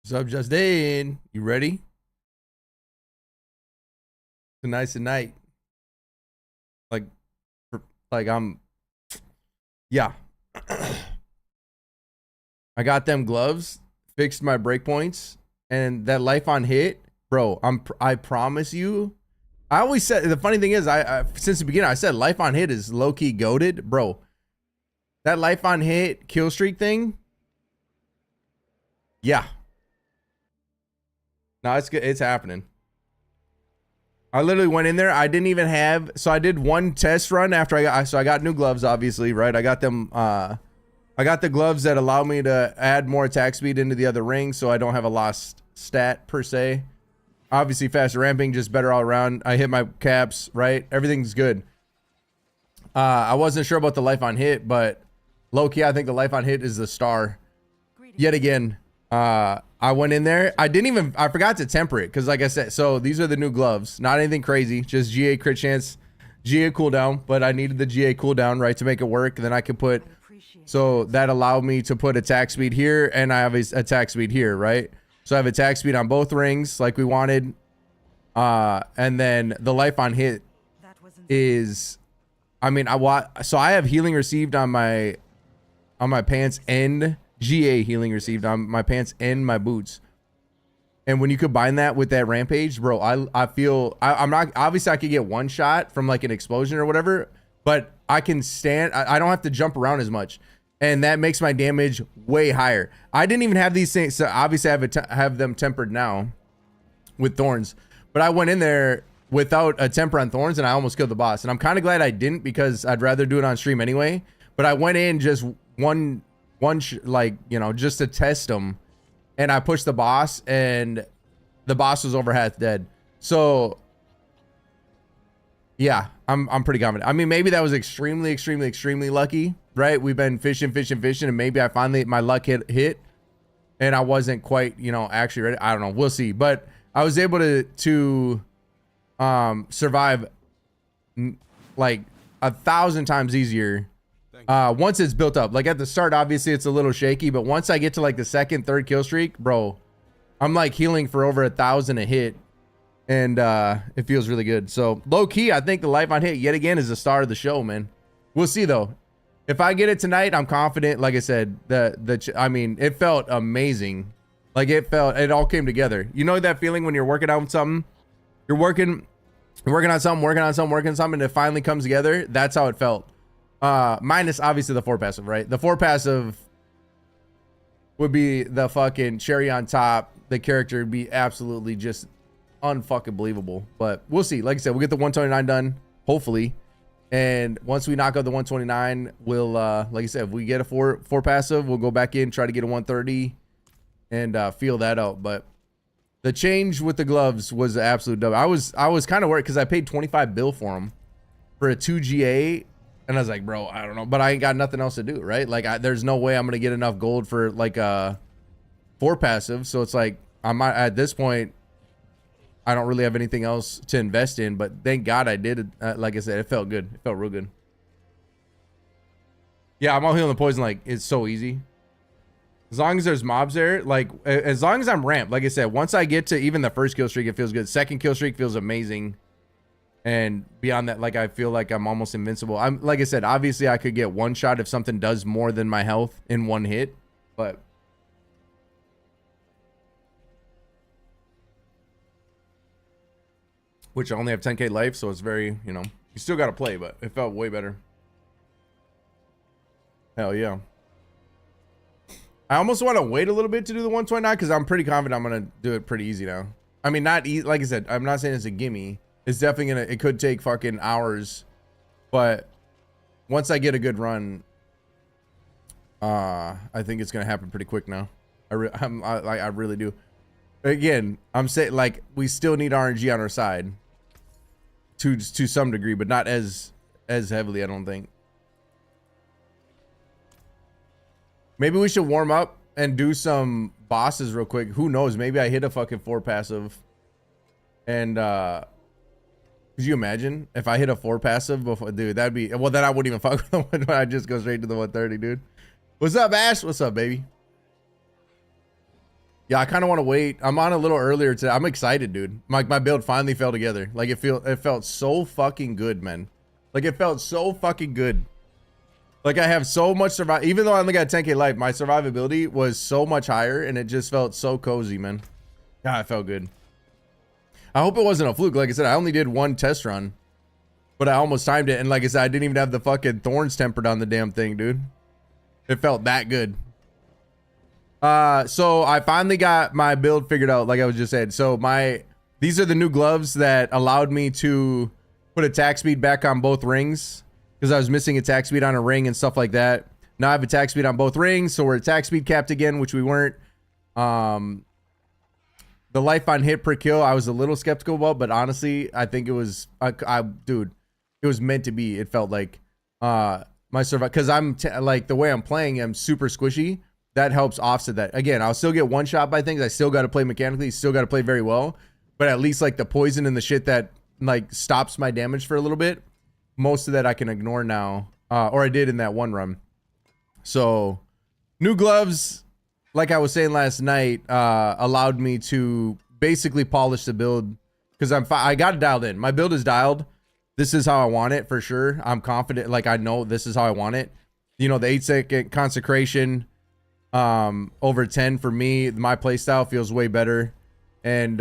What's up, Justin? You ready? Tonight's the night. Like, like I'm. Yeah. I got them gloves, fixed my breakpoints, and that life on hit, bro. I promise you. I always said the funny thing is, I since the beginning I said life on hit is low key goated, bro. That life on hit kill streak thing. Yeah. No, it's good. It's happening. I literally went in there. I didn't even have. So I did one test run after I got. So I got new gloves, obviously, right? I got them. I got the gloves that allow me to add more attack speed into the other ring, so I don't have a lost stat per se. Obviously, faster ramping, just better all around. I hit my caps, right? Everything's good. I wasn't sure about the life on hit, but low key, I think the life on hit is the star. Yet again. I went in there. I forgot to temper it because, like I said, so these are the new gloves. Not anything crazy, just GA crit chance, GA cooldown. But I needed the GA cooldown, right, to make it work. Then I could put, so that allowed me to put attack speed here, and I have attack speed here, right? So I have attack speed on both rings, like we wanted. And then the life on hit is, I mean, so I have healing received on my pants and GA healing received on my pants and my boots. And when you combine that with that rampage, bro, I feel I'm not, obviously I could get one shot from like an explosion or whatever, but I can stand, I don't have to jump around as much, and that makes my damage way higher. I didn't even have these things, so obviously I have them tempered now with thorns, but I went in there without a temper on thorns and I almost killed the boss. And I'm kind of glad I didn't, because I'd rather do it on stream anyway. But I went in just like, you know, just to test them, and I pushed the boss, and the boss was over half dead. So yeah, I'm pretty confident. I mean, maybe that was extremely lucky, right? We've been fishing, and maybe I finally, my luck hit and I wasn't quite, you know, actually ready. I don't know, we'll see. But I was able to survive like 1,000 times easier once it's built up. Like at the start, obviously it's a little shaky, but once I get to like the second, third kill streak, bro, I'm like healing for over 1,000 a hit, and it feels really good. So low key, I think the life on hit yet again is the star of the show, man. We'll see though. If I get it tonight, I'm confident. Like I said, I mean, it felt amazing. Like it all came together. You know that feeling when you're working on something, you're working on something, and it finally comes together. That's how it felt. Minus obviously the 4 passive, right? The 4 passive would be the fucking cherry on top. The character would be absolutely just unfucking believable. But we'll see. Like I said, we'll get the 129 done, hopefully. And once we knock out the 129, we'll like I said, if we get a 4 passive, we'll go back in, try to get a 130 and feel that out. But the change with the gloves was an absolute dub. I was kind of worried because I paid 25 bill for them for a 2 GA. And I was like, bro, I don't know, but I ain't got nothing else to do, right? Like, there's no way I'm gonna get enough gold for like a 4 passive. So it's like, at this point, I don't really have anything else to invest in. But thank God I did it. Like I said, it felt good. It felt real good. Yeah, I'm all healing the poison. Like, it's so easy. As long as there's mobs there, like as long as I'm ramped. Like I said, once I get to even the first kill streak, it feels good. Second kill streak feels amazing. And beyond that, like I feel like I'm almost invincible. I'm like I said, obviously I could get one shot if something does more than my health in one hit, but which I only have 10k life, so it's very, you know, you still got to play, but it felt way better. Hell yeah. I almost want to wait a little bit to do the 129 because I'm pretty confident I'm gonna do it pretty easy now. I mean, not easy. Like I said, I'm not saying it's a gimme. It's definitely gonna, it could take fucking hours, but once I get a good run, I think it's gonna happen pretty quick now. I really do. Again, I'm saying, like, we still need RNG on our side to some degree, but not as heavily, I don't think. Maybe we should warm up and do some bosses real quick. Who knows? Maybe I hit a fucking 4 passive, and could you imagine if I hit a 4 passive before? Dude, that'd be, well, then I wouldn't even fuck with them when I just go straight to the 130, dude. What's up, Ash? What's up, baby? Yeah, I kind of want to wait. I'm on a little earlier today. I'm excited, dude. My build finally fell together. Like it felt so fucking good, man. Like it felt so fucking good. Like I have so much survive. Even though I only got 10k life, my survivability was so much higher, and it just felt so cozy, man. Yeah, it felt good. I hope it wasn't a fluke. Like I said, I only did one test run, but I almost timed it. And like I said, I didn't even have the fucking thorns tempered on the damn thing, dude. It felt that good. So I finally got my build figured out, like I was just saying. So these are the new gloves that allowed me to put attack speed back on both rings, because I was missing attack speed on a ring and stuff like that. Now I have attack speed on both rings, so we're attack speed capped again, which we weren't. The life on hit per kill, I was a little skeptical about, but honestly, I think it was, dude, it was meant to be. It felt like my survival, because like the way I'm playing, I'm super squishy. That helps offset that. Again, I'll still get one shot by things. I still got to play mechanically, still got to play very well, but at least like the poison and the shit that like stops my damage for a little bit, most of that I can ignore now, or I did in that one run. So new gloves, like I was saying last night, allowed me to basically polish the build, because I got it dialed in. My build is dialed. This is how I want it for sure. I'm confident. Like I know this is how I want it. You know, the 8-second consecration, over 10 for me. My playstyle feels way better, and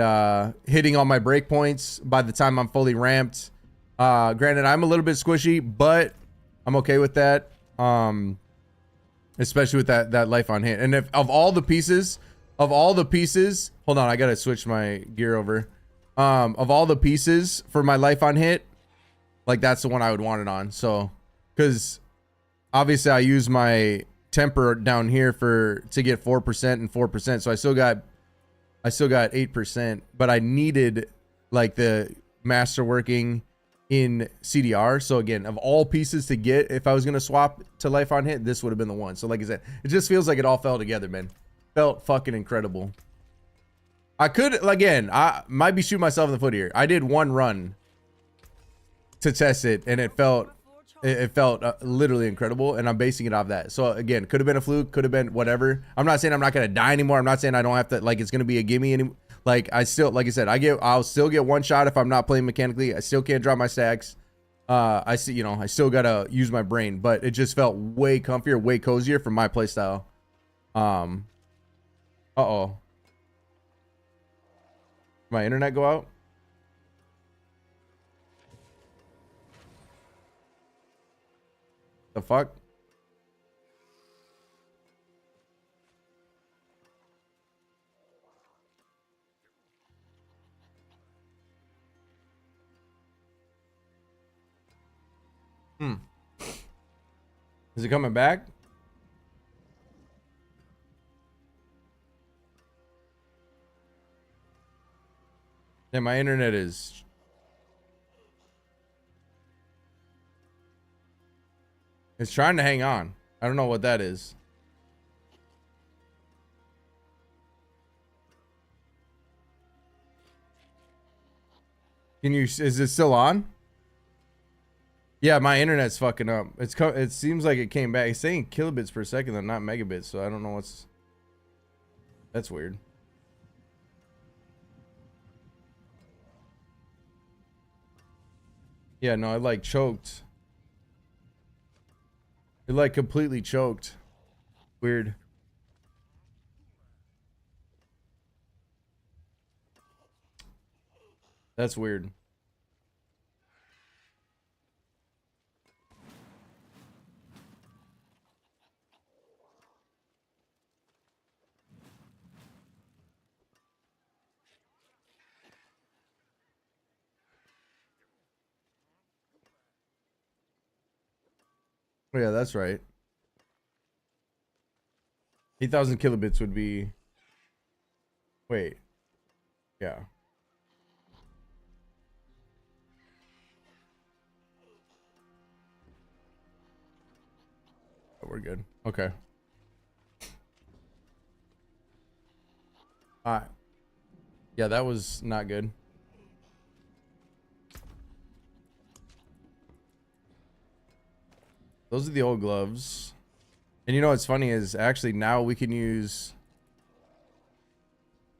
hitting all my breakpoints by the time I'm fully ramped. Granted, I'm a little bit squishy, but I'm okay with that. Especially with that life on hit. And if of all the pieces, hold on, I gotta switch my gear over. Of all the pieces for my life on hit, like that's the one I would want it on. So, because obviously I use my temper down here to get 4% and 4%, so I still got 8%, but I needed like the master working in CDR. So again, of all pieces to get, if I was gonna swap to life on hit, this would have been the one. So like I said, it just feels like it all fell together, man. Felt fucking incredible. I could, again, I might be shooting myself in the foot here. I did one run to test it, and it felt literally incredible, and I'm basing it off that. So again, could have been a fluke, could have been whatever. I'm not saying I'm not gonna die anymore. I'm not saying I don't have to, like, it's gonna be a gimme anymore. Like I still, like I said, I'll still get one shot if I'm not playing mechanically. I still can't drop my stacks. I see, you know, I still gotta use my brain, but it just felt way comfier, way cozier for my playstyle. Uh-oh. My internet go out? The fuck? Is it coming back? Yeah, my internet is... It's trying to hang on. I don't know what that is. Is it still on? Yeah, my internet's fucking up. It seems like it came back. It's saying kilobits per second and not megabits, so I don't know what's... That's weird. Yeah, no, it like choked. It like completely choked. Weird. That's weird. Oh, yeah, that's right. 8,000 kilobits would be... Wait. Yeah. Oh, we're good. Okay. Alright. Yeah, that was not good. Those are the old gloves. And you know what's funny is actually now we can use...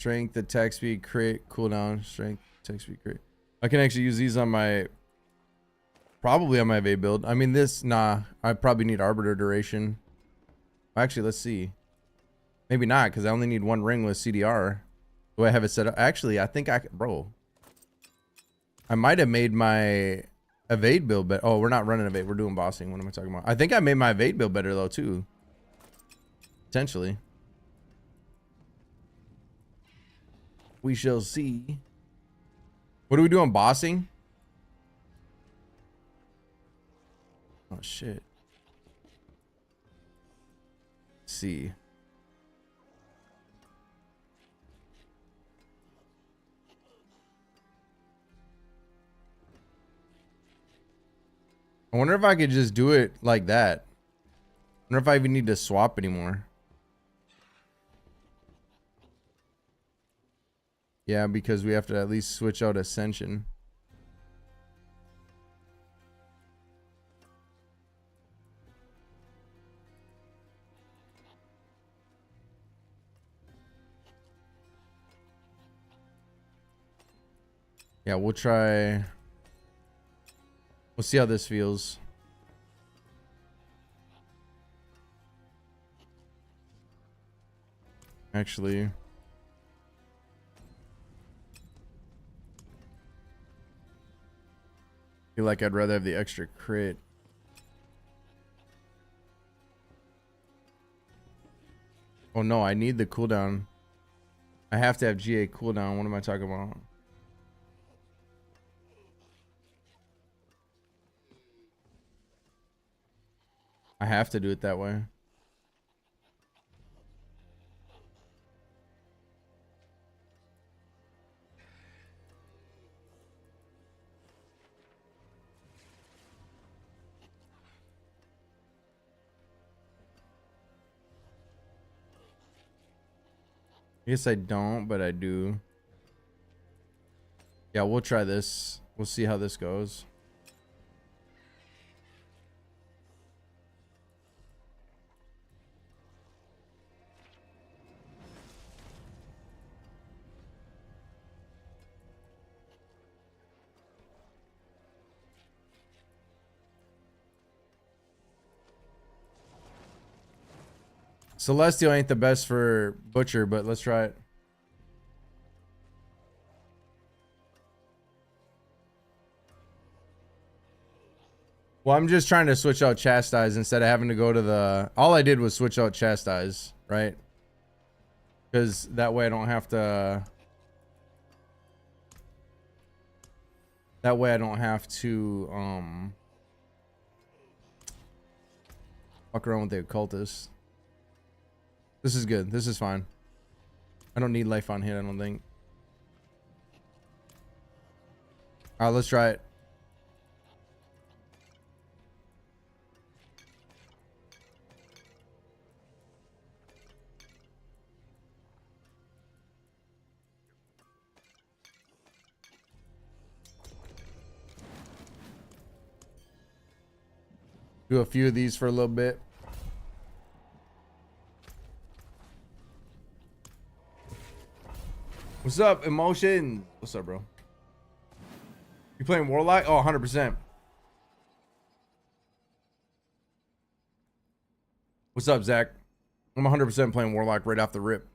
Strength, attack speed, crit, cooldown, strength, attack speed, crit. I can actually use these on my, probably on my evade build. I mean this, nah, I probably need arbiter duration. Actually, let's see. Maybe not, because I only need one ring with CDR. Do I have it set up? Actually, I think I can, bro. I might have made my evade build better. Oh, we're not running evade. We're doing bossing. What am I talking about? I think I made my evade build better though too. Potentially. We shall see. What are we doing? Bossing? Oh shit. Let's see. I wonder if I could just do it like that. I wonder if I even need to swap anymore. Yeah, because we have to at least switch out Ascension. Yeah, we'll try. We'll see how this feels. Actually. Feel like I'd rather have the extra crit. Oh no, I need the cooldown. I have to have GA cooldown. What am I talking about? I have to do it that way. I guess I don't, but I do. Yeah, we'll try this. We'll see how this goes. Celestial ain't the best for Butcher, but let's try it. Well, I'm just trying to switch out Chastise instead of having to go to the... All I did was switch out Chastise, right? Because that way I don't have to... That way I don't have to, fuck around with the occultist. This is good. This is fine. I don't need life on hit, I don't think. Alright, let's try it. Do a few of these for a little bit. What's up, Emotion? What's up, bro? You playing Warlock? Oh, 100%. What's up, Zach? I'm 100% playing Warlock right off the rip.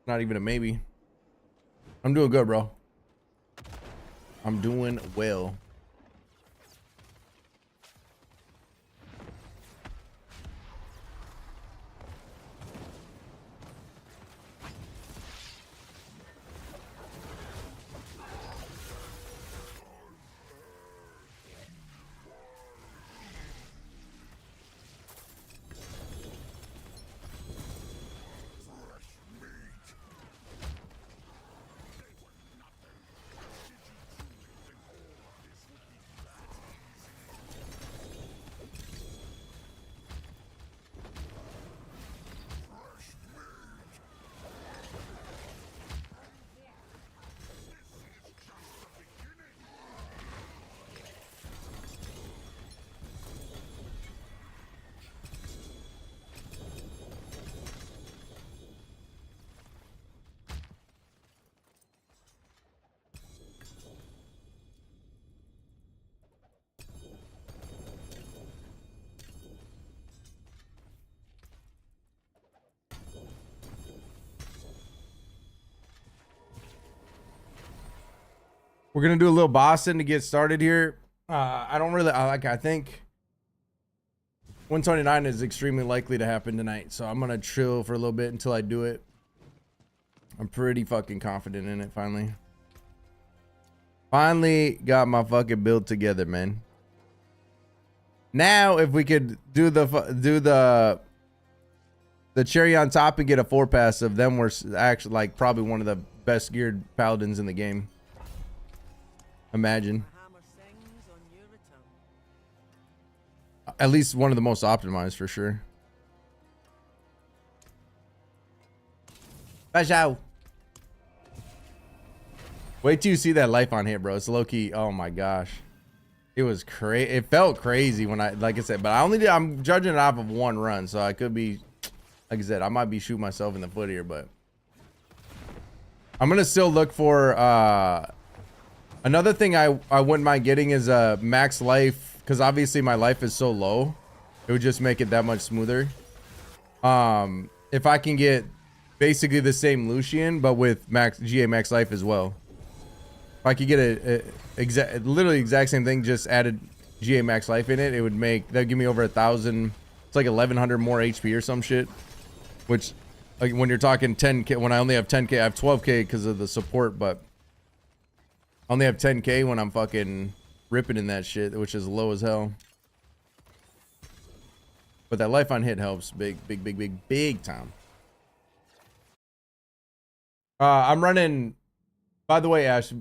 Not even a maybe. I'm doing good, bro. I'm doing well. We're gonna do a little Boston to get started here. I don't really like. I think 129 is extremely likely to happen tonight, so I'm gonna chill for a little bit until I do it. I'm pretty fucking confident in it. Finally got my fucking build together, man. Now, if we could do the cherry on top and get a 4 passive, then we're actually like probably one of the best geared paladins in the game. Imagine. At least one of the most optimized for sure. Bajau. Wait till you see that life on hit, bro. It's low key. Oh my gosh. It was crazy. It felt crazy when like I said, but I'm judging it off of one run, so I could be, like I said, I might be shooting myself in the foot here, but I'm gonna still look for another thing I wouldn't mind getting is a max life, because obviously my life is so low. It would just make it that much smoother. If I can get basically the same Lucian but with GA max life as well. If I could get literally exact same thing, just added GA max life in it, it would that'd give me over 1,000. It's like 1,100 more HP or some shit. Which, like when you're talking 10k, when I only have 10k, I have 12k because of the support, but I only have 10k when I'm fucking ripping in that shit, which is low as hell. But that life on hit helps big time. I'm running. By the way, Ash,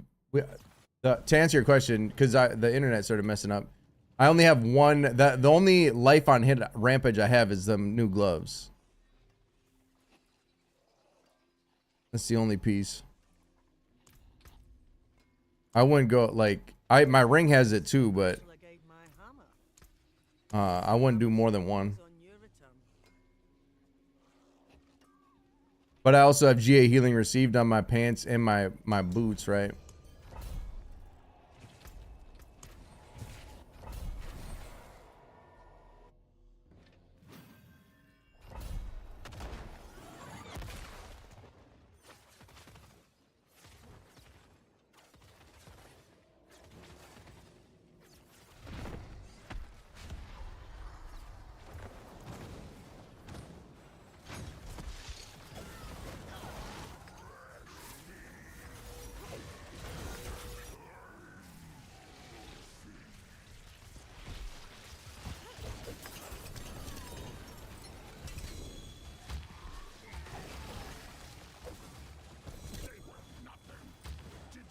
to answer your question, because the internet started messing up, I only have one. The only life on hit rampage I have is the new gloves. That's the only piece. I wouldn't go like my ring has it too, but I wouldn't do more than one. But I also have GA healing received on my pants and my boots, right?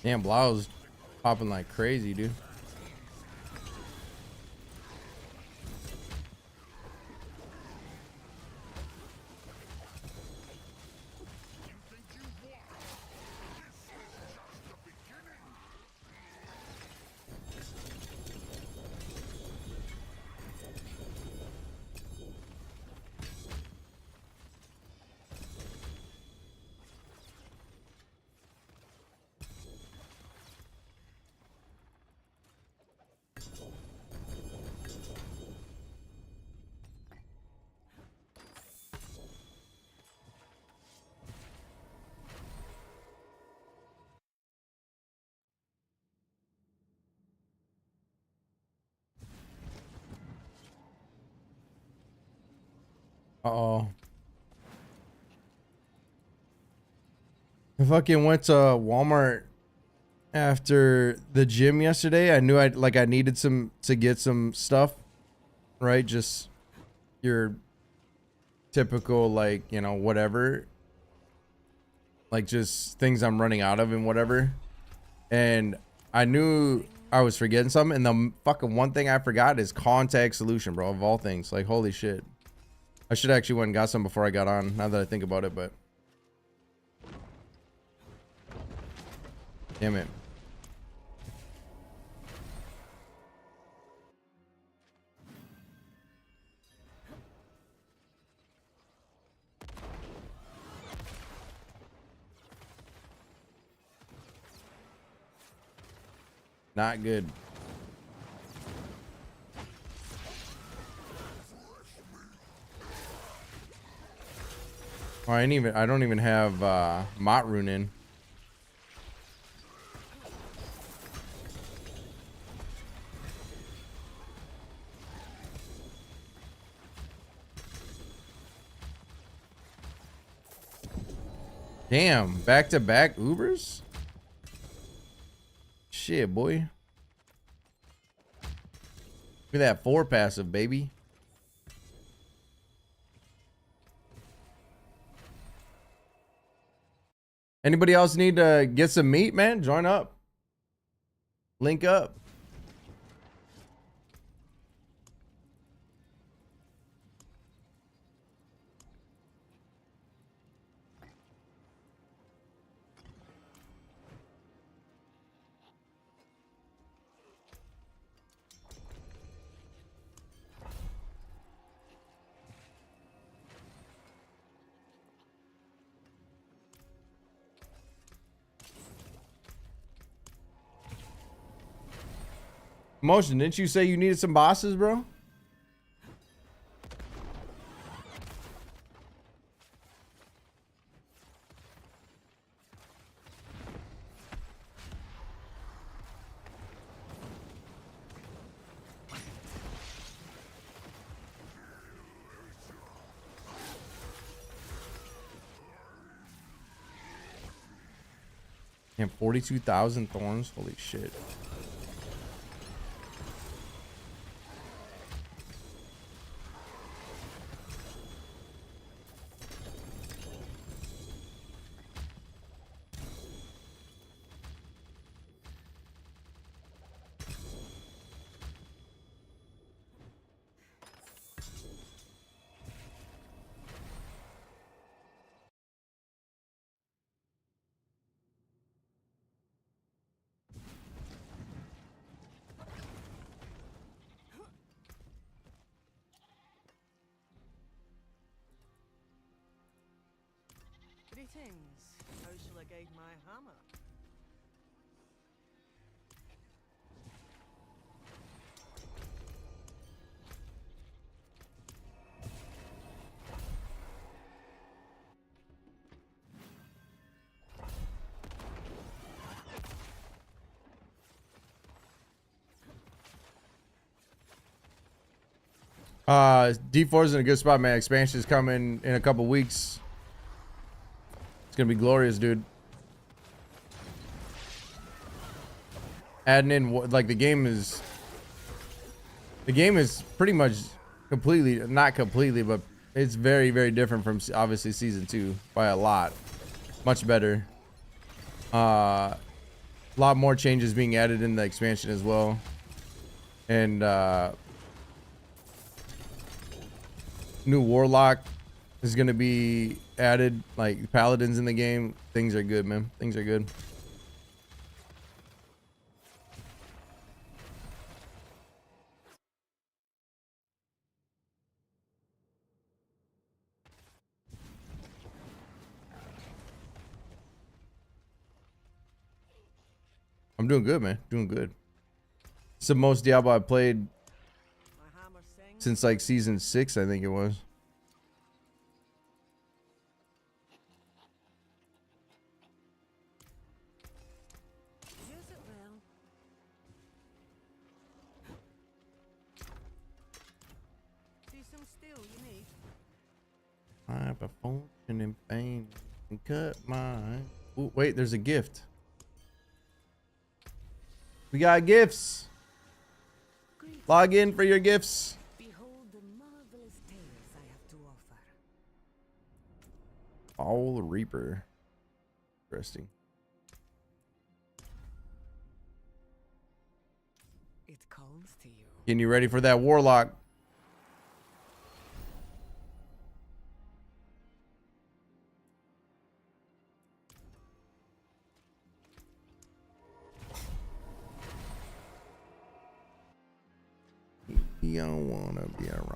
Damn, Blau's popping like crazy, dude. Uh-oh. I fucking went to Walmart after the gym yesterday. I knew I needed to get some stuff, right? Just your typical, like, you know, whatever. Like just things I'm running out of and whatever. And I knew I was forgetting something, and the fucking one thing I forgot is contact solution, bro, of all things. Like, holy shit. I should actually went and got some before I got on, now that I think about it, but damn it. Not good. Oh, I don't even have Mott rune in. Damn, back-to-back Ubers? Shit, boy. Look at that 4 passive, baby. Anybody else need to get some meat, man? Join up. Link up. Motion, didn't you say you needed some bosses, bro? And 42,000 thorns. Holy shit. Greetings. How shall I guide my hammer? D4 is in a good spot, man. Expansion is coming in a couple weeks. It's gonna be glorious, dude. Adding in like the game is pretty much completely, not completely, but it's very, very different from obviously season 2 by a lot. Much better. A lot more changes being added in the expansion as well, and new warlock is gonna be added, like paladins in the game. Things are good, man. Things are good. I'm doing good, man. Doing good. It's the most Diablo I've played My hammer sings. since like season 6, I think it was. Use it well. See some steel you need. I have a fortune in fame and cut mine. Ooh, wait, there's a gift. We got gifts. Greetings. Log in for your gifts. Behold the marvelous tales I have to offer. Foul Reaper. Interesting. It calls to you. Getting you ready for that warlock. You don't wanna be a rock.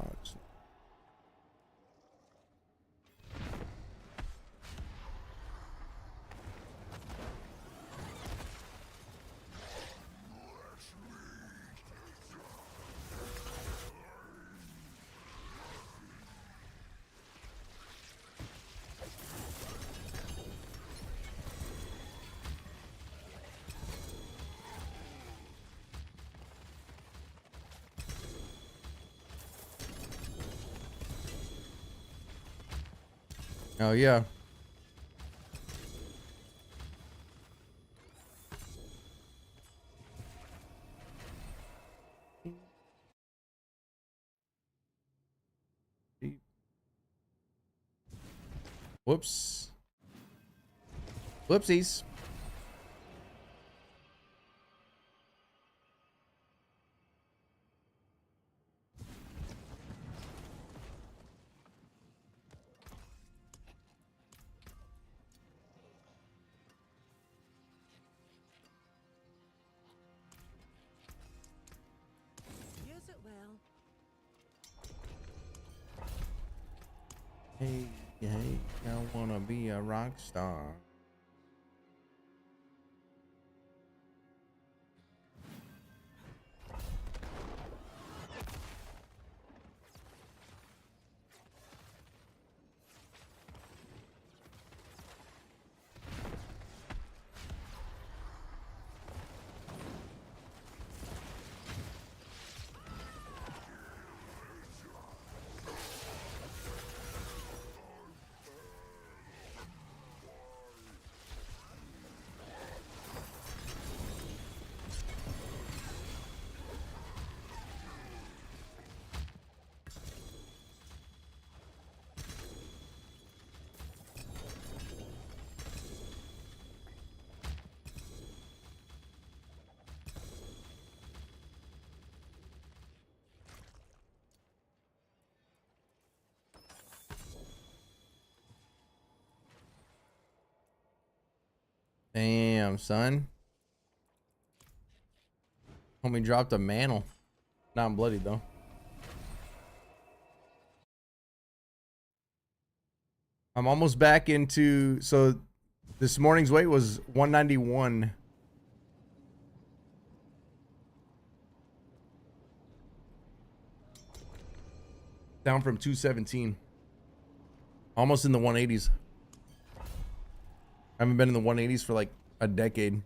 Oh yeah. Whoops. Whoopsies. Use it well. Hey, hey, I wanna be a rock star. Damn, son. Homie dropped a mantle. Not bloody though. I'm almost back into, so this morning's weight was 191. Down from 217. Almost in the 180s. I haven't been in the 180s for like a decade.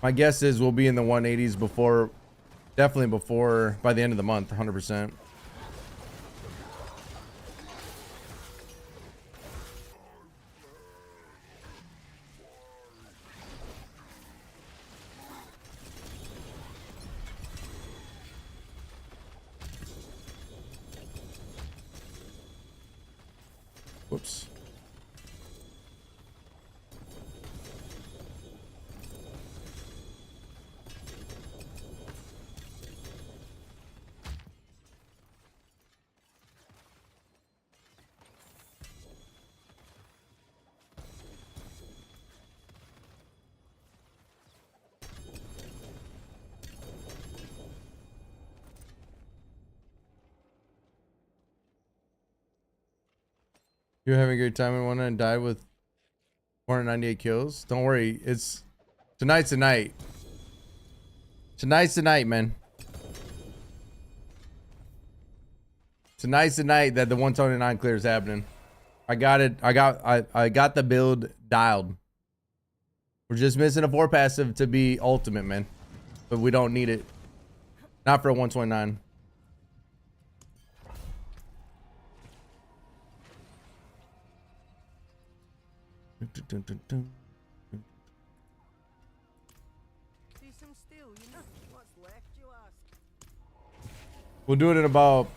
My guess is we'll be in the 180s before, definitely before, by the end of the month, 100%. Whoops. You're having a great time in one and died with 498 kills. Don't worry, it's tonight's the night. Tonight's the night, man. Tonight's the night that the 129 clear is happening. I got it. I got the build dialed. We're just missing a 4 passive to be ultimate, man. But we don't need it. Not for a 129. See some steel, you know. What's left, you ask? We'll do it in about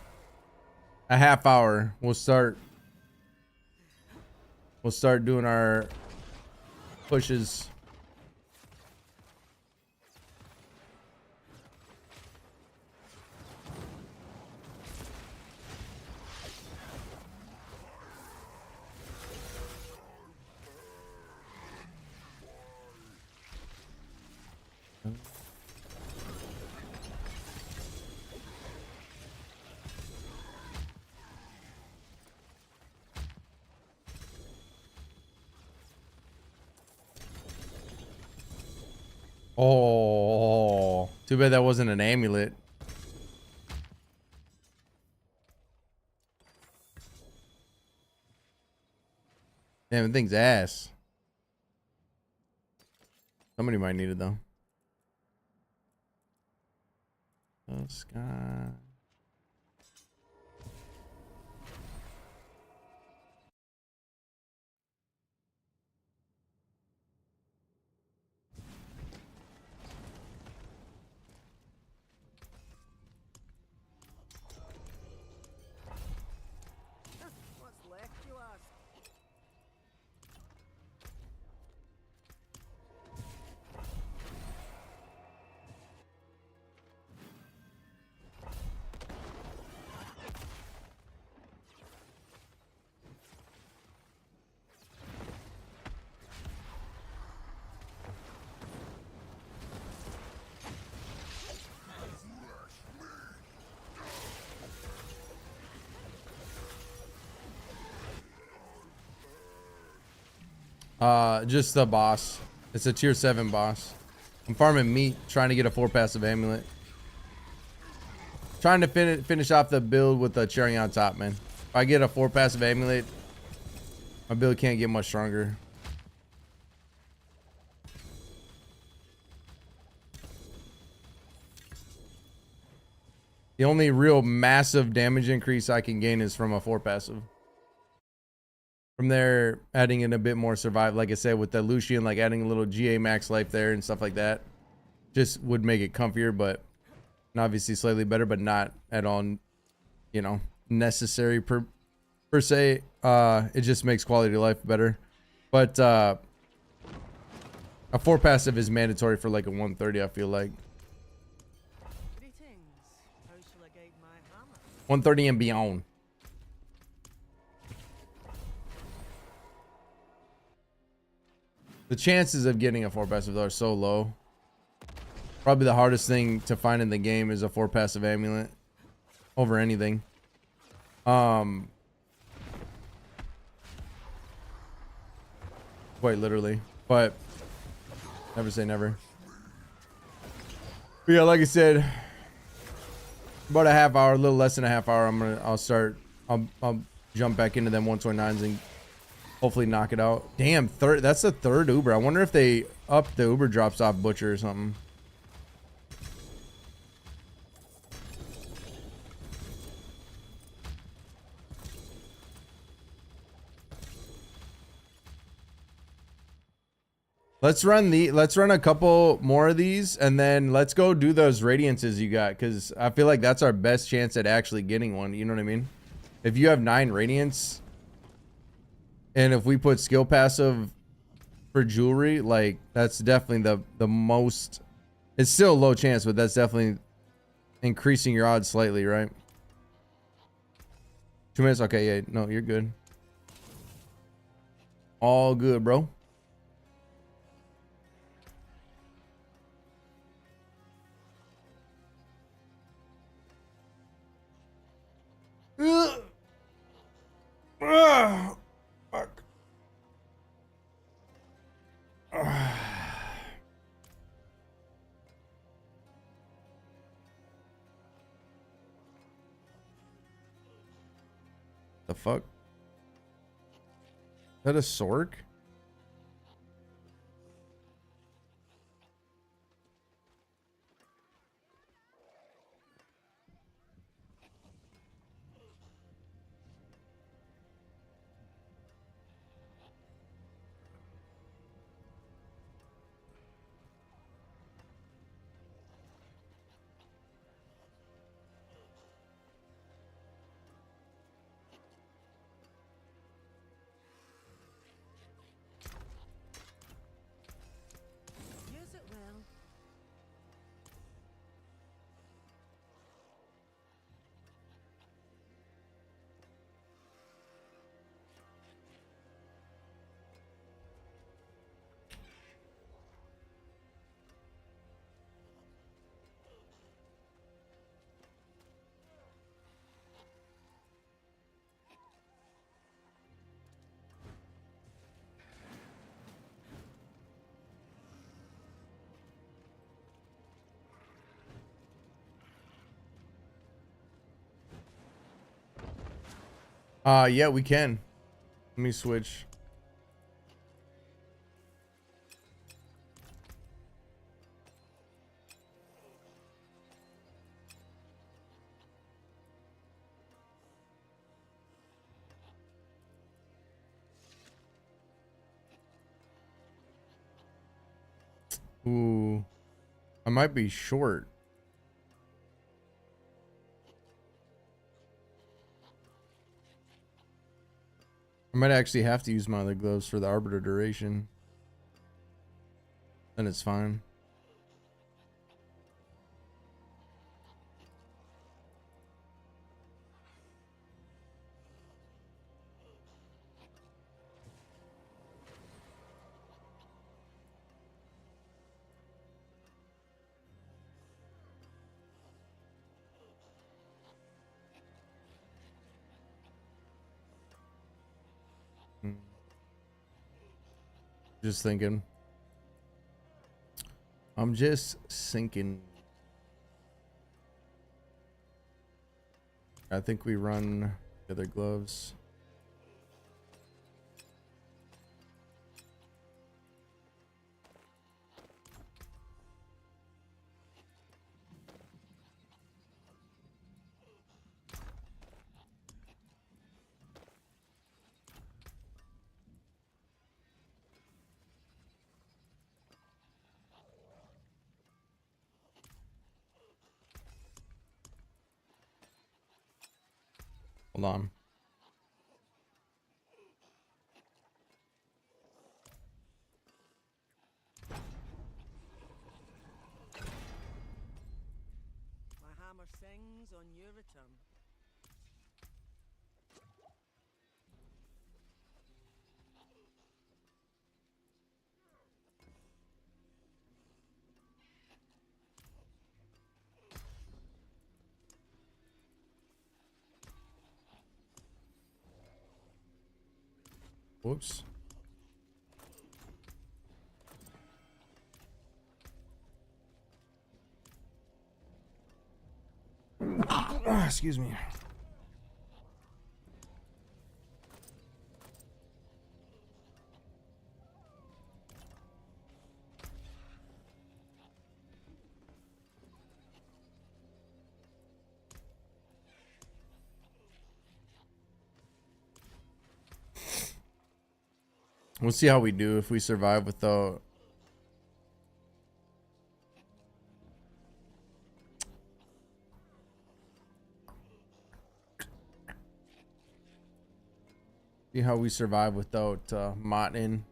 a half hour. We'll start doing our pushes. Oh, too bad that wasn't an amulet. Damn, the thing's ass. Somebody might need it though. Oh, Sky. Just the boss. It's a tier 7 boss. I'm farming meat, trying to get a 4 passive amulet. Trying to finish off the build with the cherry on top, man. If I get a 4 passive amulet, my build can't get much stronger. The only real massive damage increase I can gain is from a 4 passive. From there, adding in a bit more survive, like I said, with the Lucian, like adding a little GA max life there and stuff like that, just would make it comfier, but and obviously slightly better, but not at all, you know, necessary per se. It just makes quality of life better. But a 4 passive is mandatory for like a 130, I feel like. Greetings. How shall I guide my hammer? 130 and beyond. The chances of getting a 4 passive though are so low. Probably the hardest thing to find in the game is a 4 passive amulet over anything. Quite literally, but never say never. But yeah, like I said, about a half hour, a little less than a half hour. I'll jump back into them 129s and hopefully knock it out. Damn, that's the third Uber. I wonder if they up the Uber drops off Butcher or something. Let's run a couple more of these and then let's go do those radiances you got, because I feel like that's our best chance at actually getting one. You know what I mean? If you have 9 radiance and if we put skill passive for jewelry, like that's definitely the most. It's still a low chance, but that's definitely increasing your odds slightly, right? 2 minutes. Okay, yeah, no, you're good. All good, bro. Fuck. The fuck? Is that a sork? Use it well. Yeah, we can. Let me switch. Ooh, I might be short. I might actually have to use my other gloves for the arbiter duration. Then it's fine. Just thinking. I'm just thinking. I think we run the other gloves. Hold on. My hammer sings on your return. Whoops. Excuse me. We'll see how we do if we survive without. See how we survive without motting.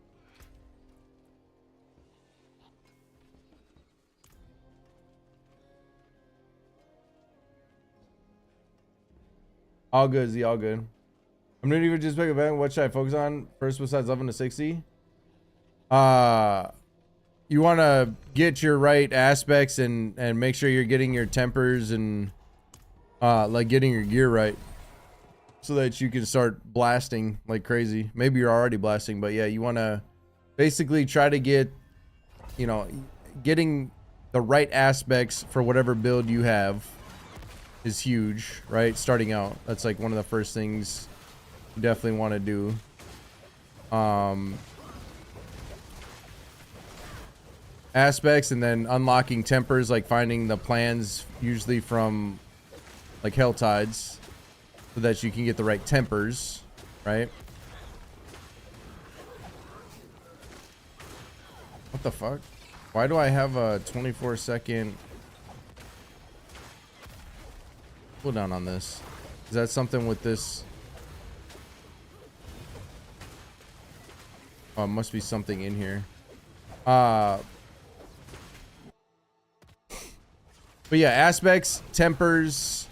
All good, Z, all good. I'm not even just pick a band. What should I focus on first besides leveling to 60? You want to get your right aspects and make sure you're getting your tempers and like getting your gear right so that you can start blasting like crazy. Maybe you're already blasting, but yeah, you want to basically try to get, you know, getting the right aspects for whatever build you have is huge, right? Starting out, that's like one of the first things you definitely want to do. Aspects, and then unlocking tempers, like finding the plans usually from like Hell Tides so that you can get the right tempers, right? What the fuck? Why do I have a 24-second cooldown on this? Is that something with this? Oh, it must be something in here. But yeah, aspects, tempers,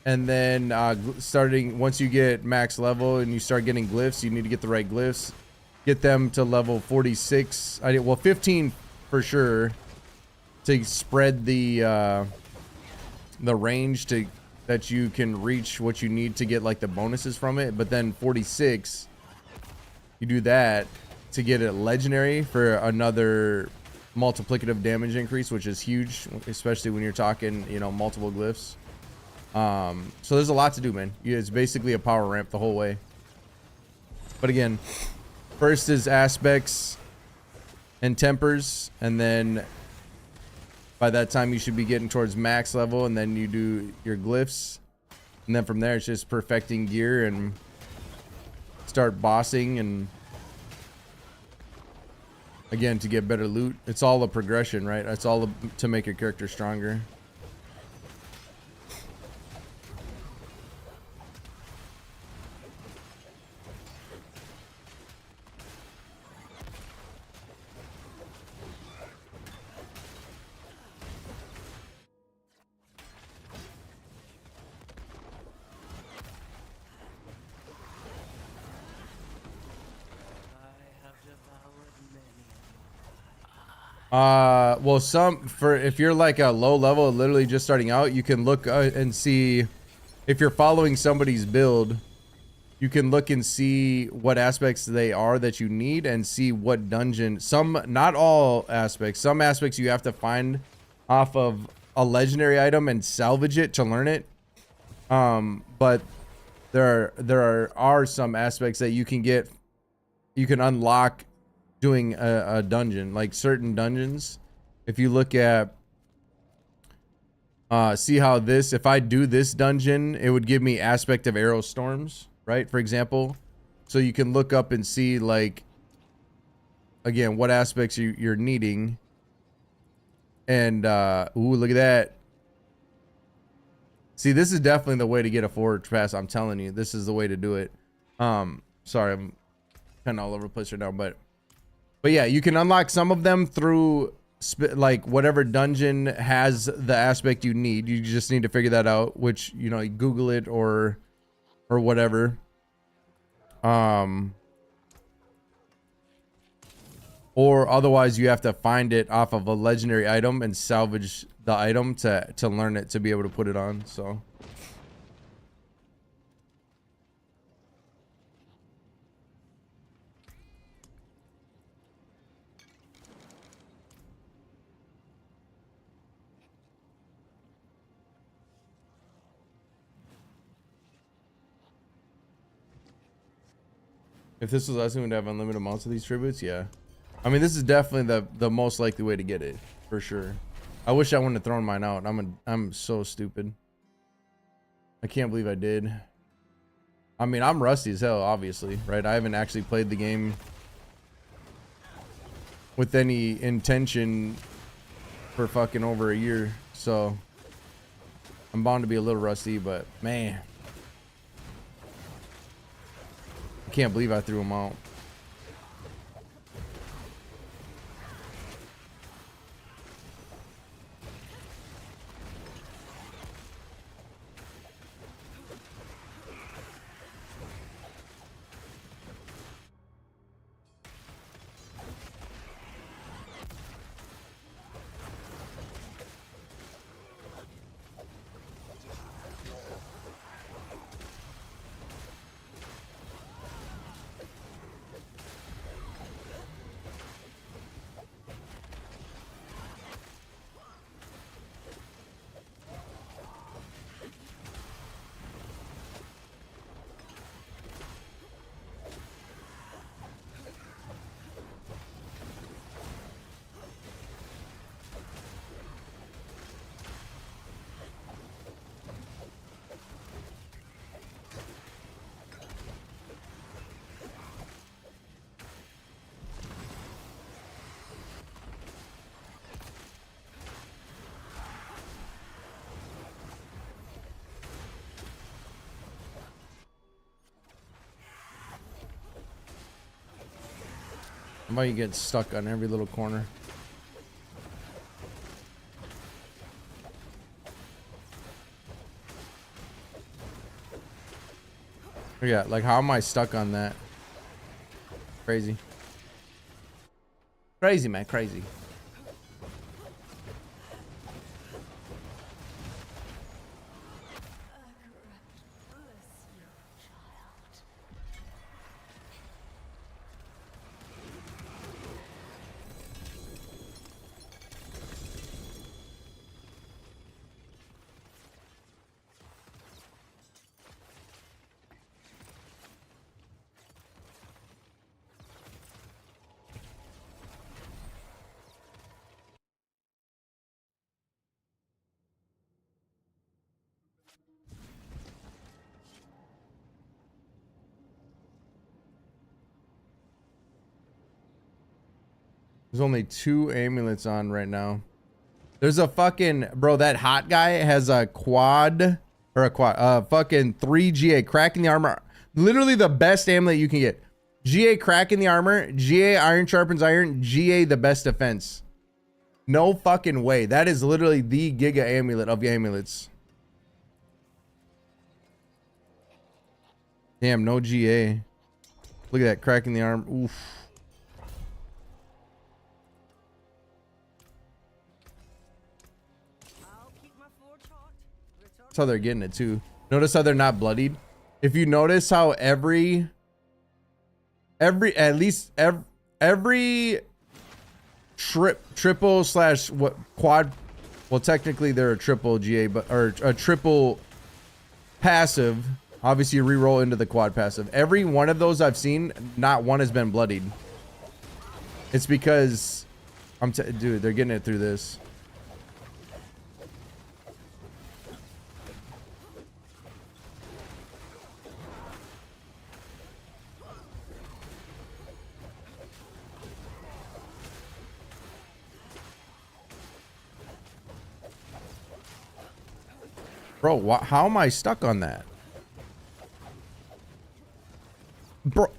and then starting once you get max level and you start getting glyphs, you need to get the right glyphs. Get them to level 46. Well, 15 for sure to spread the range to that you can reach what you need to get like the bonuses from it. But then 46, you do that to get it legendary for another multiplicative damage increase, which is huge, especially when you're talking, you know, multiple glyphs. So there's a lot to do, man. It's basically a power ramp the whole way. But again, first is aspects and tempers, and then by that time you should be getting towards max level, and then you do your glyphs, and then from there it's just perfecting gear and start bossing, and again, to get better loot. It's all a progression, right? It's all to make your character stronger. Well, if you're like a low level, literally just starting out, you can look and see if you're following somebody's build. you can look and see what aspects they are that you need and see what dungeon, some, not all aspects, some aspects you have to find off of a legendary item and salvage it to learn it. But there are some aspects that you can unlock doing a dungeon, like certain dungeons. If you look at, see how this, if I do this dungeon, it would give me aspect of arrow storms, right? For example, so you can look up and see, like, again, what aspects you're needing. And, ooh, look at that. See, this is definitely the way to get a forward pass. I'm telling you, this is the way to do it. Sorry, I'm kind of all over the place right now, but yeah, you can unlock some of them through like whatever dungeon has the aspect you need. You just need to figure that out, which, you know, you Google it or whatever. Or otherwise you have to find it off of a legendary item and salvage the item to learn it, to be able to put it on. So if this was us, we would have unlimited amounts of these tributes. Yeah, I mean, this is definitely the most likely way to get it, for sure. I wish I wouldn't have thrown mine out. I'm so stupid. I can't believe I did. I mean, I'm rusty as hell, obviously, right? I haven't actually played the game with any intention for fucking over a year, so I'm bound to be a little rusty, but man, I can't believe I threw them out. How about you get stuck on every little corner? Yeah, like, how am I stuck on that? Crazy. Crazy, man, crazy. There's only 2 amulets on right now. There's a fucking, bro, that hot guy has a quad, or a quad, fucking 3 GA, crack in the armor. Literally the best amulet you can get. GA, crack in the armor. GA, iron sharpens iron. GA, the best defense. No fucking way. That is literally the giga amulet of amulets. Damn, no GA. Look at that, crack in the armor. Oof. That's how they're getting it too. Notice how they're not bloodied. If you notice how every triple slash what quad, well technically they're a triple GA, but or a triple passive, obviously you reroll into the quad passive. Every one of those I've seen, not one has been bloodied. It's because dude, they're getting it through this. Bro, how am I stuck on that? Bro.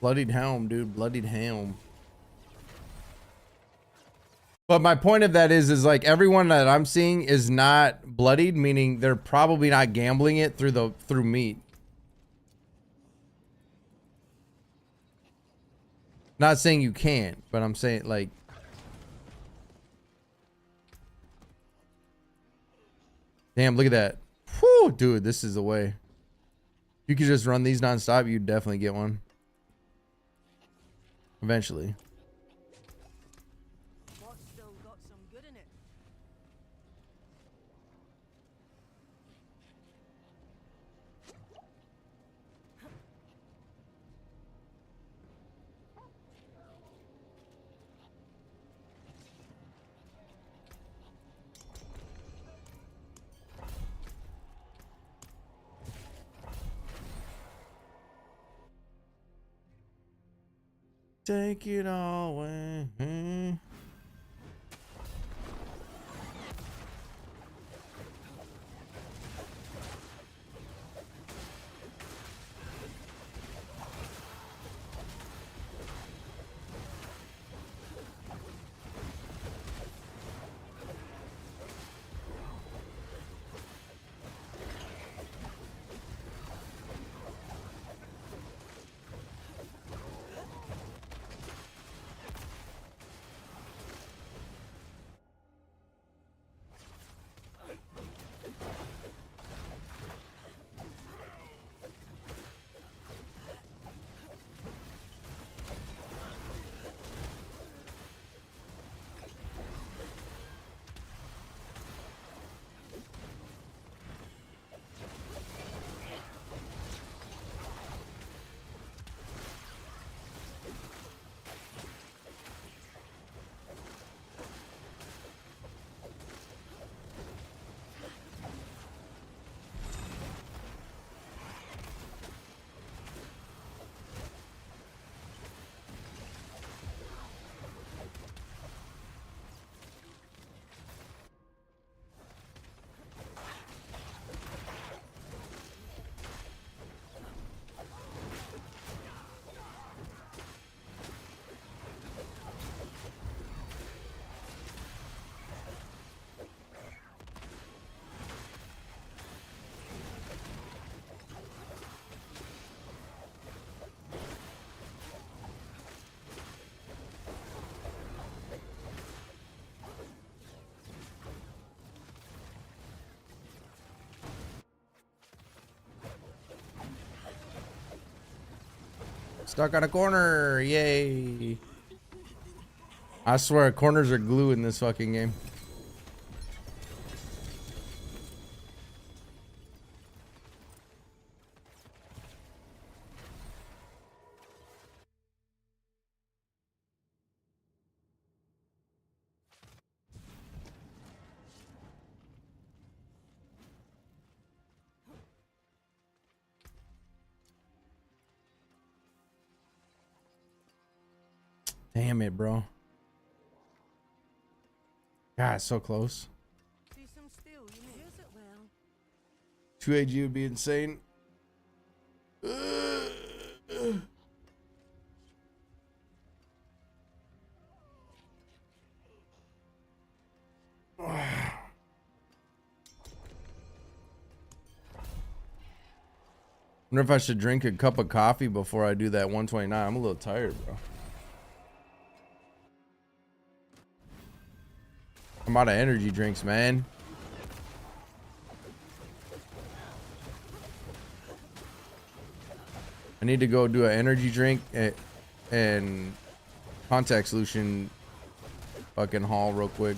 Bloodied helm, dude. Bloodied helm. But my point of that is like everyone that I'm seeing is not bloodied, meaning they're probably not gambling it through meat. Not saying you can't, but I'm saying like. Damn, look at that. Whew, dude, this is the way. You could just run these nonstop, you'd definitely get one. Eventually. What's still got some good in it? Take it all away. Stuck on a corner. Yay. I swear, corners are glue in this fucking game. Damn it, bro. God, so close. See some steel, you know. Use it well. 2 AG would be insane. Wonder if I should drink a cup of coffee before I do that 129. I'm a little tired, bro. I'm out of energy drinks, man. I need to go do an energy drink and contact solution fucking haul real quick.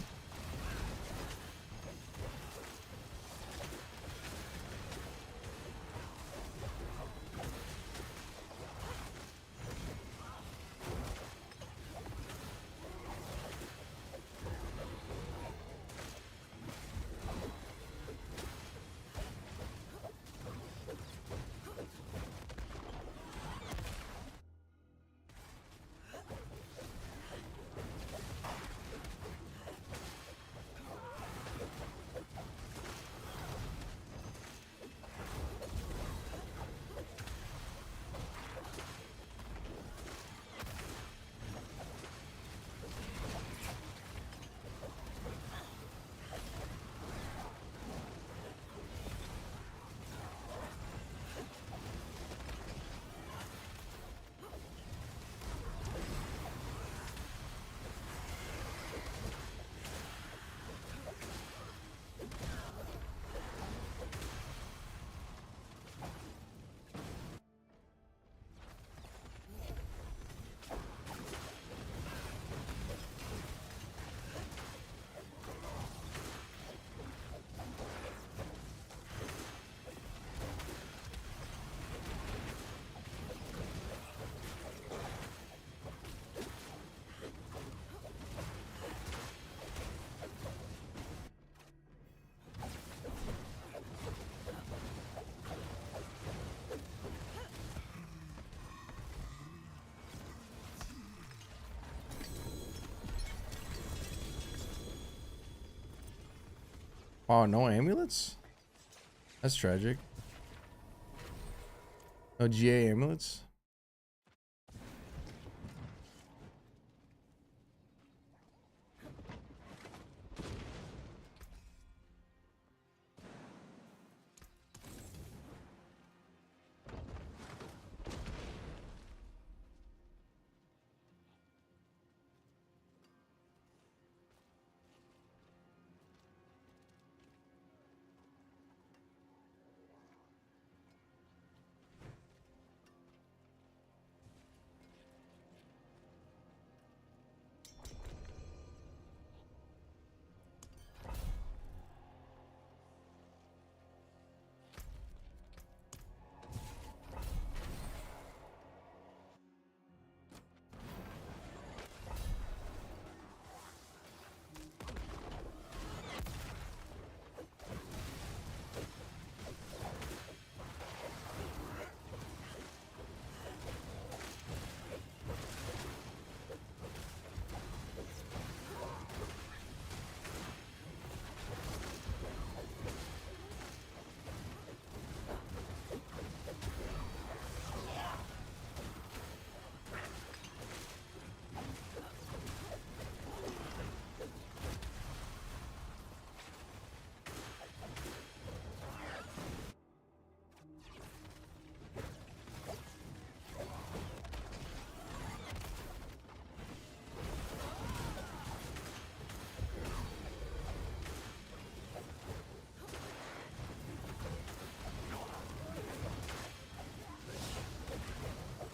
Oh, no amulets? That's tragic. No GA amulets?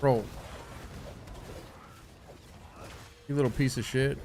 Bro, You little piece of shit.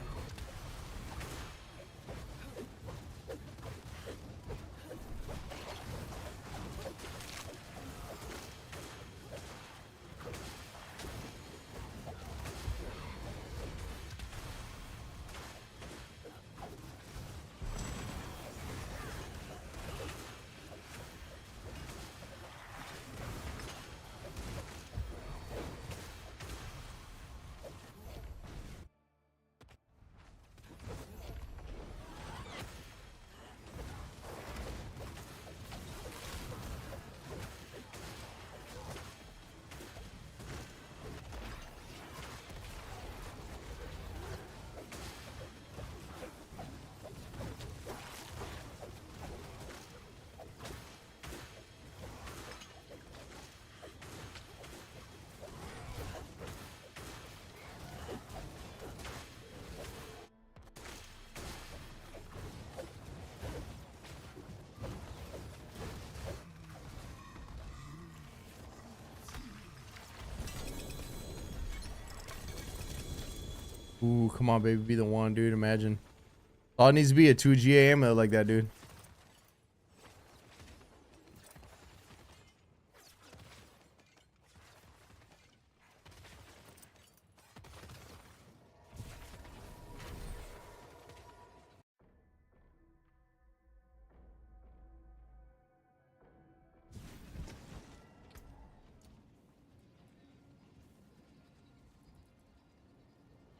Ooh, come on, baby. Be the one, dude. Imagine. All it needs to be a 2 GA ammo like that, dude.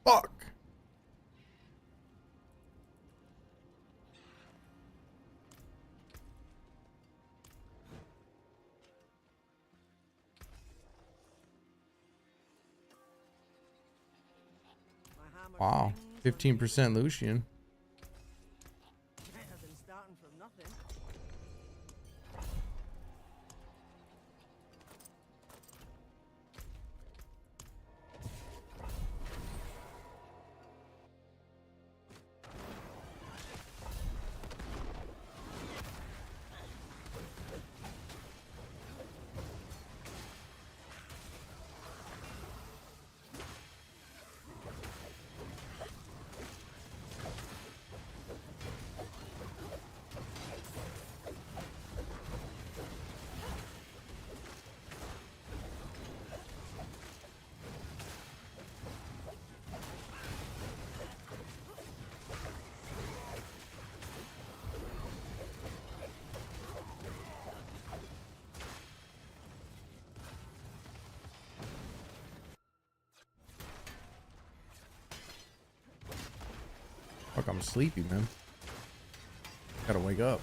Fuck. My hammer Wow. swings 15% Lucian. better than starting from nothing. Fuck, I'm sleepy, man. Gotta wake up.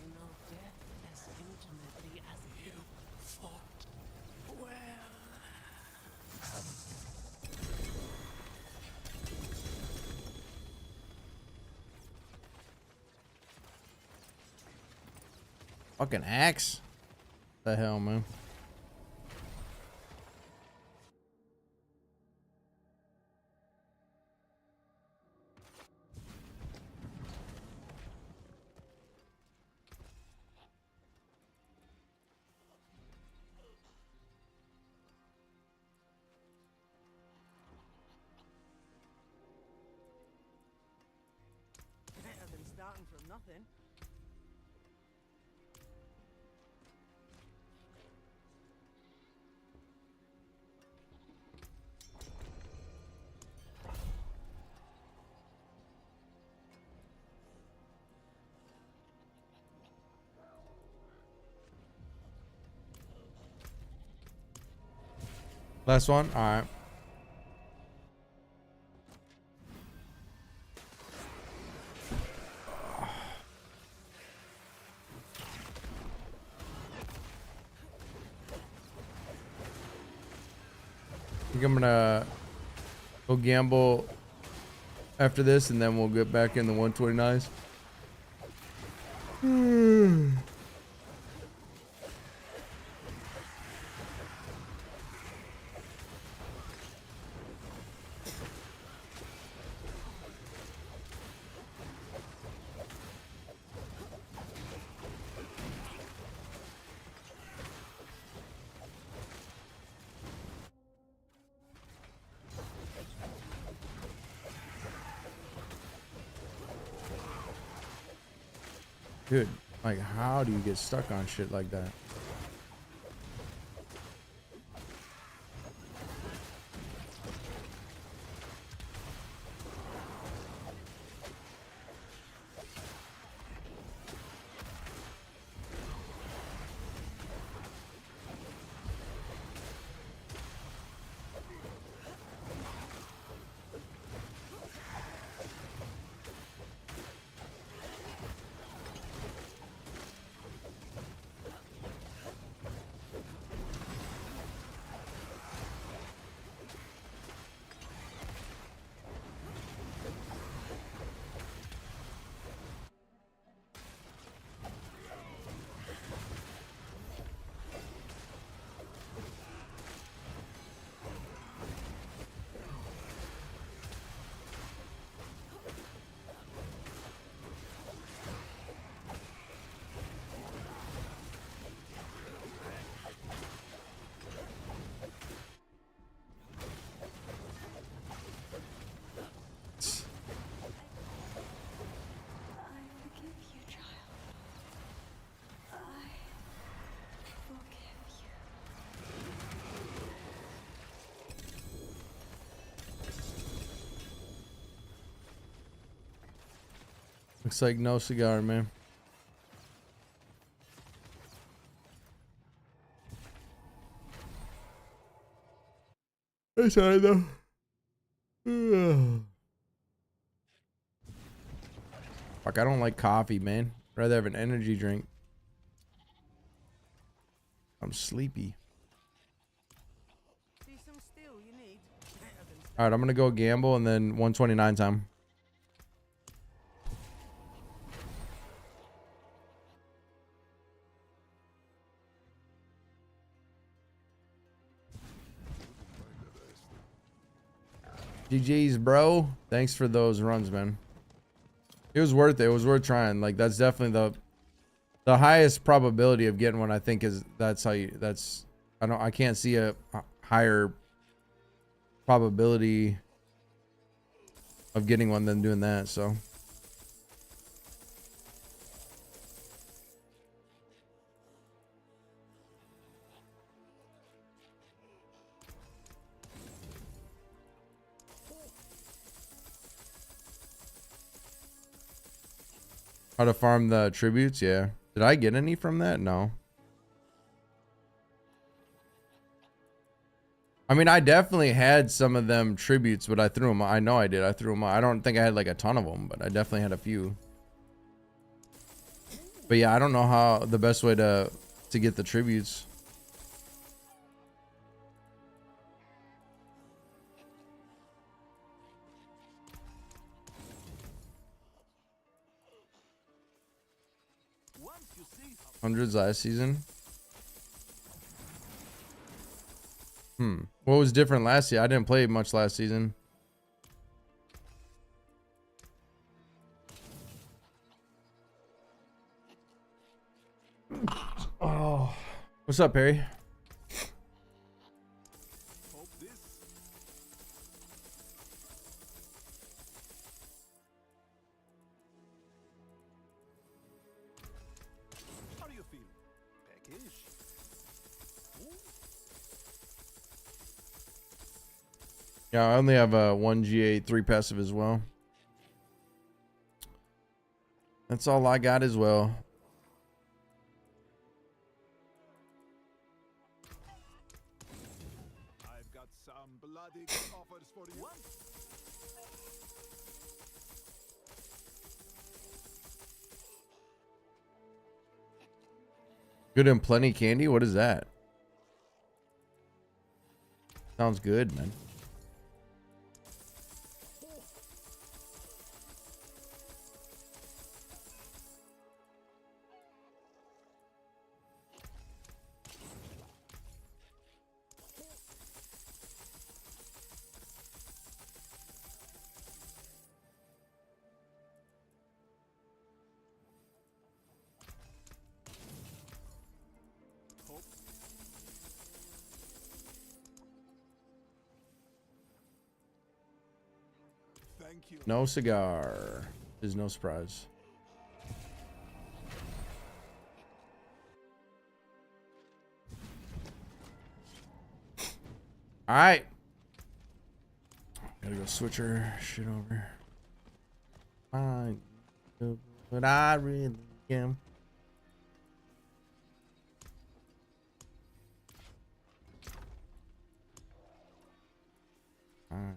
You know death as intimately as you fought well. Fucking axe. The hell, man. nothing. Last one. All right. I think I'm gonna go gamble after this, and then we'll get back in the 129s. Dude, like, how do you get stuck on shit like that? Looks like no cigar, man. It's alright though. Fuck, I don't like coffee, man. I'd rather have an energy drink. I'm sleepy. See some steel you need. Alright, I'm gonna go gamble and then 129 time. GG's, bro. Thanks for those runs, man. It was worth it. It was worth trying. Like, that's definitely the highest probability of getting one. I think is that's how you. That's I can't see a higher probability of getting one than doing that. So. How to farm the tributes? Yeah. Did I get any from that? No. I mean, I definitely had some of them tributes, but I threw them. I know I did. I threw them. I don't think I had like a ton of them, but I definitely had a few. But yeah, I don't know how the best way to get the tributes. Hundreds last season. What was different last year? I didn't play much last season. Oh, what's up, Perry? Yeah, I only have a 1 GA 3 passive as well. That's all I got as well. I've got some bloody offers for you. Good and plenty candy? What is that? Sounds good, man. Thank you. No cigar. Is no surprise. All right. Gotta go switch her shit over. I do what I really am. All right.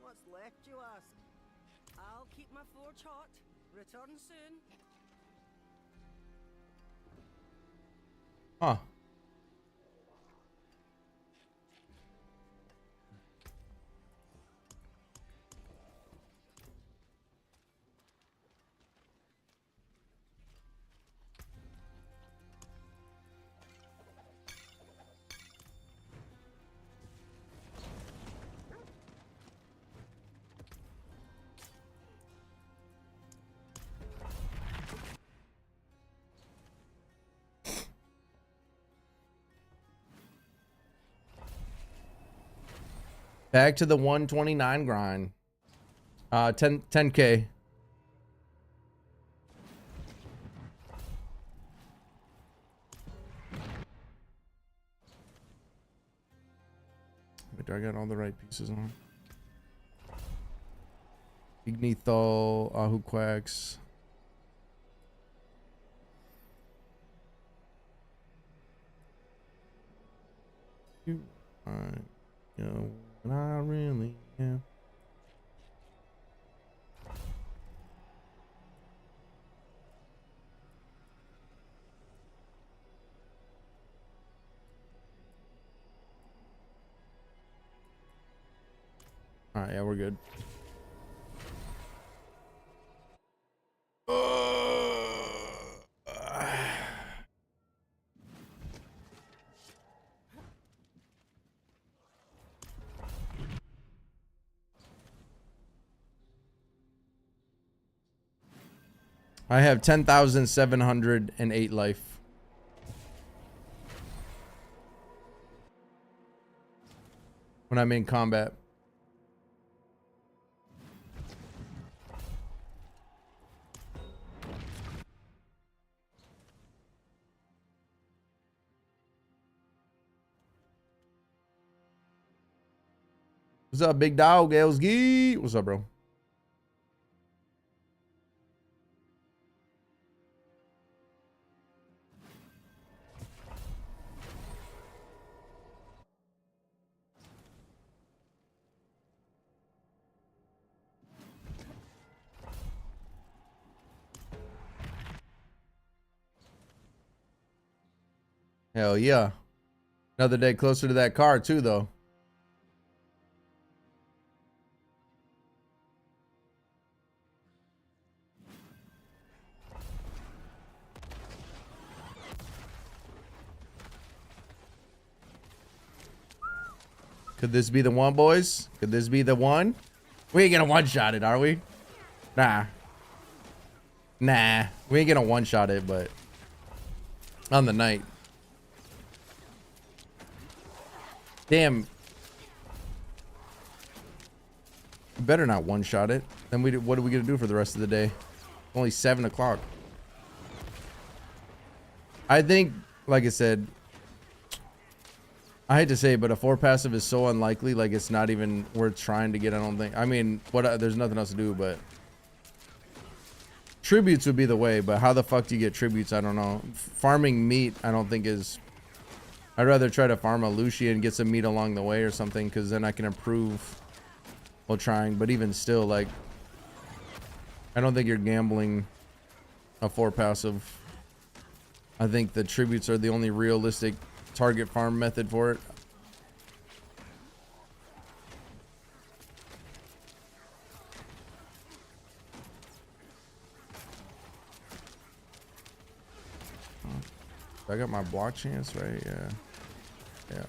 What's left, you ask? I'll keep my forge hot. Return soon. Huh. Back to the 129 grind. 10K. Wait, do I got all the right pieces on? Ignithal, Ahu Quacks. Alright. Yo, what I really am. Alright, yeah, we're good. I have 10,708 life. When I'm in combat. What's up, big dog? Elsgi? What's up, bro? Hell yeah. Another day closer to that car too, though. Could this be the one, boys? Could this be the one? We ain't gonna one-shot it, are we? Nah. Nah. We ain't gonna one-shot it, but on the night. Damn. We better not one-shot it. Then what are we gonna do for the rest of the day? Only 7 o'clock. I think, like I said, I hate to say it, but a 4 passive is so unlikely. Like, it's not even worth trying to get. I don't think. I mean, there's nothing else to do, but tributes would be the way. But how the fuck do you get tributes? I don't know. Farming meat, I don't think is. I'd rather try to farm a Lucia and get some meat along the way or something, because then I can improve while trying. But even still, like, I don't think you're gambling a 4 passive. I think the tributes are the only realistic target farm method for it. I got my block chance, right? Yeah. Yeah.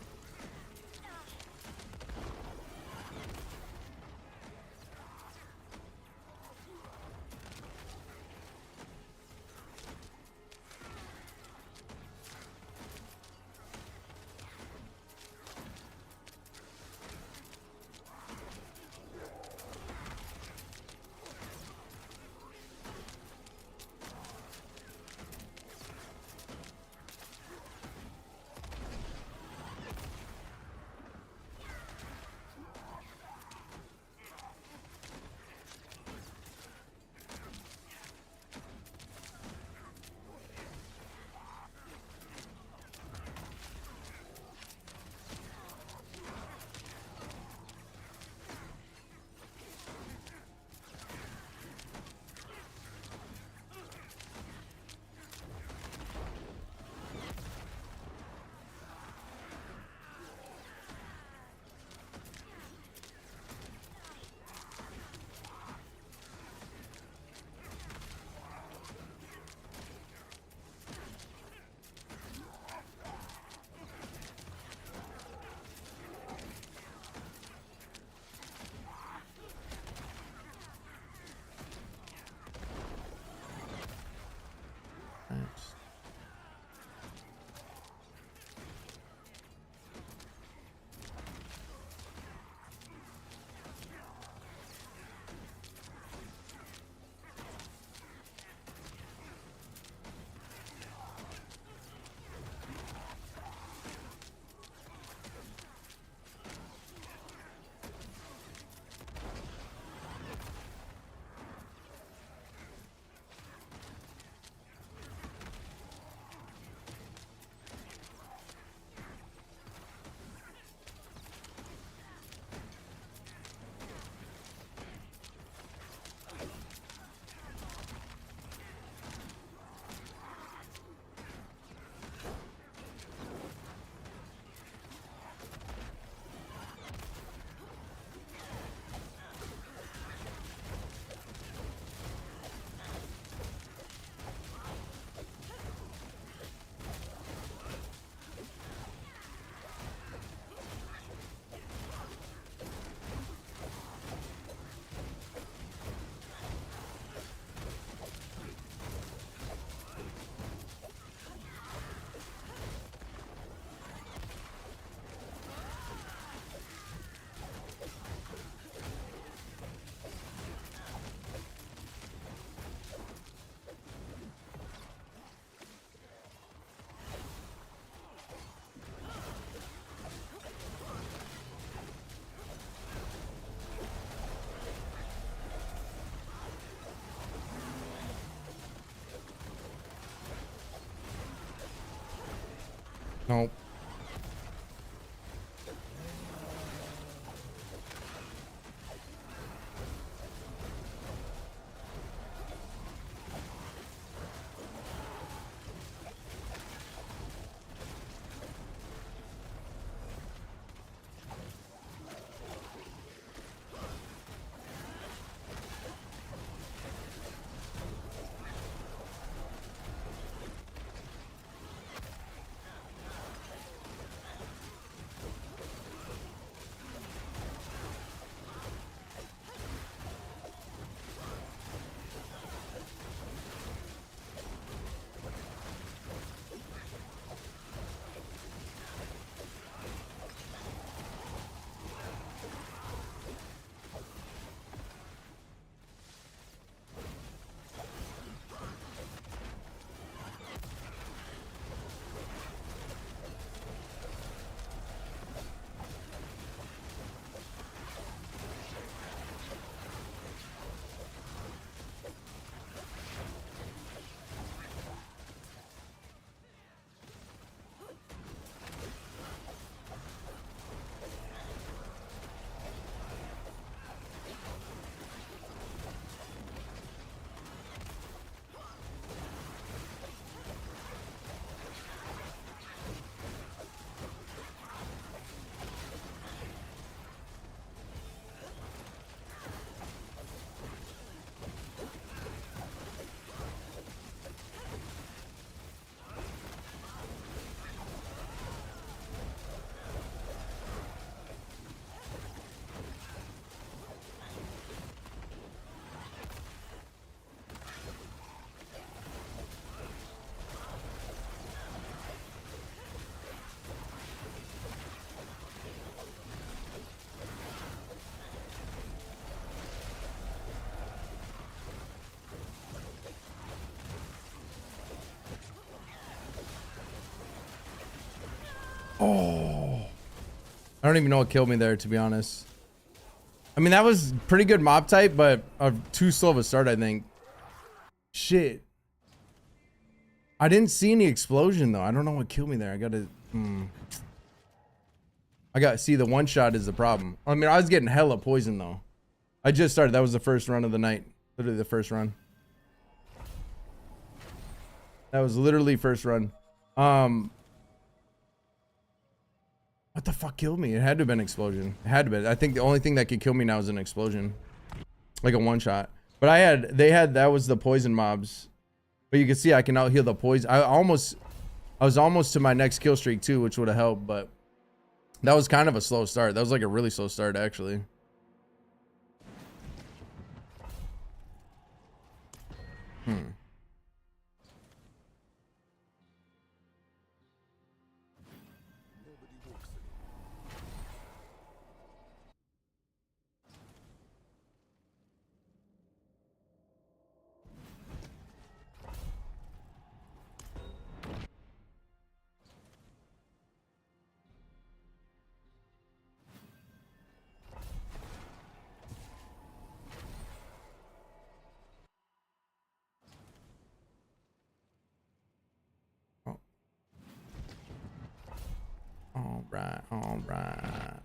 Nope. Oh. I don't even know what killed me there, to be honest. I mean, that was pretty good mob type, but too slow of a start, I think. Shit. I didn't see any explosion, though. I don't know what killed me there. I gotta... See, the one shot is the problem. I mean, I was getting hella poison, though. I just started. That was the first run of the night. Literally the first run. That was literally first run. What the fuck killed me? It had to have been an explosion. It had to be. I think the only thing that could kill me now is an explosion. Like a one shot. But that was the poison mobs. But you can see I can out heal the poison. I was almost to my next kill streak too, which would have helped, but that was kind of a slow start. That was like a really slow start, actually. All right.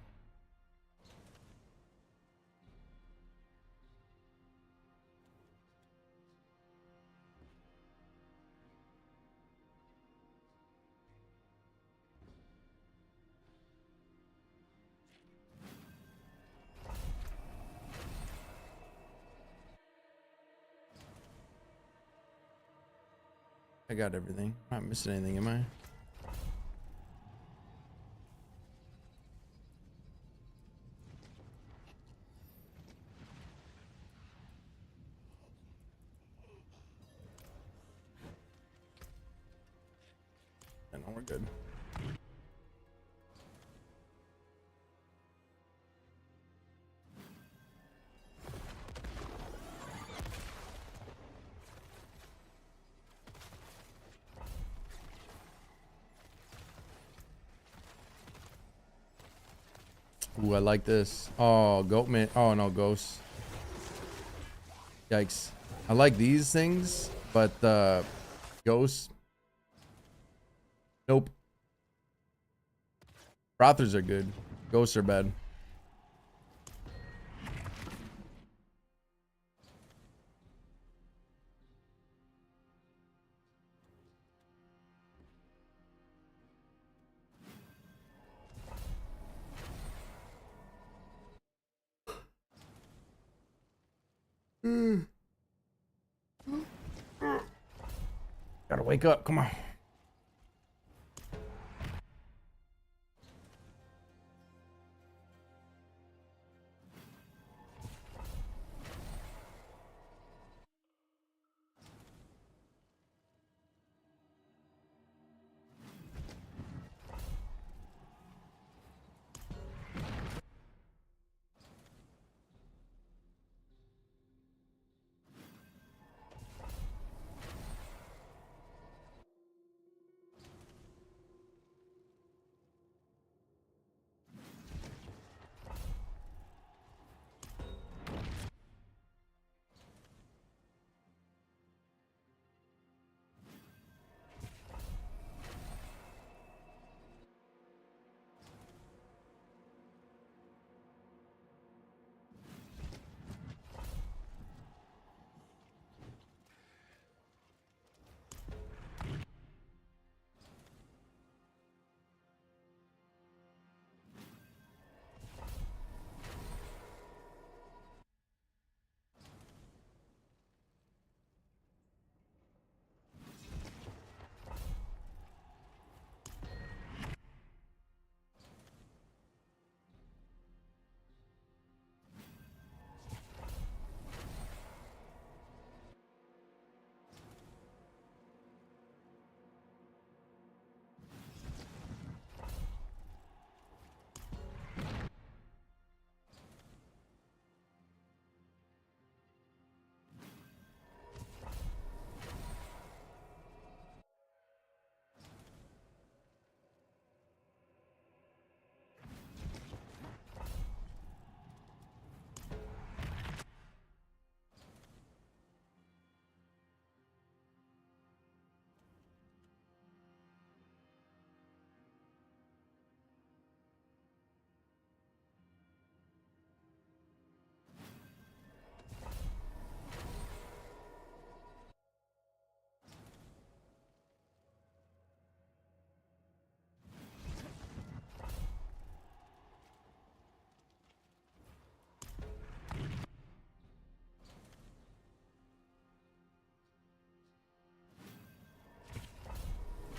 I got everything. I'm not missing anything, am I? Yeah, no, we're good. Ooh, I like this. Oh, goatman. Oh no, ghosts. Yikes. I like these things, but ghosts. Nope. Brothers are good. Ghosts are bad. Gotta wake up. Come on.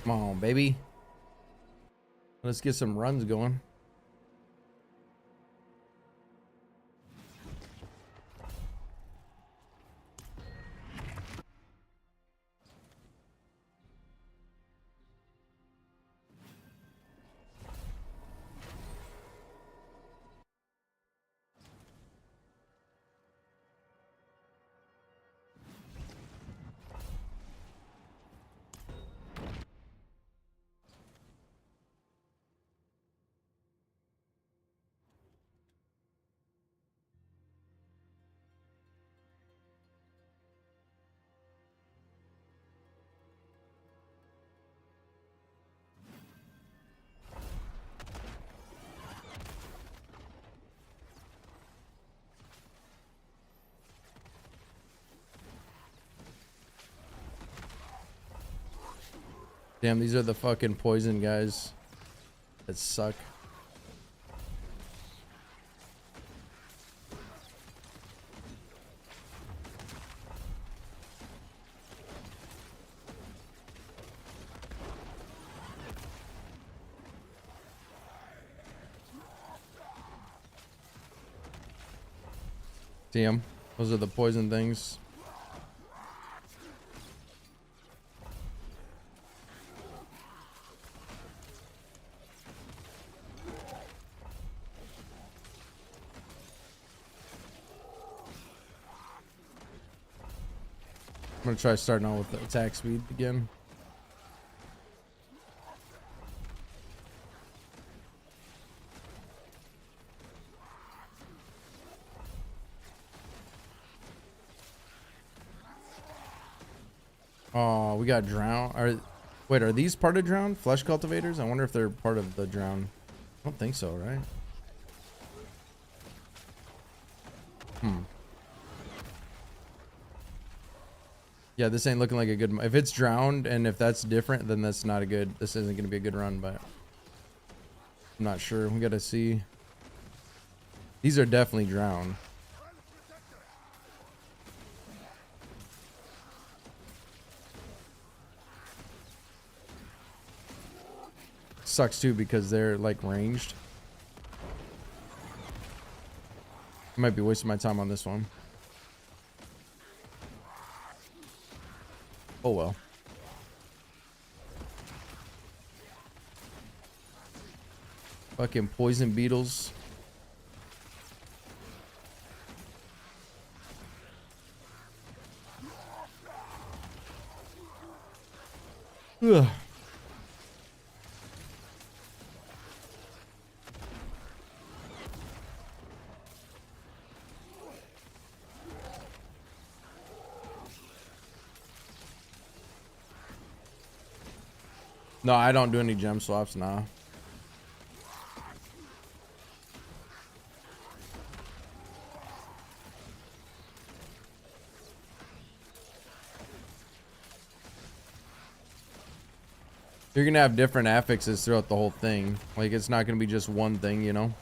Come on, baby. Let's get some runs going. Damn, these are the fucking poison guys that suck. Damn, those are the poison things. I'm gonna try starting out with the attack speed again. Oh, we got drown. Wait, are these part of drown? Flesh cultivators? I wonder if they're part of the drown. I don't think so, right? Yeah, this ain't looking like a good. If it's drowned and if that's different, then that's not a good. This isn't gonna be a good run, but I'm not sure. We gotta see. These are definitely drowned. Sucks too because they're like ranged. I might be wasting my time on this one. Oh well. Fucking poison beetles. Ugh. No, I don't do any gem swaps, nah. You're gonna have different affixes throughout the whole thing. Like, it's not gonna be just one thing, you know?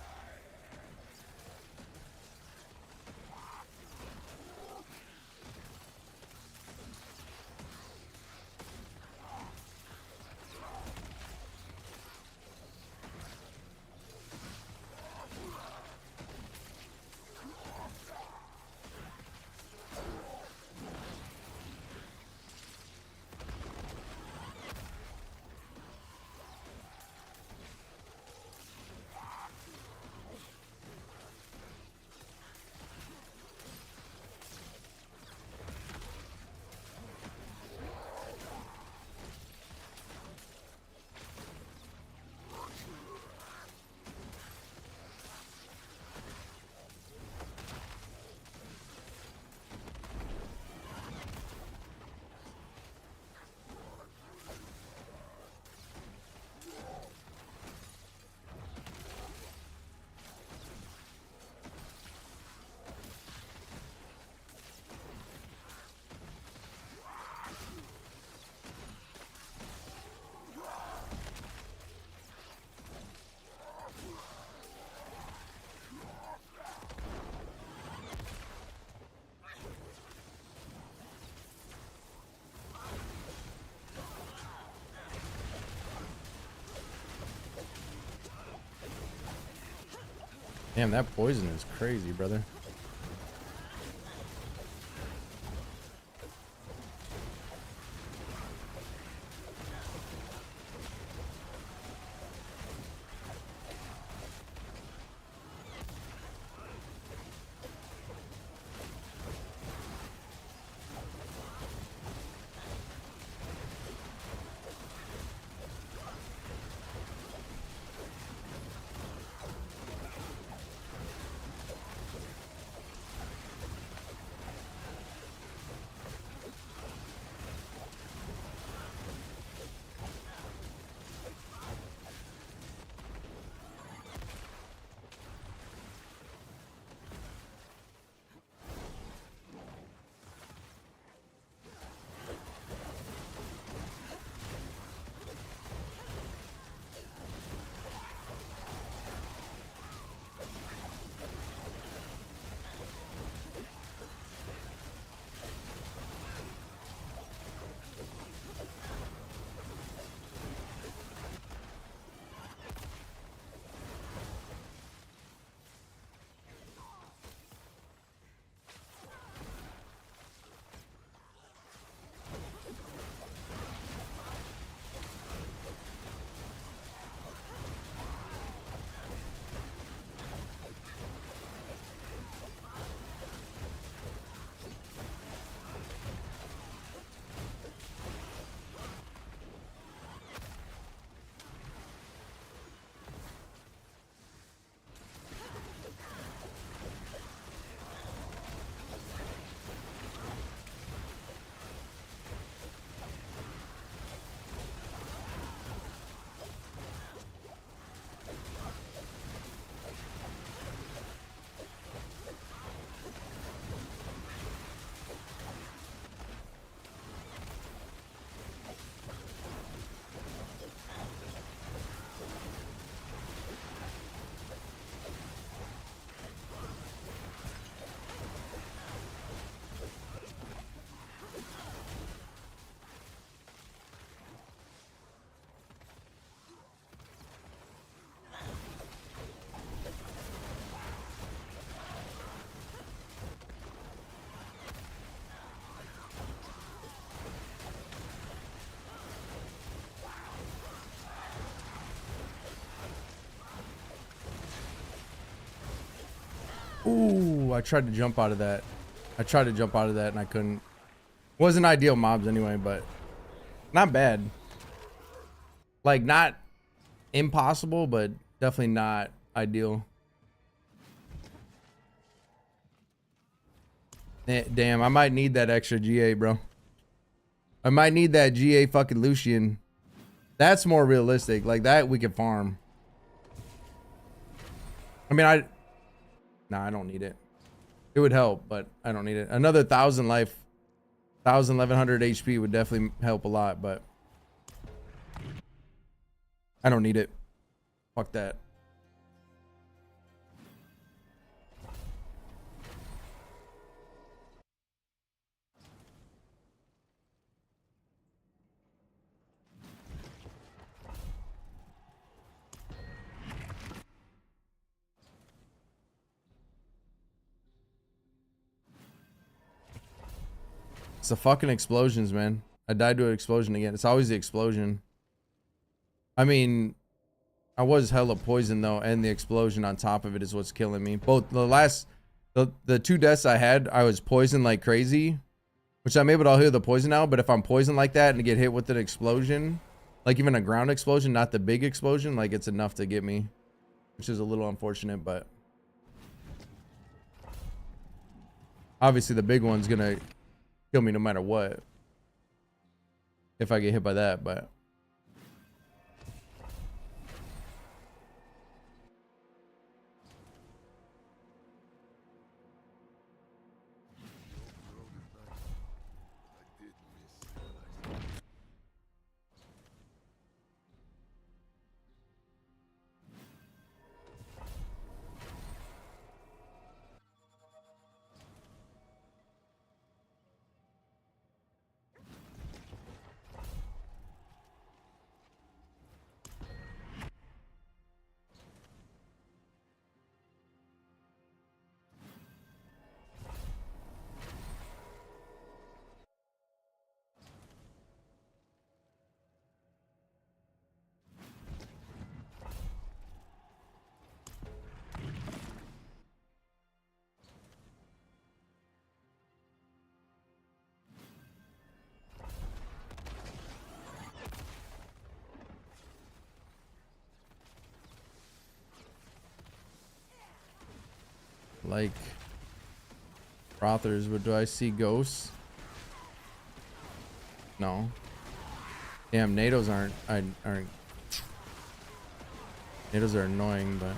Damn, that poison is crazy, brother. Ooh, I tried to jump out of that. I tried to jump out of that and I couldn't. Wasn't ideal mobs anyway, but not bad. Like, not impossible, but definitely not ideal. Damn, I might need that extra GA, bro. I might need that GA fucking Lucian. That's more realistic. Like, that we can farm. I mean, nah, I don't need it. It would help, but I don't need it. Another 1,000 life, 1,100 HP would definitely help a lot, but I don't need it. Fuck that. It's the fucking explosions, man. I died to an explosion again. It's always the explosion. I mean, I was hella poisoned though, and the explosion on top of it is what's killing me. Both the two deaths I had, I was poisoned like crazy, which I'm able to heal the poison now. But if I'm poisoned like that and get hit with an explosion, like even a ground explosion, not the big explosion, like it's enough to get me, which is a little unfortunate. But obviously the big one's gonna kill me no matter what if I get hit by that. But like Rothers, but do I see ghosts? No. Damn, NATOs aren't NATOs are annoying, but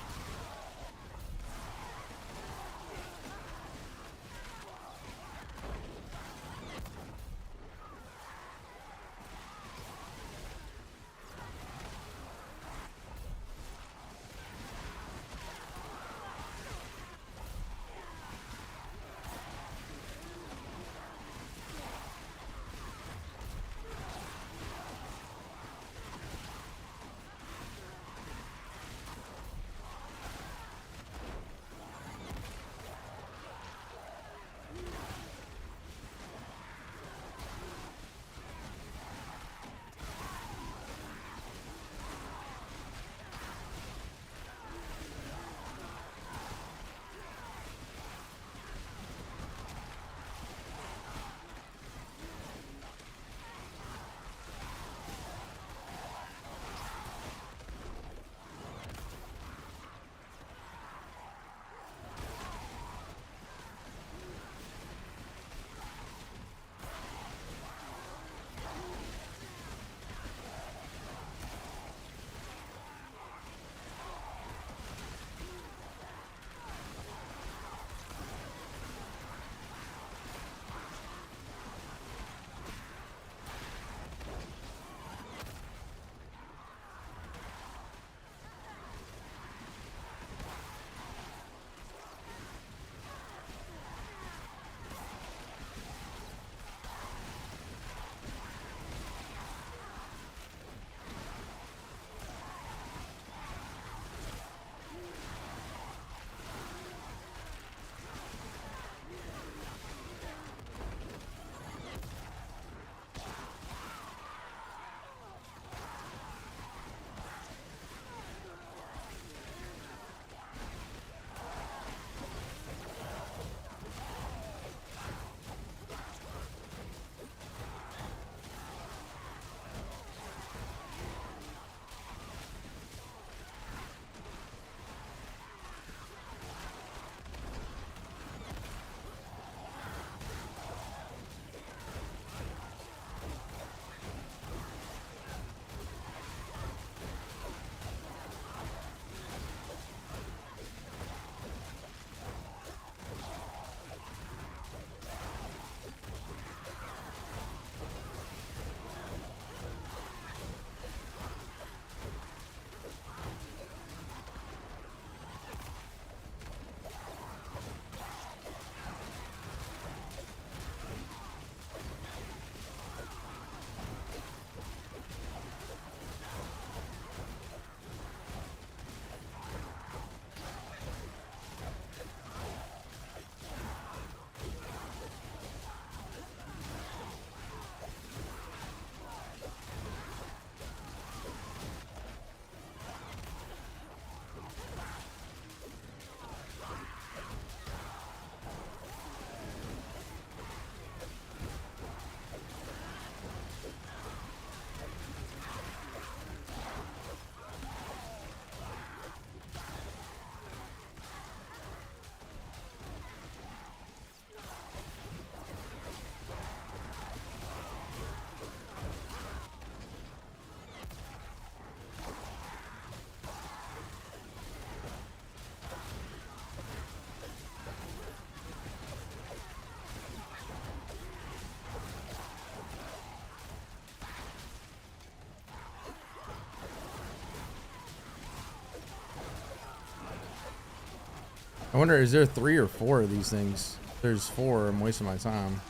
I wonder, is there 3 or 4 of these things? If there's 4, I'm wasting my time.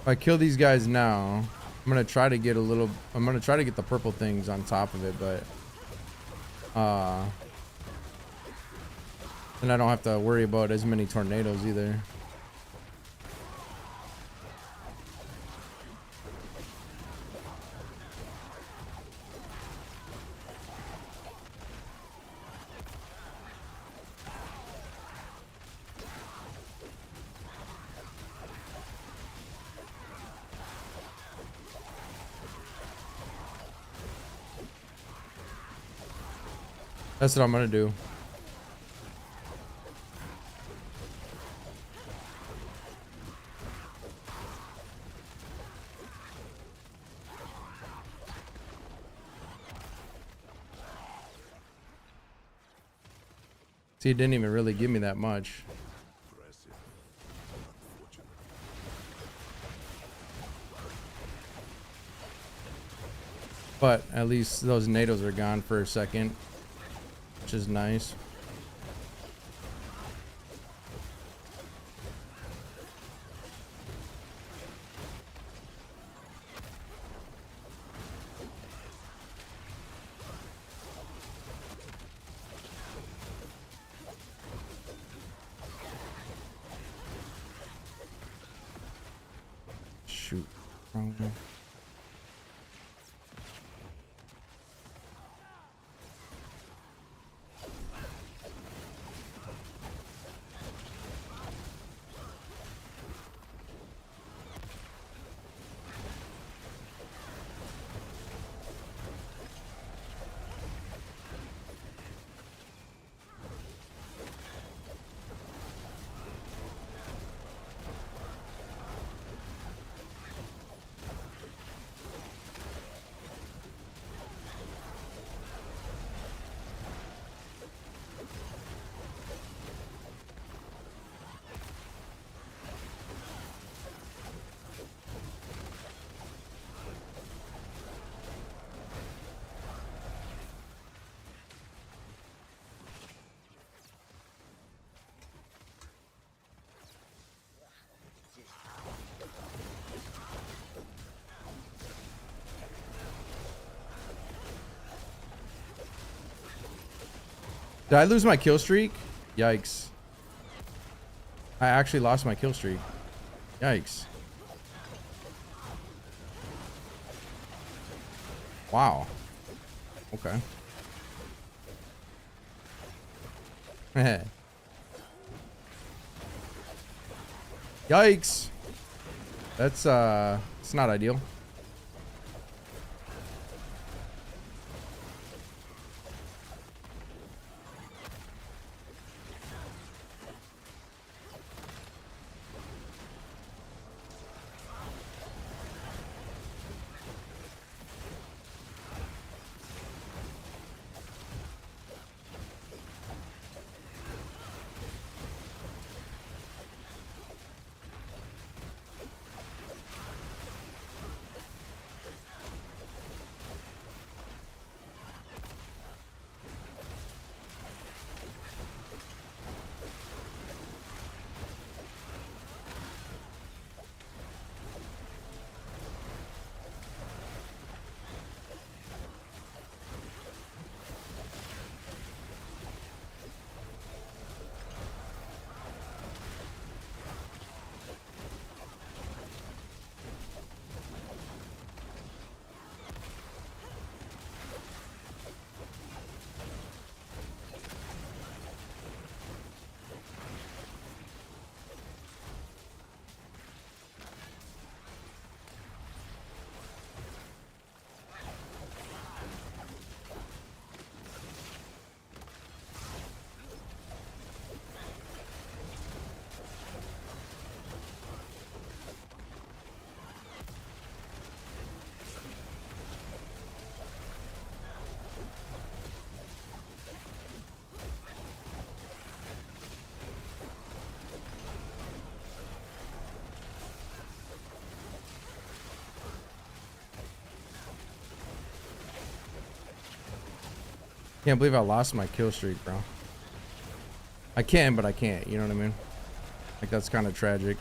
I kill these guys now, I'm gonna try to get a little. I'm gonna try to get the purple things on top of it, but and I don't have to worry about as many tornadoes either. That's what I'm gonna do. See, it didn't even really give me that much. But at least those NATOs are gone for a second, which is nice. Shoot. Wrong one. Did I lose my kill streak? Yikes. I actually lost my kill streak. Yikes. Wow. Okay. Yikes. That's it's not ideal. Can't believe I lost my kill streak, bro. I can, but I can't. You know what I mean? Like, that's kind of tragic.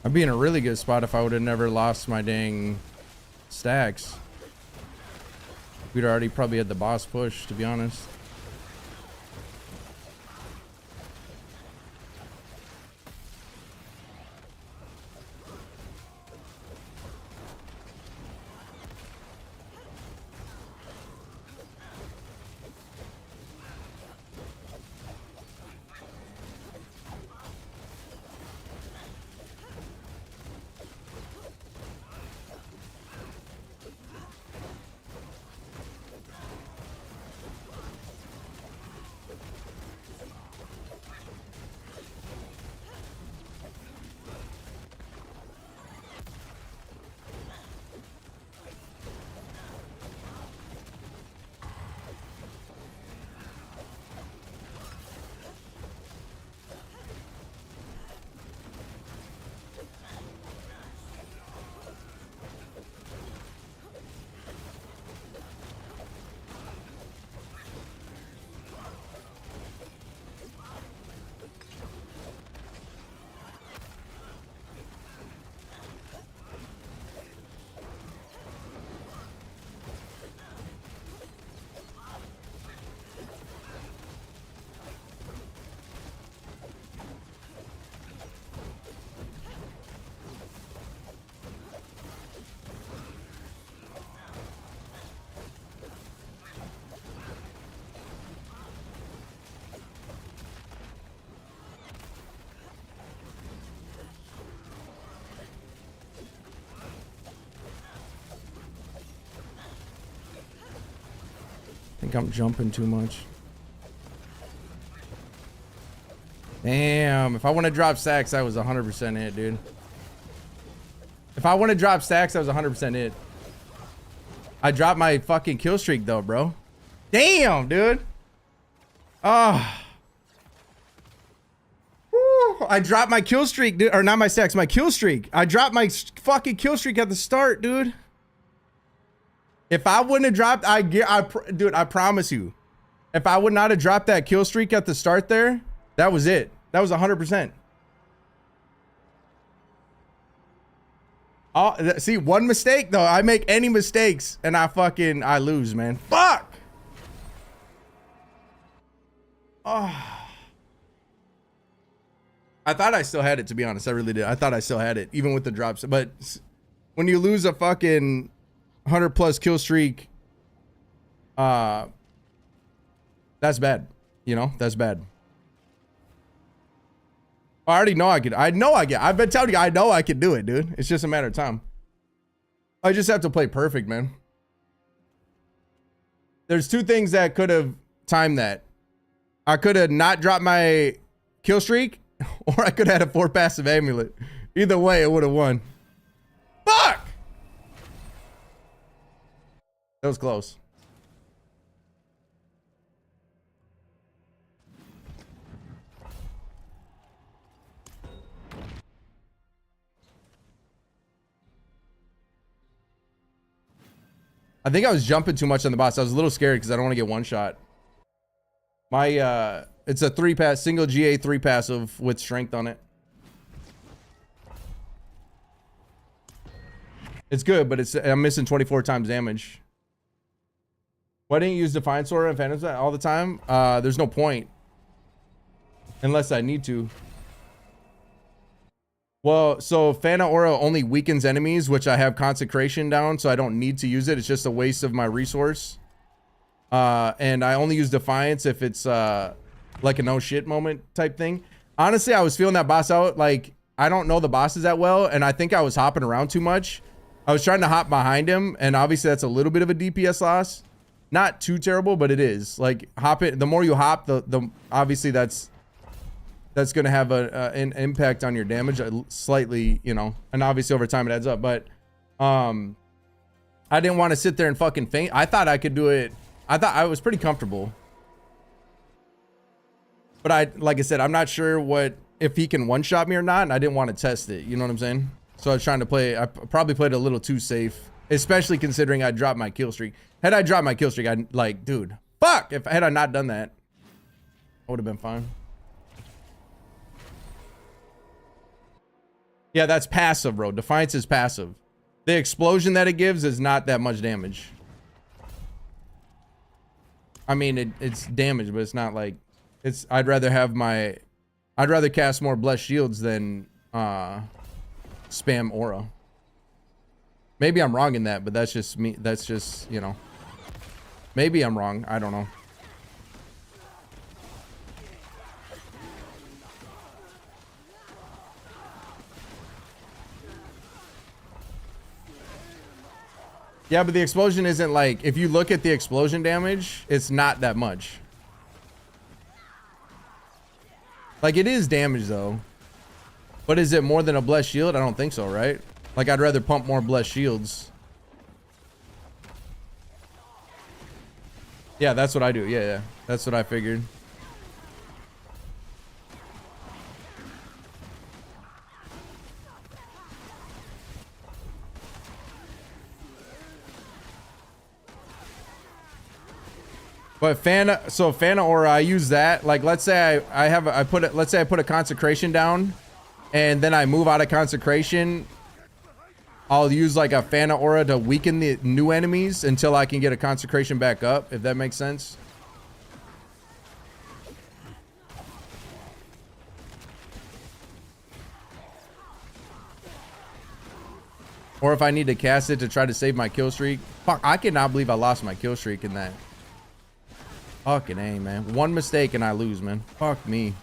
I'd be in a really good spot if I would have never lost my dang stacks. We'd already probably had the boss push, to be honest. I think I'm jumping too much. Damn, if I want to drop stacks, that was 100% it, dude. If I want to drop stacks, that was 100% it. I dropped my fucking kill streak though, bro. Damn, dude. Ah. I dropped my kill streak, dude. Or not my stacks, my kill streak. I dropped my fucking kill streak at the start, dude. If I wouldn't have dropped, dude, I promise you, if I would not have dropped that kill streak at the start there, that was it. That was 100%. Oh, see, one mistake though. I make any mistakes and I lose, man. Fuck. Oh. I thought I still had it, to be honest. I really did. I thought I still had it, even with the drops. But when you lose a fucking 100+ kill streak, that's bad. You know, that's bad. I already know I could. I've been telling you, I know I can do it, dude. It's just a matter of time. I just have to play perfect, man. There's two things that could have timed that. I could have not dropped my kill streak, or I could have had a 4 passive amulet. Either way, it would have won. Fuck! That was close. I think I was jumping too much on the boss. I was a little scared because I don't want to get one shot. My it's a 3-pass, single GA 3 passive with strength on it. It's good, but I'm missing 24 times damage. Why didn't you use Defiance Aura and Phantom all the time? There's no point. Unless I need to. Well, so Phantom Aura only weakens enemies, which I have Consecration down, so I don't need to use it. It's just a waste of my resource. And I only use Defiance if it's like a no shit moment type thing. Honestly, I was feeling that boss out. Like, I don't know the bosses that well, and I think I was hopping around too much. I was trying to hop behind him, and obviously that's a little bit of a DPS loss. Not too terrible, but it is. Like, hop it. The more you hop, the obviously that's gonna have an impact on your damage slightly, you know. And obviously over time it adds up. But I didn't want to sit there and fucking faint. I thought I could do it. I thought I was pretty comfortable. But like I said, I'm not sure if he can one-shot me or not, and I didn't want to test it. You know what I'm saying? So I was trying to play. I probably played a little too safe, especially considering I dropped my kill streak. Had I dropped my kill streak, I'd like, dude, fuck. Had I not done that, I would have been fine. Yeah, that's passive, bro. Defiance is passive. The explosion that it gives is not that much damage. I mean, it's damage, but it's not like it's. I'd rather cast more blessed shields than spam aura. Maybe I'm wrong in that, but that's just me. That's just, you know. Maybe I'm wrong. I don't know. Yeah, but the explosion isn't like, if you look at the explosion damage, it's not that much. Like, it is damage though. But is it more than a blessed shield? I don't think so, right? Like, I'd rather pump more blessed shields. Yeah, that's what I do. Yeah, yeah. That's what I figured. But Fana Aura, I use that. Like, let's say let's say I put a consecration down and then I move out of consecration. I'll use like a Fana Aura to weaken the new enemies until I can get a consecration back up, if that makes sense. Or if I need to cast it to try to save my kill streak. Fuck, I cannot believe I lost my kill streak in that. Fucking A, man. One mistake and I lose, man. Fuck me.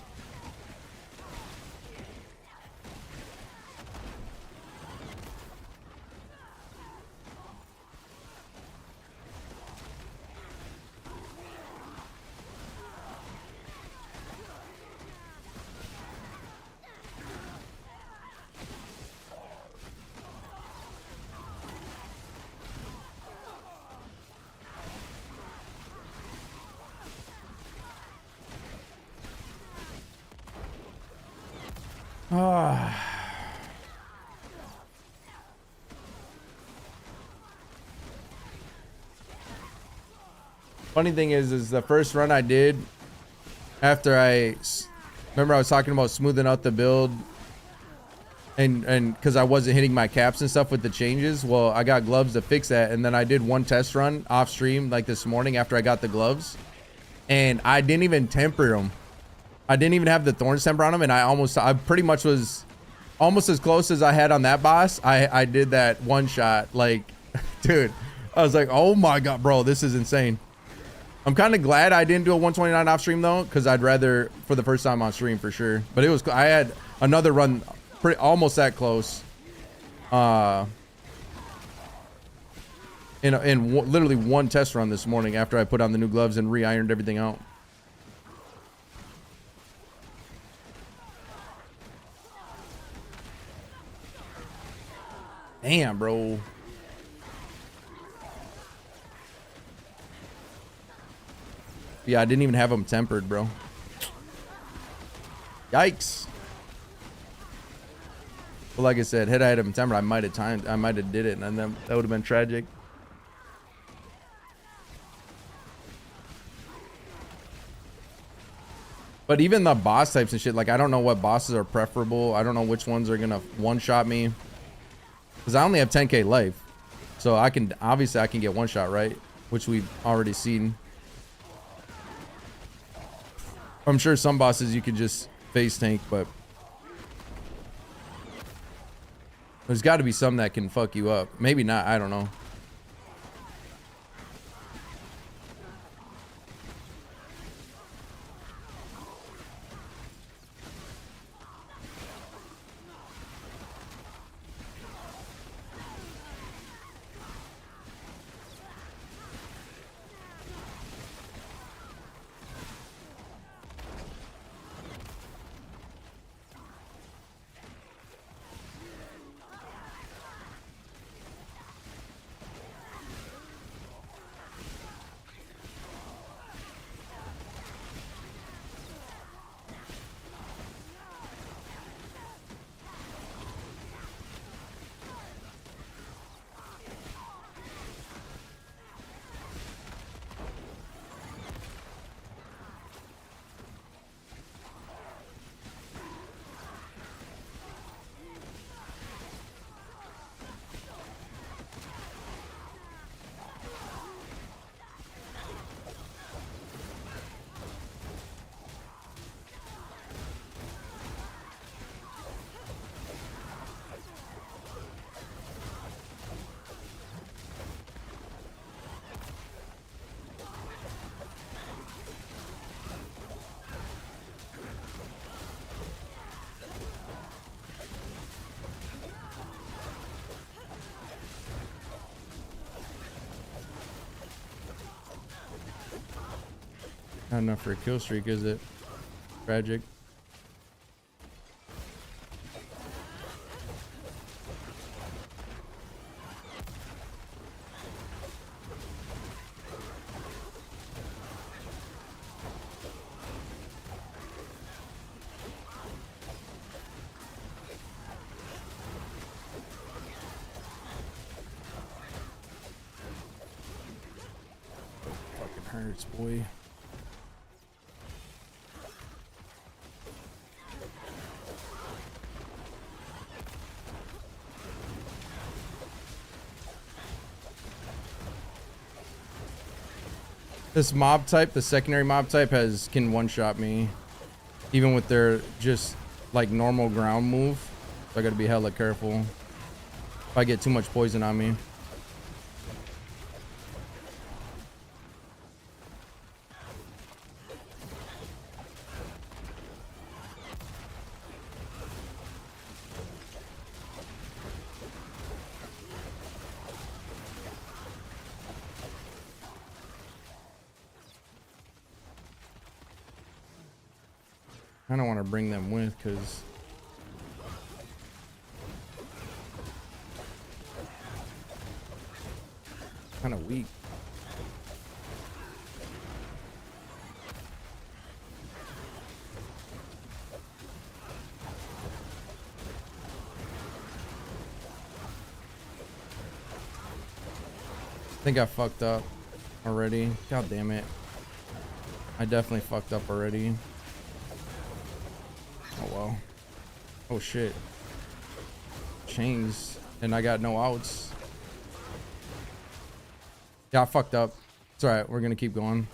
Funny thing is the first run I did after remember I was talking about smoothing out the build and because I wasn't hitting my caps and stuff with the changes. Well, I got gloves to fix that, and then I did one test run off stream like this morning after I got the gloves, and I didn't even temper them. I didn't even have the thorns temper on them, and I pretty much was almost as close as I had on that boss. I did that one shot, like, dude, I was like, oh my god, bro, this is insane. I'm kind of glad I didn't do a 129 off stream though, because I'd rather for the first time on stream for sure. But it was, I had another run almost that close. Literally one test run this morning after I put on the new gloves and re-ironed everything out. Damn, bro. Yeah, I didn't even have them tempered, bro. Yikes. Well, like I said, had I had them tempered, I might have did it, and then that would have been tragic. But even the boss types and shit, like, I don't know what bosses are preferable. I don't know which ones are gonna one-shot me. Because I only have 10k life. So obviously I can get one shot, right? Which we've already seen. I'm sure some bosses you could just face tank, but there's got to be some that can fuck you up. Maybe not, I don't know. Not enough for a kill streak, is it? Tragic. Fucking hurts, boy. This mob type, the secondary mob type, can one-shot me, even with their just like normal ground move. So I gotta be hella careful if I get too much poison on me. I don't want to bring them with because kind of weak. I think I fucked up already. God damn it. I definitely fucked up already. Oh well. Oh shit. Chains. And I got no outs. Yeah, I fucked up. It's alright. We're gonna keep going.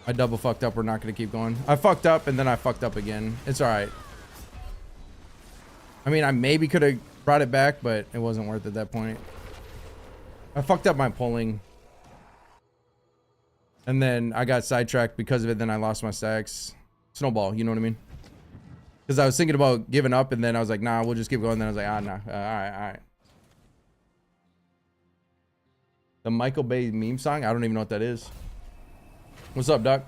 I double fucked up. We're not gonna keep going. I fucked up and then I fucked up again. It's alright. I mean, I maybe could have brought it back, but it wasn't worth it at that point. I fucked up my pulling. And then I got sidetracked because of it. Then I lost my stacks. Snowball, you know what I mean? Because I was thinking about giving up, and then I was like, nah, we'll just keep going. Then I was like, ah, nah. All right. The Michael Bay meme song? I don't even know what that is. What's up, Doc?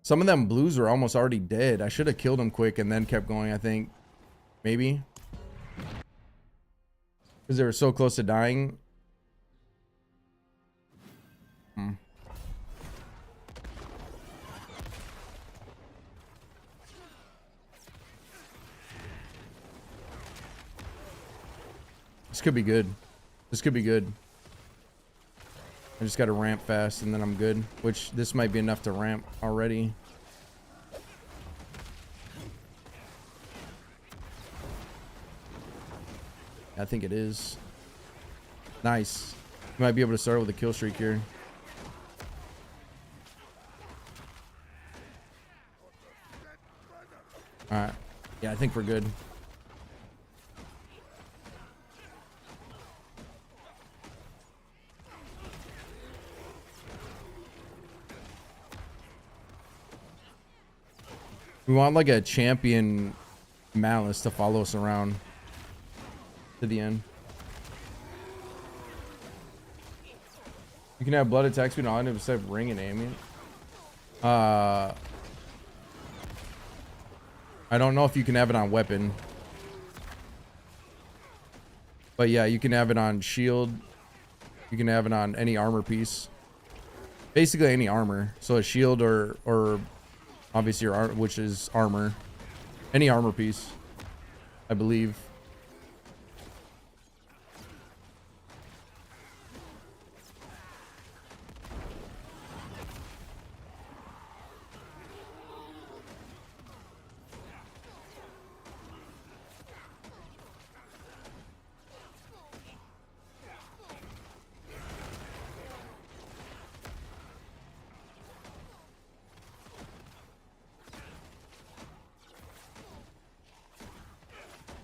Some of them blues were almost already dead. I should have killed them quick and then kept going, I think. Maybe. Because they were so close to dying. This could be good. This could be good. I just got to ramp fast and then I'm good. Which this might be enough to ramp already. I think it is. Nice. You might be able to start with a kill streak here. Alright. Yeah, I think we're good. We want like a champion Malice to follow us around to the end. You can have blood attack speed on it instead of ring and aiming. I don't know if you can have it on weapon. But yeah, you can have it on shield. You can have it on any armor piece. Basically any armor. So a shield or obviously your armor, which is armor. Any armor piece, I believe.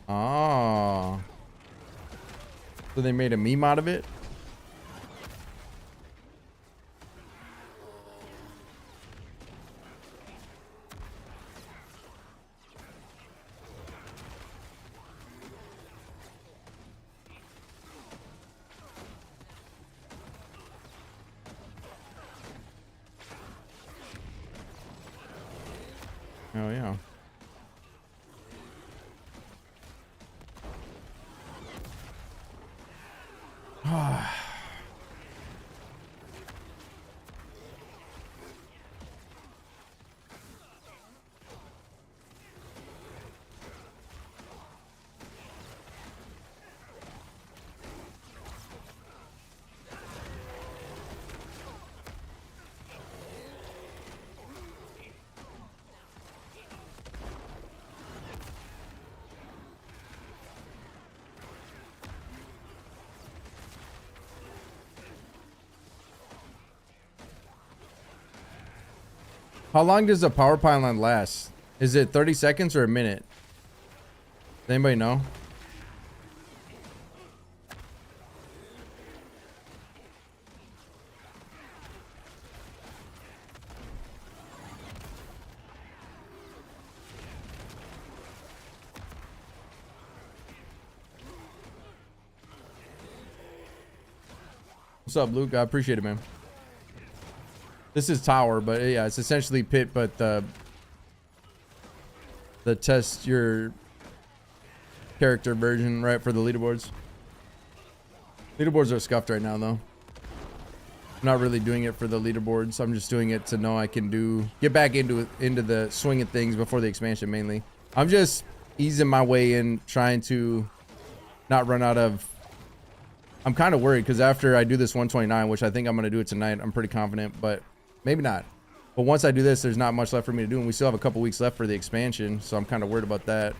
Oh. So they made a meme out of it? Oh yeah. How long does a power pylon last? Is it 30 seconds or a minute? Does anybody know? What's up, Luke? I appreciate it, man. This is tower, but yeah, it's essentially pit, but the test your character version, right, for the leaderboards. Leaderboards are scuffed right now, though. I'm not really doing it for the leaderboards. I'm just doing it to know I can get back into the swing of things before the expansion, mainly. I'm just easing my way in, trying to not run out of. I'm kind of worried because after I do this 129, which I think I'm going to do it tonight, I'm pretty confident, but maybe not. But once I do this, there's not much left for me to do, and we still have a couple weeks left for the expansion, so I'm kind of worried about that.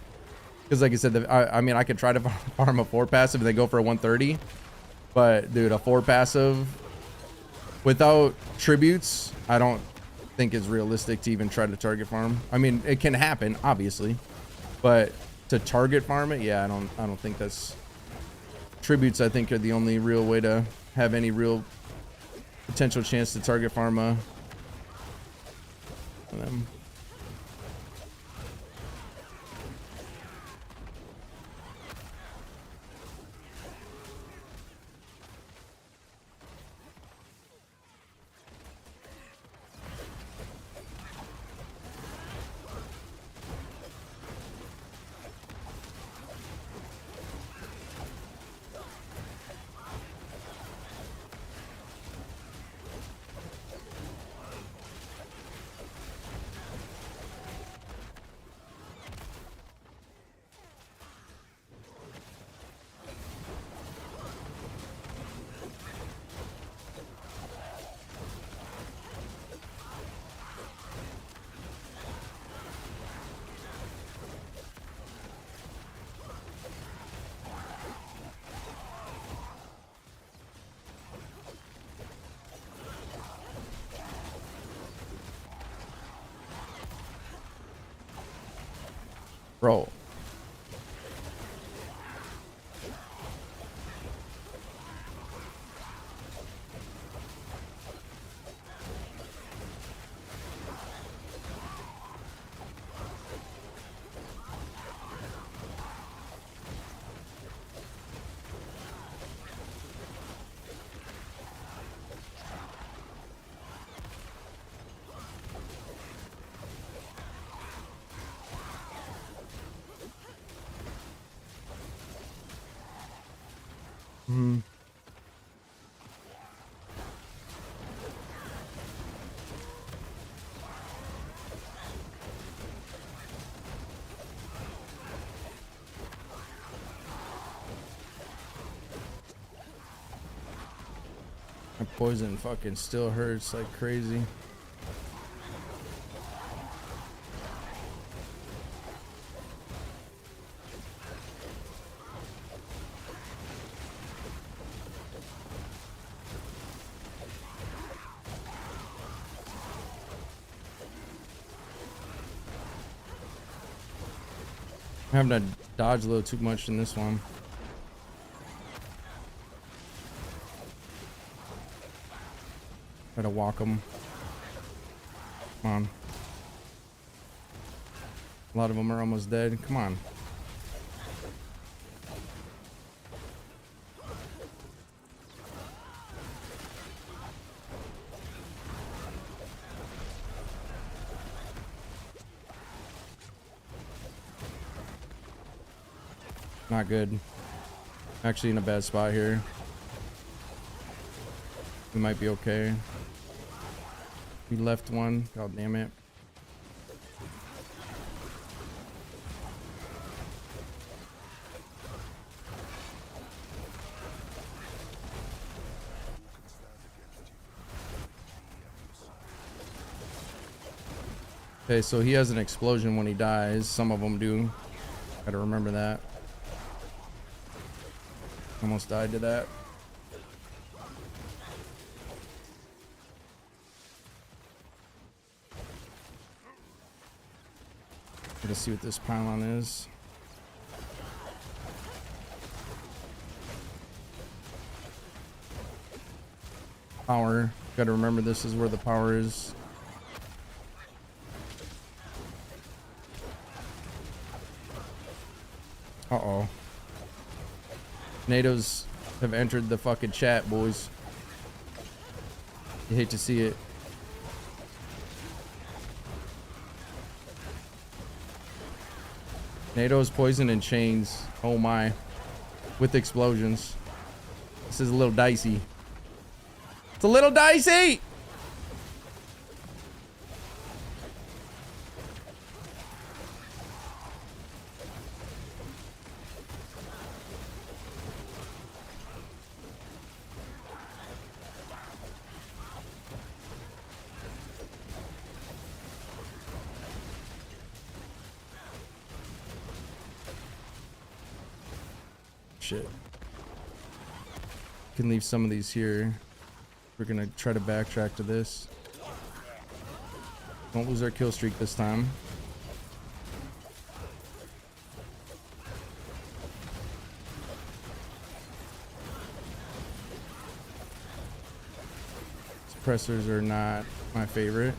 Because like I said, I mean, I could try to farm a 4 passive and then go for a 130, but dude, a 4 passive without tributes, I don't think is realistic to even try to target farm. I mean, it can happen, obviously, but to target farm it, yeah, I don't think that's. Tributes, I think, are the only real way to have any real potential chance to target pharma. Bro. My poison fucking still hurts like crazy. I'm having to dodge a little too much in this one. Try to walk them. Come on. A lot of them are almost dead. Come on. Not good. Actually in a bad spot here. We might be okay. We left one. God damn it. Okay, so he has an explosion when he dies. Some of them do. Gotta remember that. Almost died to that. Gotta see what this pylon is. Power. Gotta remember this is where the power is. Uh-oh. NATOs have entered the fucking chat, boys. You hate to see it. NATO's poison and chains. Oh my. With explosions. This is a little dicey. It's a little dicey! Shit. Can leave some of these here. We're gonna try to backtrack to this. Won't lose our kill streak this time. Suppressors are not my favorite.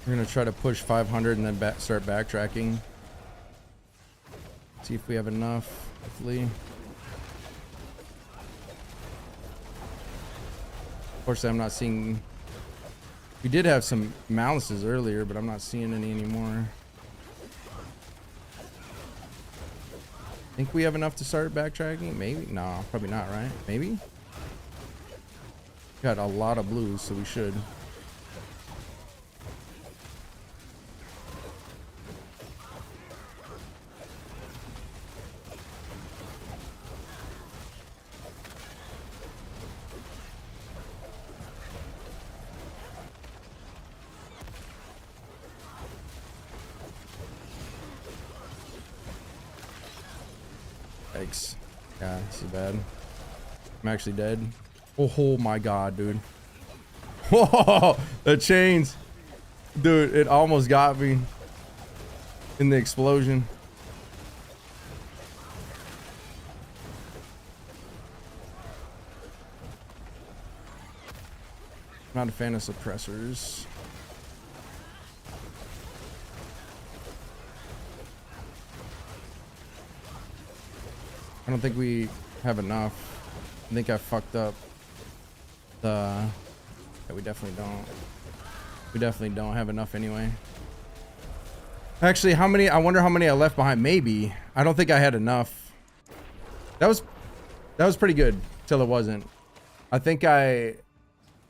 We're gonna try to push 500 and then start backtracking. See if we have enough, hopefully. Unfortunately, I'm not seeing... We did have some malices earlier, but I'm not seeing any anymore. Think we have enough to start backtracking? Maybe? No, probably not, right? Maybe? Got a lot of blues, so we should. Yikes. Yeah, this is bad. I'm actually dead. Oh my god, dude. Whoa! The chains. Dude, it almost got me in the explosion. Not a fan of suppressors. I don't think we have enough. I think I fucked up the... Yeah, we definitely don't. We definitely don't have enough anyway. Actually, how many... I wonder how many I left behind. Maybe. I don't think I had enough. That was pretty good till it wasn't. I think I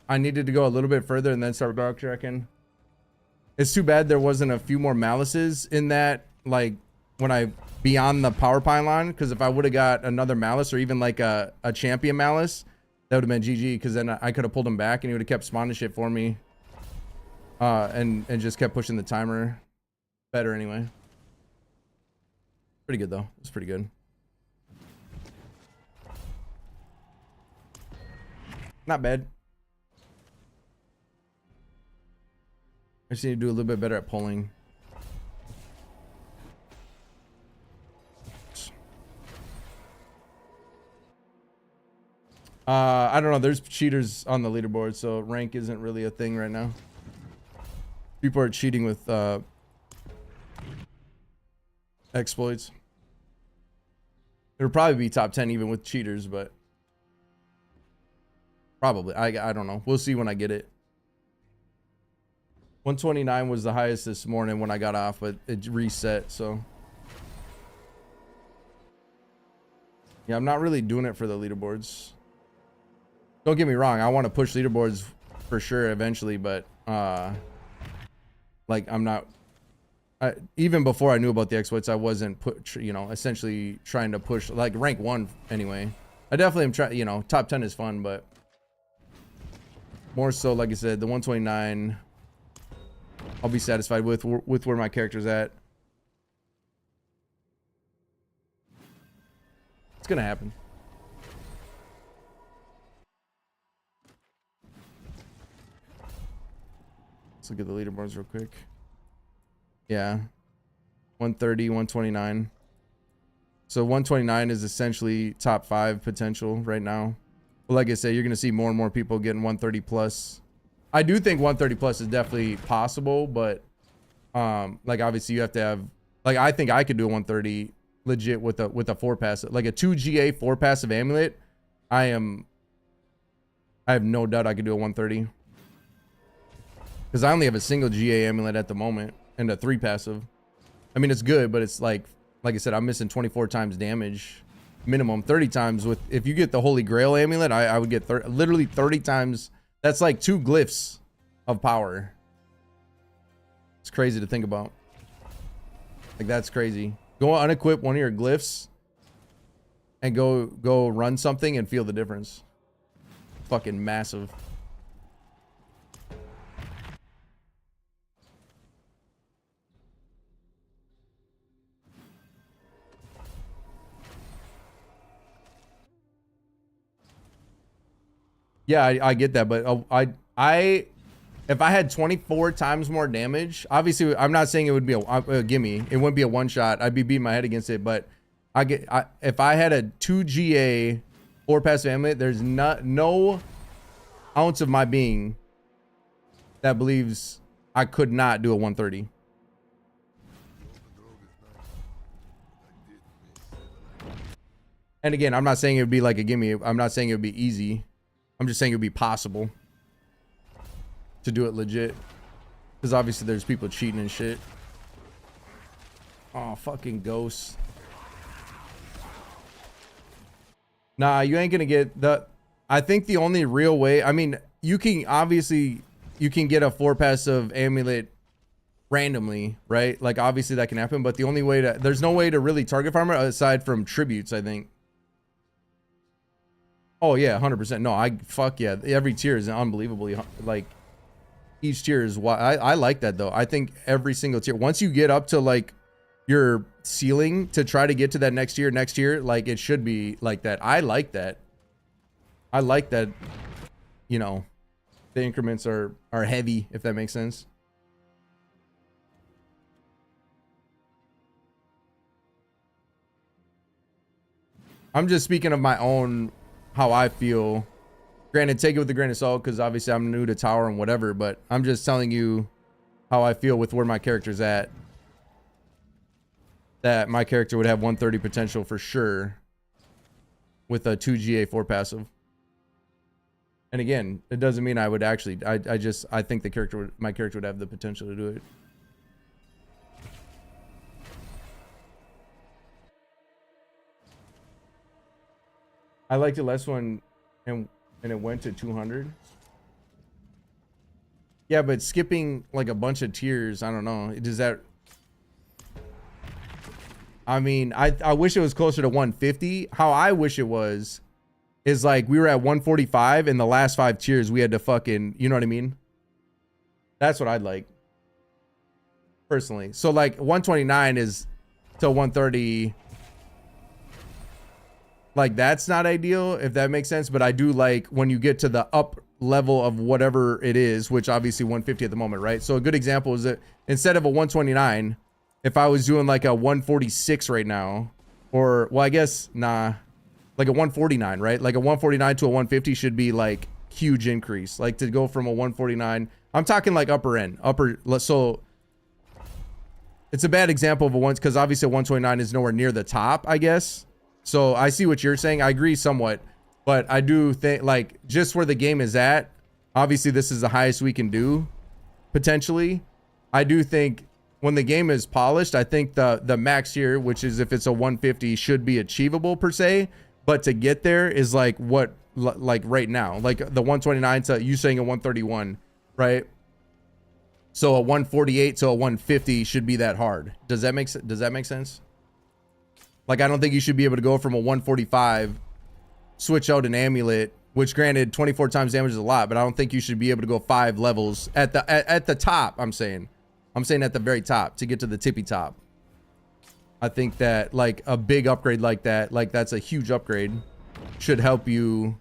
needed to go a little bit further and then start backtracking. It's too bad there wasn't a few more malices in that, like, when I... beyond the power pylon, because if I would have got another malice or even like a champion malice, that would have been GG, because then I could have pulled him back and he would have kept spawning shit for me, and just kept pushing the timer better anyway. Pretty good though. It's pretty good. Not bad. I just need to do a little bit better at pulling. I don't know. There's cheaters on the leaderboard, so rank isn't really a thing right now. People are cheating with exploits. It'll probably be top 10 even with cheaters, but probably. I don't know. We'll see when I get it. 129 was the highest this morning when I got off, but it reset, so. Yeah, I'm not really doing it for the leaderboards. Don't get me wrong, I want to push leaderboards for sure eventually, but like I'm not. Even before I knew about the exploits, I wasn't essentially trying to push like rank 1 anyway. I definitely am trying, top 10 is fun, but more so, like I said, the 129, I'll be satisfied with where my character's at. It's gonna happen. Let's look at the leaderboards real quick. Yeah, 130, 129. So 129 is essentially top 5 potential right now. But like I said, you're gonna see more and more people getting 130 plus. I do think 130 plus is definitely possible, but like obviously you have to have, like, I think I could do a 130 legit with a 4 passive, like a 2 GA 4 passive amulet. I have no doubt I could do a 130 because I only have a single GA amulet at the moment and a 3 passive. I mean, it's good, but it's like I said, I'm missing 24 times damage minimum, 30 times with, if you get the Holy Grail amulet, I would get literally 30 times. That's like 2 glyphs of power. It's crazy to think about. Like, that's crazy. Go unequip one of your glyphs and go run something and feel the difference. Fucking massive. Yeah, I get that, but if I had 24 times more damage, obviously I'm not saying it would be a gimme. It wouldn't be a one shot. I'd be beating my head against it, but if I had a 2 GA 4 passive amulet, there's no ounce of my being that believes I could not do a 130. And again, I'm not saying it would be like a gimme. I'm not saying it would be easy. I'm just saying it would be possible to do it legit. Because obviously there's people cheating and shit. Oh, fucking ghosts. Nah, you ain't gonna get the... I think the only real way... I mean, you can obviously... You can get a 4 passive amulet randomly, right? Like, obviously that can happen, but the only way to... There's no way to really target farmer aside from tributes, I think. Oh yeah, 100%. No, fuck yeah. Every tier is unbelievably, like, each tier is why I like that though. I think every single tier, once you get up to like your ceiling to try to get to that next year, like it should be like that. I like that. I like that, you know, the increments are heavy, if that makes sense. I'm just speaking of my own, how I feel. Granted, take it with a grain of salt because obviously I'm new to tower and whatever, but I'm just telling you how I feel with where my character's at. That my character would have 130 potential for sure with a 2 GA 4 passive. And again, it doesn't mean I would actually, I think my character would have the potential to do it. I liked it less when and it went to 200. Yeah, but skipping like a bunch of tiers, I don't know. Does that... I mean, I wish it was closer to 150. How I wish it was is like we were at 145 and the last 5 tiers we had to fucking, you know what I mean? That's what I'd like. Personally. So like 129 is to 130. Like, that's not ideal, if that makes sense. But I do like when you get to the up level of whatever it is, which obviously 150 at the moment, right? So a good example is that instead of a 129, if I was doing like a 146 right now, or, well, I guess, nah, like a 149, right? Like a 149 to a 150 should be like huge increase. Like to go from a 149, I'm talking like upper end, so it's a bad example of a one, because obviously a 129 is nowhere near the top, I guess. So I see what you're saying. I agree somewhat, but I do think like just where the game is at, obviously this is the highest we can do potentially. I do think when the game is polished, I think the max here, which is if it's a 150, should be achievable per se, but to get there is like what, like right now, like the 129 to you saying a 131, right? So a 148 to a 150 should be that hard. Does that make sense? Like, I don't think you should be able to go from a 145, switch out an amulet, which granted 24 times damage is a lot, but I don't think you should be able to go 5 levels at the top. I'm saying at the very top to get to the tippy top. I think that like a big upgrade like that, like that's a huge upgrade, should help you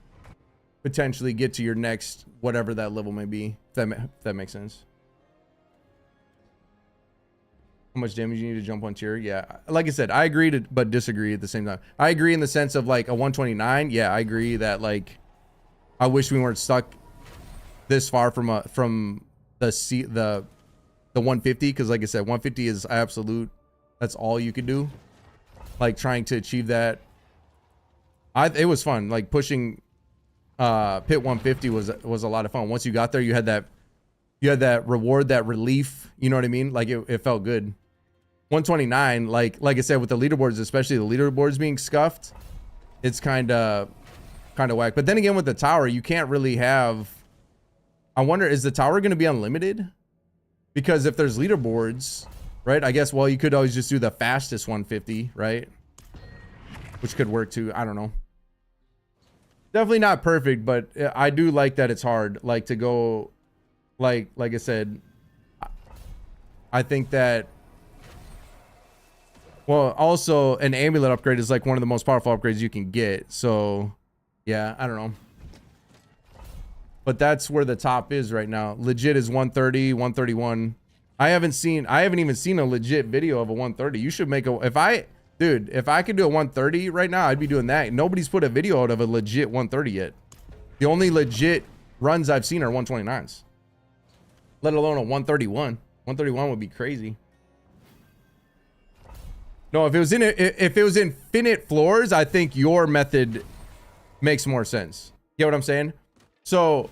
potentially get to your next whatever that level may be. If that makes sense. How much damage you need to jump on tier? Yeah, like I said, I agree to but disagree at the same time. I agree in the sense of like a 129. Yeah, I agree that like I wish we weren't stuck this far from the 150, because like I said, 150 is absolute. That's all you could do. Like trying to achieve that. It was fun. Like pushing pit 150 was a lot of fun. Once you got there, you had that reward, that relief. You know what I mean? Like it felt good. 129, like I said, with the leaderboards, especially the leaderboards being scuffed, it's kind of whack. But then again, with the tower, you can't really have. I wonder, is the tower going to be unlimited? Because if there's leaderboards, right? I guess, well, you could always just do the fastest 150, right? Which could work too. I don't know. Definitely not perfect, but I do like that it's hard. Like to go, like I said, I think that. Well, also an amulet upgrade is like one of the most powerful upgrades you can get. So, yeah, I don't know. But that's where the top is right now. Legit is 130, 131. I haven't even seen a legit video of a 130. You should make if I could do a 130 right now, I'd be doing that. Nobody's put a video out of a legit 130 yet. The only legit runs I've seen are 129s. Let alone a 131. 131 would be crazy. No, if it was infinite floors, I think your method makes more sense. Get what I'm saying? So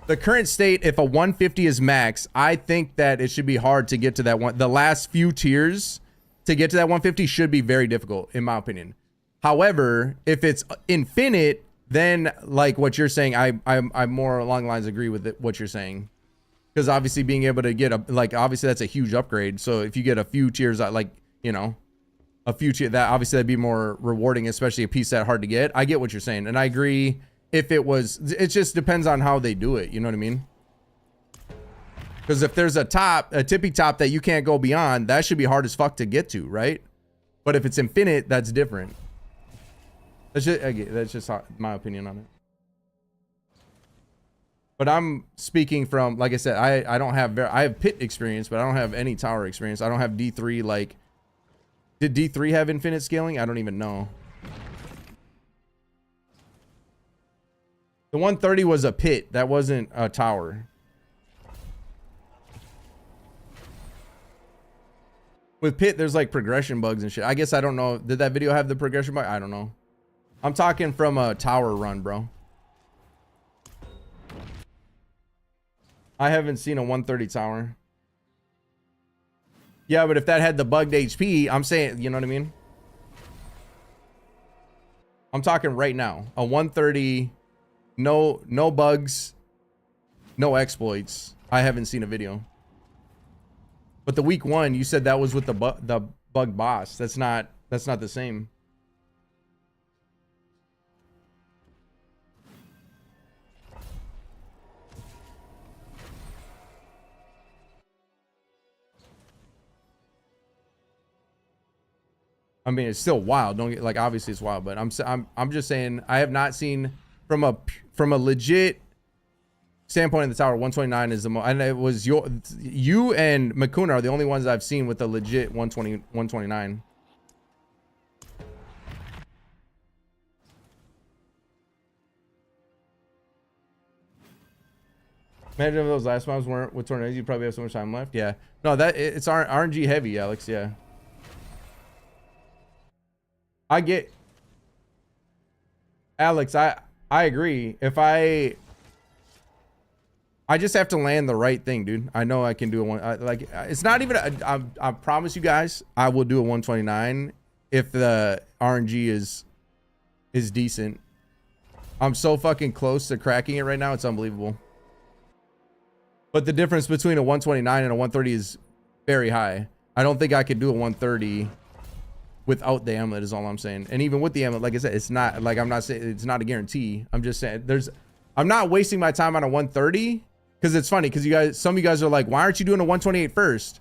the current state, if a 150 is max, I think that it should be hard to get to that one. The last few tiers to get to that 150 should be very difficult, in my opinion. However, if it's infinite, then like what you're saying, I more along the lines agree with what you're saying. Because obviously being able to get obviously that's a huge upgrade. So if you get a few tiers, like, you know, a few tiers, that obviously that'd be more rewarding, especially a piece that hard to get. I get what you're saying. And I agree. If it just depends on how they do it. You know what I mean? Because if there's a tippy top that you can't go beyond, that should be hard as fuck to get to, right? But if it's infinite, that's different. That's just my opinion on it. But I'm speaking from, like I said, I don't have I have pit experience, but I don't have any tower experience. I don't have D3. Like, did D3 have infinite scaling? I don't even know. The 130 was a pit. That wasn't a tower. With pit, there's like progression bugs and shit. I guess I don't know. Did that video have the progression bug? I don't know. I'm talking from a tower run, bro. I haven't seen a 130 tower. Yeah, but if that had the bugged HP, I'm saying, you know what I mean? I'm talking right now. A 130, no bugs, no exploits. I haven't seen a video. But the week one, you said that was with the bug boss. That's not the same. I mean, it's still wild. Don't get, like, obviously it's wild, but I'm just saying I have not seen from a legit standpoint in the tower. 129 is the most, and it was you and Makuna are the only ones I've seen with the legit 129. Imagine if those last mobs weren't with tornadoes, you'd probably have so much time left. Yeah. No, it's RNG heavy, Alex. Yeah. I get, Alex. I agree. If I just have to land the right thing, dude. I know I can do a one. Like it's not even. I promise you guys, I will do a 129 if the RNG is decent. I'm so fucking close to cracking it right now. It's unbelievable. But the difference between a 129 and a 130 is very high. I don't think I could do a 130 without the amulet is all I'm saying. And even with the amulet, like I said, it's not like, I'm not saying it's not a guarantee. I'm just saying I'm not wasting my time on a 130 because it's funny because some of you guys are like, why aren't you doing a 128 first?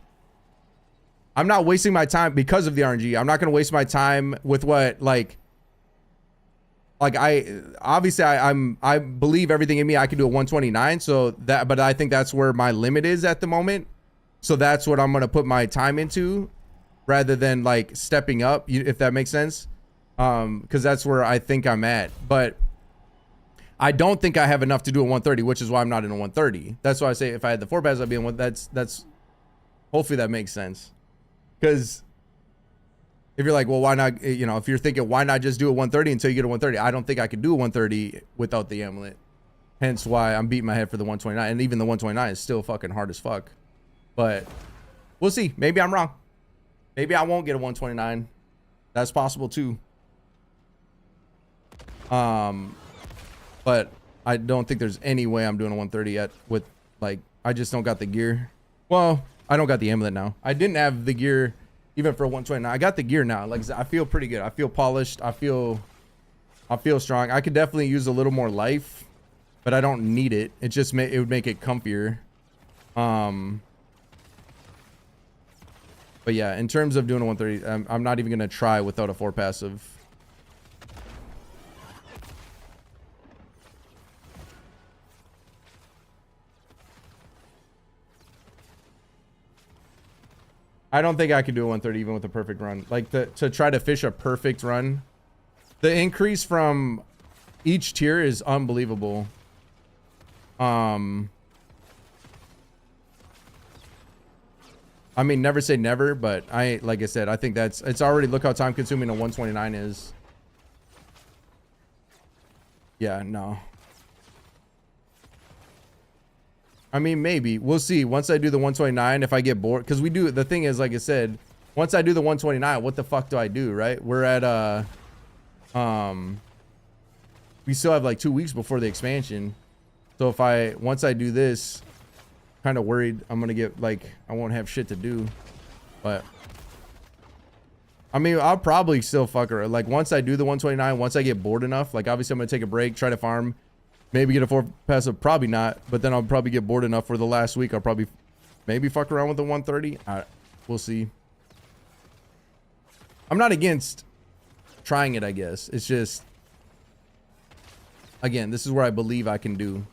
I'm not wasting my time because of the RNG. I'm not going to waste my time with what like I obviously I believe everything in me. I can do a 129. So that, but I think that's where my limit is at the moment. So that's what I'm going to put my time into rather than like stepping up, if that makes sense. Cause that's where I think I'm at, but I don't think I have enough to do a 130, which is why I'm not in a 130. That's why I say if I had the 4 pass, I'd be in one. That's hopefully that makes sense. Cause if you're like, well, why not, you know, if you're thinking, why not just do a 130 until you get a 130? I don't think I could do a 130 without the amulet. Hence why I'm beating my head for the 129. And even the 129 is still fucking hard as fuck. But we'll see. Maybe I'm wrong. Maybe I won't get a 129. That's possible too. But I don't think there's any way I'm doing a 130 yet with like, I just don't got the gear. Well, I don't got the amulet now. I didn't have the gear even for a 129. I got the gear now. Like I feel pretty good. I feel polished. I feel strong. I could definitely use a little more life, but I don't need it. It just it would make it comfier. But yeah, in terms of doing a 130, I'm not even gonna try without a 4 passive. I don't think I could do a 130 even with a perfect run. Like to try to fish a perfect run. The increase from each tier is unbelievable. I mean, never say never, but like I said, I think it's already, look how time consuming a 129 is. Yeah, no. I mean, maybe we'll see once I do the 129 if I get bored, because the thing is, like I said, once I do the 129, what the fuck do I do, right? We're at we still have like 2 weeks before the expansion. So once I do this, kind of worried I'm gonna get like, I won't have shit to do. But I mean, I'll probably still fuck her. Like once I do the 129, once I get bored enough, like obviously I'm gonna take a break, try to farm, maybe get a 4 passive, probably not, but then I'll probably get bored enough for the last week. I'll probably maybe fuck around with the 130. We'll see. I'm not against trying it, I guess. It's just, again, this is where I believe I can do.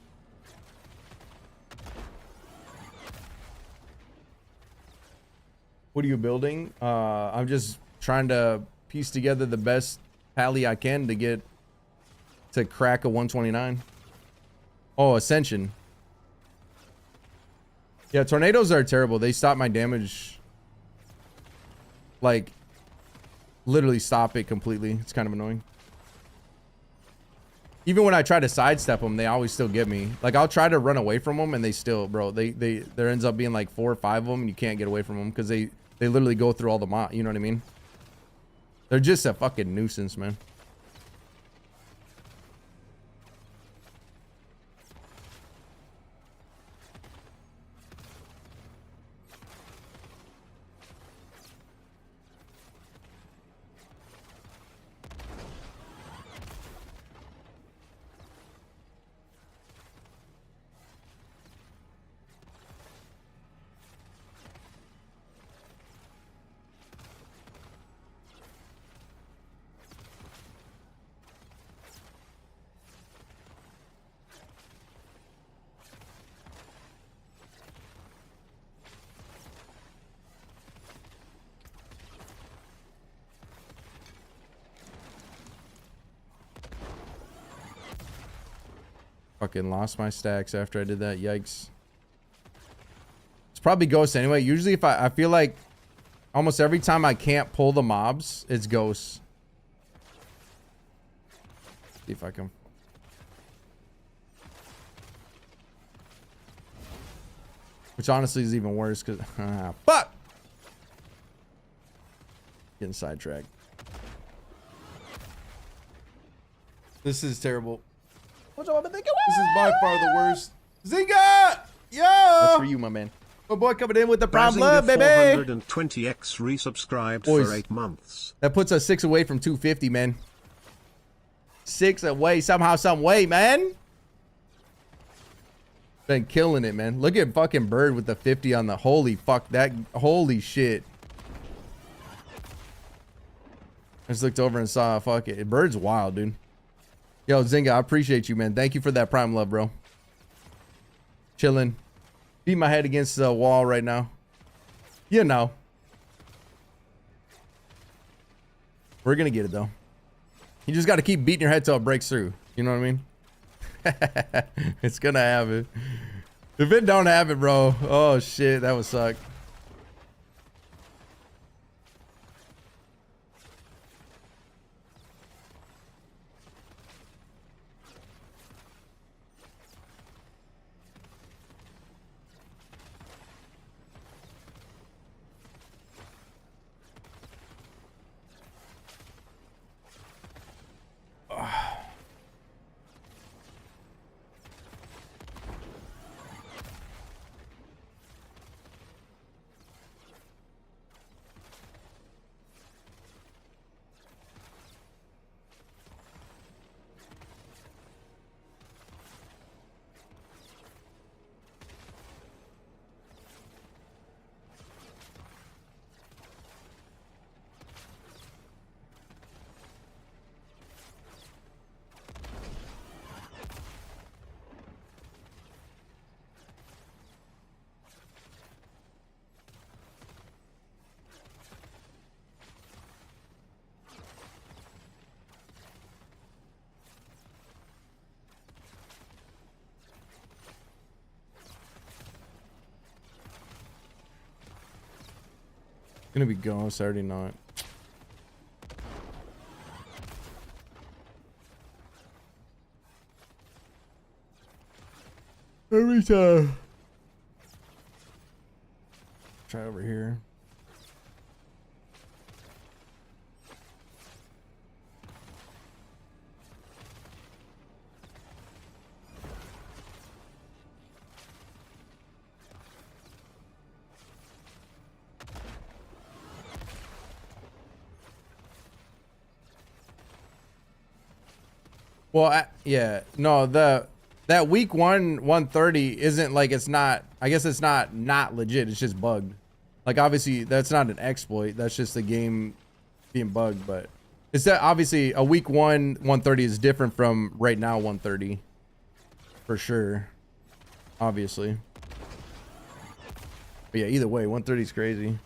What are you building? I'm just trying to piece together the best tally I can to get to crack a 129. Oh, Ascension. Yeah, tornadoes are terrible. They stop my damage. Like, literally stop it completely. It's kind of annoying. Even when I try to sidestep them, they always still get me. Like, I'll try to run away from them, and they still, bro, there ends up being like 4 or 5 of them, and you can't get away from them because they literally go through all the you know what I mean? They're just a fucking nuisance, man. Fucking lost my stacks after I did that. Yikes. It's probably ghosts anyway. Usually if I feel like almost every time I can't pull the mobs, it's ghosts. See if I can. Which honestly is even worse because fuck! Getting sidetracked. This is terrible. This is by far the worst. Zinga! Yo! That's for you, my man. My boy coming in with the prime love, baby. 420x resubscribed for 8 months. That puts us 6 away from 250, man. 6 away, somehow, some way, man. Been killing it, man. Look at fucking Bird with the 50 on the holy fuck that holy shit. I just looked over and saw fuck it. Bird's wild, dude. Yo, Zinga, I appreciate you, man. Thank you for that prime love, bro. Chilling. Beat my head against the wall right now. You know. We're gonna get it though. You just gotta keep beating your head till it breaks through. You know what I mean? It's gonna happen. If it don't happen, bro, oh shit, that would suck. Gonna be ghost, I already know it. Every time. Try over here. Well, yeah, no, that week 130 isn't like, it's not, I guess it's not legit, it's just bugged. Like obviously that's not an exploit, that's just the game being bugged, but it's that obviously a week 130 is different from right now 130 for sure, obviously. But yeah, either way 130 is crazy.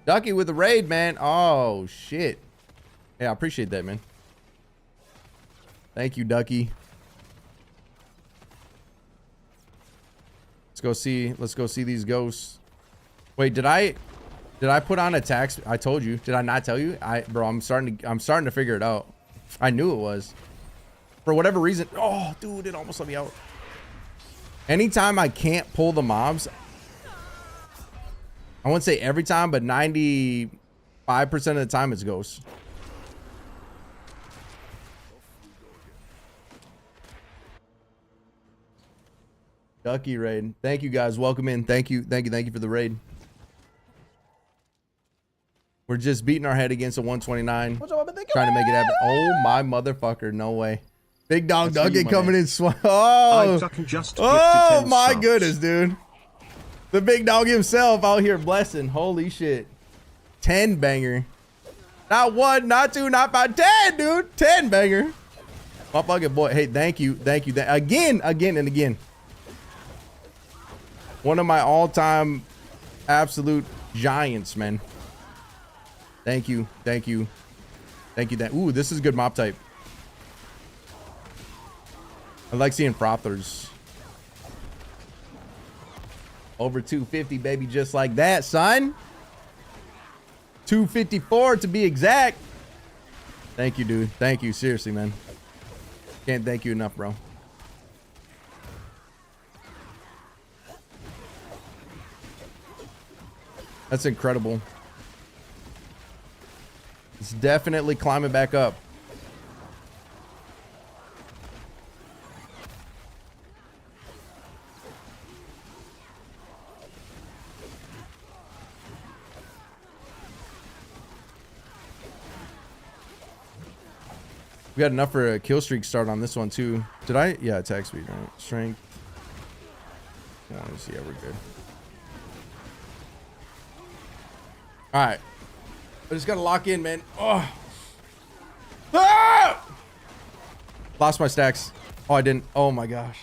Ducky with the raid, man. Oh shit. Yeah, I appreciate that, man. Thank you, Ducky. Let's go see these ghosts. Wait, did I put on attacks? I told you. Did I not tell you? Bro, I'm starting to figure it out. I knew it was. For whatever reason. Oh, dude, it almost let me out. Anytime I can't pull the mobs, I wouldn't say every time, but 95% of the time it's ghosts. Ducky raid. Thank you guys. Welcome in. Thank you for the raid. We're just beating our head against a 129. Trying to make it happen. Oh my motherfucker. No way. Big dog Ducky coming in. Oh my goodness, dude. The big dog himself out here blessing. Holy shit. 10 banger. Not 1, not 2, not 5. 10, dude. 10 banger. My fucking boy. Hey, thank you. Again and again. One of my all-time Absolute giants, man. Thank you. Thank you. Thank you. Ooh, this is good mob type. I like seeing frothers. Over 250, baby, just like that, son. 254 to be exact. Thank you, dude. Thank you. Seriously, man. Can't thank you enough, bro. That's incredible. It's definitely climbing back up. We got enough for a kill streak start on this one too. Did I? Yeah, attack speed, right? Strength. I want to see how we're good. All right. I just got to lock in, man. Oh. Ah! Lost my stacks. Oh, I didn't. Oh my gosh.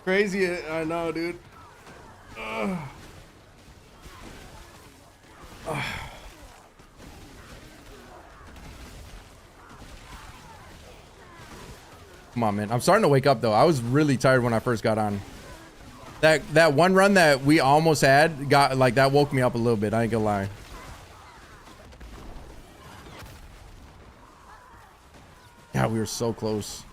Crazy. I know, dude. Ugh. Ugh. Come on, man. I'm starting to wake up though. I was really tired when I first got on. That one run that we almost had got like that woke me up a little bit. I ain't gonna lie. Yeah, we were so close.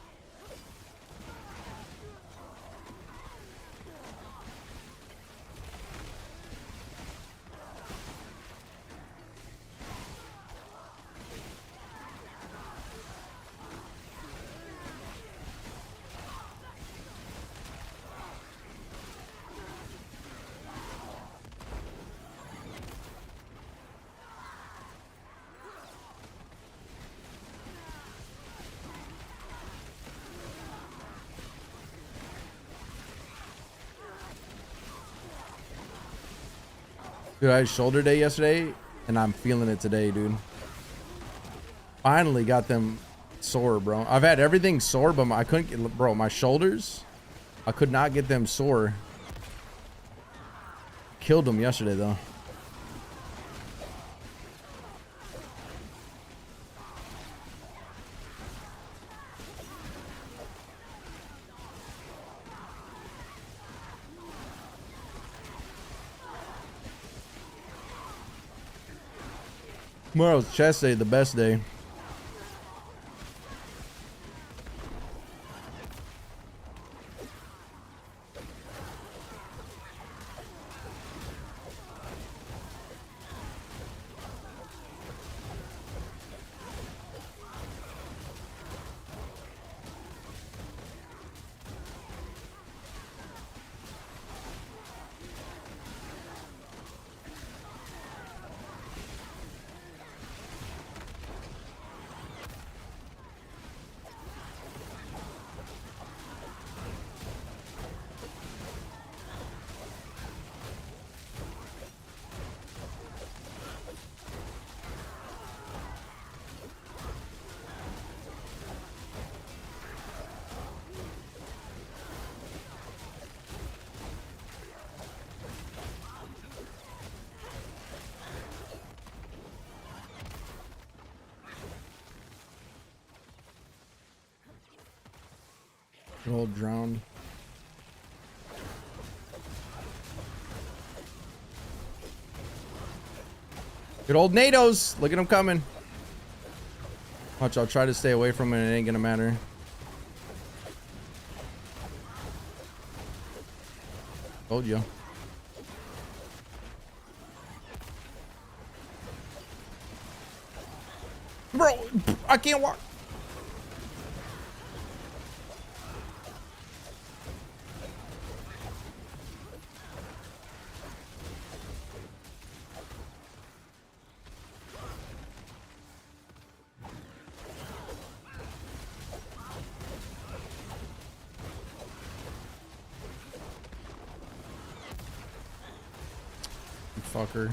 Dude, I had shoulder day yesterday, and I'm feeling it today, dude. Finally got them sore, bro. I've had everything sore, but I couldn't get, bro, my shoulders, I could not get them sore. Killed them yesterday, though. Tomorrow's chest day, the best day. All drowned. Good old NATOs. Look at them coming. Watch, I'll try to stay away from it. It ain't gonna matter. Told you. Bro, I can't walk. Fucker.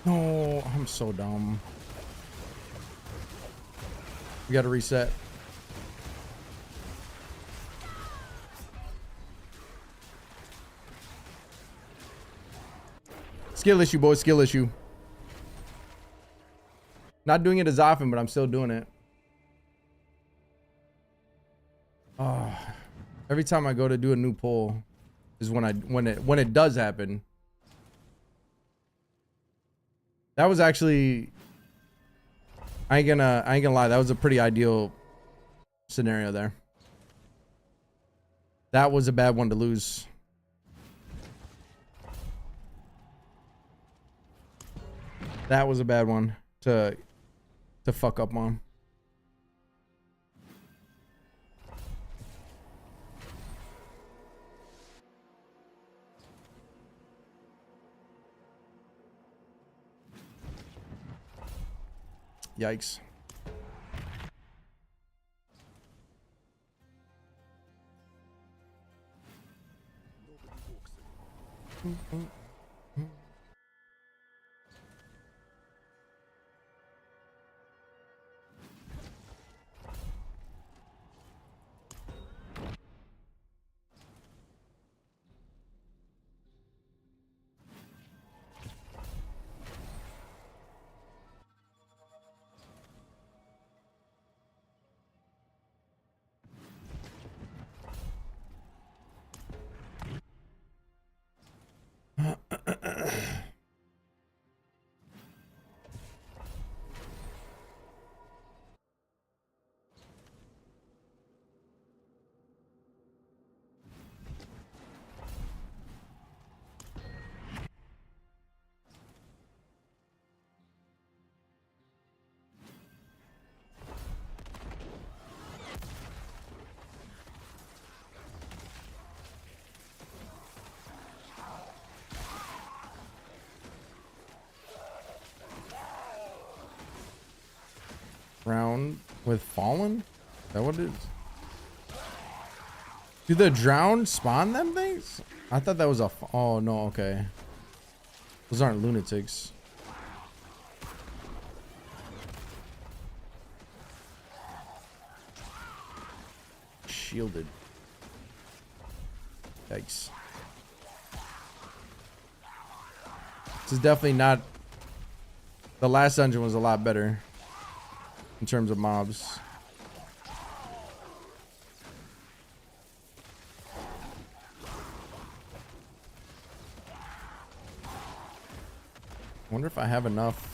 No, I'm so dumb. We gotta reset. Skill issue, boys. Skill issue. Not doing it as often, but I'm still doing it. Oh, every time I go to do a new pull is when it does happen. That was actually, I ain't gonna lie, that was a pretty ideal scenario there. That was a bad one to lose. That was a bad one to fuck up on. Yikes. Round with fallen? Is that what it is? Do the drowned spawn them things? I thought that was a. Oh no, okay. Those aren't lunatics. Shielded. Yikes. This is definitely not. The last dungeon was a lot better in terms of mobs. Wonder if I have enough.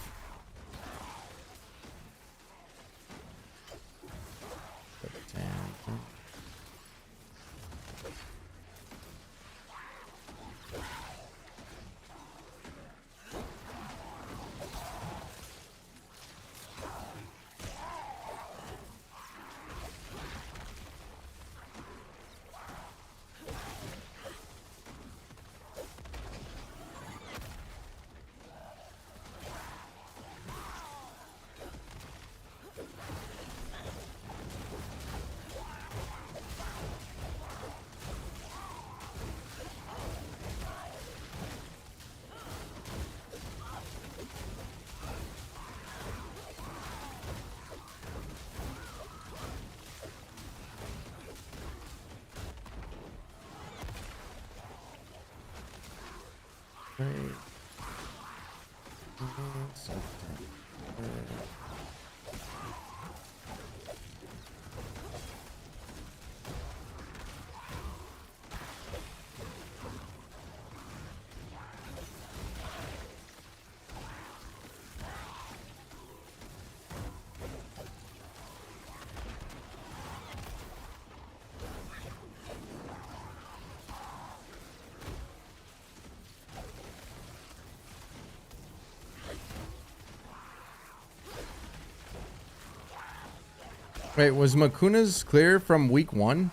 Wait, was Makuna's clear from week 1?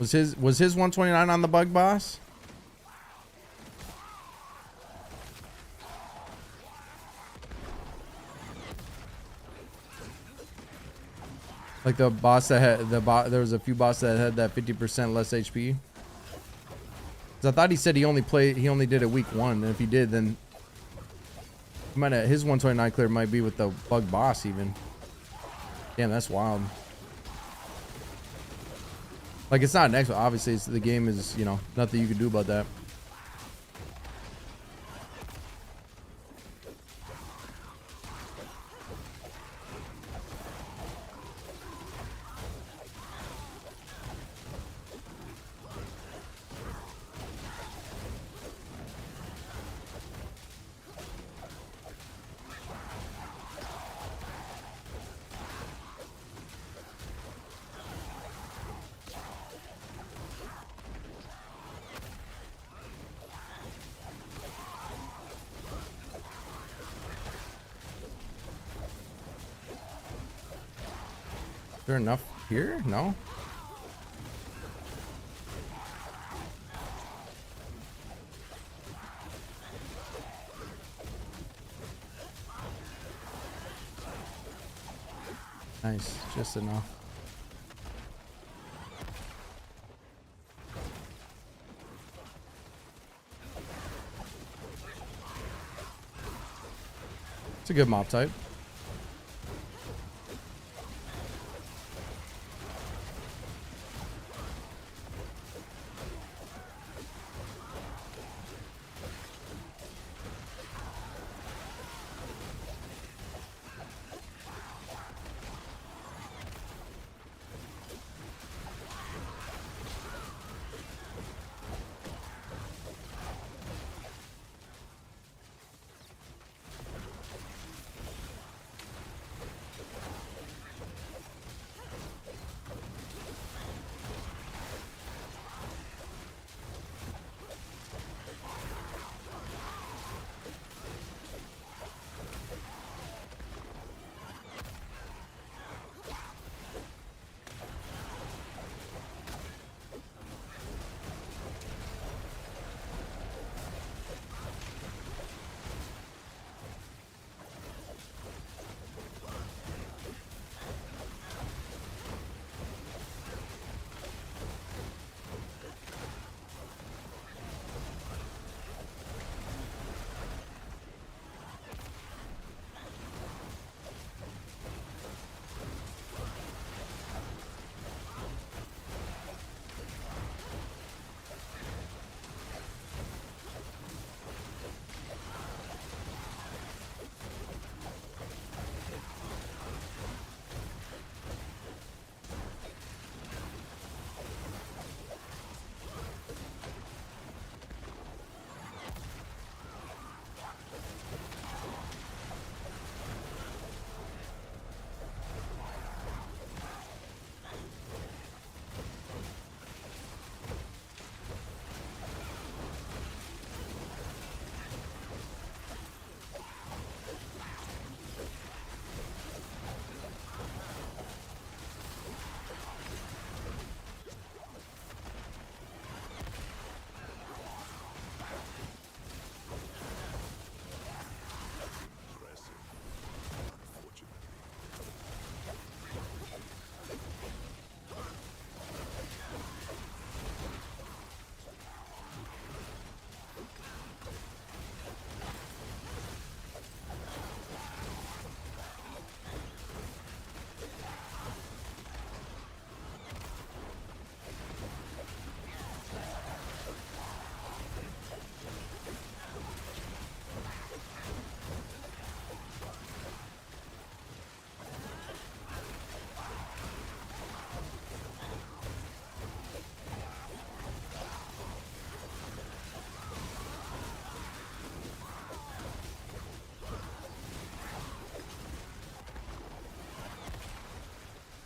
Was his 129 on the bug boss? Like the boss that had there was a few bosses that had that 50% less HP. 'Cause I thought he said he only did it week 1, and if he did, then His 129 clear might be with the bug boss even. Damn, that's wild. Like, it's not next, obviously the game is, you know, nothing you can do about that. Is there enough here? No? Nice, just enough. It's a good mob type.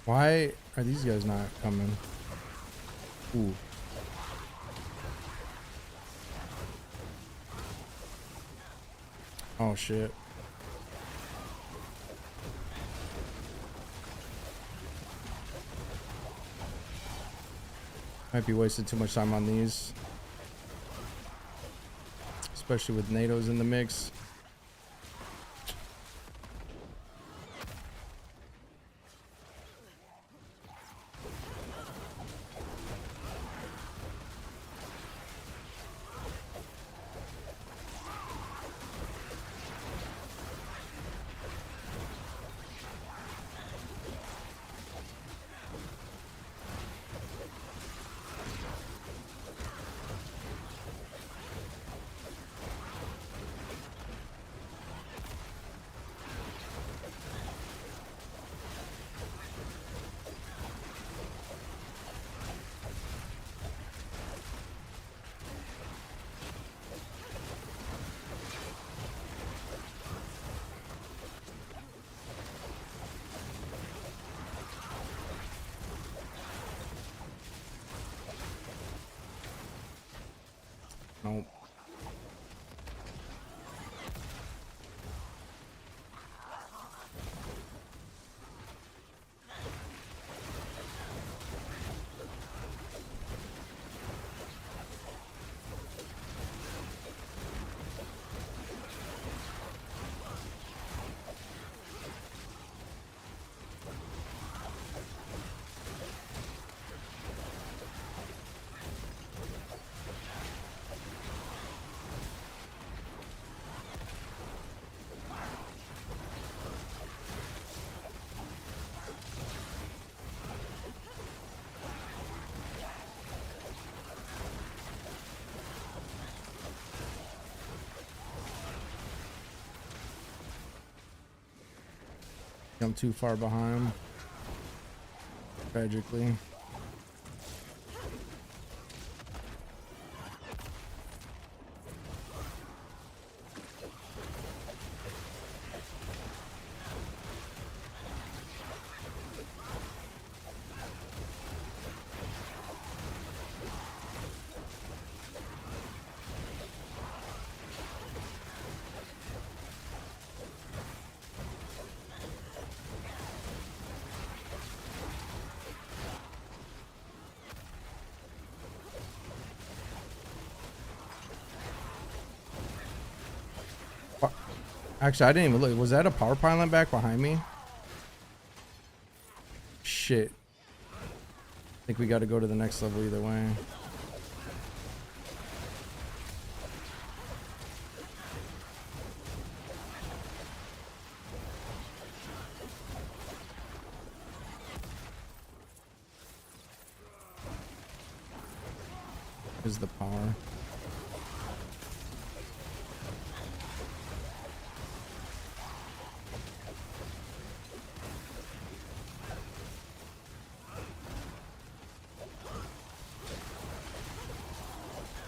Why are these guys not coming? Ooh. Oh shit. Might be wasting too much time on these. Especially with NATOs in the mix. Nope. I'm too far behind. Tragically. Actually, I didn't even look. Was that a power pylon back behind me? Shit. I think we got to go to the next level either way. Is the power.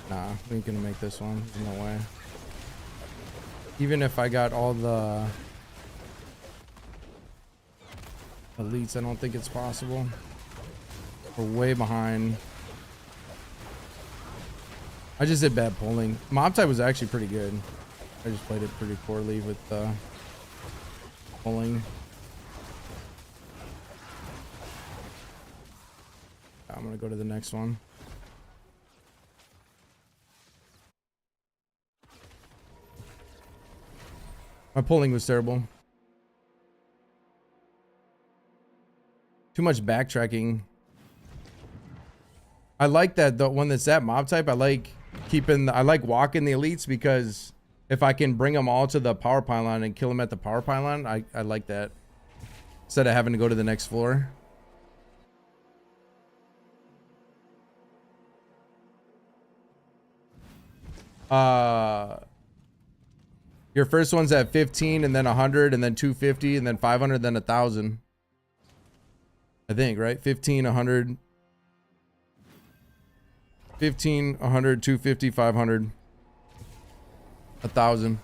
Nah, we ain't gonna make this one. There's no way. Even if I got all the elites, I don't think it's possible. We're way behind. I just did bad pulling. Mob type was actually pretty good. I just played it pretty poorly with pulling. I'm gonna go to the next one. My pulling was terrible. Too much backtracking. I like that the one that's that mob type. I like I like walking the elites because if I can bring them all to the power pylon and kill them at the power pylon, I like that. Instead of having to go to the next floor. Your first one's at 15 and then 100 and then 250 and then 500 then 1,000. I think, right? 15, 100. 15, 100, 250, 500. 1,000.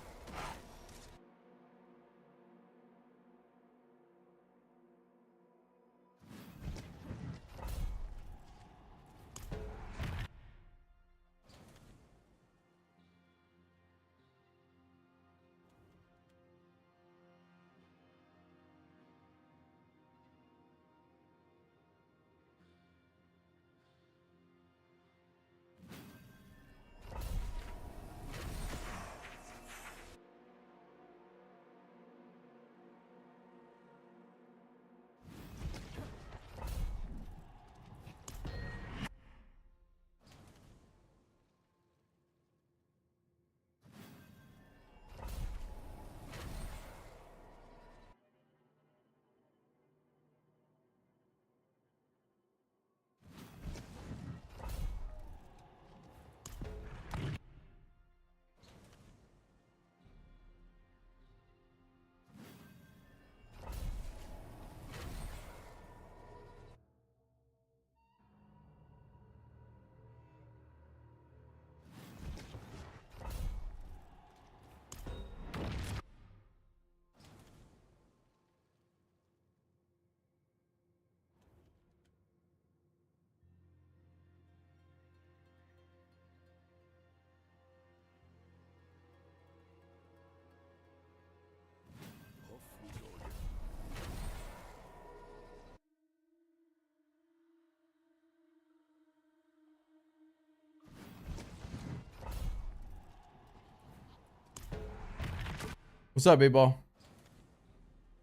What's up, big ball?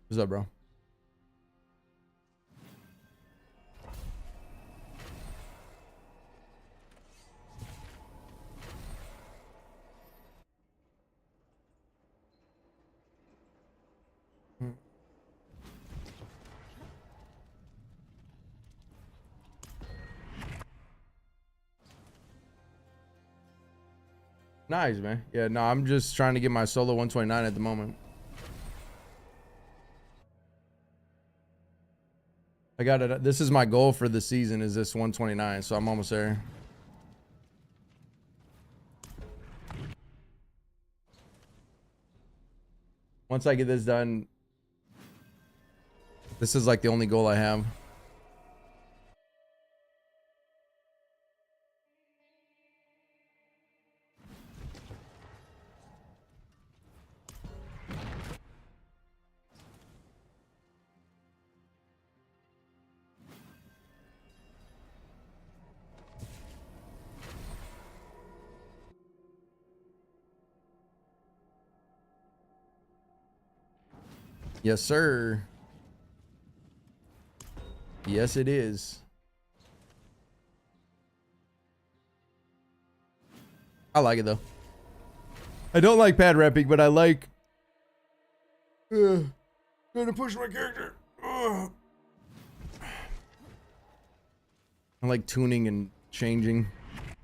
What's up, bro? Nice, man. Yeah, no, I'm just trying to get my solo 129 at the moment. I got it. This is my goal for the season, is this 129, so I'm almost there. Once I get this done, this is like the only goal I have. Yes, sir. Yes, it is. I like it though. I don't like pad repping, but I like trying to push my character. I like tuning and changing,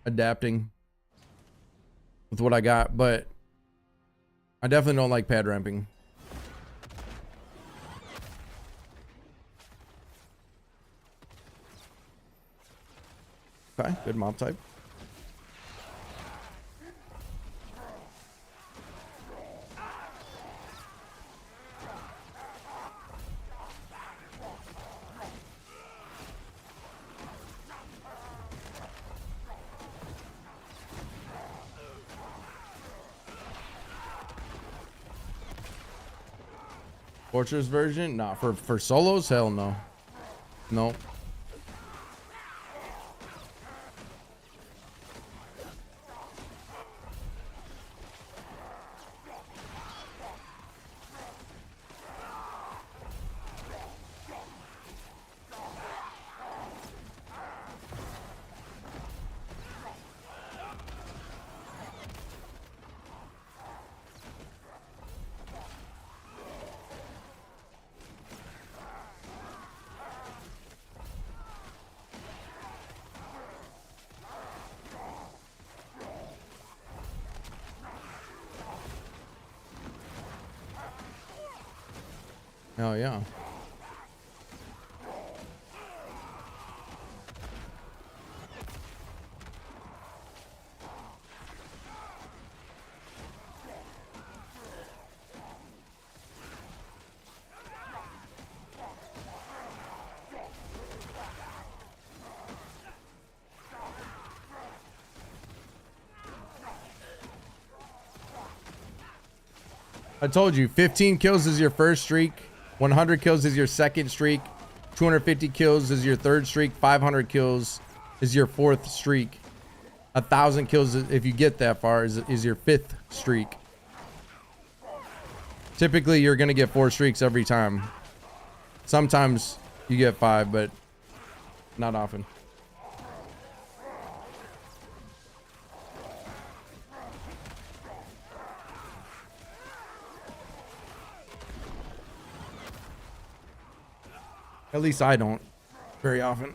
adapting with what I got, but I definitely don't like pad ramping. Okay, good mob type. Fortress version? Nah, for solos? Hell no. No. Oh yeah. I told you, 15 kills is your first streak, 100 kills is your second streak, 250 kills is your third streak, 500 kills is your fourth streak, 1,000 kills if you get that far is your fifth streak. Typically, you're gonna get 4 streaks every time. Sometimes you get 5, but not often. At least I don't very often.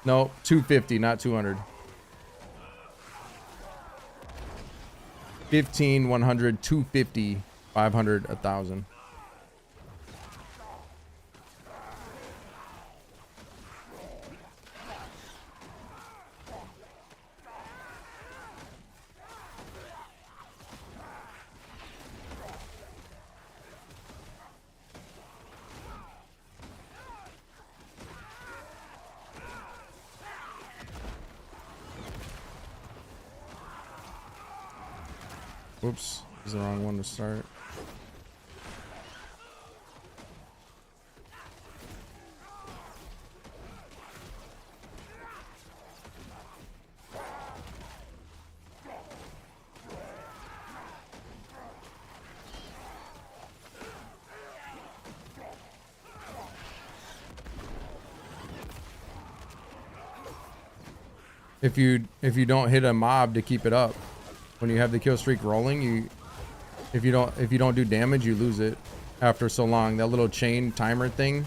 No, 250, not 200. 15, 100, 250, 500, 1,000. Whoops. This is the wrong one to start. If you don't hit a mob to keep it up, when you have the kill streak rolling, if you don't do damage, you lose it after so long. That little chain timer thing.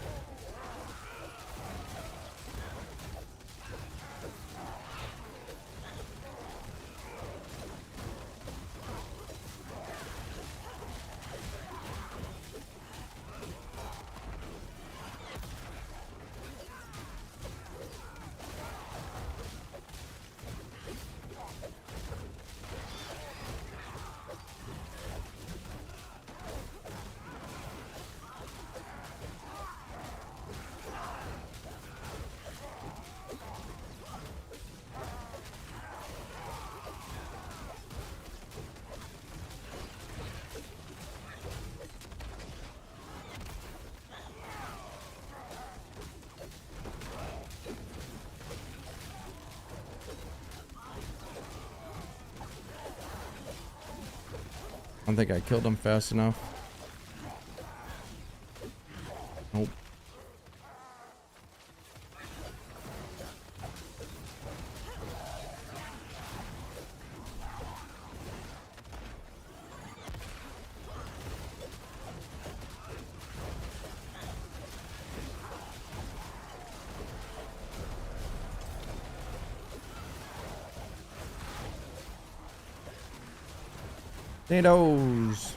I don't think I killed him fast enough. Nope. Potatoes.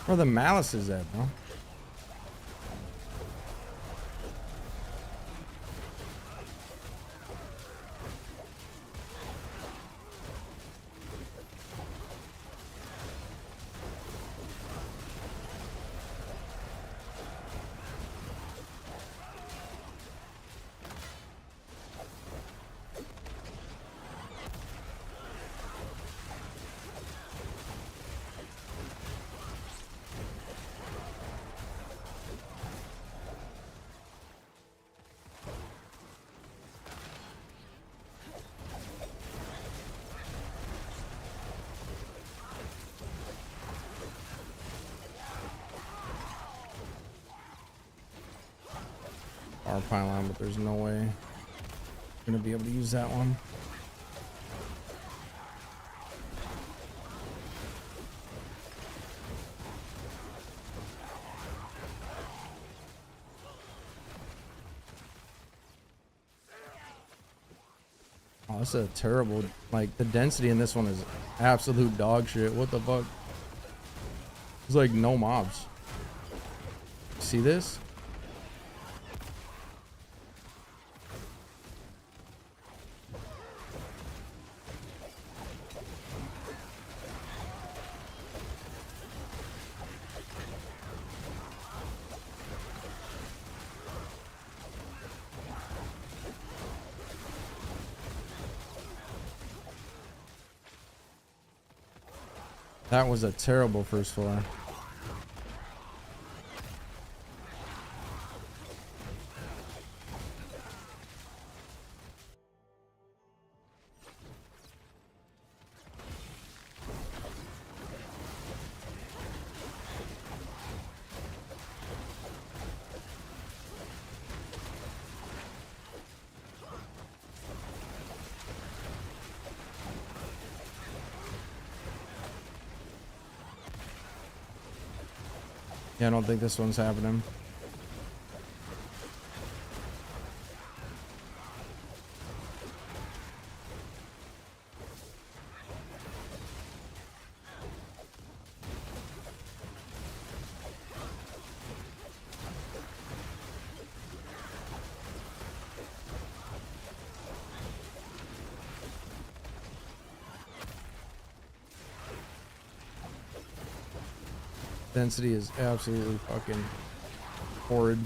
Where the malice is at, bro? Our pylon, but there's no way I'm gonna be able to use that one. Oh, this is a terrible, like, the density in this one is absolute dog shit. What the fuck? There's like no mobs. See this? That was a terrible first floor. Yeah, I don't think this one's happening. Density is absolutely fucking horrid.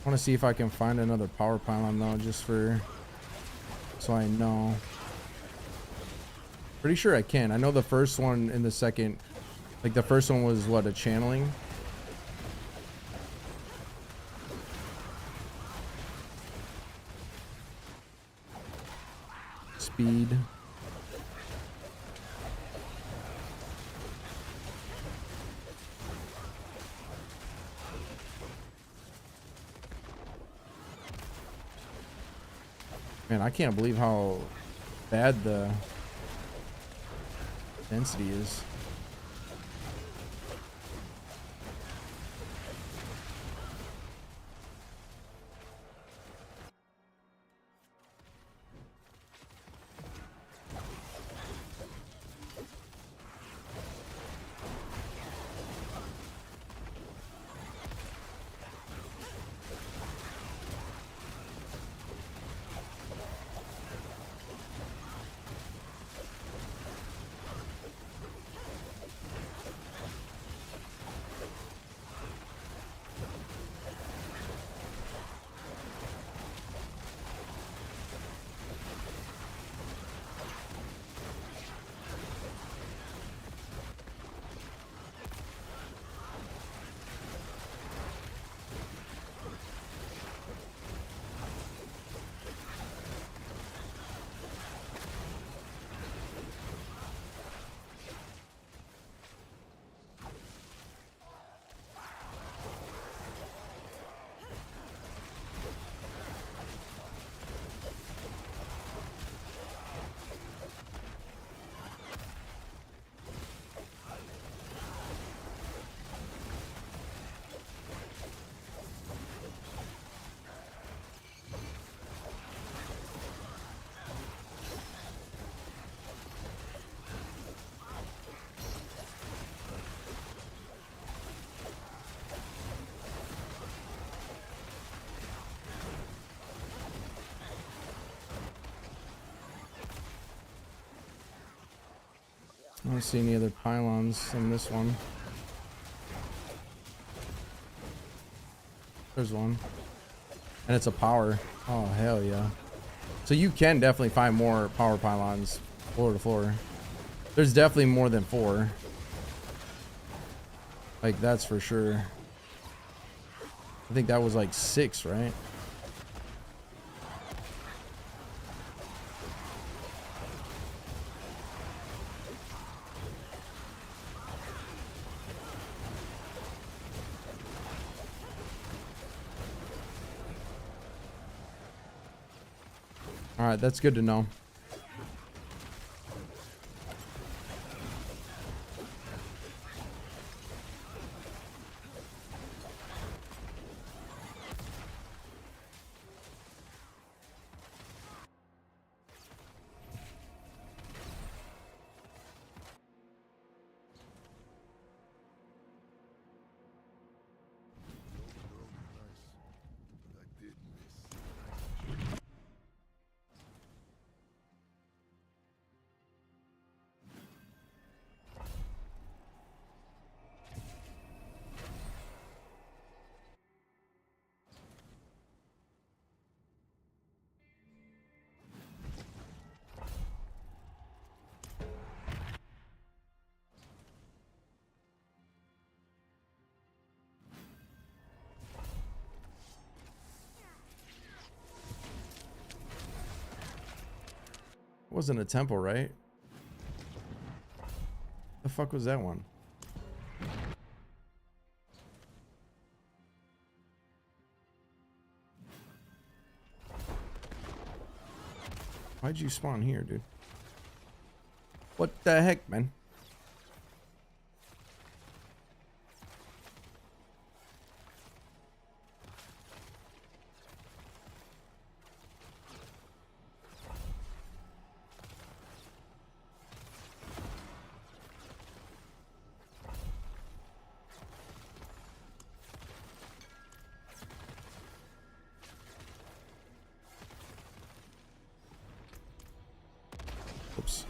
I want to see if I can find another power pylon though, just for so I know. Pretty sure I can. I know the first one in the second, like the first one was what, a channeling? Speed. Man, I can't believe how bad the density is. I don't see any other pylons in this one. There's one. And it's a power. Oh, hell yeah. So you can definitely find more power pylons floor to floor. There's definitely more than 4. Like, that's for sure. I think that was like 6, right? All right, that's good to know. Wasn't a temple, right? The fuck was that one? Why'd you spawn here, dude? What the heck, man? Oops.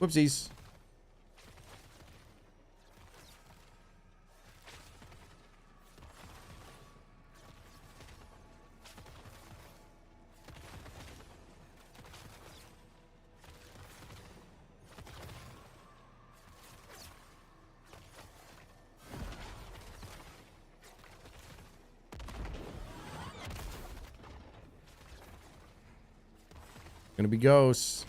Whoopsies. Gonna be ghosts.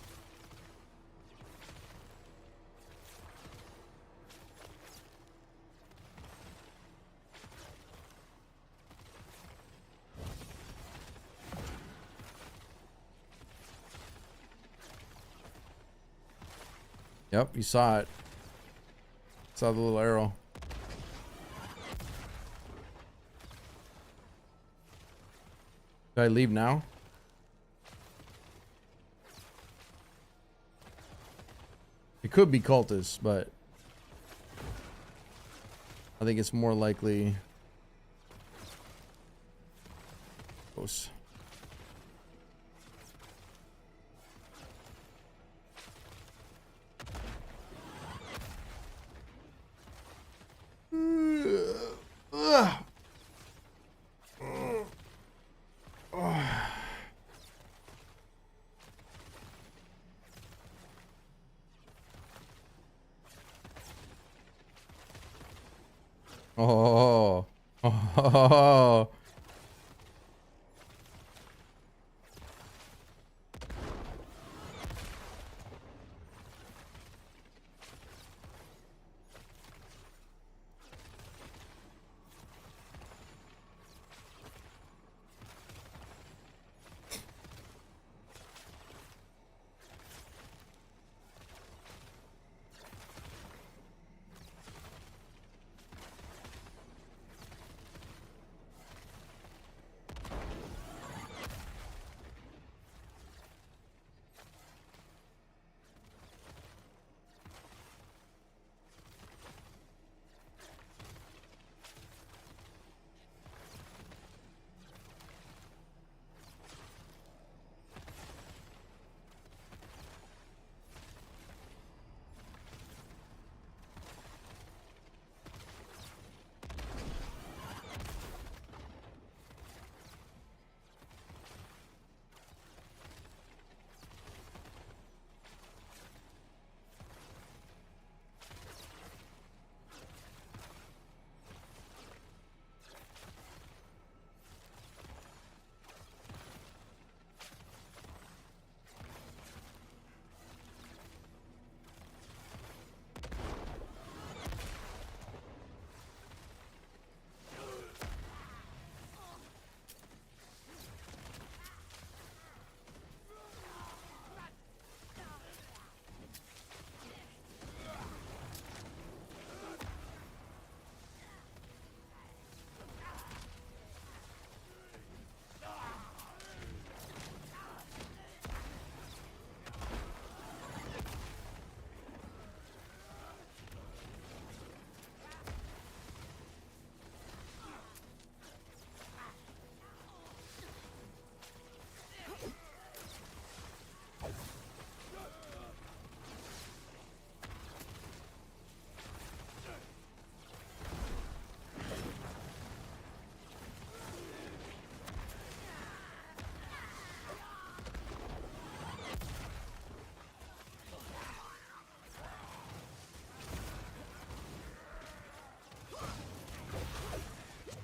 Yep, you saw it. Saw the little arrow. Did I leave now? It could be cultists, but I think it's more likely ghosts. Oh, oh,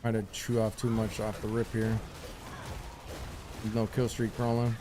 Trying to chew off too much off the rip here. There's no kill streak crawling.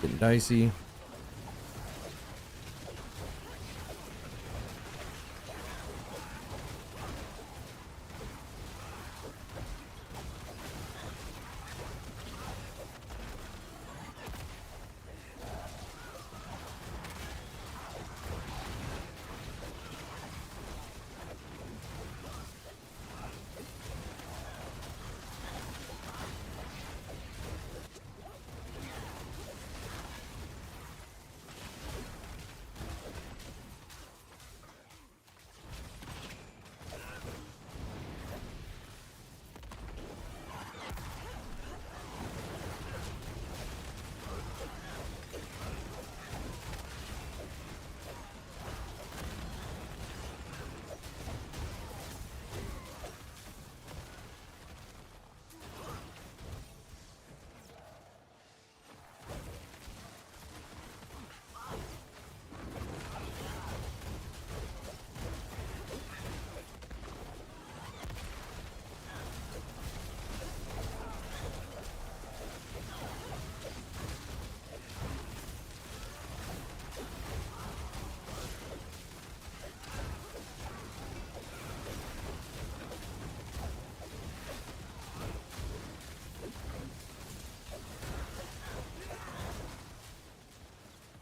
Getting dicey.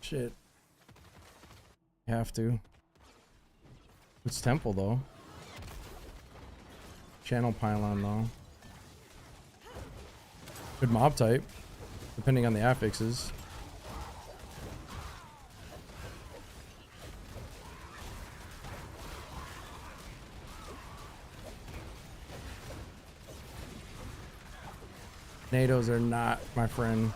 Shit. Have to. It's temple though. Channel pylon though. Good mob type, depending on the affixes. NATOs are not my friend.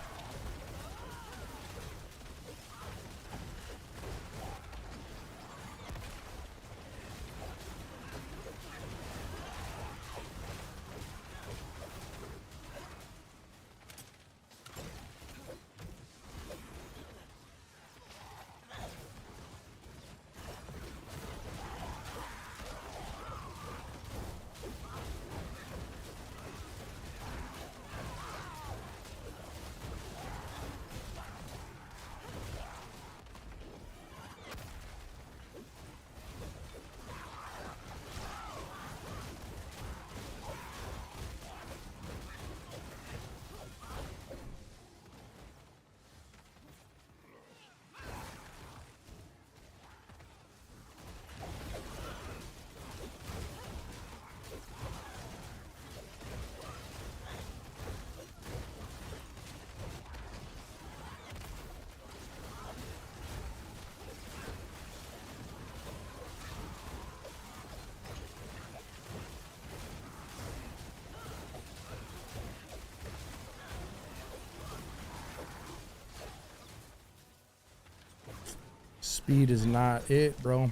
Speed is not it, bro.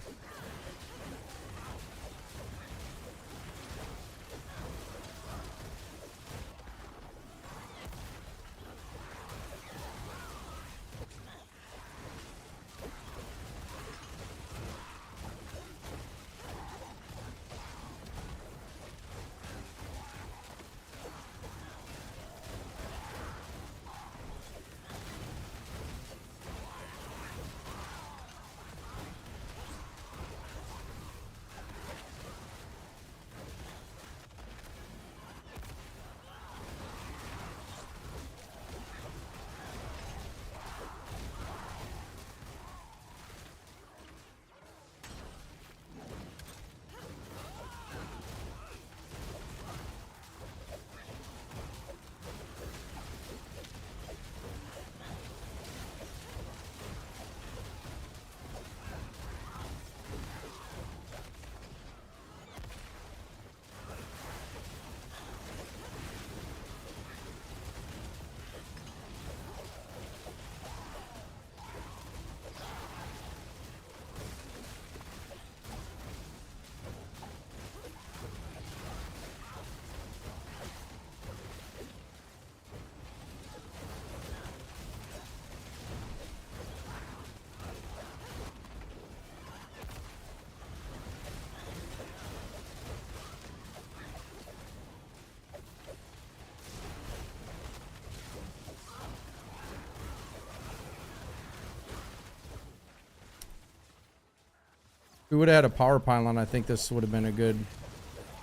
we would have had a power pylon, I think this would have been a good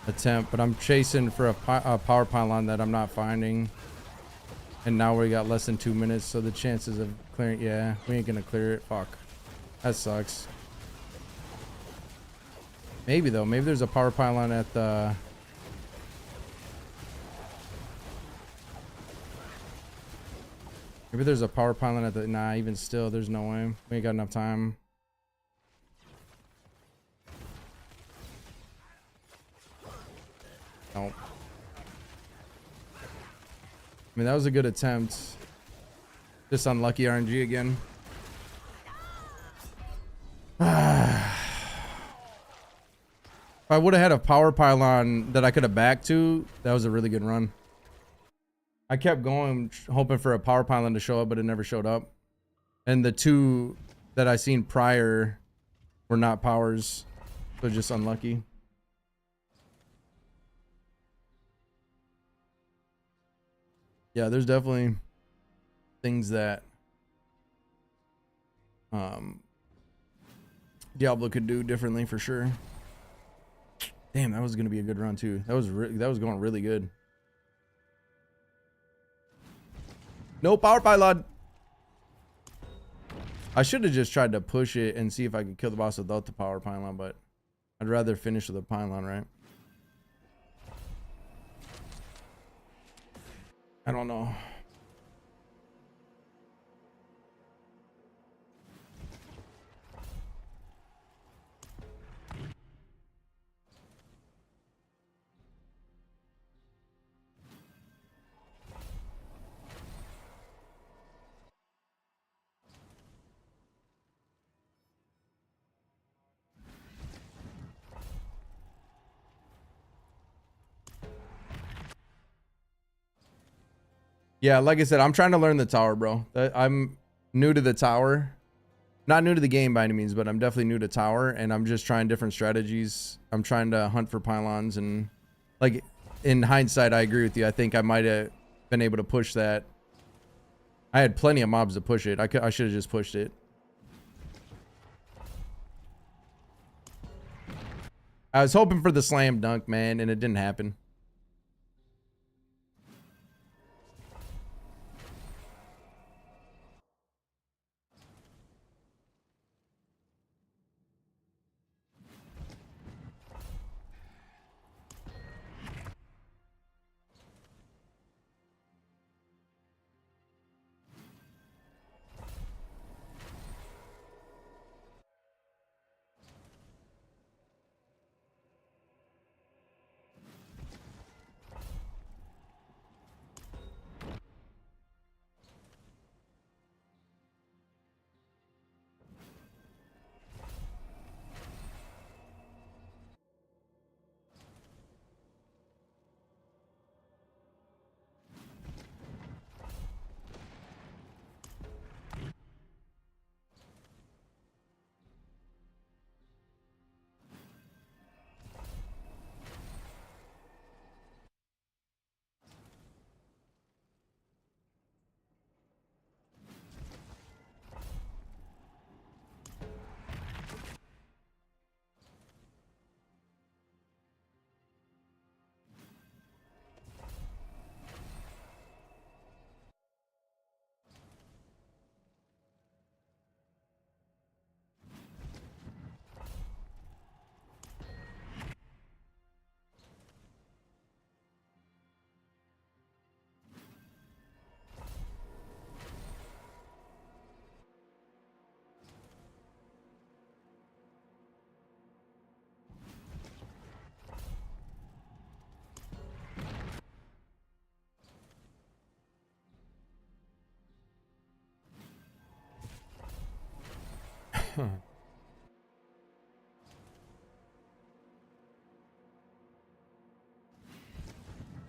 attempt. But I'm chasing for a power pylon that I'm not finding. And now we got less than 2 minutes, so the chances of clearing, yeah, we ain't gonna clear it. Fuck. That sucks. Maybe though, maybe there's a power pylon at the... Maybe there's a power pylon at the... Nah, even still, there's no way. We ain't got enough time. Nope. I mean, that was a good attempt. Just unlucky RNG again. If I would have had a power pylon that I could have backed to, that was a really good run. I kept going, hoping for a power pylon to show up, but it never showed up. And the two that I seen prior were not powers, so just unlucky. Yeah, there's definitely things that Diablo could do differently for sure. Damn, that was gonna be a good run too. That was going really good. No power pylon. I should have just tried to push it and see if I could kill the boss without the power pylon, but I'd rather finish with a pylon, right? I don't know. Yeah, like I said, I'm trying to learn the tower, bro. I'm new to the tower. Not new to the game by any means, but I'm definitely new to tower, and I'm just trying different strategies. I'm trying to hunt for pylons, and like in hindsight, I agree with you. I think I might have been able to push that. I had plenty of mobs to push it. I should have just pushed it. I was hoping for the slam dunk, man, and it didn't happen.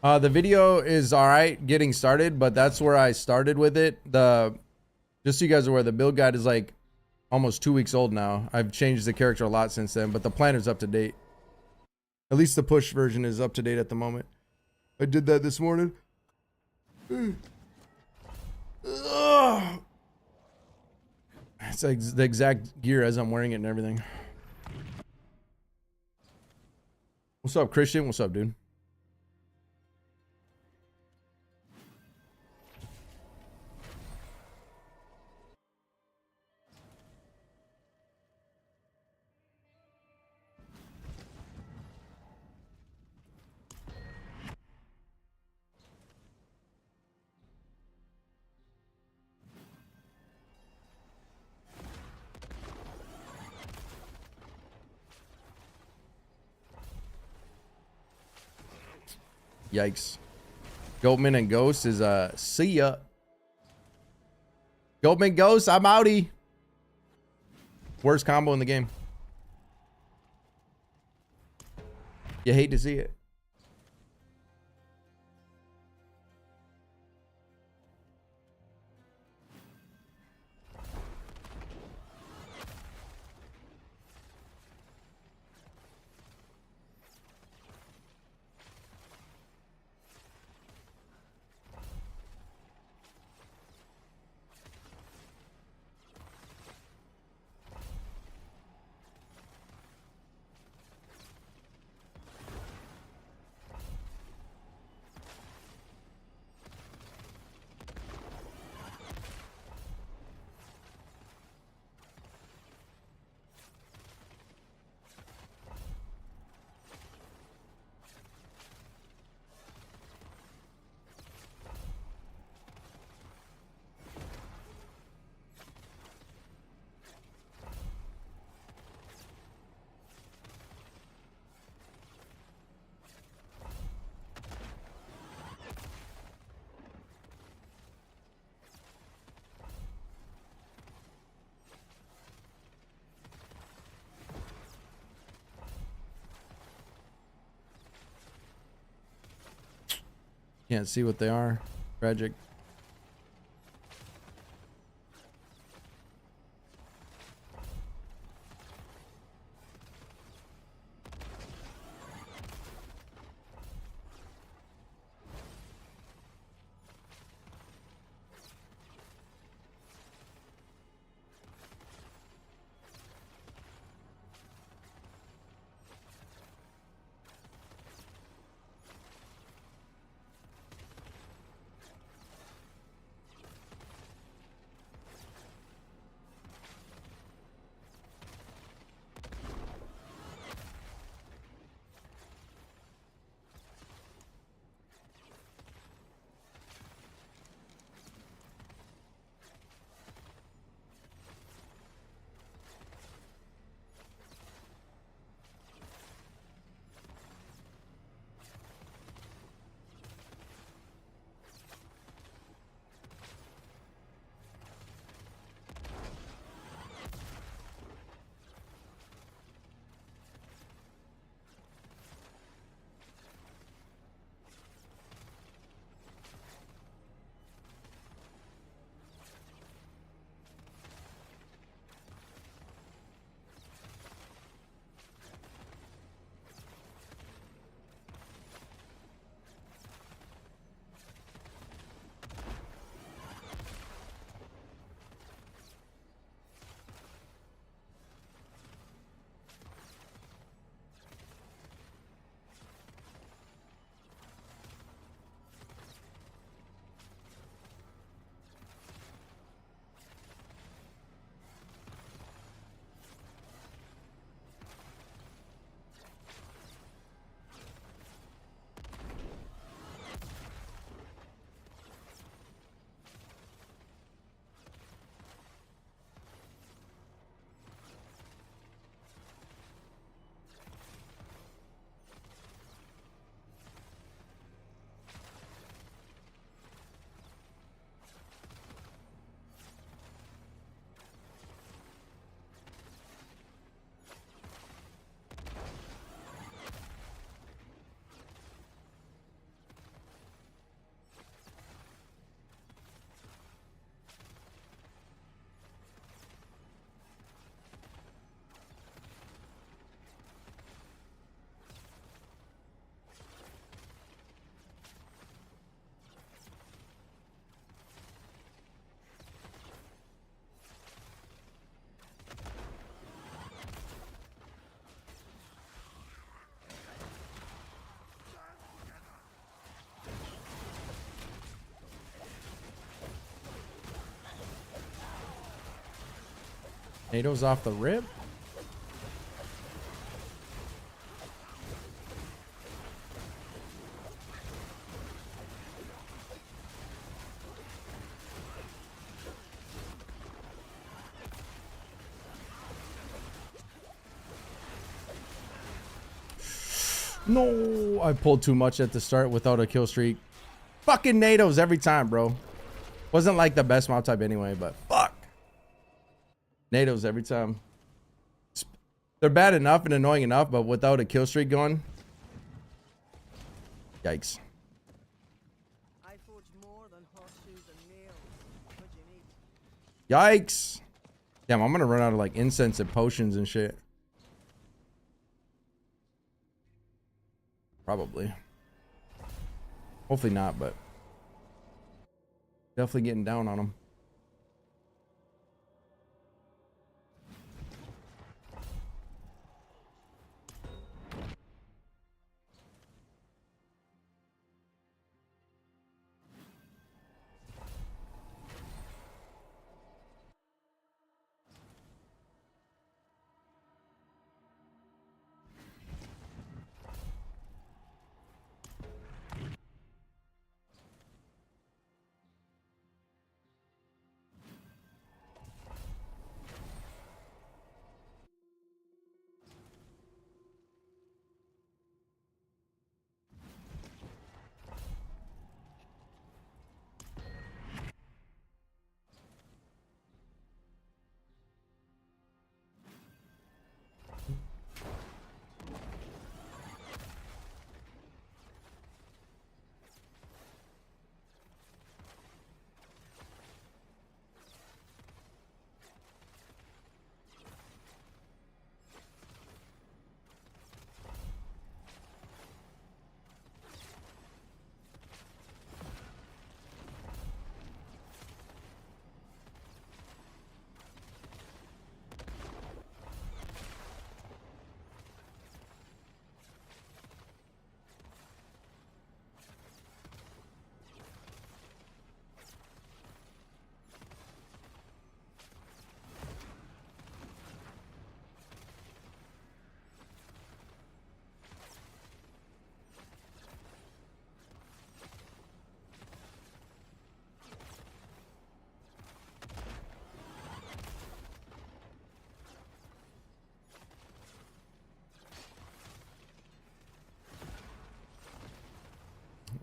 The video is all right getting started, but that's where I started with it. Just so you guys are aware, the build guide is like almost 2 weeks old now. I've changed the character a lot since then, but the planner's up to date. At least the push version is up to date at the moment. I did that this morning. It's like the exact gear as I'm wearing it and everything. What's up, Christian? What's up, dude? Yikes. Goatman and Ghost is see ya. Goatman Ghost, I'm outie. Worst combo in the game. You hate to see it. Can't see what they are. Tragic. NATO's off the rip. No, I pulled too much at the start without a kill streak. Fucking NATO's every time, bro. Wasn't like the best mob type anyway, but fuck. NATO's every time. They're bad enough and annoying enough, but without a kill streak going. Yikes. I forge more than horseshoes and nails. What do you need? Yikes. Damn, I'm gonna run out of like incense and potions and shit. Probably. Hopefully not, but definitely getting down on them.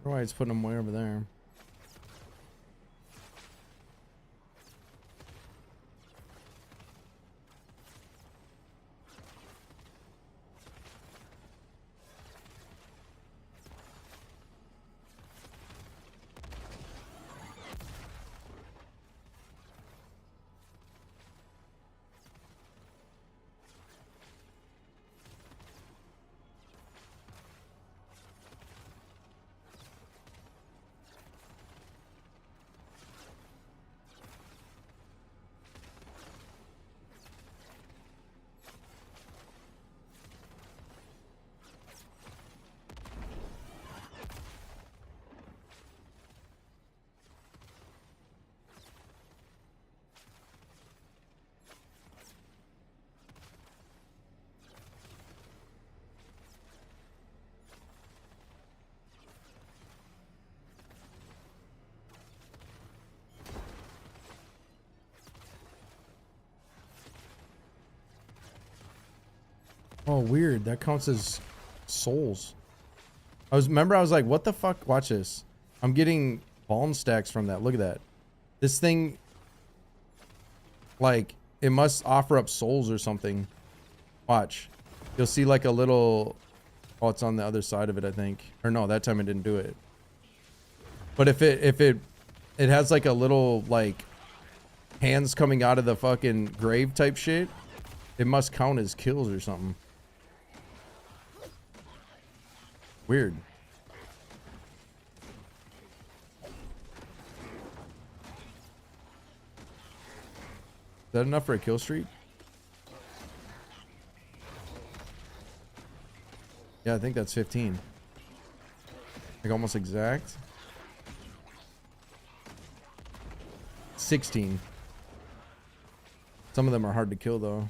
Why it's putting them way over there. Oh, weird. That counts as souls. I was like, what the fuck? Watch this. I'm getting balm stacks from that. Look at that. This thing, like, it must offer up souls or something. Watch. You'll see like a little. Oh, it's on the other side of it, I think. Or no, that time it didn't do it. But if it has like a little like hands coming out of the fucking grave type shit, it must count as kills or something. Weird. Is that enough for a kill streak? Yeah, I think that's 15. Like almost exact. 16. Some of them are hard to kill though.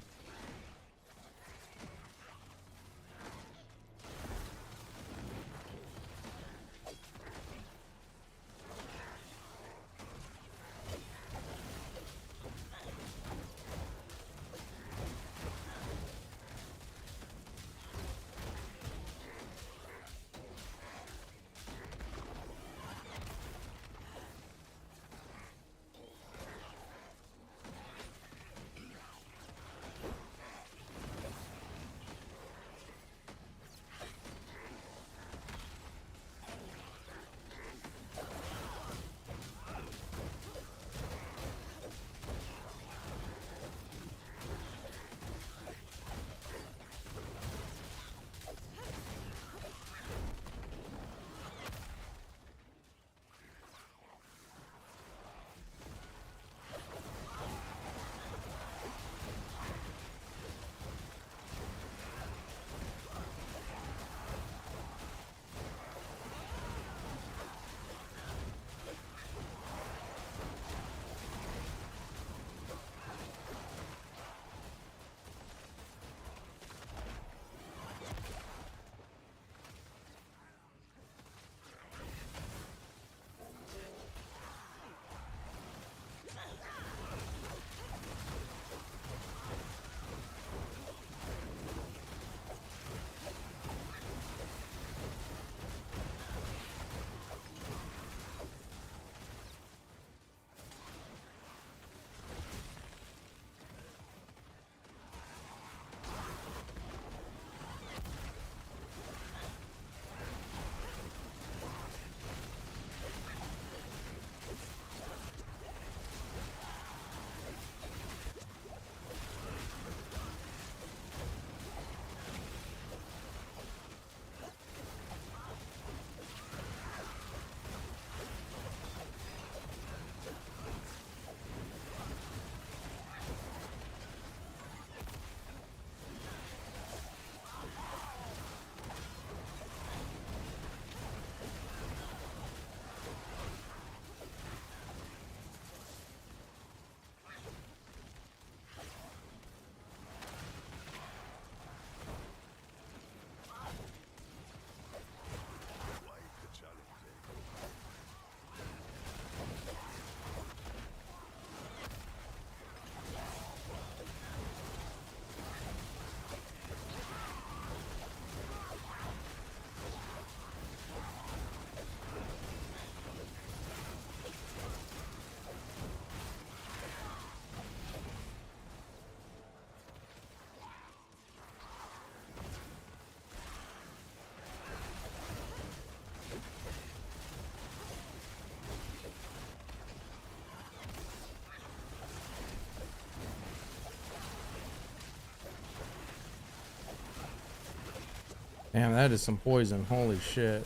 Damn, that is some poison. Holy shit.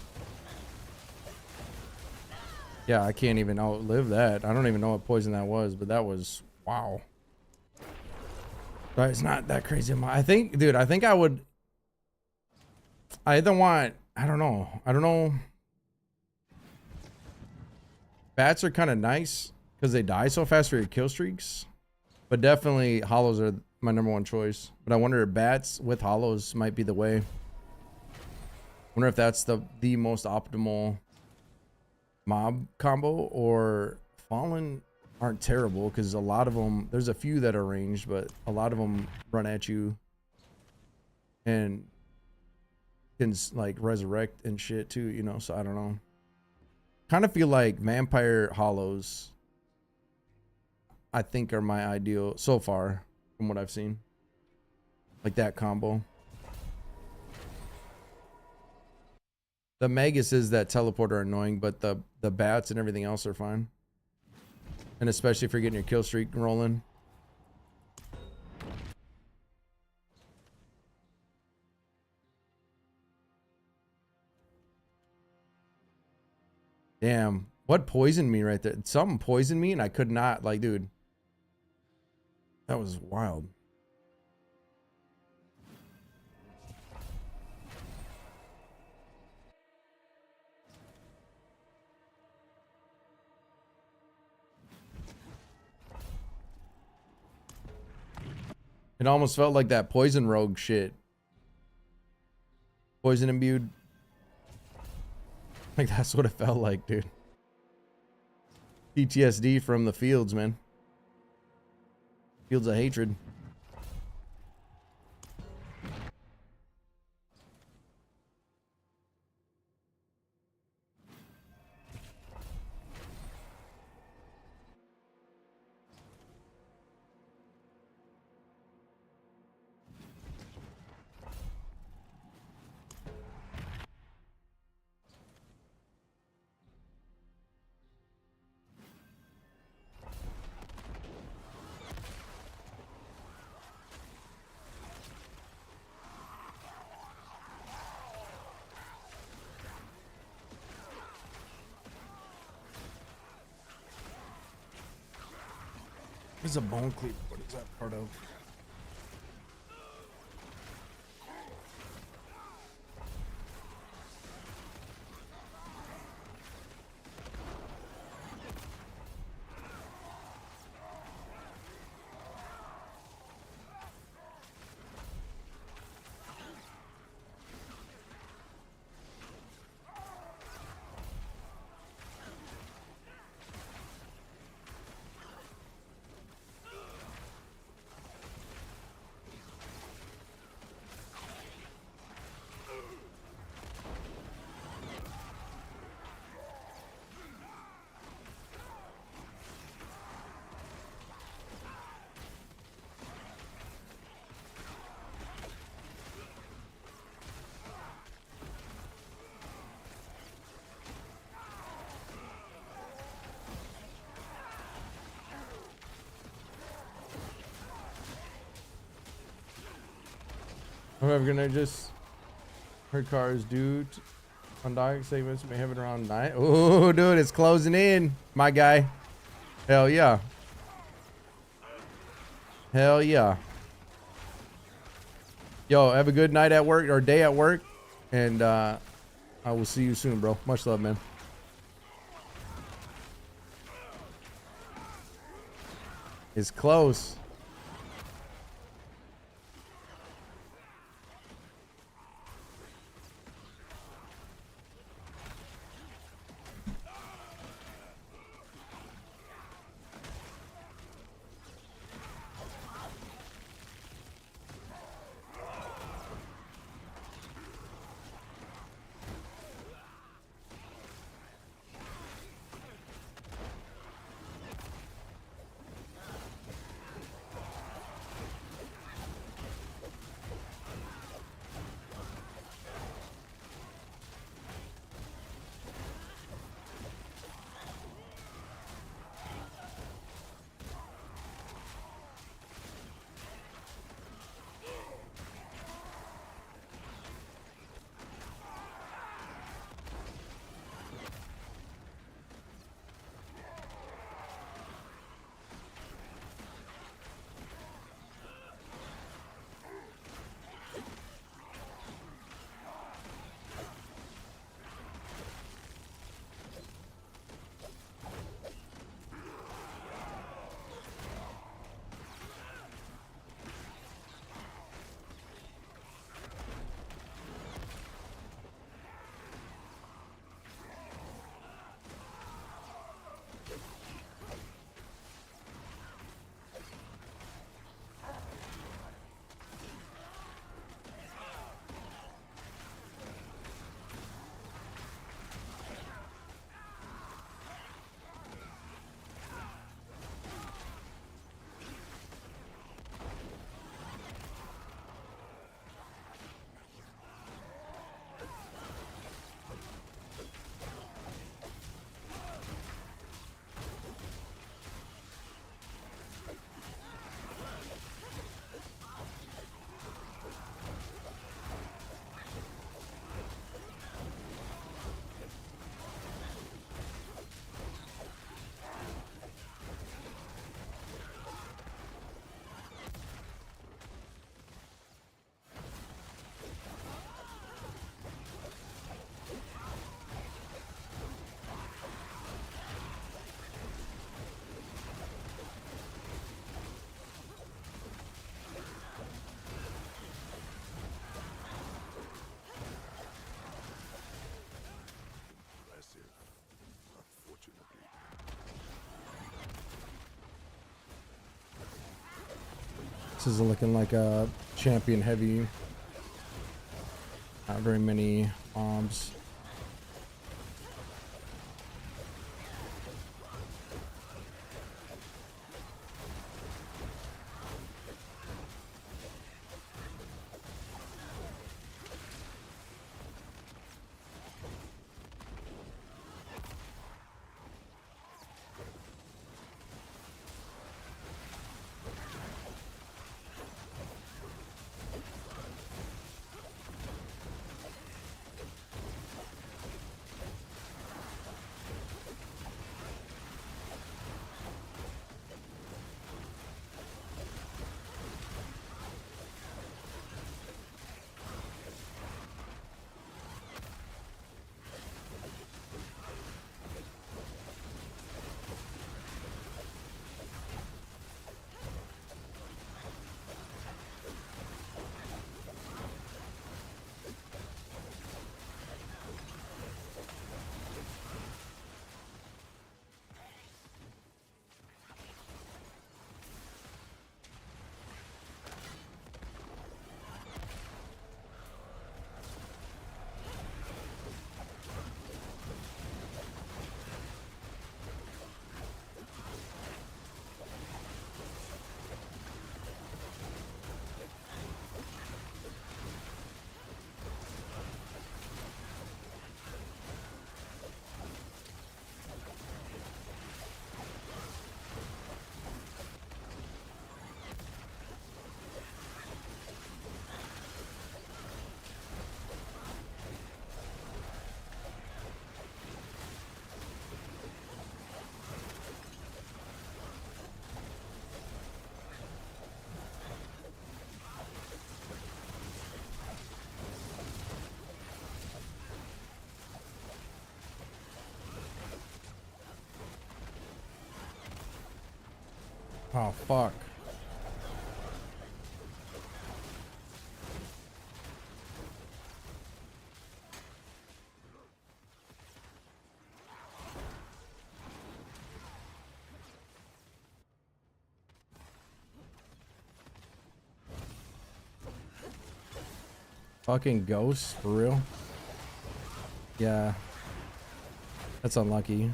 Yeah, I can't even outlive that. I don't even know what poison that was, but that was, wow. But it's not that crazy. I think, dude, I think I would, I either want, I don't know. Bats are kind of nice because they die so fast for your kill streaks, but definitely hollows are my #1 choice. But I wonder if bats with hollows might be the way. Wonder if that's the most optimal mob combo, or Fallen aren't terrible because a lot of them, there's a few that are ranged, but a lot of them run at you and can like resurrect and shit too, you know. So I don't know. Kind of feel like vampire hollows, I think, are my ideal so far from what I've seen. Like that combo. The Maguses that teleport are annoying, but the bats and everything else are fine. And especially if you're getting your kill streak rolling. Damn, what poisoned me right there? Something poisoned me and I could not, like, dude. That was wild. It almost felt like that poison rogue shit. Poison imbued. Like that's what it felt like, dude. PTSD from the fields, man. Fields of hatred. This is a bone cleaver. What is that part of? I'm ever gonna just her cars do on diet segments may have it around 9. Oh, dude, it's closing in, my guy. Hell yeah. Hell yeah. Yo, have a good night at work or day at work, and I will see you soon, bro. Much love, man. It's close. This is looking like a champion heavy. Not very many mobs. Oh, fuck. Fucking ghosts, for real? Yeah. That's unlucky.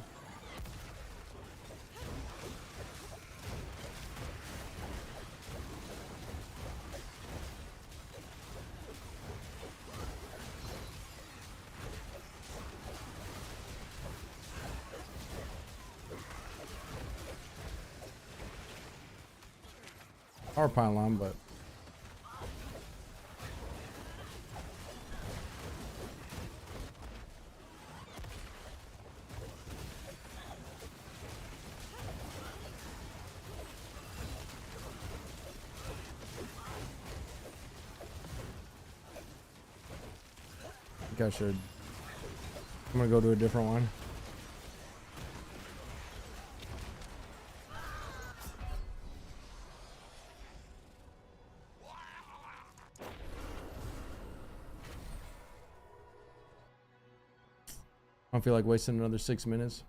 Power pylon, but I think I should. I'm gonna go to a different one. I don't feel like wasting another 6 minutes.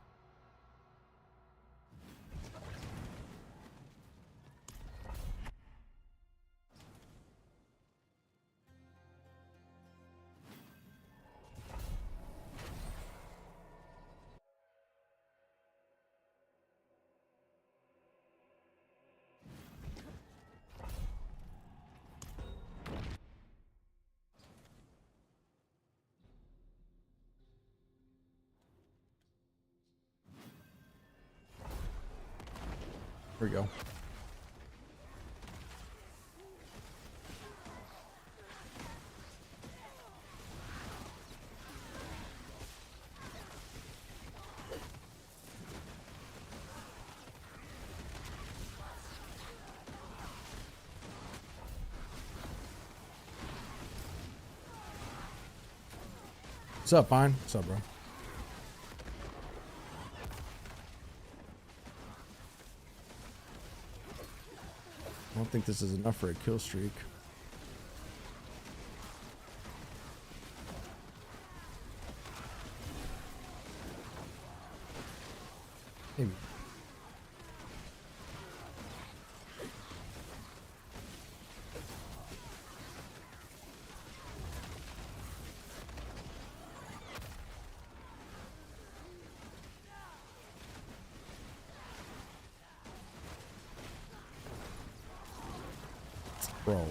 Here we go. What's up, Fine? What's up, bro? I don't think this is enough for a kill streak. Maybe. Bro.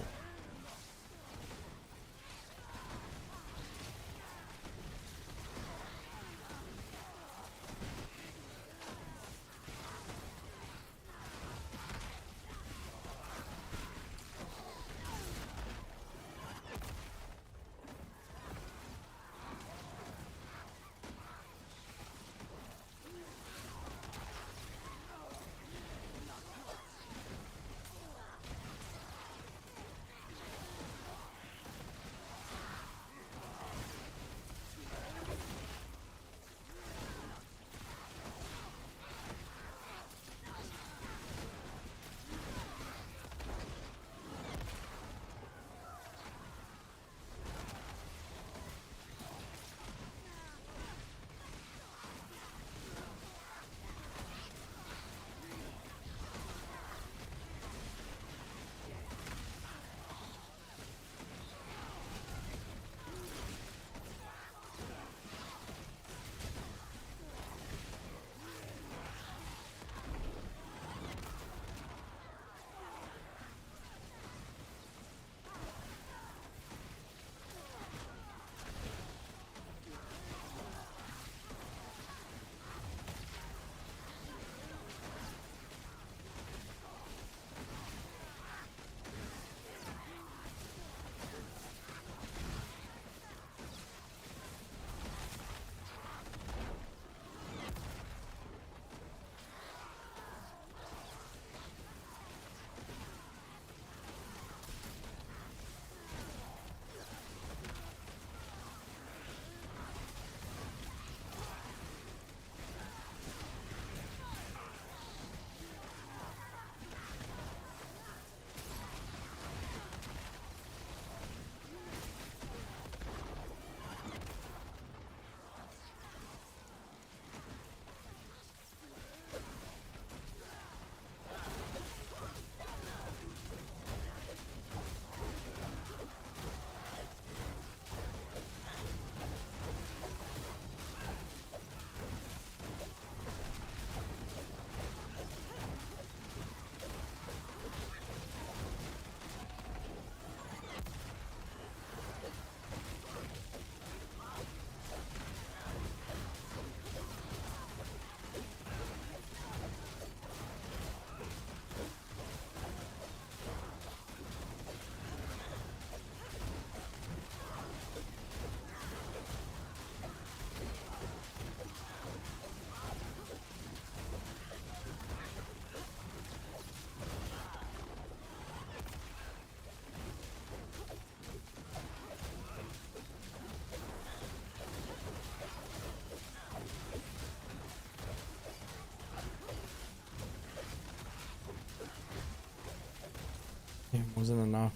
It wasn't enough.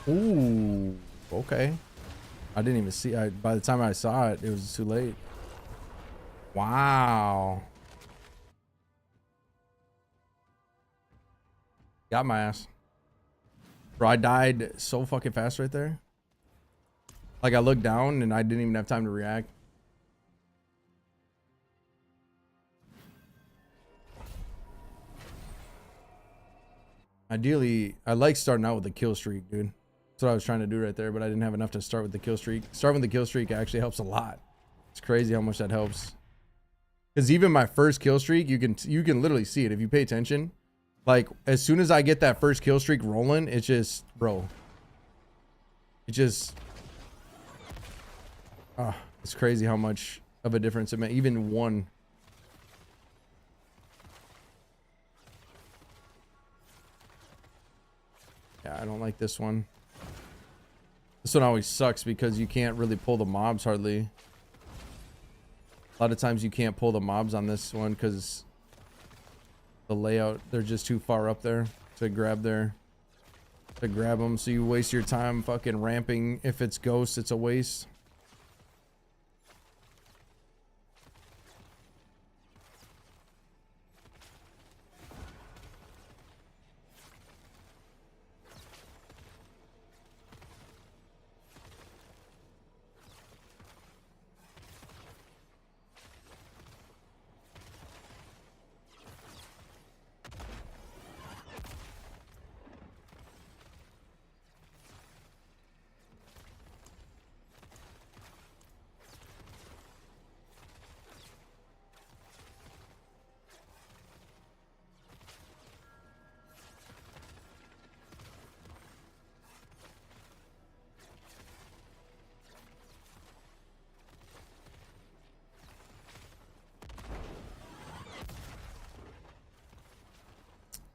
Ooh, okay. I didn't even see. By the time I saw it, it was too late. Wow. Got my ass. Bro, I died so fucking fast right there. Like, I looked down and I didn't even have time to react. Ideally, I like starting out with a kill streak, dude. That's what I was trying to do right there, but I didn't have enough to start with the kill streak. Starting with the kill streak actually helps a lot. It's crazy how much that helps. Because even my first kill streak, you can literally see it if you pay attention. Like, as soon as I get that first kill streak rolling, it's just, bro. It just, it's crazy how much of a difference it made. Even one. Yeah, I don't like this one. This one always sucks because you can't really pull the mobs hardly. A lot of times you can't pull the mobs on this one because the layout, they're just too far up there to grab them. So you waste your time fucking ramping. If it's ghosts, it's a waste.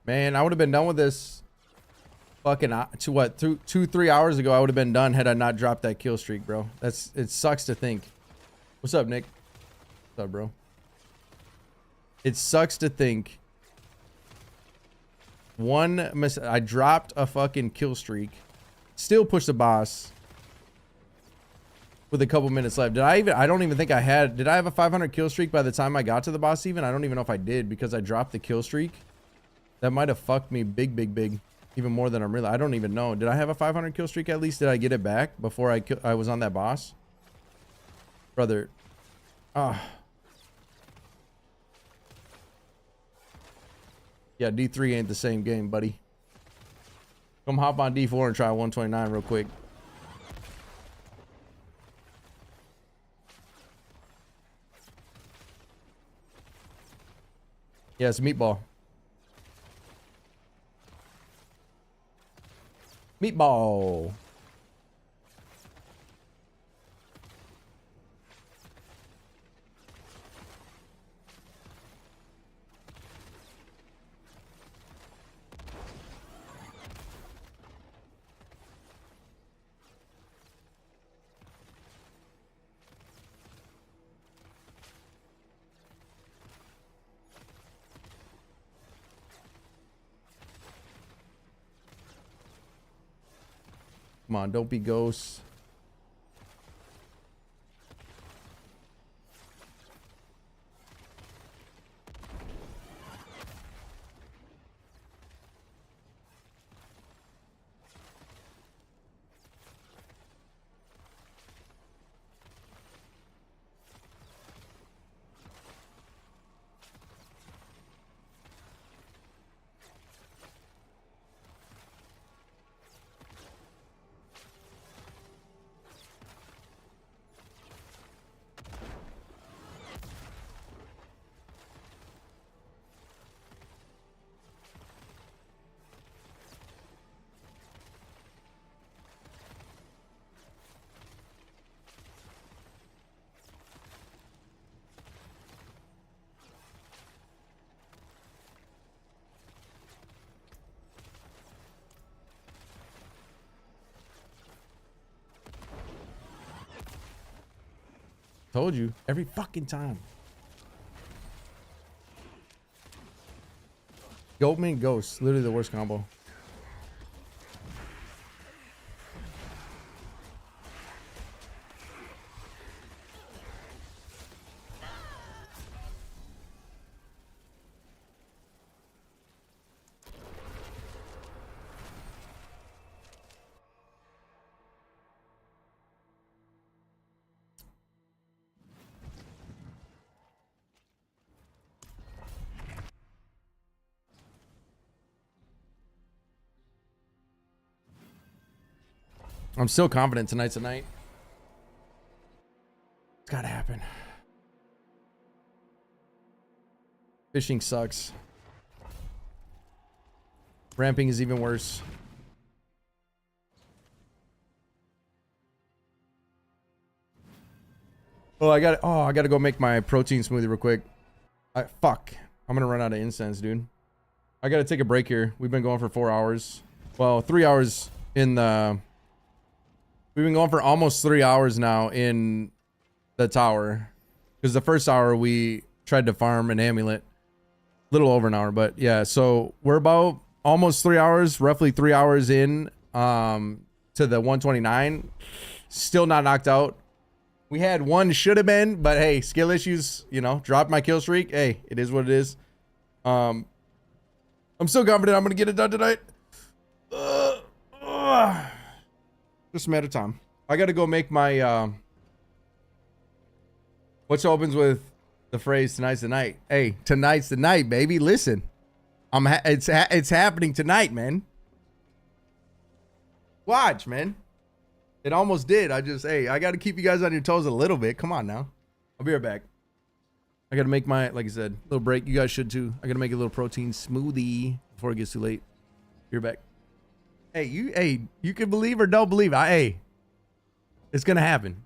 Man, I would have been done with this fucking to what, 2-3 hours ago. I would have been done had I not dropped that kill streak, bro. It sucks to think. What's up, Nick? What's up, bro? It sucks to think I dropped a fucking kill streak, still pushed the boss with a couple minutes left. I don't even think I had, did I have a 500 kill streak by the time I got to the boss even? I don't even know if I did because I dropped the kill streak. That might have fucked me big. Even more than I'm really. I don't even know. Did I have a 500 kill streak at least? Did I get it back before I was on that boss? Brother. Ah. Yeah, D3 ain't the same game, buddy. Come hop on D4 and try 129 real quick. Yeah, it's meatball. Meatball. Come on, don't be ghosts. Told you every fucking time. Goatman Ghost, literally the worst combo. I'm still confident tonight's a night. It's gotta happen. Fishing sucks. Ramping is even worse. Oh, I gotta go make my protein smoothie real quick. Fuck. I'm gonna run out of incense, dude. I gotta take a break here. We've been going for 4 hours. Well, 3 hours in the... We've been going for almost 3 hours now in the tower. because the first hour we tried to farm an amulet, little over an hour, but yeah. So we're about almost 3 hours, roughly 3 hours in to the 129. Still not knocked out. We had one should have been, but hey, skill issues, you know, dropped my kill streak. Hey, it is what it is. I'm still confident I'm gonna get it done tonight. Just a matter of time. I gotta go make my which opens with the phrase "tonight's the night." Hey, tonight's the night, baby. Listen, it's happening tonight, man. Watch, man. It almost did. I gotta keep you guys on your toes a little bit. Come on now. I'll be right back. I gotta make my, like I said, little break. You guys should too. I gotta make a little protein smoothie before it gets too late. Be right back. Hey, you can believe or don't believe. Hey, it's gonna happen.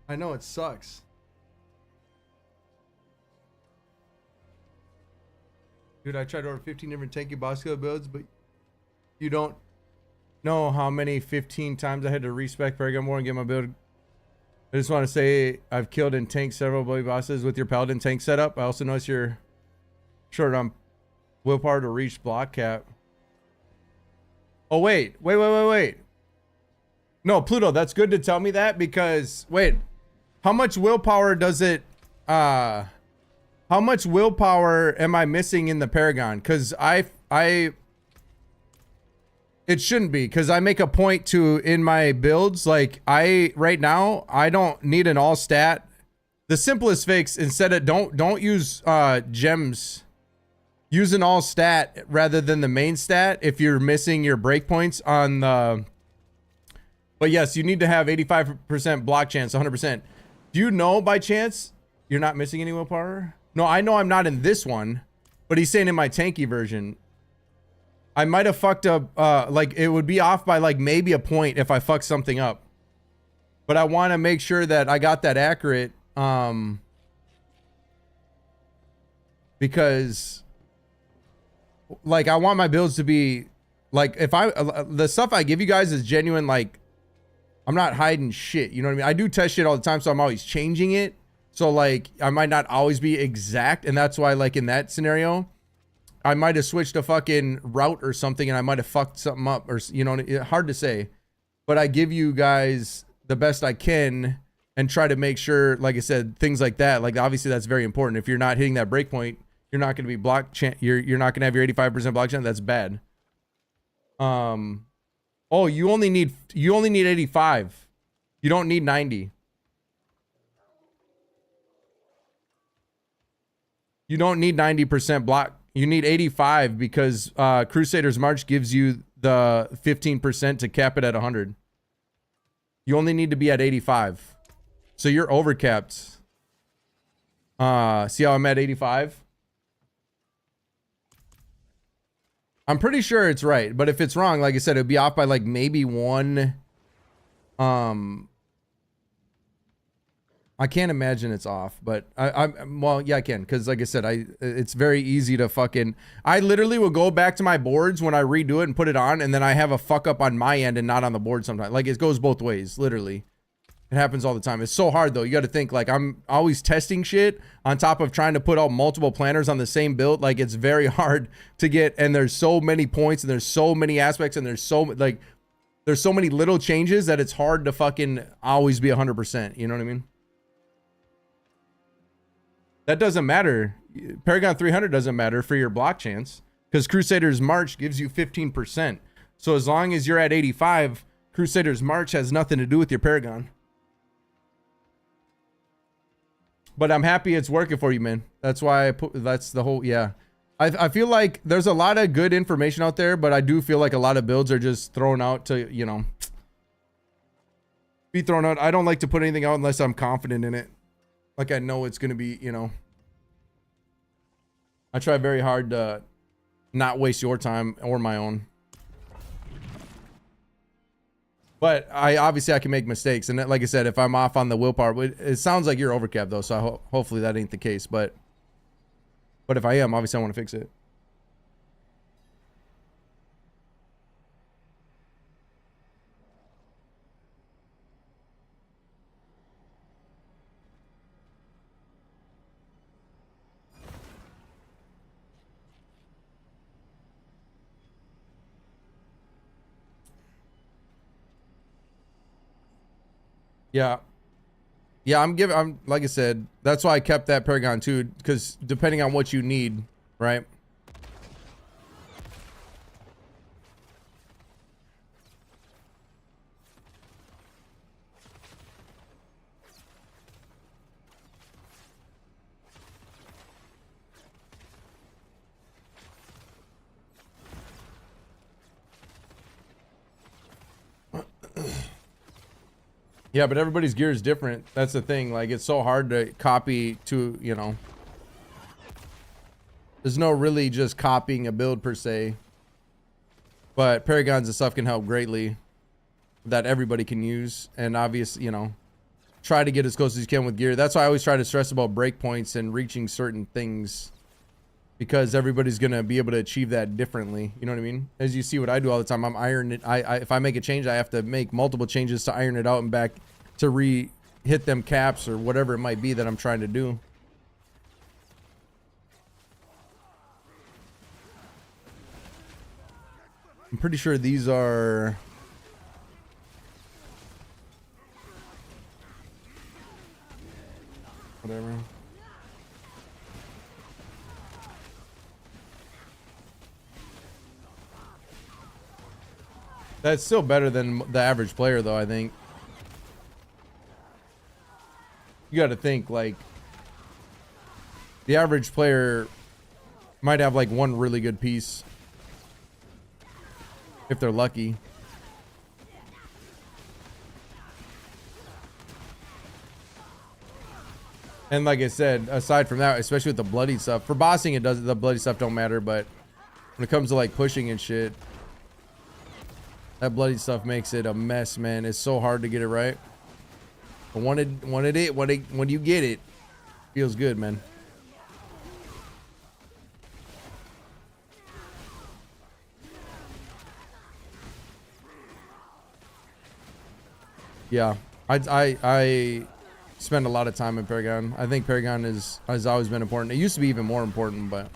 I know it sucks. Dude, I tried to order 15 different tanky Bosco builds, but you don't know how many 15 times I had to respec Paragon War and get my build. I just want to say I've killed and tanked several bully bosses with your Paladin tank setup. I also noticed you're short on willpower to reach block cap. Oh, wait. No, Pluto, that's good to tell me that because, wait, how much willpower does it, how much willpower am I missing in the Paragon? Because it shouldn't be, because I make a point to, in my builds, like, right now, I don't need an all stat. The simplest fix, instead of, don't use gems. Use an all stat rather than the main stat if you're missing your breakpoints on the... But yes, you need to have 85% block chance, 100%. Do you know by chance you're not missing any willpower? No, I know I'm not in this one, but he's saying in my tanky version. I might have fucked up, like it would be off by like maybe a point if I fuck something up. But I want to make sure that I got that accurate, because like I want my builds to be like, if the stuff I give you guys is genuine, like I'm not hiding shit, you know what I mean? I do test shit all the time, so I'm always changing it. So like I might not always be exact, and that's why like in that scenario I might have switched a fucking route or something and I might have fucked something up, or, you know, hard to say. But I give you guys the best I can and try to make sure, like I said, things like that. Like obviously that's very important. If you're not hitting that breakpoint, you're not going to be block you're not going to have your 85% block chance. That's bad. Oh, you only need 85. You don't need 90. You don't need 90% block. You need 85 because Crusader's March gives you the 15% to cap it at 100. You only need to be at 85. So you're overcapped. See how I'm at 85? I'm pretty sure it's right, but if it's wrong, like I said, it'd be off by like maybe one. I can't imagine it's off, but well, yeah, I can, because like I said, it's very easy to fucking, I literally will go back to my boards when I redo it and put it on, and then I have a fuck up on my end and not on the board sometimes. Like it goes both ways, literally. It happens all the time. It's so hard though. You got to think, like I'm always testing shit on top of trying to put out multiple planners on the same build. Like it's very hard to get, and there's so many points and there's so many aspects and there's so many little changes that it's hard to fucking always be 100%. You know what I mean? That doesn't matter. Paragon 300 doesn't matter for your block chance because Crusader's March gives you 15%. So as long as you're at 85, Crusader's March has nothing to do with your Paragon. But I'm happy it's working for you, man. That's why that's the whole, yeah. I feel like there's a lot of good information out there, but I do feel like a lot of builds are just thrown out to, you know, be thrown out. I don't like to put anything out unless I'm confident in it. Like I know it's going to be, you know, I try very hard to not waste your time or my own. But obviously I can make mistakes. And like I said, if I'm off on the willpower, it sounds like you're overcapped though. So hopefully that ain't the case. But if I am, obviously I want to fix it. Yeah. Yeah, I'm like I said, that's why I kept that Paragon too, because depending on what you need, right? Yeah, but everybody's gear is different. That's the thing. Like, it's so hard to copy to, you know. There's no really just copying a build per se. But paragons and stuff can help greatly, that everybody can use. And obviously, you know, try to get as close as you can with gear. That's why I always try to stress about breakpoints and reaching certain things, because everybody's gonna be able to achieve that differently. You know what I mean? As you see what I do all the time, I'm ironing it. If I make a change, I have to make multiple changes to iron it out and back to hit them caps or whatever it might be that I'm trying to do. I'm pretty sure these are... whatever. That's still better than the average player, though, I think. You got to think, like, the average player might have, like, one really good piece. If they're lucky. And like I said, aside from that, especially with the bloody stuff, for bossing, the bloody stuff don't matter, but when it comes to, like, pushing and shit, that bloody stuff makes it a mess, man. It's so hard to get it right. But when you get it, feels good, man. Yeah, I spend a lot of time in Paragon. I think Paragon has always been important. It used to be even more important, but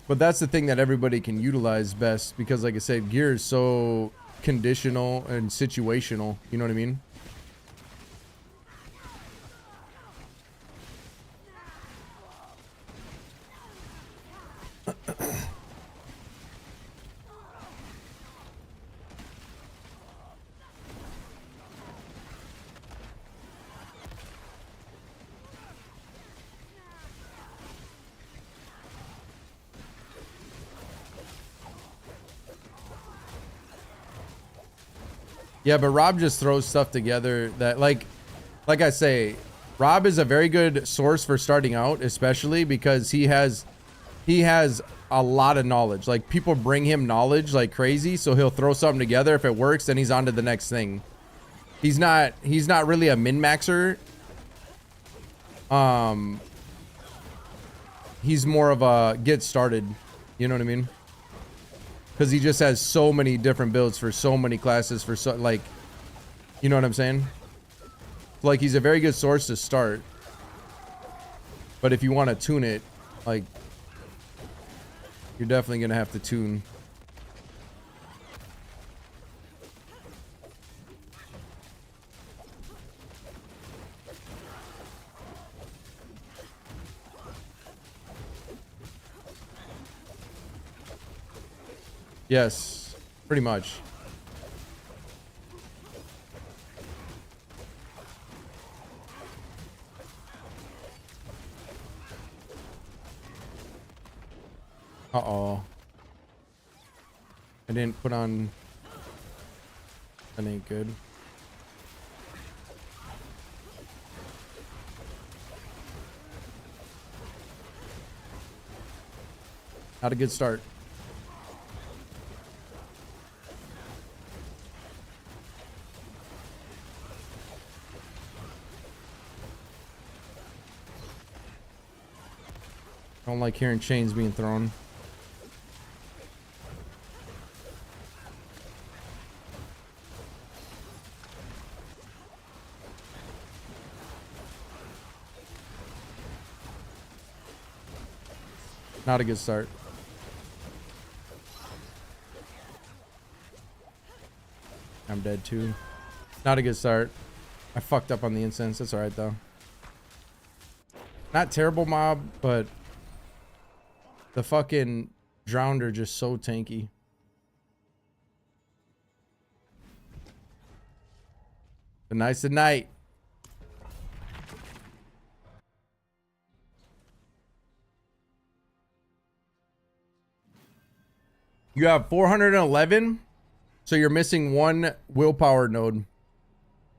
that's the thing that everybody can utilize best, because like I said, gear is so conditional and situational. You know what I mean? Yeah, but Rob just throws stuff together that, like I say, Rob is a very good source for starting out, especially because he has a lot of knowledge. Like, people bring him knowledge like crazy, so he'll throw something together. If it works, then he's on to the next thing. He's not really a min-maxer. He's more of a get started. You know what I mean? Because he just has so many different builds for so many classes, for so, like, you know what I'm saying? Like, he's a very good source to start. But if you want to tune it, like, you're definitely going to have to tune. Yes, pretty much. Uh-oh. I didn't put on... That ain't good. Not a good start. I don't like hearing chains being thrown. Not a good start. I'm dead too. Not a good start. I fucked up on the incense. That's alright though. Not terrible mob, but the fucking drowned are just so tanky. But nice night. You have 411, so you're missing one willpower node.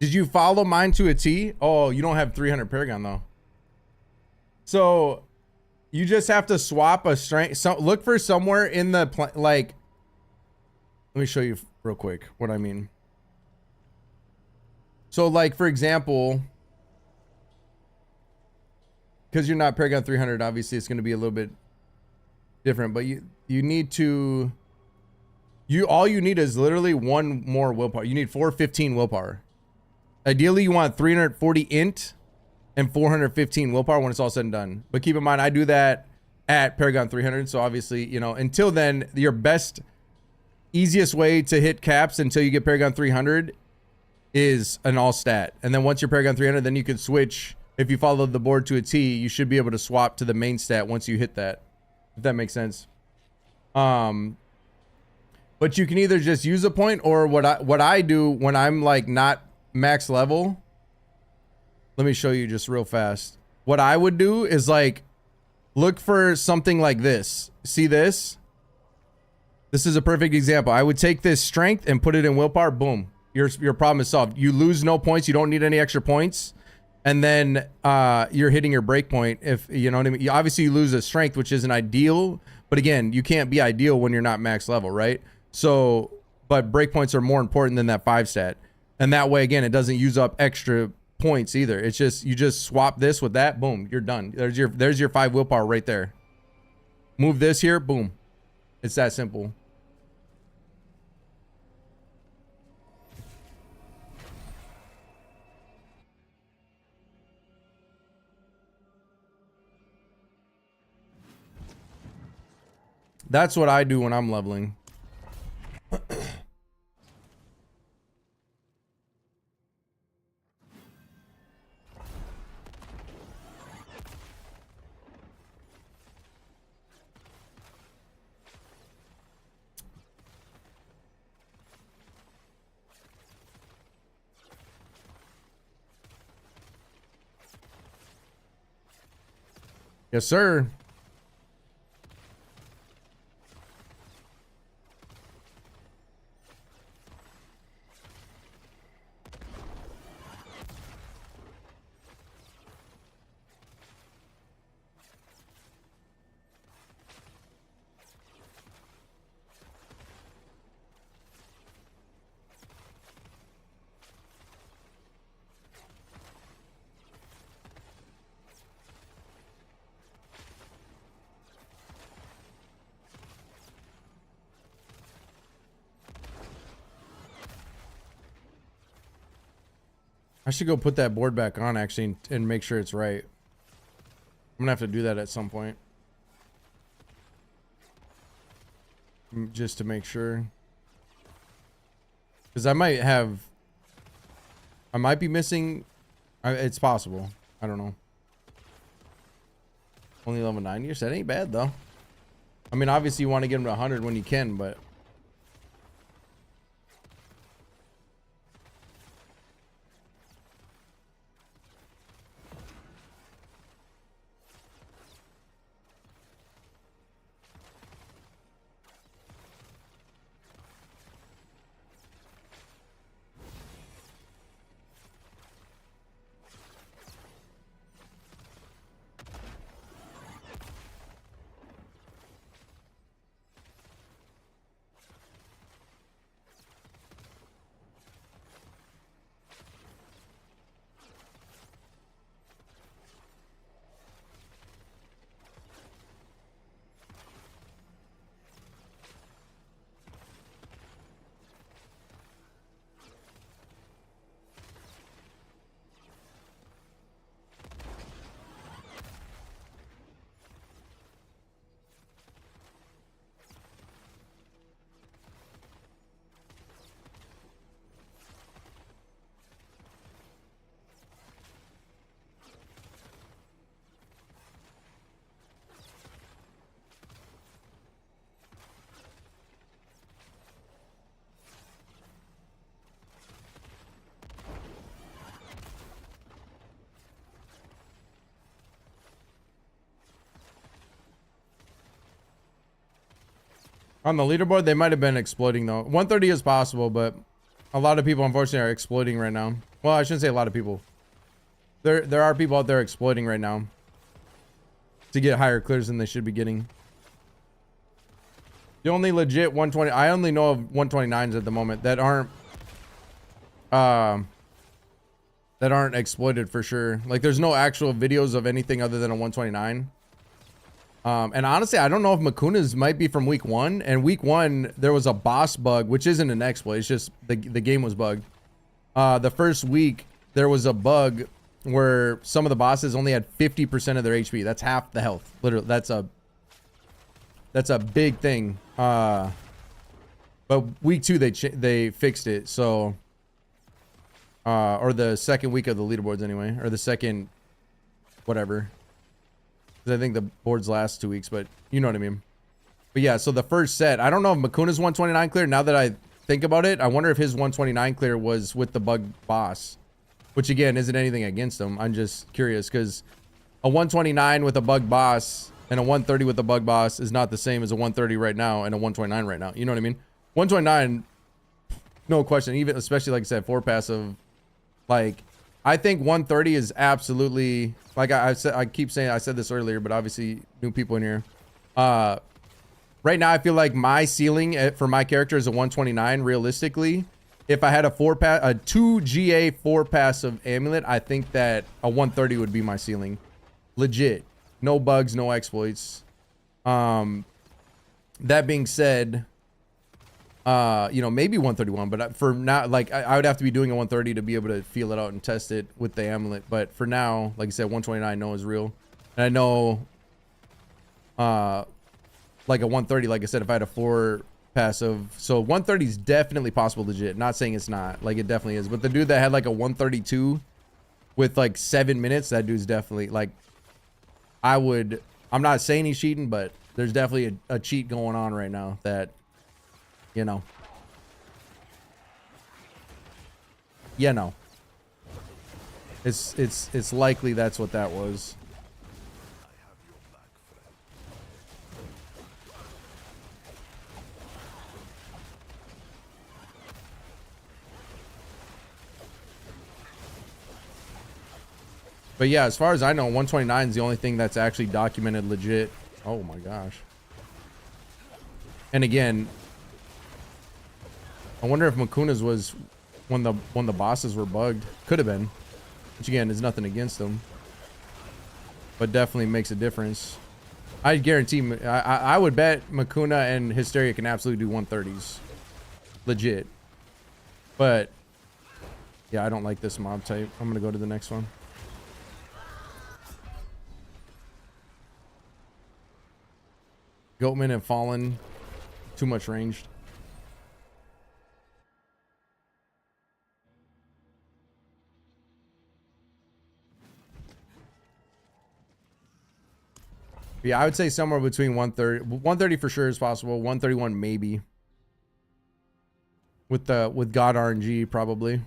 Did you follow mine to a T? Oh, you don't have 300 Paragon though. So You just have to swap a strength. So look for somewhere in the like. Let me show you real quick what I mean. So like for example, because you're not Paragon 300, obviously it's going to be a little bit different. But you need to. All you need is literally one more willpower. You need 415 willpower. Ideally, you want 340 int and 415 willpower when it's all said and done. But keep in mind, I do that at Paragon 300. So obviously, you know, until then, your best, easiest way to hit caps until you get Paragon 300 is an all stat. And then once you're Paragon 300, then you can switch. If you follow the board to a T, you should be able to swap to the main stat once you hit that. If that makes sense. But you can either just use a point, or what I do when I'm like not max level. Let me show you just real fast. What I would do is like look for something like this. See this? This is a perfect example. I would take this strength and put it in willpower. Boom. Your problem is solved. You lose no points. You don't need any extra points. And then you're hitting your break point. If you know what I mean. Obviously you lose a strength, which isn't ideal. But again, you can't be ideal when you're not max level, right? So, but breakpoints are more important than that 5 stat. And that way, again, it doesn't use up extra points either. It's just, you just swap this with that, boom, you're done. There's your 5 willpower right there. Move this here, boom. It's that simple. That's what I do when I'm leveling. Yes, sir. I should go put that board back on actually and make sure it's right. I'm gonna have to do that at some point. Just to make sure. Because I might be missing. It's possible. I don't know. Only level 90. That ain't bad though. I mean, obviously you want to get them to 100 when you can, but. On the leaderboard, they might have been exploiting though. 130 is possible, but a lot of people unfortunately are exploiting right now. Well, I shouldn't say a lot of people. There are people out there exploiting right now to get higher clears than they should be getting. The only legit 120, I only know of 129s at the moment that aren't exploited for sure. Like there's no actual videos of anything other than a 129. And honestly, I don't know if Makuna's might be from week 1. And week 1, there was a boss bug, which isn't an exploit. It's just the game was bugged. The first week, there was a bug where some of the bosses only had 50% of their HP. That's half the health. Literally, that's a big thing. But week 2, they fixed it. So, or the second week of the leaderboards anyway, or the second, whatever. I think the boards last 2 weeks, but you know what I mean. But yeah, so the first set, I don't know if Makuna's 129 clear. Now that I think about it, I wonder if his 129 clear was with the bug boss, which again isn't anything against him. I'm just curious because a 129 with a bug boss and a 130 with a bug boss is not the same as a 130 right now and a 129 right now. You know what I mean? 129, no question. Even especially like I said, 4 passive, like. I think 130 is absolutely, like I said, I keep saying, I said this earlier, but obviously new people in here. Right now, I feel like my ceiling for my character is a 129. Realistically, if I had a 2 GA 4 passive amulet, I think that a 130 would be my ceiling. Legit. No bugs, no exploits. That being said, you know, maybe 131, but for now, like I would have to be doing a 130 to be able to feel it out and test it with the amulet. But for now, like I said, 129 I know is real, and I know like a 130, like I said, if I had a 4 passive, so 130 is definitely possible. Legit, not saying it's not, like it definitely is. But the dude that had like a 132 with like 7 minutes, that dude's definitely like, I'm not saying he's cheating, but there's definitely a cheat going on right now that, you know, it's likely that's what that was. But yeah, as far as I know, 129 is the only thing that's actually documented legit. Oh my gosh. And again, I wonder if Makuna's was when the bosses were bugged. Could have been. Which again is nothing against them. But definitely makes a difference. I guarantee, I would bet Makuna and Hysteria can absolutely do 130s. Legit. But yeah, I don't like this mob type. I'm gonna go to the next one. Goatman and Fallen, too much ranged. Yeah, I would say somewhere between 130 for sure is possible. 131 maybe. With God RNG probably.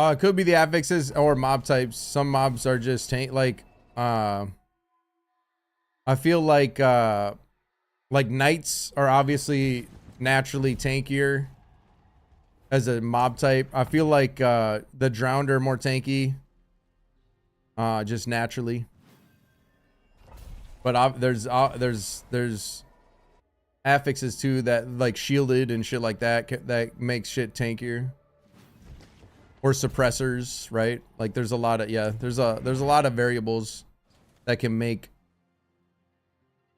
It could be the affixes or mob types. Some mobs are just like I feel like knights are obviously naturally tankier. as a mob type. I feel like the drowned are more tanky, just naturally. But there's affixes too that like shielded and shit like that that makes shit tankier. Or suppressors, right? Like there's a lot of there's a lot of variables that can make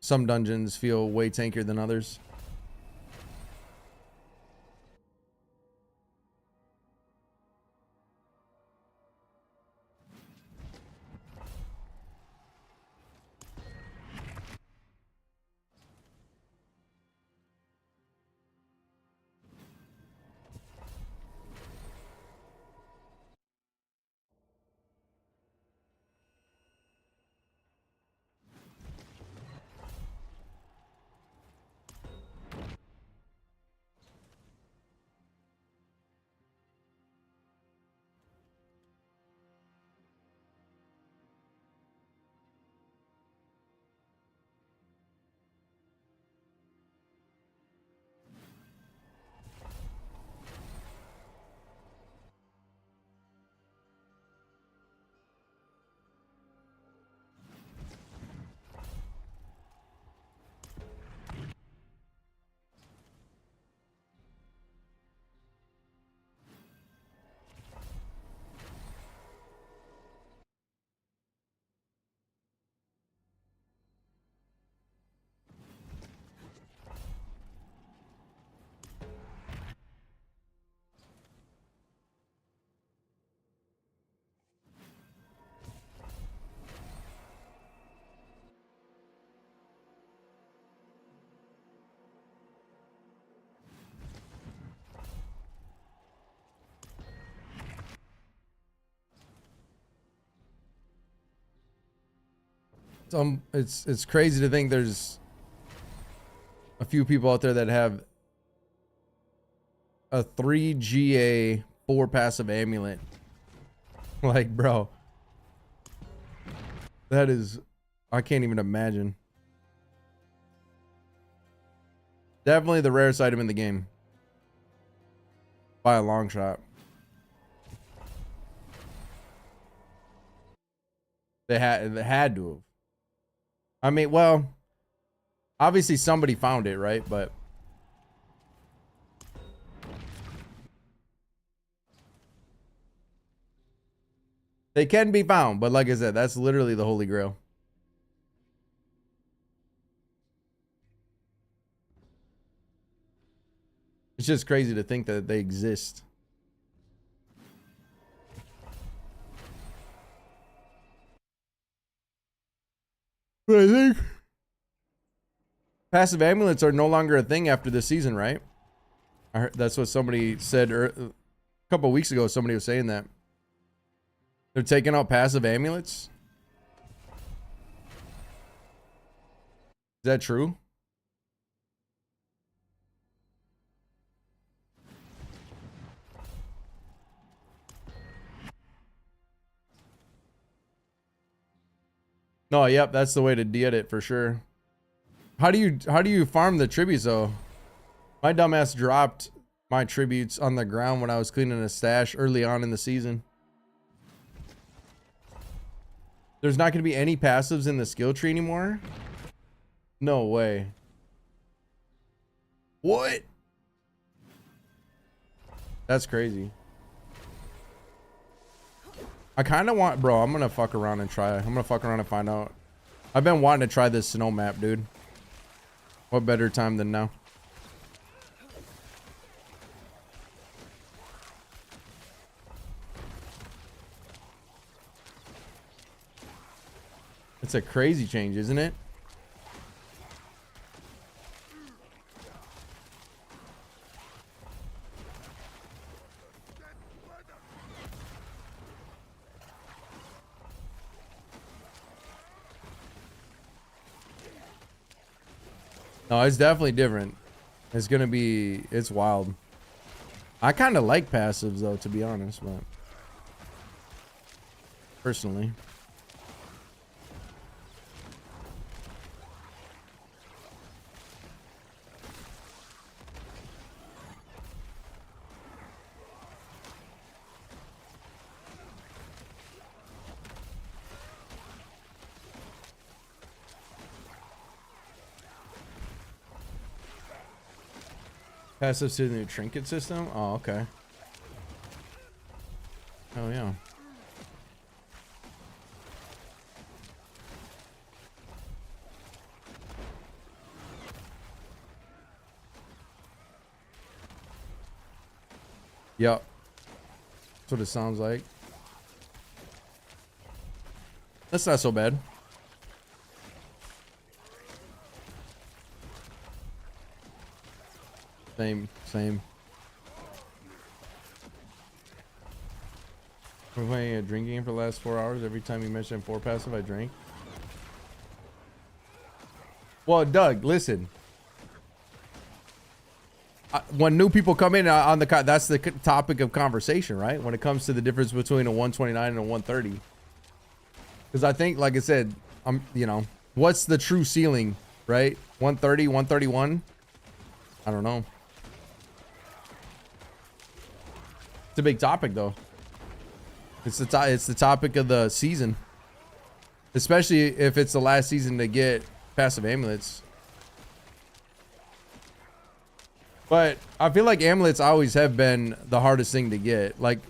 some dungeons feel way tankier than others. It's crazy to think there's a few people out there that have a 3 GA 4 passive amulet. Like, bro, that is, I can't even imagine. Definitely the rarest item in the game by a long shot. They had to have. I mean, well, obviously somebody found it, right? But they can be found. But like I said, that's literally the Holy Grail. It's just crazy to think that they exist. But I think passive amulets are no longer a thing after this season, right? I heard that's what somebody said a couple of weeks ago. Somebody was saying that they're taking out passive amulets. Is that true? No, yep, that's the way to get it for sure. How do you farm the tributes though? My dumbass dropped my tributes on the ground when I was cleaning a stash early on in the season. There's not going to be any passives in the skill tree anymore? No way. What? That's crazy. I kind of want, bro, I'm going to fuck around and try. I'm going to fuck around and find out. I've been wanting to try this snow map, dude. What better time than now? It's a crazy change, isn't it? No, it's definitely different. It's gonna be, it's wild. I kind of like passives though, to be honest, but personally. Passive to the new trinket system? Oh, okay. Oh, yeah. Yep. That's what it sounds like. That's not so bad. Same. We're playing a drinking game for the last 4 hours. Every time you mention 4 passive, I drink. Well, Doug, listen. When new people come in on the that's the topic of conversation, right? When it comes to the difference between a 129 and a 130. Because I think, like I said, you know, what's the true ceiling, right? 130, 131? I don't know. It's a big topic, though. It's the topic of the season, especially if it's the last season to get passive amulets. But I feel like amulets always have been the hardest thing to get. Like,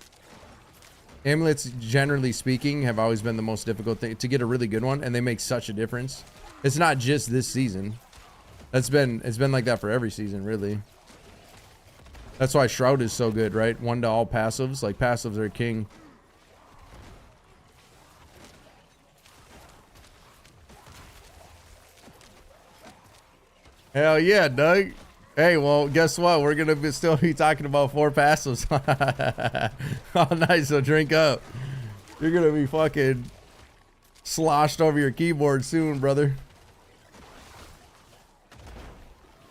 amulets, generally speaking, have always been the most difficult thing to get a really good one, and they make such a difference. It's not just this season. It's been like that for every season, really. That's why Shroud is so good, right? 1 to all passives. Like, passives are king. Hell yeah, Doug. Hey, well, guess what? We're gonna still be talking about 4 passives. All night, so drink up. You're gonna be fucking sloshed over your keyboard soon, brother.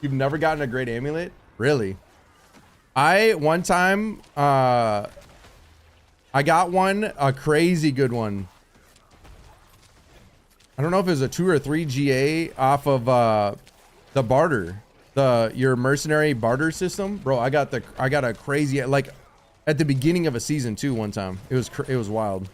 You've never gotten a great amulet? Really? One time, I got one, a crazy good one. I don't know if it was a 2 or 3 GA off of the barter, your mercenary barter system, bro. I got a crazy, like, at the beginning of a season too. One time, it was wild.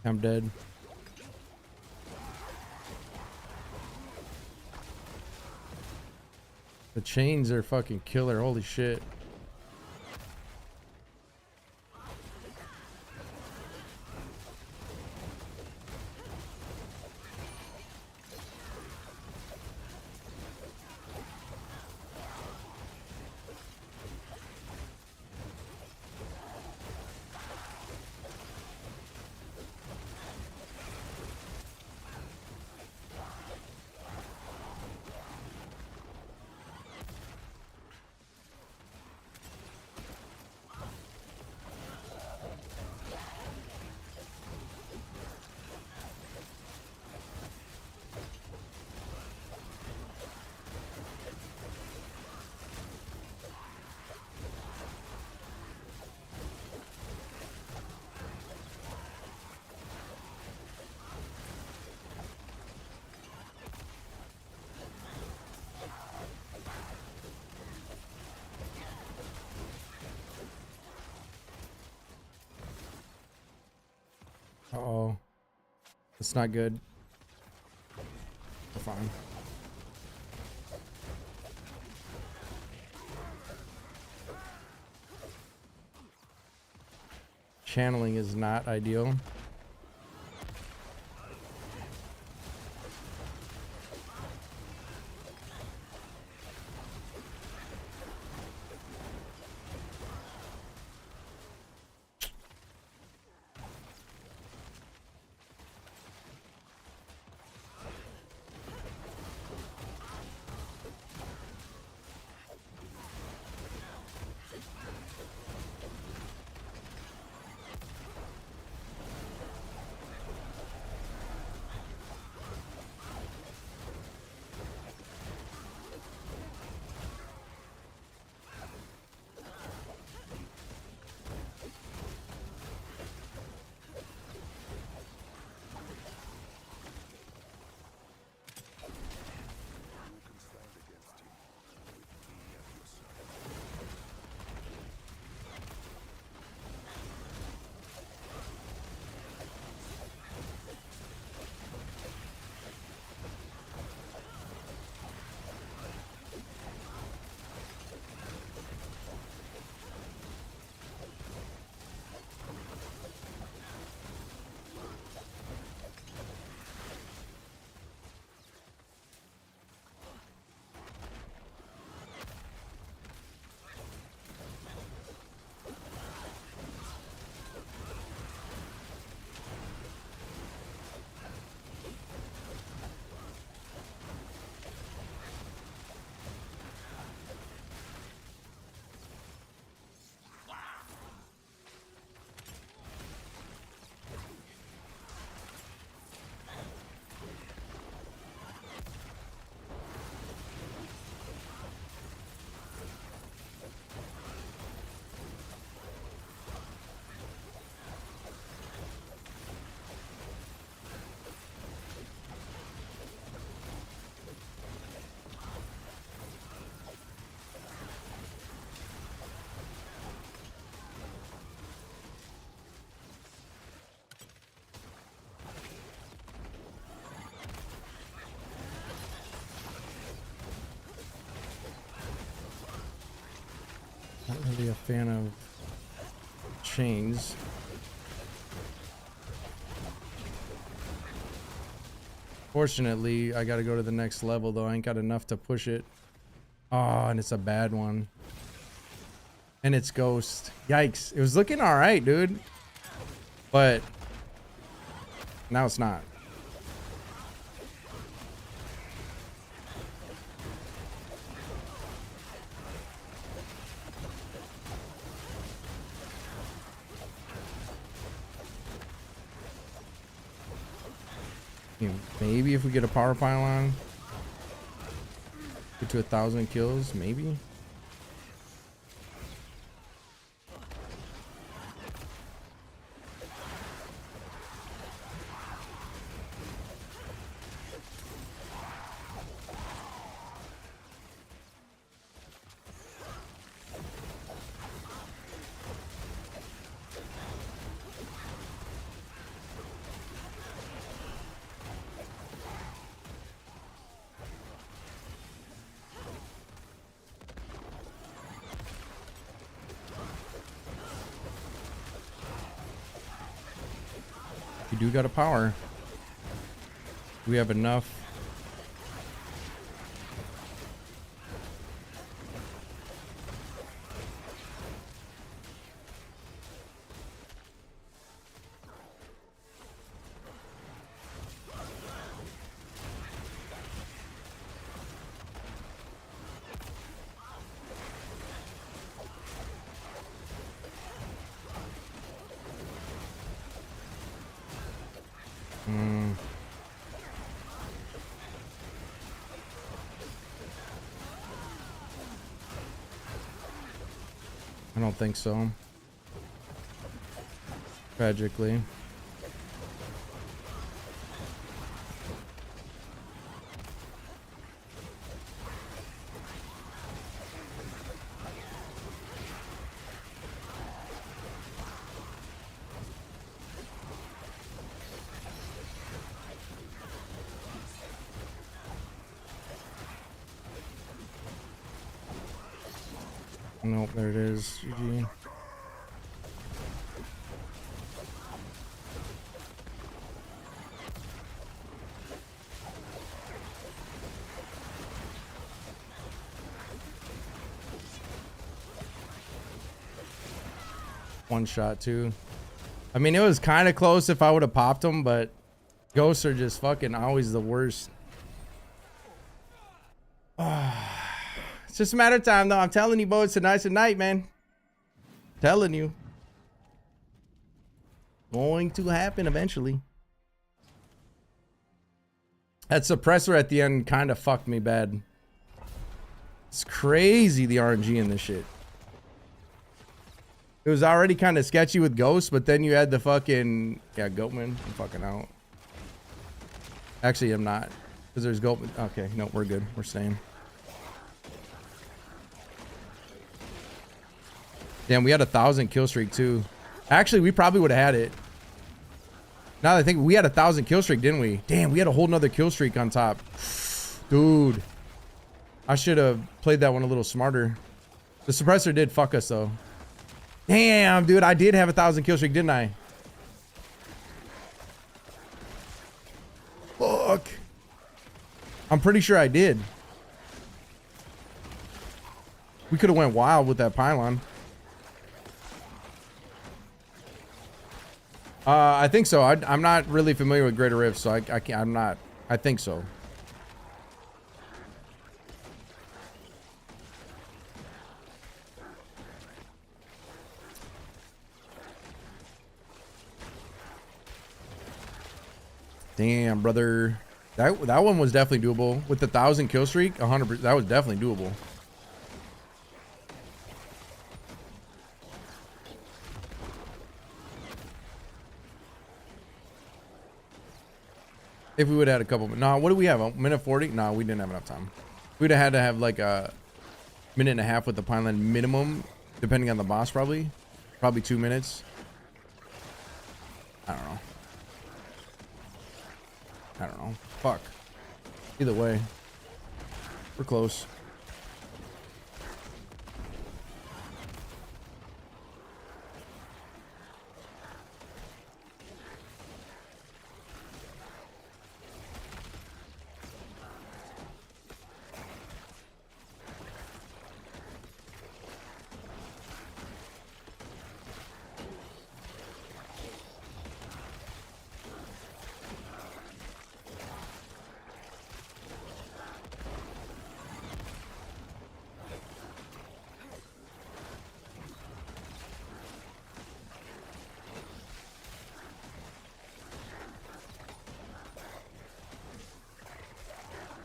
I'm dead. The chains are fucking killer. Holy shit. Uh-oh. It's not good. We're fine. Channeling is not ideal. Not really a fan of chains. Fortunately, I gotta go to the next level though. I ain't got enough to push it. Oh, and it's a bad one. And it's Ghost. Yikes. It was looking alright, dude. But now it's not. Maybe if we get a power pylon, get to 1,000 kills, maybe. We do got a power. We have enough. I don't think so. Tragically. Nope, there it is. GG. One shot too. I mean, it was kind of close if I would have popped them, but ghosts are just fucking always the worst. It's just a matter of time, though. I'm telling you, boys, tonight's a night, man. Telling you. Going to happen eventually. That suppressor at the end kind of fucked me bad. It's crazy, the RNG in this shit. It was already kind of sketchy with ghosts, but then you had the fucking... Yeah, Goatman. I'm fucking out. Actually, I'm not. Because there's Goatman. Okay, no, we're good. We're staying. Damn, we had 1,000 kill streak too. Actually, we probably would have had it. Now that I think we had 1,000 kill streak, didn't we? Damn, we had a whole nother kill streak on top. Dude. I should have played that one a little smarter. The suppressor did fuck us though. Damn, dude, I did have 1,000 kill streak, didn't I? Fuck. I'm pretty sure I did. We could have went wild with that pylon. I think so. I'm not really familiar with Greater Rift, so I can't. I'm not. I think so. Damn, brother. That one was definitely doable with the 1,000 kill streak. 100%. That was definitely doable. If we would have had a couple, no, what do we have? A minute 40? No, we didn't have enough time. We'd have had to have like a minute and a half with the pylon minimum, depending on the boss, probably 2 minutes. I don't know. Fuck. Either way, we're close.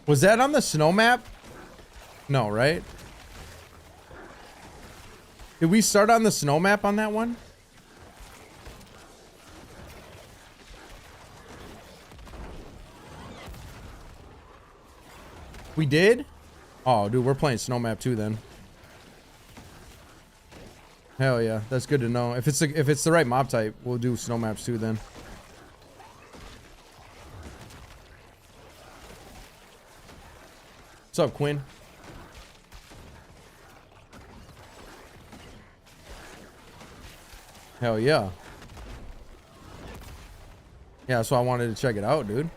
Was that on the snow map? No, right? Did we start on the snow map on that one? We did? Oh, dude, we're playing snow map too then. Hell yeah, that's good to know. If it's the right mob type, we'll do snow maps too then. What's up, Quinn? Hell yeah. Yeah, so I wanted to check it out, dude.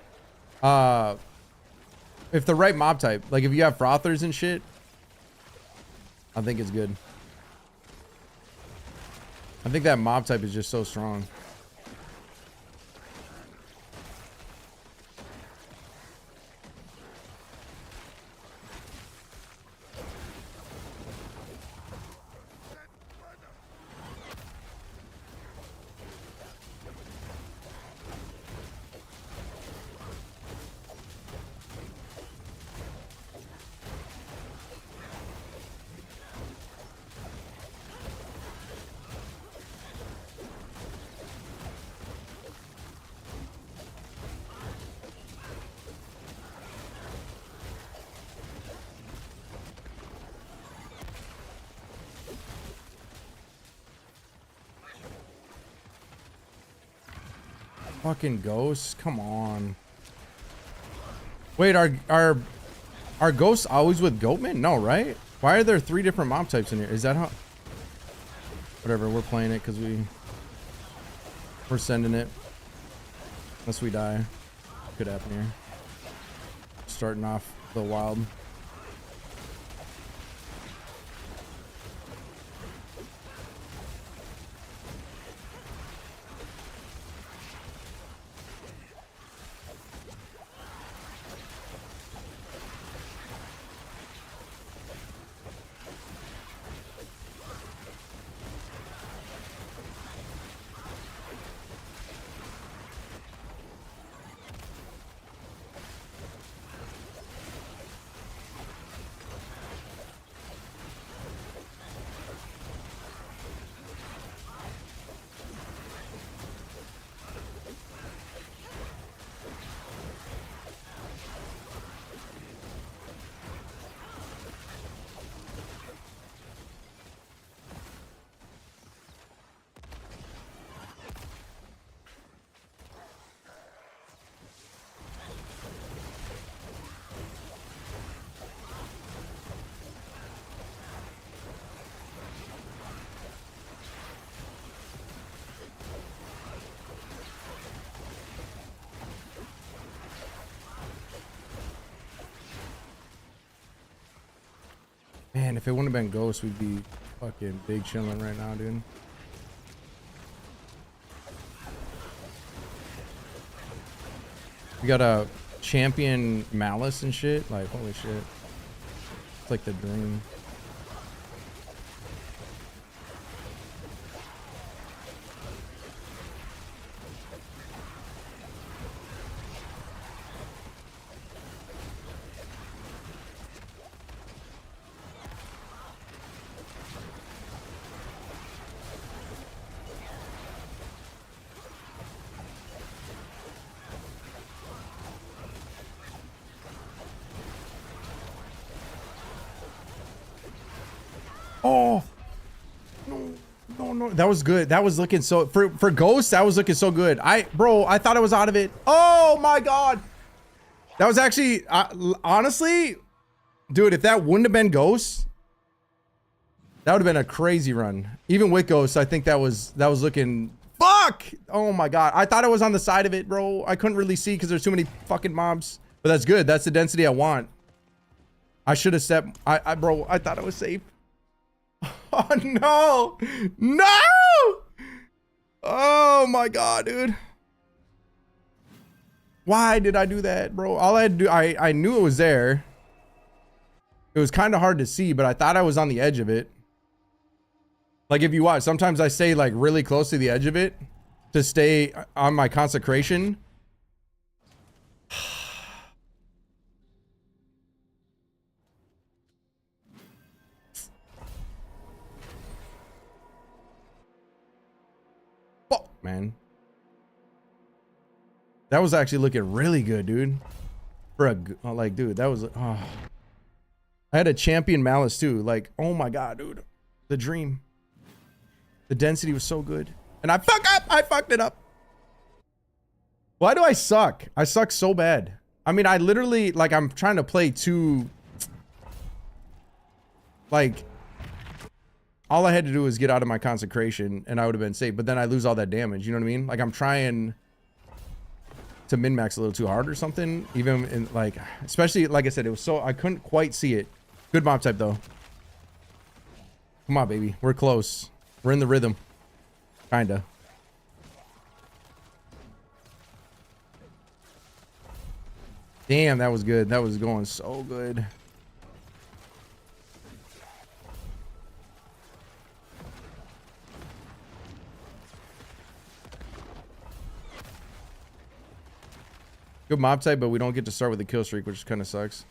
If the right mob type, like if you have frothers and shit, I think it's good. I think that mob type is just so strong. Fucking ghosts, come on. Wait, are ghosts always with Goatman? No, right? Why are there 3 different mob types in here? Is that how? Whatever, we're playing it because we're sending it. Unless we die. Could happen here. Starting off the wild. Man, if it wouldn't have been Ghost, we'd be fucking big chilling right now, dude. We got a champion Malice and shit. Like, holy shit. It's like the dream. Oh no, that was good. That was looking so for Ghost. That was looking so good. Bro, I thought I was out of it. Oh my god, that was actually honestly, dude. If that wouldn't have been Ghost, that would have been a crazy run. Even with Ghost, I think that was looking. Fuck! Oh my god, I thought I was on the side of it, bro. I couldn't really see because there's too many fucking mobs. But that's good. That's the density I want. I should have stepped. Bro, I thought I was safe. Oh no! No! Oh my god, dude. Why did I do that, bro? All I had to do, I knew it was there. It was kind of hard to see, but I thought I was on the edge of it. Like if you watch, sometimes I stay like really close to the edge of it to stay on my consecration. Man, that was actually looking really good, dude. For a like, dude, that was I had a champion Malice too. Like, oh my god, dude, the dream. The density was so good, and I fucked it up. Why do I suck? I suck so bad. I mean, I literally, like, I'm trying to play too, like, all I had to do was get out of my consecration and I would have been safe, but then I lose all that damage. You know what I mean? Like I'm trying to min-max a little too hard or something. Even in like, especially like I said, it was so, I couldn't quite see it. Good mob type though. Come on, baby. We're close. We're in the rhythm. Kinda. Damn, that was good. That was going so good. Good mob type, but we don't get to start with the kill streak, which kind of sucks.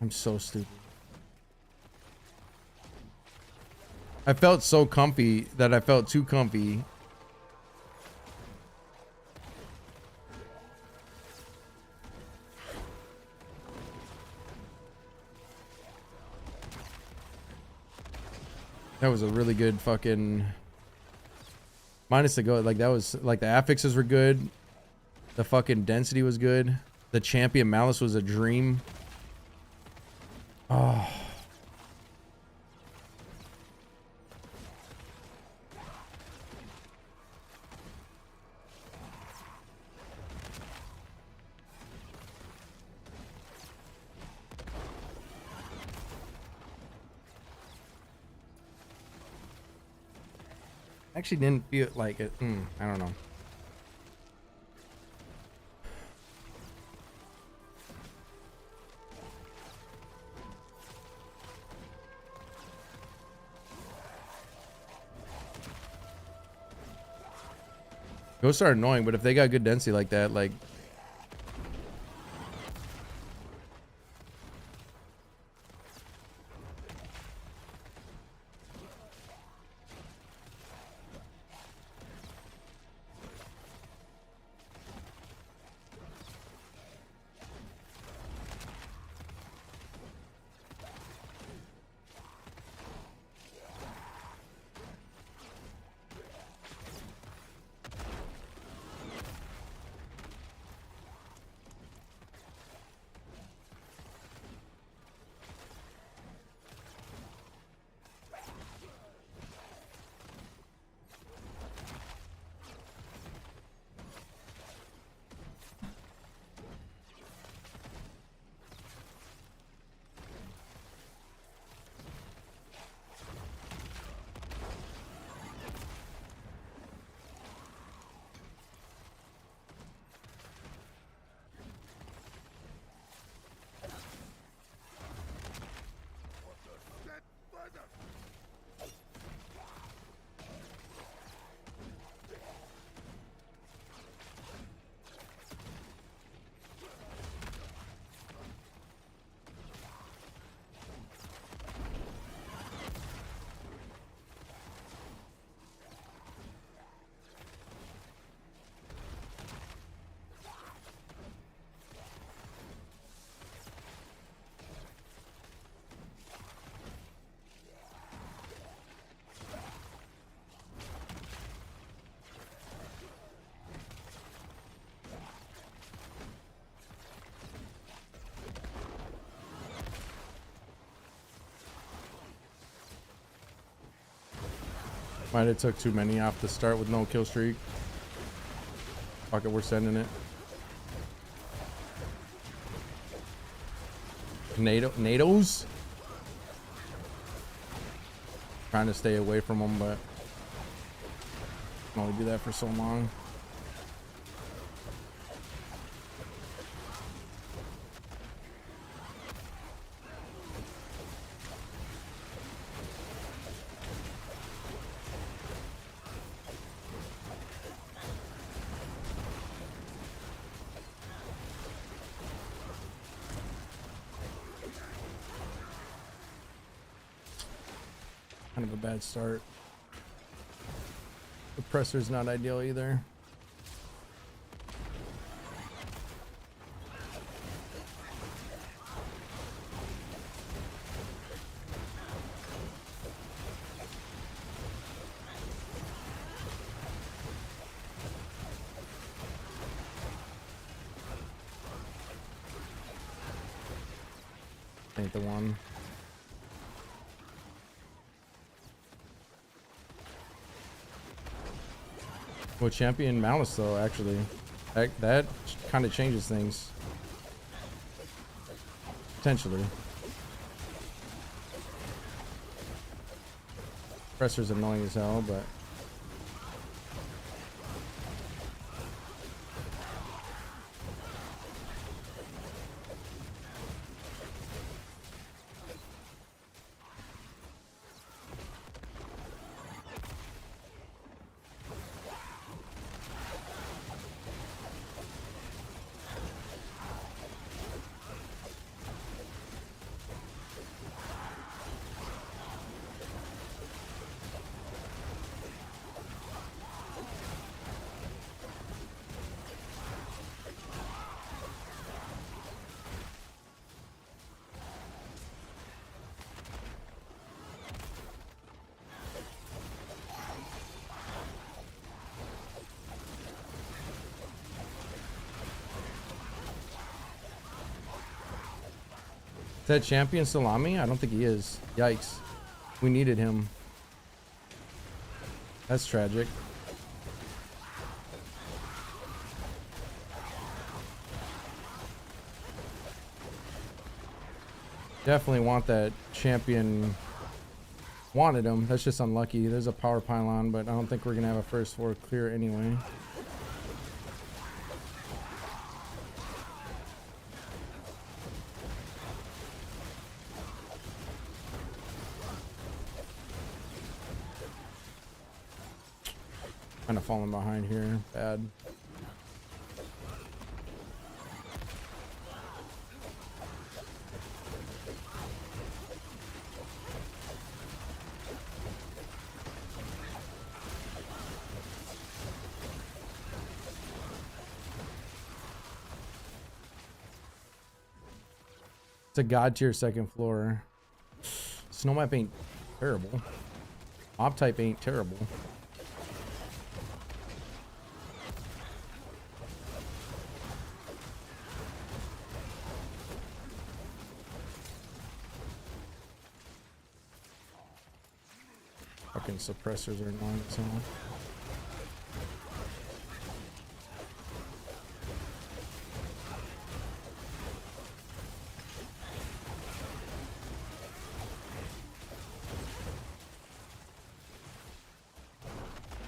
I'm so stupid. I felt so comfy that I felt too comfy. That was a really good fucking... Minus the go, like that was, like the affixes were good. The fucking density was good. The champion malice was a dream. Oh. Actually didn't feel like it. I don't know. Ghosts are annoying, but if they got good density like that, like... Might have took too many off the start with no kill streak. Fuck it, we're sending it. NATOs? Trying to stay away from them, but can only do that for so long. Kind of a bad start. The pressure's not ideal either. Ain't the one. Well, champion malice though, actually, that kind of changes things potentially. Pressure's annoying as hell, but Is that champion Salami? I don't think he is. Yikes. We needed him. That's tragic. Definitely want that champion. Wanted him. That's just unlucky. There's a power pylon, but I don't think we're gonna have a first floor clear anyway. Kind of falling behind here. Bad. It's a god tier second floor. Snow map ain't terrible. Mob type ain't terrible. Fucking suppressors are annoying so much.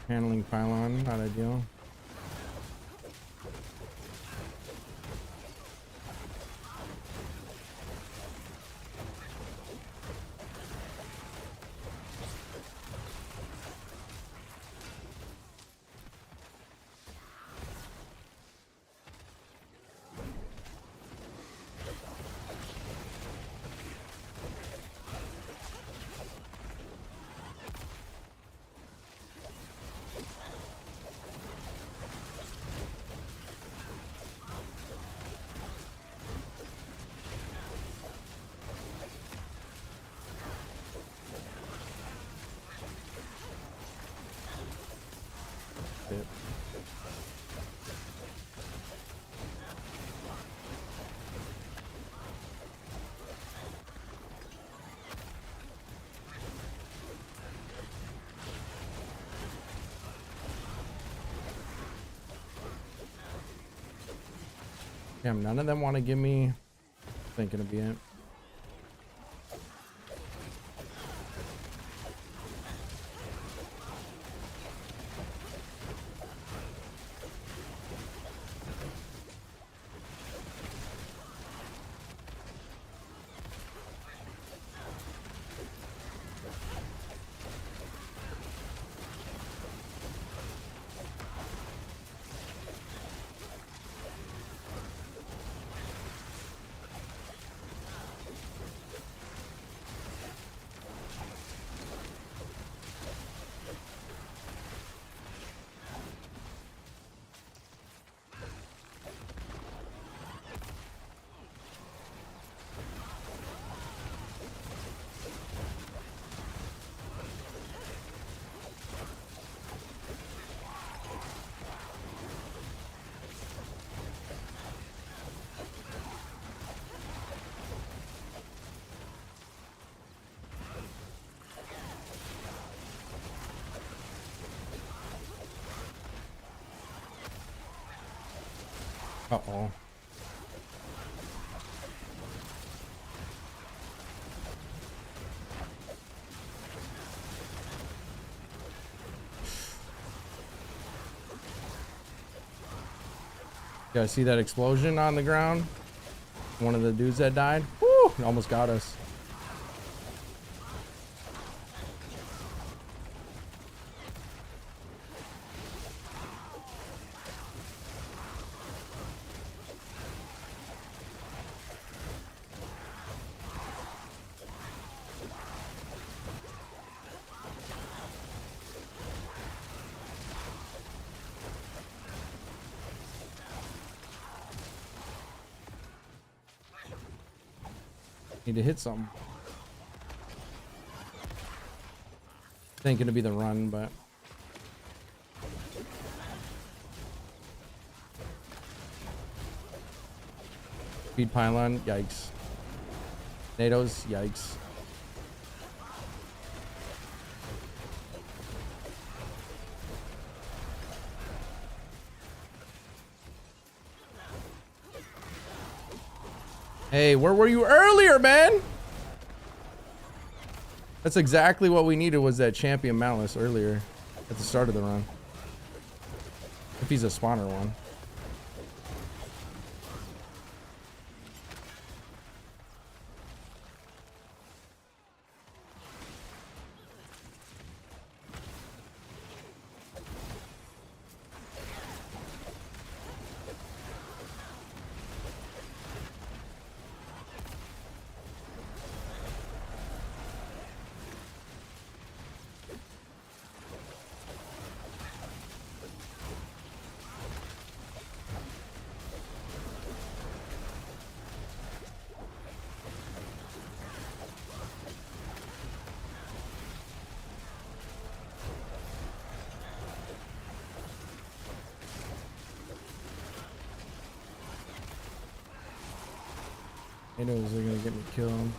Handling pylon, not ideal. Damn, none of them want to give me. Thinking to be it. Uh-oh. You guys see that explosion on the ground? One of the dudes that died? Woo! It almost got us. Need to hit something. Thinking to be the run, but speed pylon, yikes. NATO's, yikes. Hey, where were you earlier, man? That's exactly what we needed, was that champion Malice earlier at the start of the run. If he's a spawner one. NATO's are gonna get me killed.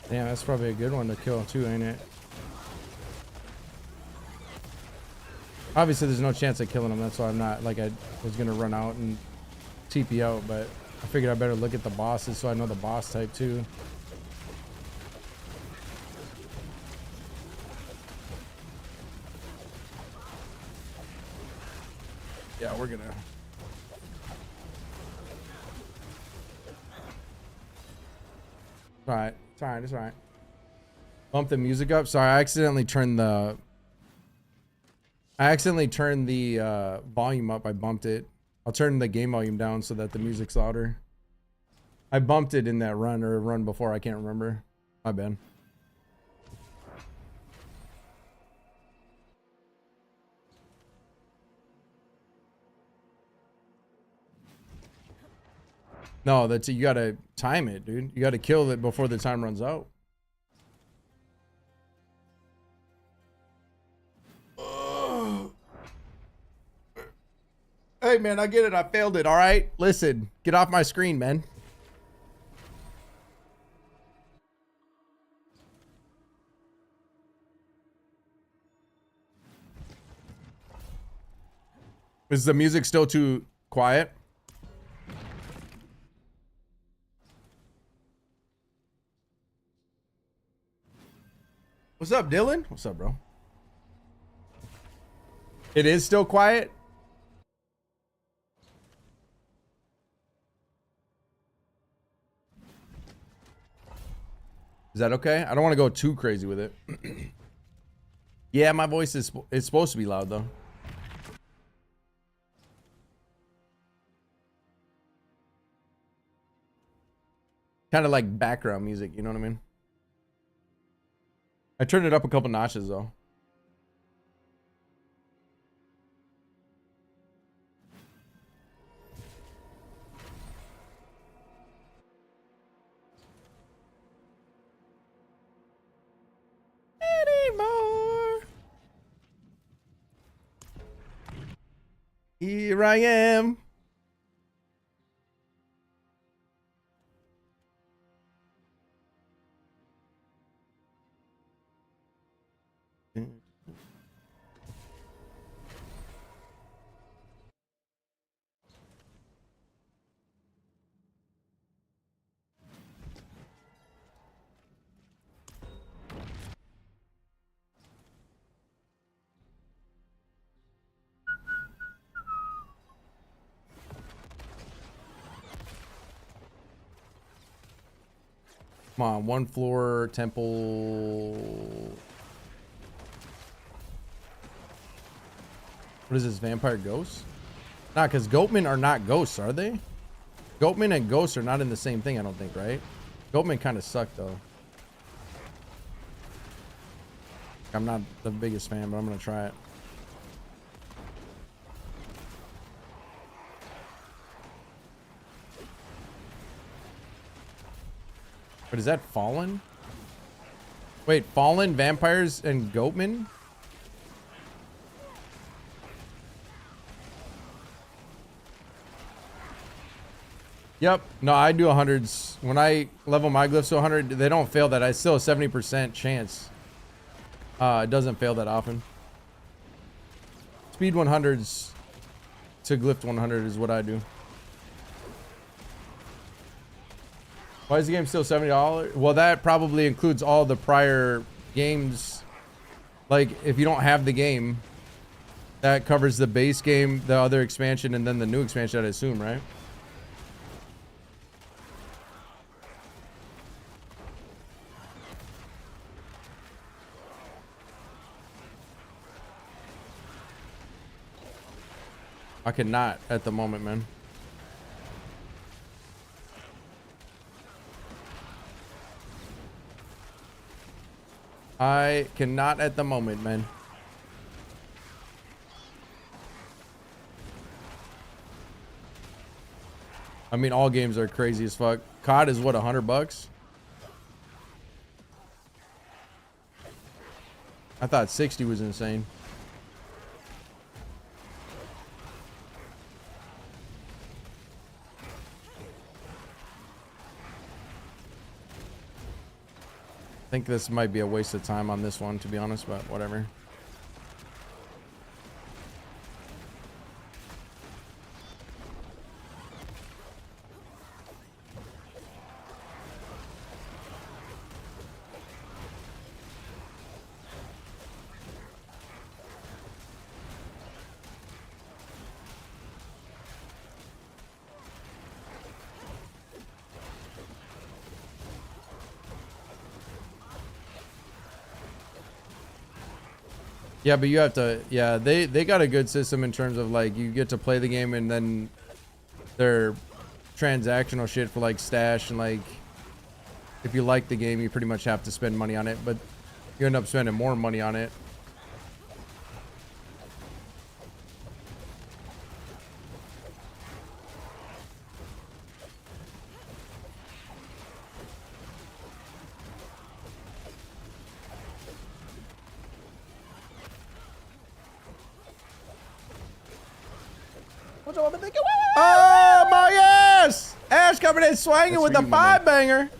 Yeah, that's probably a good one to kill too, ain't it? Obviously, there's no chance of killing him. That's why I'm not, like, I was gonna run out and TP out, but I figured I better look at the bosses so I know the boss type too. Yeah, we're gonna. All right, it's all right, it's all right. Bump the music up. Sorry, I accidentally turned the volume up. I bumped it. I'll turn the game volume down so that the music's louder. I bumped it in that run or run before. I can't remember. My bad. No, that's, you gotta time it, dude. You gotta kill it before the time runs out. Hey, man, I get it. I failed it. All right, listen, get off my screen, man. Is the music still too quiet? What's up, Dylan? What's up, bro? It is still quiet? Is that okay? I don't want to go too crazy with it. Yeah, my voice is, it's supposed to be loud though. Kind of like background music, you know what I mean? I turned it up a couple notches though. Anymore. Here I am. Come on, one floor, temple. What is this, vampire ghosts? Nah, because goatmen are not ghosts, are they? Goatmen and ghosts are not in the same thing, I don't think, right? Goatmen kind of suck, though. I'm not the biggest fan, but I'm going to try it. But is that Fallen? Wait, Fallen, vampires, and goatmen? Yep. No, I do 100s. When I level my glyphs to 100, they don't fail that. I still have 70% chance. It doesn't fail that often. Speed 100s to glyph 100 is what I do. Why is the game still $70? Well, that probably includes all the prior games. Like, if you don't have the game, that covers the base game, the other expansion, and then the new expansion, I'd assume, right? I cannot at the moment, man. I cannot at the moment, man. I mean, all games are crazy as fuck. COD is what, $100? I thought 60 was insane. I think this might be a waste of time on this one, to be honest, but whatever. Yeah, but you have to, yeah, they got a good system in terms of like you get to play the game and then their transactional shit for like stash and like if you like the game you pretty much have to spend money on it, but you end up spending more money on it. Oh my yes! Ash coming in swinging with a 5-banger.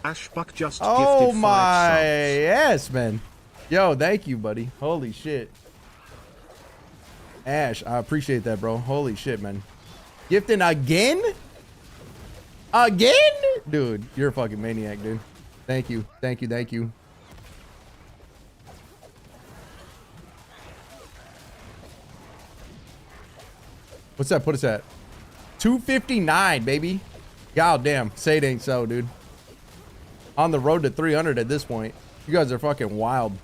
Ashbuck just Oh gifted 5 my subs. yes, man. Yo, thank you, buddy. Holy shit. Ash, I appreciate that, bro. Holy shit, man. Gifting again? Again? Dude, you're a fucking maniac, dude. Thank you. Thank you. Thank you. What's that? Put us at 259, baby. God damn. Say it ain't so, dude. On the road to 300 at this point. You guys are fucking wild.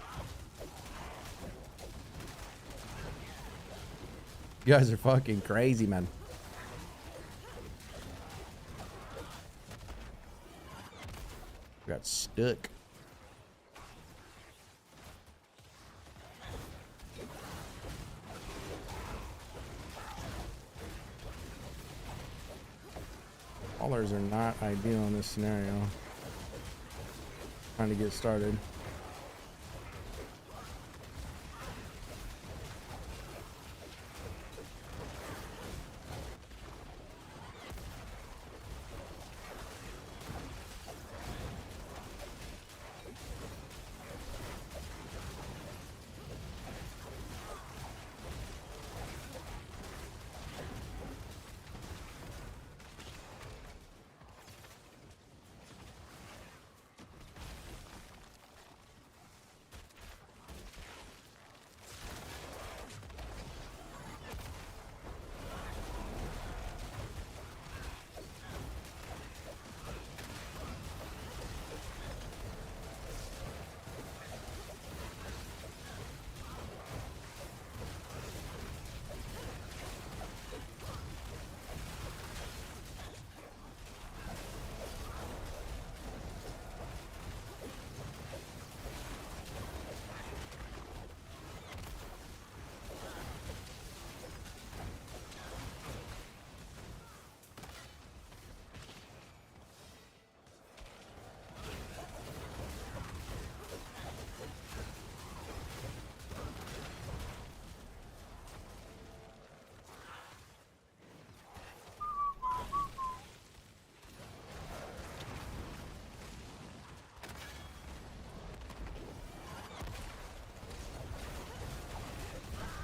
You guys are fucking crazy, man. Got stuck. Callers are not ideal in this scenario. Trying to get started.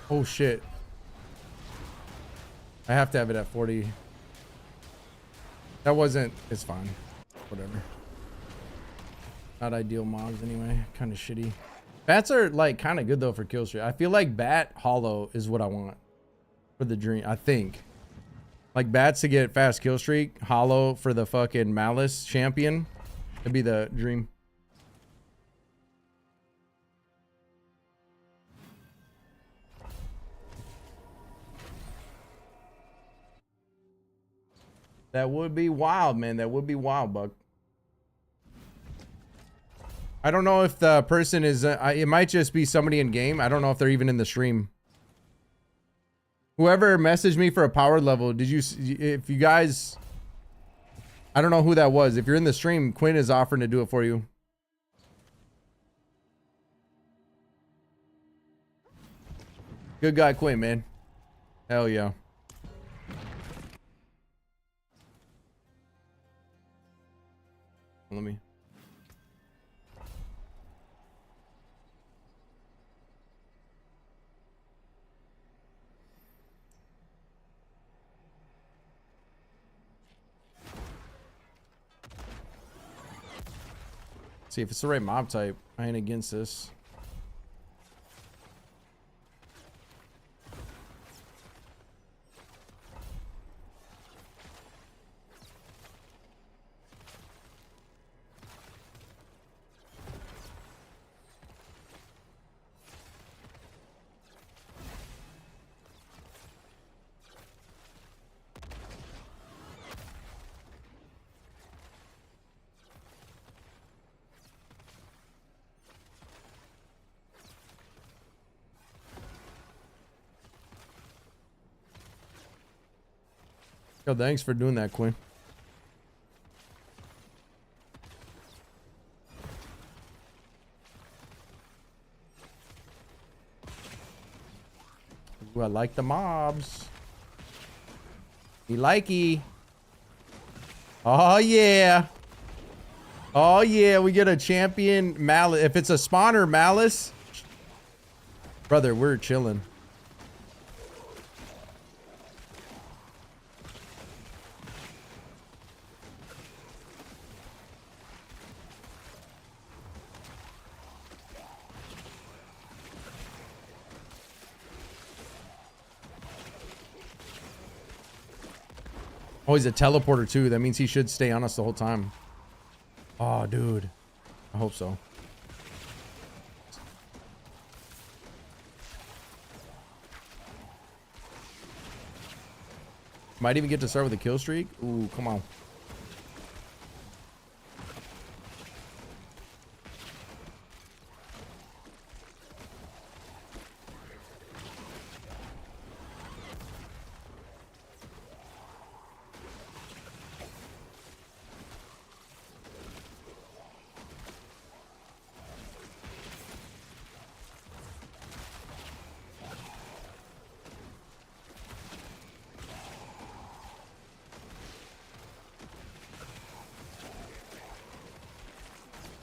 Oh shit. I have to have it at 40. That wasn't, it's fine. Whatever. Not ideal mobs anyway. Kind of shitty. Bats are like kind of good though for kill streak. I feel like bat hollow is what I want for the dream. I think. Like bats to get fast kill streak. Hollow for the fucking malice champion. That'd be the dream. That would be wild, man. That would be wild, Buck. I don't know if the person is... it might just be somebody in game. I don't know if they're even in the stream. Whoever messaged me for a power level, did you... If you guys... I don't know who that was. If you're in the stream, Quinn is offering to do it for you. Good guy, Quinn, man. Hell yeah. Let me... See if it's the right mob type. I ain't against this. Yo, thanks for doing that, Quinn. Ooh, I like the mobs. You likey. Oh yeah. Oh yeah, we get a champion malice. If it's a spawner malice, brother, we're chilling. Oh, he's a teleporter too. That means he should stay on us the whole time. Oh, dude. I hope so. Might even get to start with a kill streak. Ooh, come on.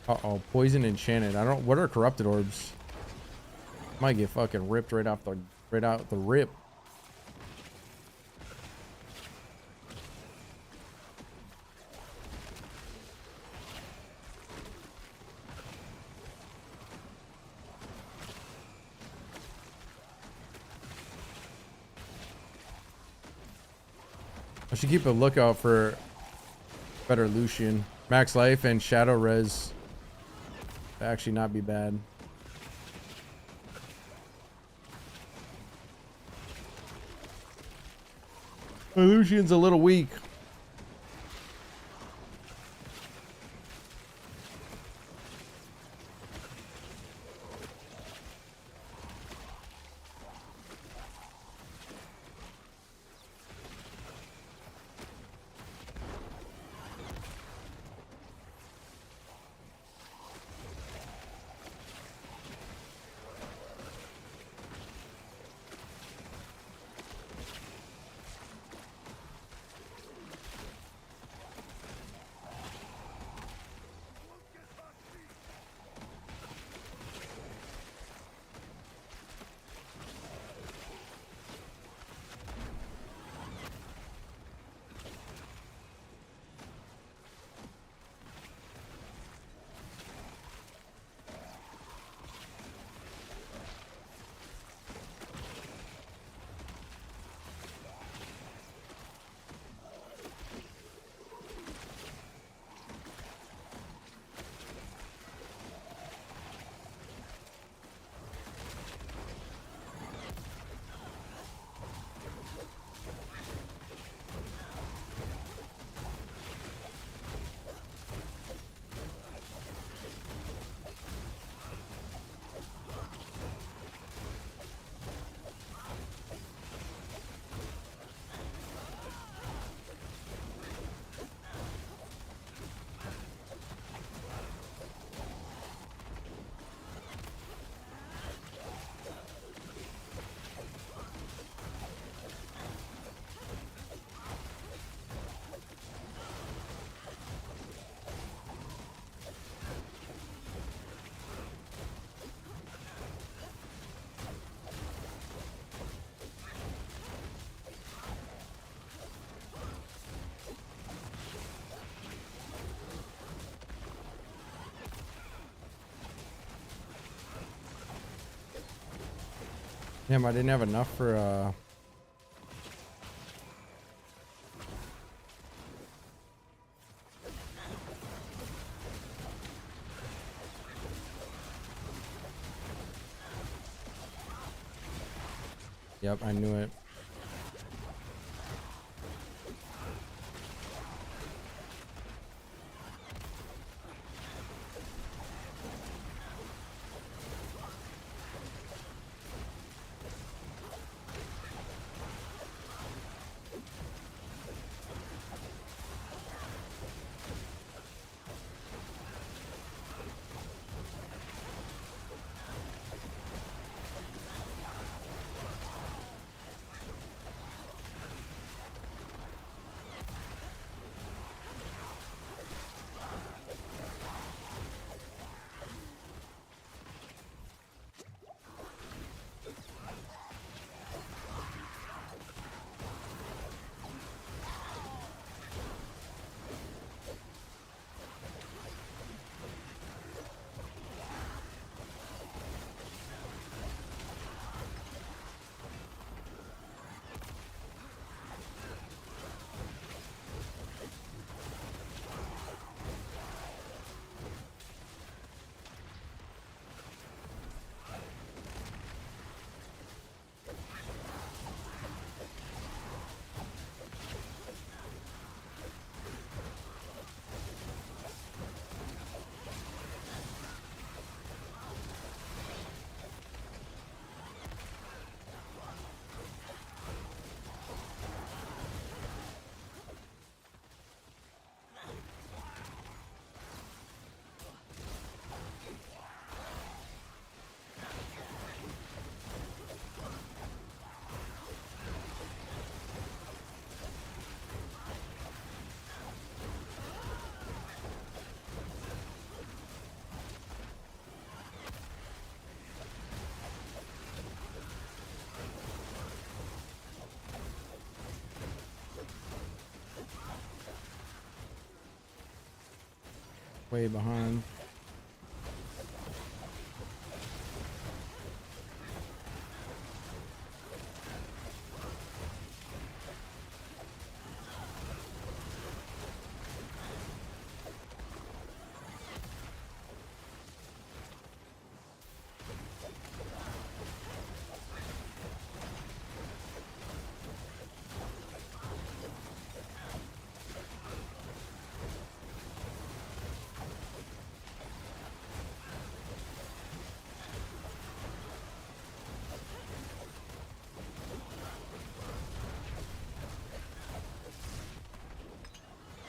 Uh-oh, poison enchanted. I don't... What are corrupted orbs? Might get fucking ripped right out the rip. I should keep a lookout for better Lucian. Max life and shadow res. Actually not be bad. My Lucian's a little weak. Damn, I didn't have enough for Yep, I knew it. Way behind.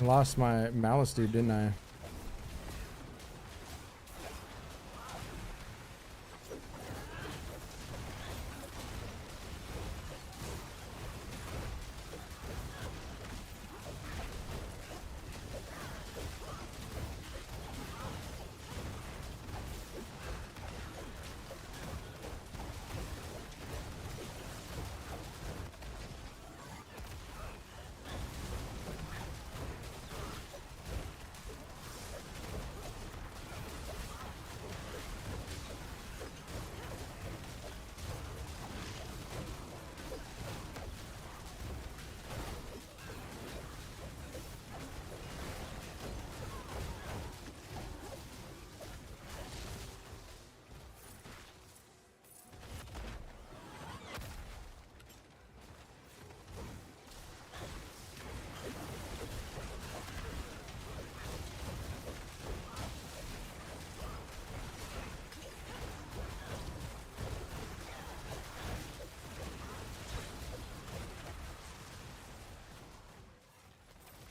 Lost my malice dude, didn't I?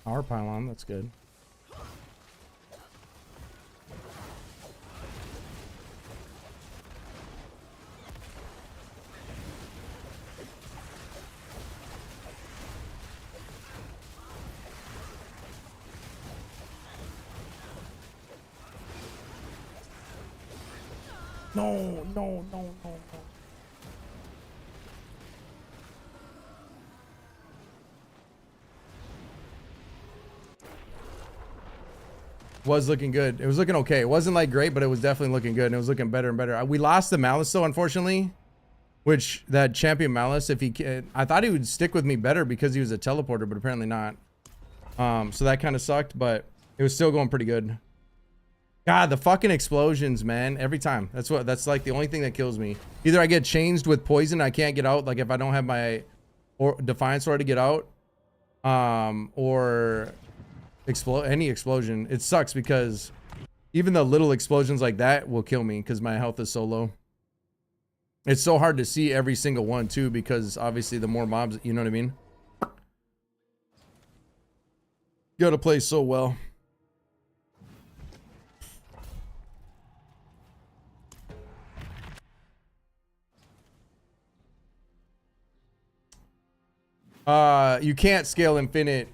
Our pylon, that's good. No, no, no, no, no. Was looking good. It was looking okay. It wasn't like great, but it was definitely looking good. And it was looking better and better. We lost the malice though, unfortunately. Which that champion Malice, if he can, I thought he would stick with me better because he was a teleporter, but apparently not. So that kind of sucked, but it was still going pretty good. God, the fucking explosions, man. Every time. That's like the only thing that kills me. Either I get changed with poison, I can't get out, like if I don't have my Defiance Sword to get out. Or any explosion. It sucks because even the little explosions like that will kill me because my health is so low. It's so hard to see every single one too, because obviously the more mobs, you know what I mean? You gotta play so well. You can't scale infinite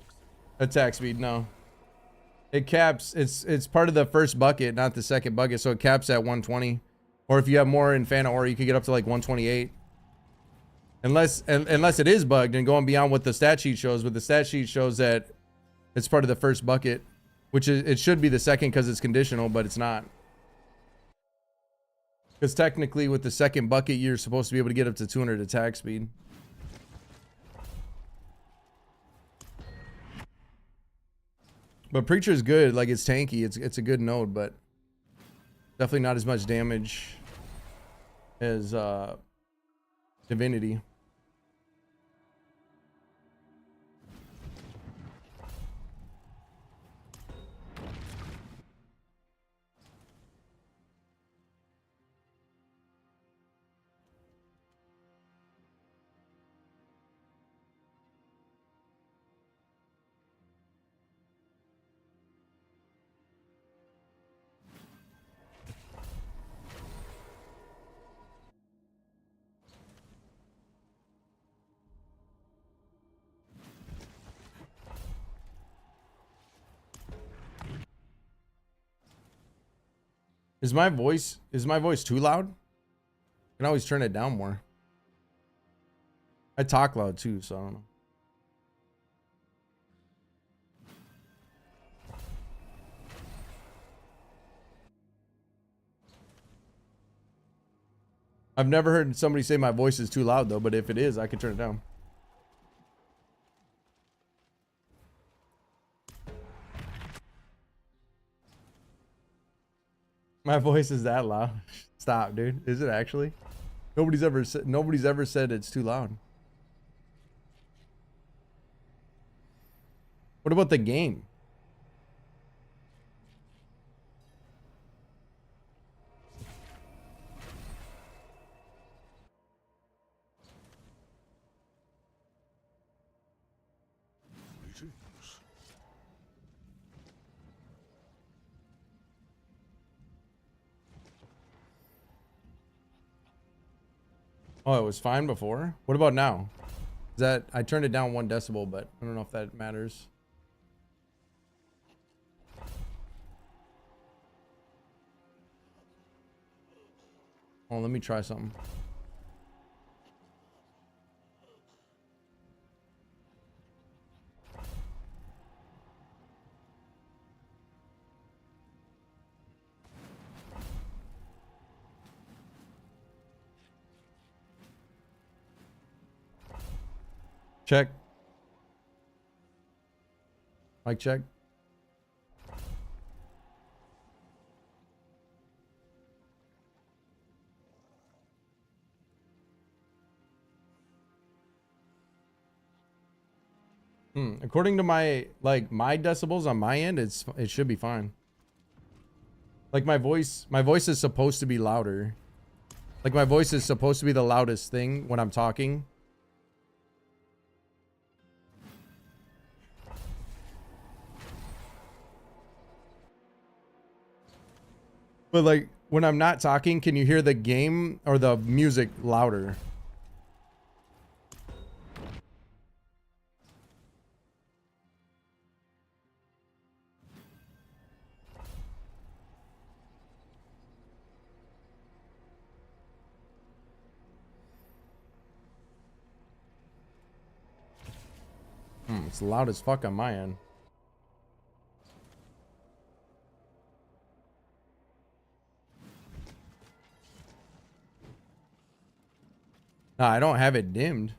attack speed, no. It caps, it's part of the first bucket, not the second bucket, so it caps at 120. Or if you have more Infana Aura, you could get up to like 128. Unless it is bugged and going beyond what the stat sheet shows, but the stat sheet shows that it's part of the first bucket, which is, it should be the second because it's conditional, but it's not. Because technically with the second bucket, you're supposed to be able to get up to 200 attack speed. But Preacher is good, like it's tanky, it's a good node, but definitely not as much damage as Divinity. Is my voice too loud? I can always turn it down more. I talk loud too, so I don't know. I've never heard somebody say my voice is too loud though, but if it is, I can turn it down. My voice is that loud. Stop, dude. Is it actually? Nobody's ever said it's too loud. What about the game? Oh, it was fine before? What about now? Is that, I turned it down 1 decibel, but I don't know if that matters. Oh, let me try something. Check. Mic check. According to my decibels on my end, it should be fine. Like my voice is supposed to be louder. Like my voice is supposed to be the loudest thing when I'm talking. But like when I'm not talking, can you hear the game or the music louder? It's loud as fuck on my end. No, I don't have it dimmed.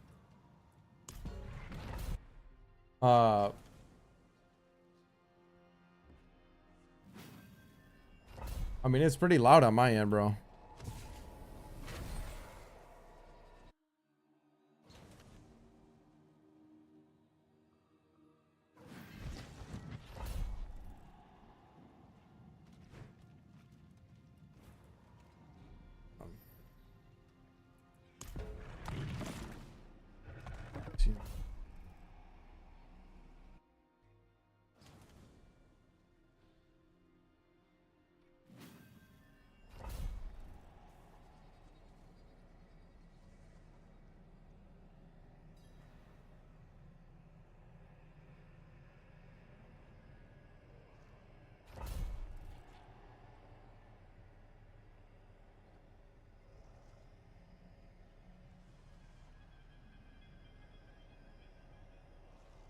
I mean, it's pretty loud on my end, bro.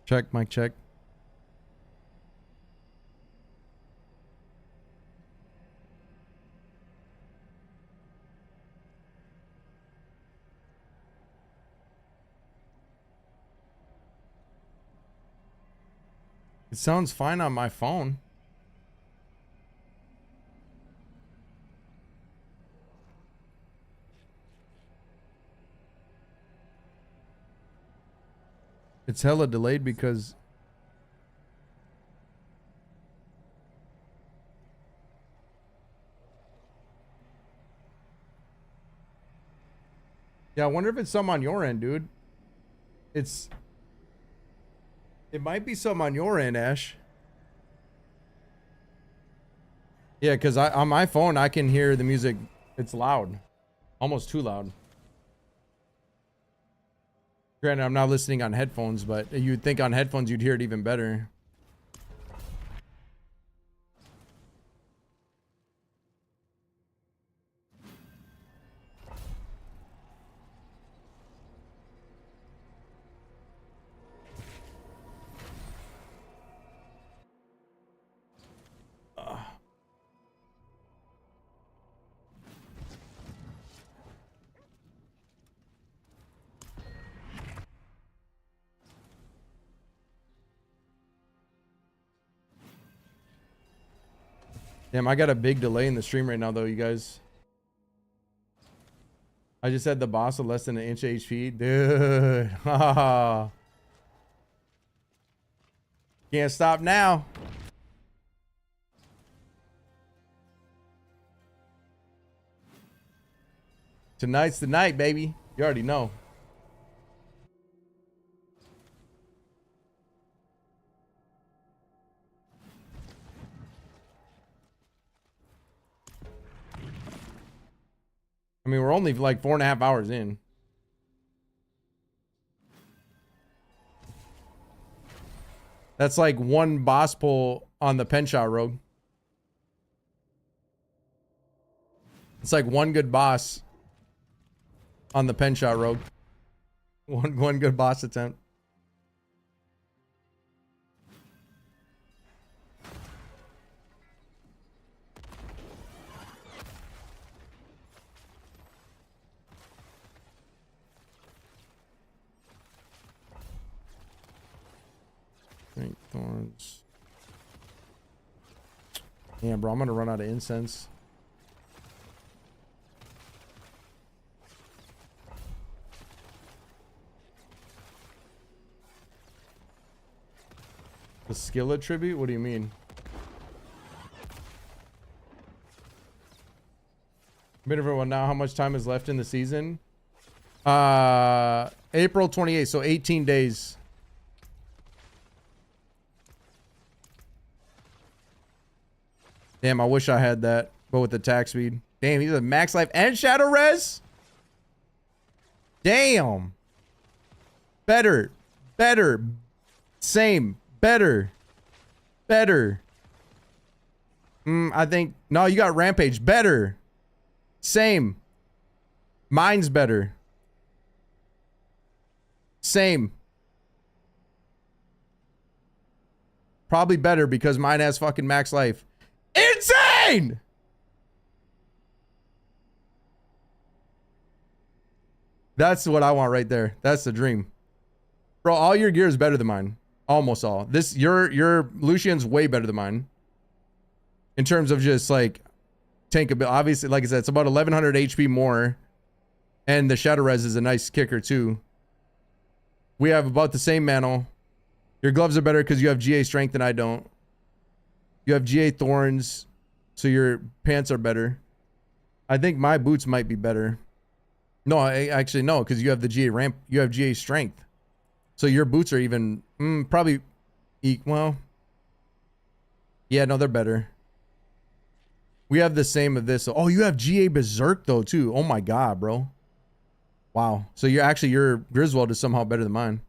Check, mic check. It sounds fine on my phone. It's hella delayed because yeah, I wonder if it's something on your end, dude. It might be something on your end, Ash. Yeah, because on my phone I can hear the music. It's loud. Almost too loud. Granted, I'm not listening on headphones, but you'd think on headphones you'd hear it even better. Damn, I got a big delay in the stream right now, though, you guys. I just had the boss of less than an inch HP. Dude. Can't stop now. Tonight's the night, baby. You already know. I mean, we're only like 4.5 hours in. That's like one boss pull on the pen shot rogue. It's like one good boss on the pen shot rogue. One good boss attempt. Thorns. Yeah, bro, I'm gonna run out of incense. The skill attribute? What do you mean? Been everyone now. How much time is left in the season? April 28th, so 18 days. Damn, I wish I had that, but with the attack speed. Damn, he's a max life and shadow res? Damn. Better. Better. Same. Better. Better. I think... No, you got rampage. Better. Same. Mine's better. Same. Probably better because mine has fucking max life. Insane! That's what I want right there. That's the dream. Bro, all your gear is better than mine. Almost all. This your Lucian's way better than mine. In terms of just like tank ability. Obviously, like I said, it's about 1100 HP more. And the Shadow Res is a nice kicker too. We have about the same mantle. Your gloves are better because you have GA strength and I don't. You have GA thorns, so your pants are better. I think my boots might be better. No, actually no, because you have the GA ramp. You have GA strength. So your boots are even probably well. Yeah, no, they're better. We have the same of this. Oh, you have GA Berserk though too. Oh my god, bro. Wow. So your Griswold is somehow better than mine.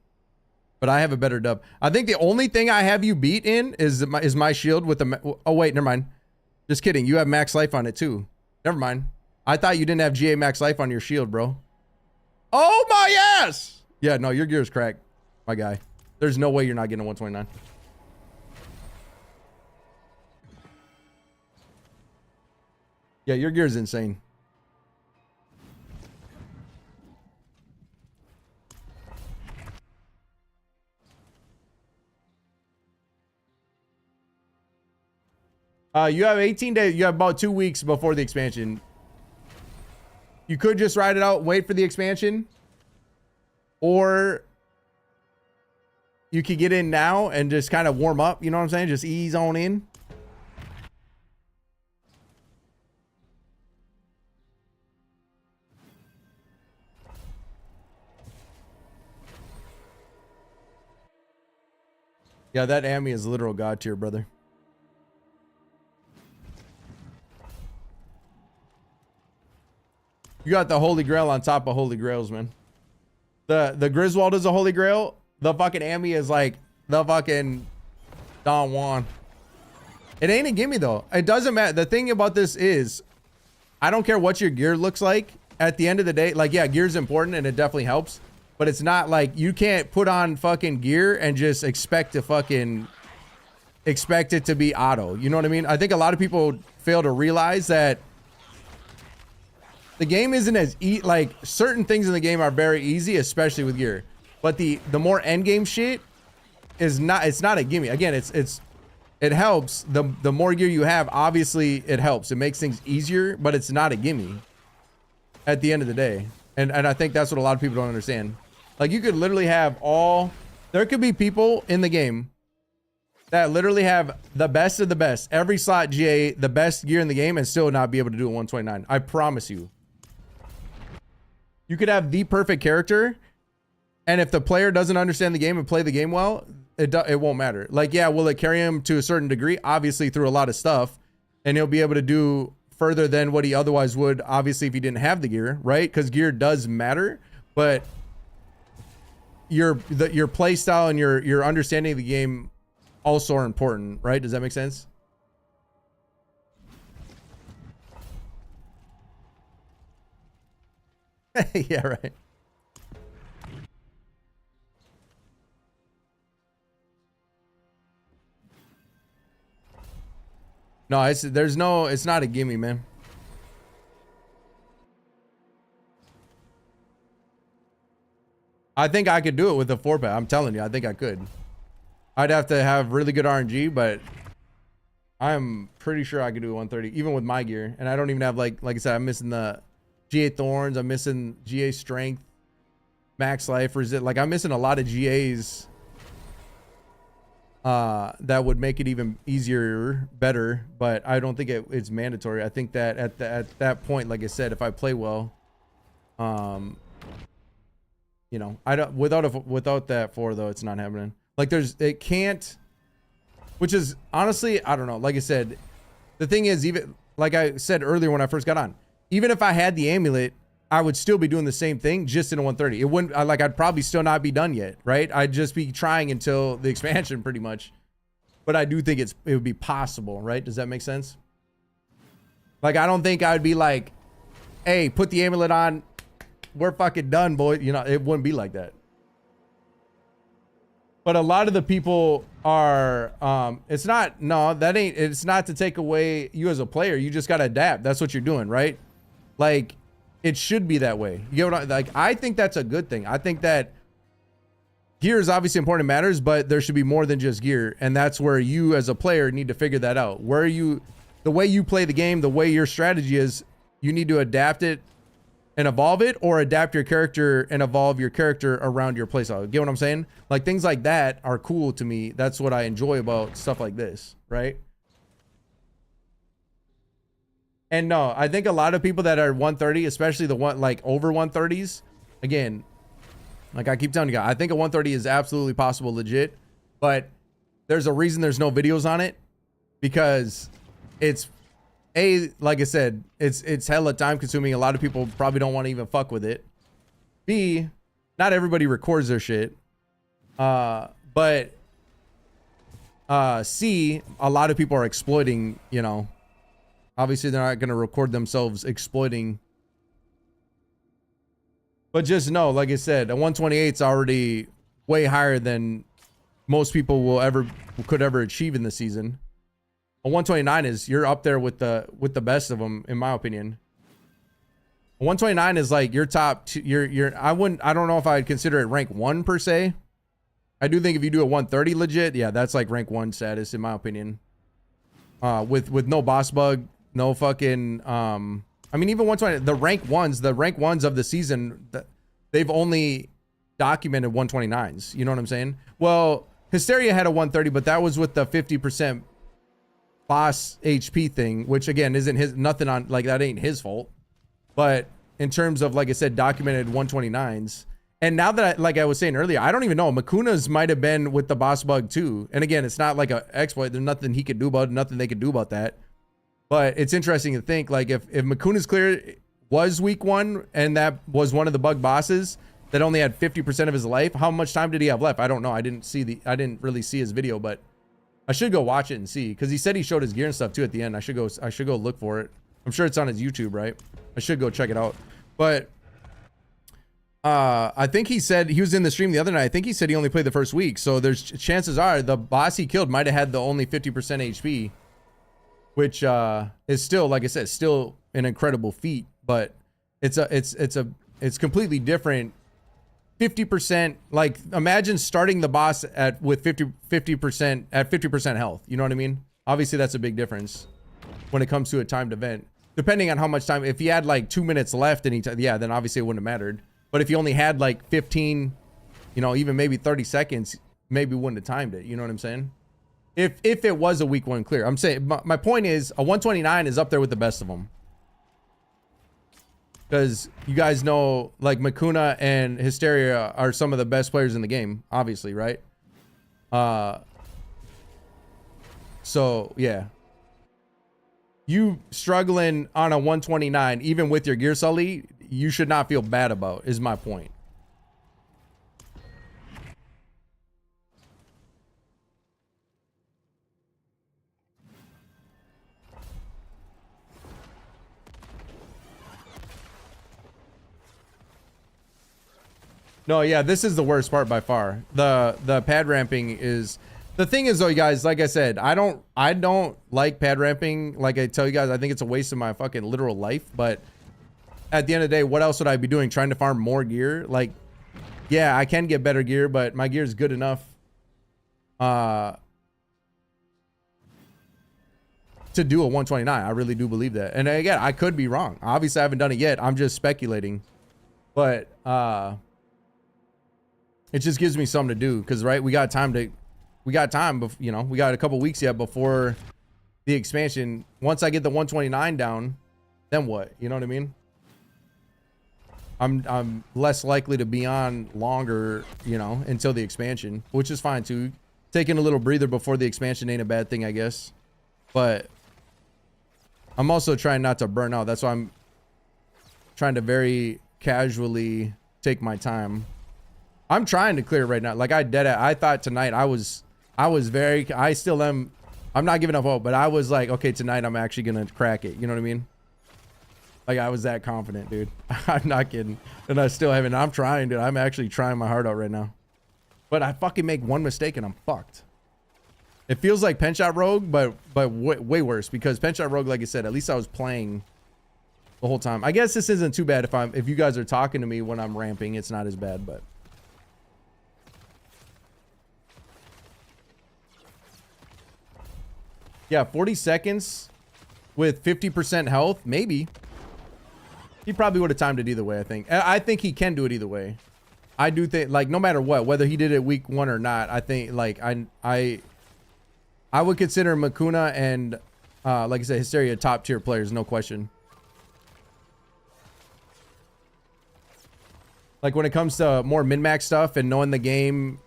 But I have a better dub. I think the only thing I have you beat in is my shield with the... Oh, wait, never mind. Just kidding. You have max life on it, too. Never mind. I thought you didn't have GA max life on your shield, bro. Oh, my ass! Yeah, no, your gear is cracked, my guy. There's no way you're not getting a 129. Yeah, your gear is insane. You have 18 days. You have about 2 weeks before the expansion. You could just ride it out, wait for the expansion. Or you could get in now and just kind of warm up. You know what I'm saying? Just ease on in. Yeah, that Ami is literal god tier, brother. You got the Holy Grail on top of Holy Grails, man. The Griswold is a Holy Grail. The fucking Ami is like the fucking Don Juan. It ain't a gimme though. It doesn't matter. The thing about this is, I don't care what your gear looks like. At the end of the day, like, yeah, gear's important and it definitely helps. But it's not like you can't put on fucking gear and just expect it to be auto. You know what I mean? I think a lot of people fail to realize that the game isn't as like certain things in the game are very easy, especially with gear. But the more end game shit is not. It's not a gimme. Again, it helps. The more gear you have, obviously it helps. It makes things easier, but it's not a gimme at the end of the day. And I think that's what a lot of people don't understand. Like, you could literally have there could be people in the game that literally have the best of the best, every slot GA, the best gear in the game, and still not be able to do a 129. I promise you. You could have the perfect character, and if the player doesn't understand the game and play the game well, it won't matter. Like, yeah, will it carry him to a certain degree? Obviously, through a lot of stuff, and he'll be able to do further than what he otherwise would, obviously, if he didn't have the gear, right? Because gear does matter, but your play style and your understanding of the game also are important, right? Does that make sense? Yeah, right. No, it's not a gimme, man. I think I could do it with a 4-pack. I'm telling you, I think I could. I'd have to have really good RNG, but I'm pretty sure I could do a 130, even with my gear. And I don't even have, like I said, I'm missing the GA Thorns. I'm missing GA Strength, Max Life, or is it like I'm missing a lot of GAs that would make it even easier, better, but I don't think it's mandatory. I think that at that point, like I said, if I play well, you know, I don't without that 4 though, it's not happening. Like it can't, which is honestly, I don't know. Like I said, the thing is, even like I said earlier when I first got on, even if I had the amulet, I would still be doing the same thing, just in a 130. It wouldn't, I'd probably still not be done yet, right? I'd just be trying until the expansion, pretty much. But I do think it would be possible, right? Does that make sense? Like, I don't think I would be like, hey, put the amulet on, we're fucking done, boy. You know, it wouldn't be like that. But a lot of the people are, it's not to take away you as a player. You just got to adapt. That's what you're doing, right? Like, it should be that way. You get what like, I think that's a good thing. I think that gear is obviously important and matters, but there should be more than just gear. And that's where you as a player need to figure that out. Where you, the way you play the game, the way your strategy is, you need to adapt it and evolve it, or adapt your character and evolve your character around your playstyle. Get what I'm saying? Like things like that are cool to me. That's what I enjoy about stuff like this, right? And no, I think a lot of people that are 130, especially the one like over 130s, again, like I keep telling you guys, I think a 130 is absolutely possible, legit, but there's a reason there's no videos on it, because it's like I said, it's hella time consuming. A lot of people probably don't want to even fuck with it. B, not everybody records their shit. But C, a lot of people are exploiting, you know, obviously they're not going to record themselves exploiting. But just know, like I said, a 128 is already way higher than most people could ever achieve in the season. A 129 is, you're up there with the best of them, in my opinion. A 129 is like your top two, I don't know if I'd consider it rank 1 per se. I do think if you do a 130 legit, yeah, that's like rank 1 status in my opinion. With no boss bug, no fucking I mean even 120, the rank ones of the season, they've only documented 129s, you know what I'm saying? Well, Hysteria had a 130, but that was with the 50% boss HP thing, which again isn't nothing on, like that ain't his fault. But in terms of, like I said, documented 129s, and now that like I was saying earlier, I don't even know, Makuna's might have been with the boss bug too. And again, it's not like a exploit, there's nothing he could do about it, nothing they could do about that. But it's interesting to think, like if Makuna's clear was week 1 and that was one of the bug bosses that only had 50% of his life, how much time did he have left? I don't know. I didn't really see his video, but I should go watch it and see, because he said he showed his gear and stuff too at the end. I should go look for it. I'm sure it's on his YouTube, right? I should go check it out. But I think he said, he was in the stream the other night, I think he said he only played the first week, so there's chances are the boss he killed might have had the only 50% HP, which is still, like I said, still an incredible feat. But it's completely different. 50%, like imagine starting the boss with 50% at 50% health. You know what I mean? Obviously that's a big difference when it comes to a timed event, depending on how much time. If he had like 2 minutes left and yeah, then obviously it wouldn't have mattered. But if you only had like 15, you know, even maybe 30 seconds, maybe wouldn't have timed it. You know what I'm saying? If it was a week 1 clear, I'm saying my point is a 129 is up there with the best of them. Because you guys know, like Makuna and Hysteria are some of the best players in the game, obviously, right? So yeah, you struggling on a 129, even with your gear sully, you should not feel bad about, is my point. No, yeah, this is the worst part by far. The pad ramping is, the thing is though, you guys, like I said, I don't like pad ramping. Like I tell you guys, I think it's a waste of my fucking literal life. But at the end of the day, what else would I be doing? Trying to farm more gear? Like, yeah, I can get better gear, but my gear is good enough to do a 129. I really do believe that. And again, I could be wrong. Obviously I haven't done it yet. I'm just speculating. But it just gives me something to do, because right, we got time, you know, we got a couple weeks yet before the expansion. Once I get the 129 down, then what? You know what I mean? I'm less likely to be on longer, you know, until the expansion, which is fine too. Taking a little breather before the expansion ain't a bad thing, I guess. But I'm also trying not to burn out. That's why I'm trying to very casually take my time. I'm trying to clear right now. Like I thought tonight I still am. I'm not giving up hope, but I was like, okay, tonight I'm actually going to crack it. You know what I mean? Like I was that confident, dude. I'm not kidding. And I still haven't. I'm trying, dude. I'm actually trying my heart out right now. But I fucking make one mistake and I'm fucked. It feels like Pen Shot Rogue, but way worse, because Pen Shot Rogue, like I said, at least I was playing the whole time. I guess this isn't too bad if you guys are talking to me when I'm ramping. It's not as bad, but. Yeah, 40 seconds with 50% health, maybe. He probably would have timed it either way, I think. I think he can do it either way. I do think, like, no matter what, whether he did it week 1 or not, I think, like, I would consider Makuna and, like I said, Hysteria top tier players, no question. Like, when it comes to more min-max stuff and knowing the game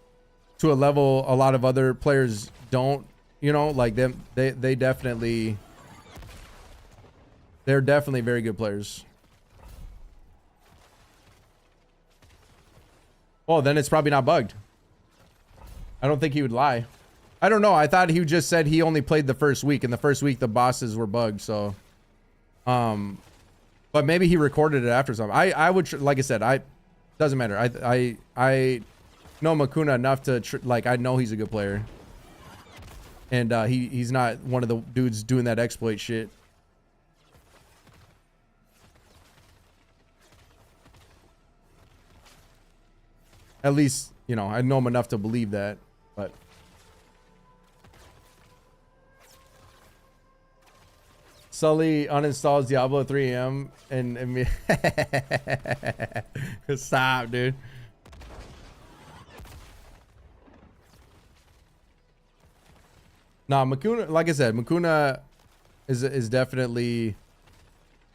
to a level a lot of other players don't, you know, like they're definitely very good players. Oh, then it's probably not bugged. I don't think he would lie. I don't know. I thought he just said he only played the first week, and the first week the bosses were bugged. So, but maybe he recorded it after something. I would, like I said, doesn't matter. I know Makuna enough to like, I know he's a good player, and he's not one of the dudes doing that exploit shit. At least, you know, I know him enough to believe that, but. Sully uninstalls Diablo 3M and me. Stop, dude. Nah, Makuna, like I said, Makuna is definitely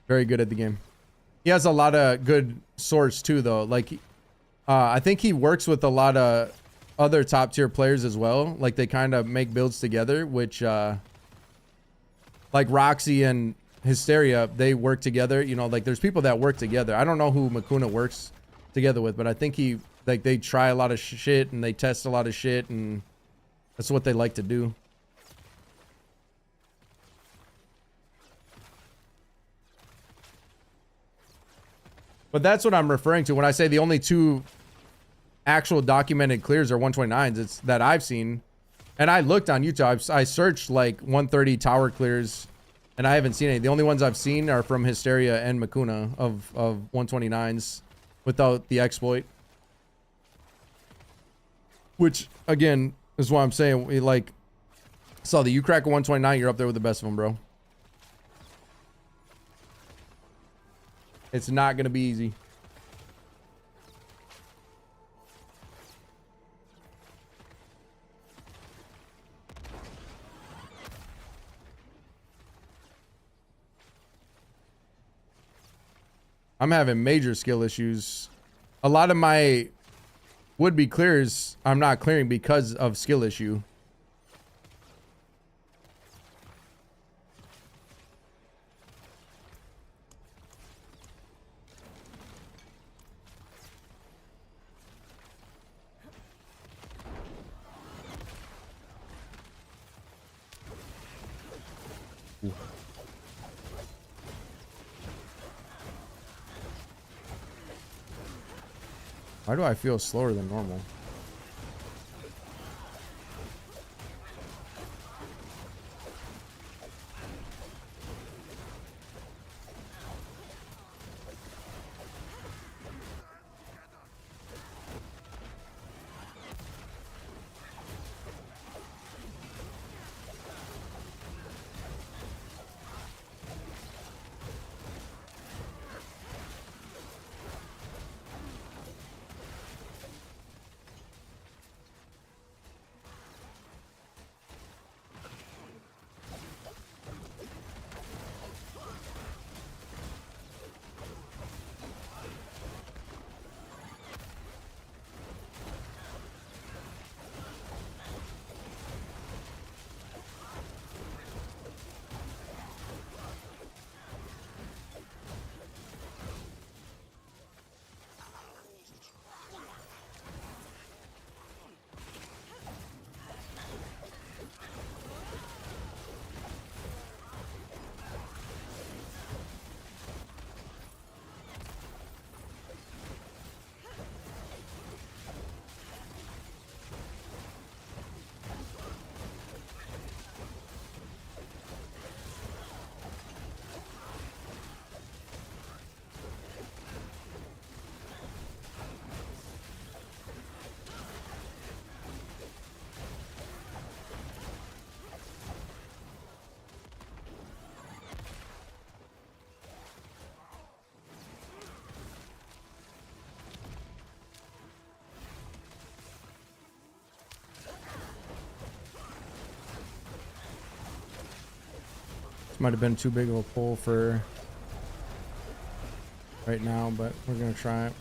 very good at the game. He has a lot of good source too, though. Like, I think he works with a lot of other top tier players as well. Like, they kind of make builds together, which, like Roxy and Hysteria, they work together. You know, like there's people that work together. I don't know who Makuna works together with, but I think they try a lot of shit and they test a lot of shit, and that's what they like to do. But that's what I'm referring to when I say the only 2 actual documented clears are 129s. It's that I've seen. And I looked on YouTube. I searched like 130 tower clears, and I haven't seen any. The only ones I've seen are from Hysteria and Makuna of 129s without the exploit. Which, again, is what I'm saying. We, like, saw the you crack a 129, you're up there with the best of them, bro. It's not going to be easy. I'm having major skill issues. A lot of my would-be clears I'm not clearing because of skill issue. Why do I feel slower than normal? Might have been too big of a pull for right now, but we're gonna try it.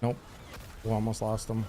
Nope. We almost lost them.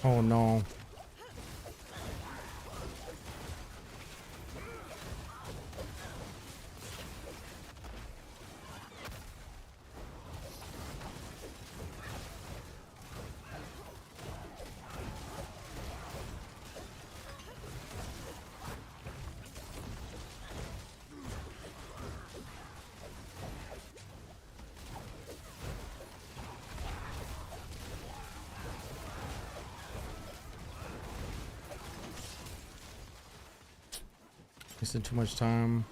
Oh no. Wasted too much time.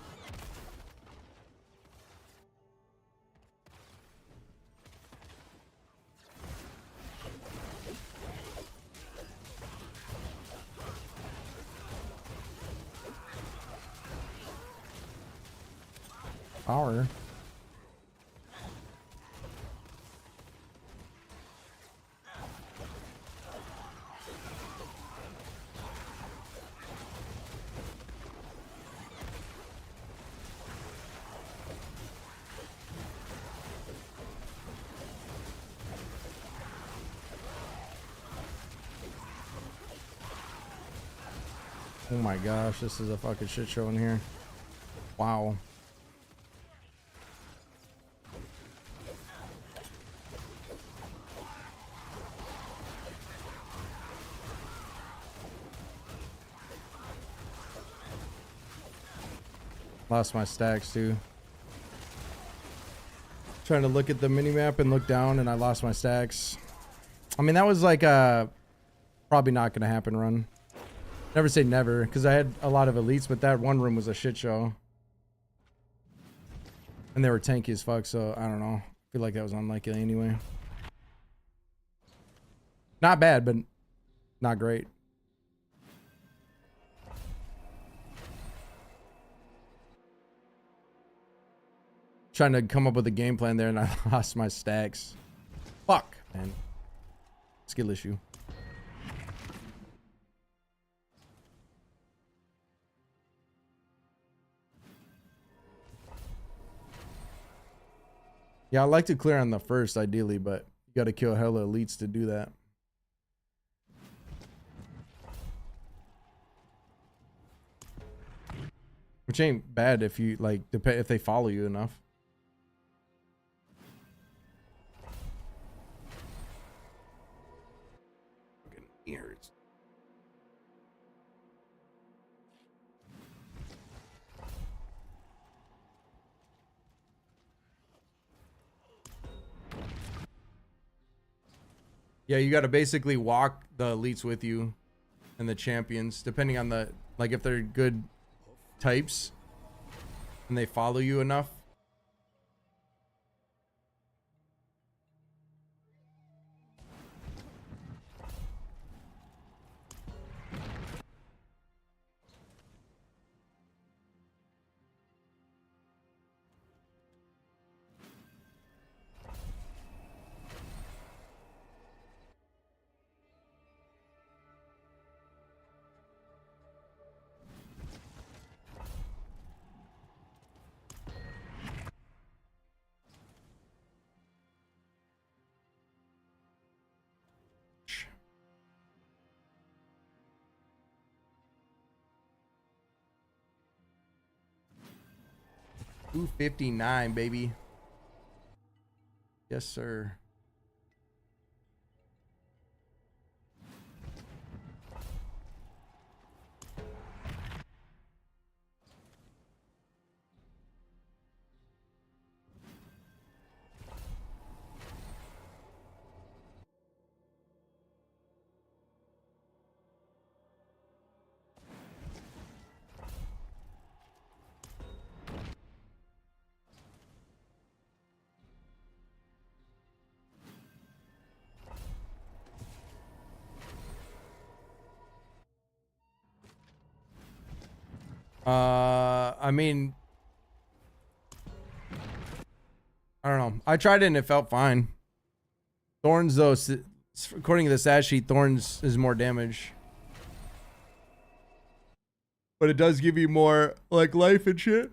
Power. Oh my gosh, this is a fucking shit show in here. Wow. Lost my stacks too. Trying to look at the mini map and look down and I lost my stacks. I mean, that was like a probably not gonna happen run. Never say never, because I had a lot of elites, but that one room was a shit show. And they were tanky as fuck, so I don't know. I feel like that was unlikely anyway. Not bad, but not great. Trying to come up with a game plan there, and I lost my stacks. Fuck, man. Skill issue. Yeah, I like to clear on the first, ideally, but you got to kill hella elites to do that. Which ain't bad if you like if they follow you enough. Fucking ears. Yeah, you got to basically walk the elites with you and the champions, depending on the, like, if they're good types and they follow you enough. Ooh, 59, baby. Yes, sir. I mean, I don't know. I tried it and it felt fine. Thorns, though, according to the stat sheet, Thorns is more damage. But it does give you more, like, life and shit.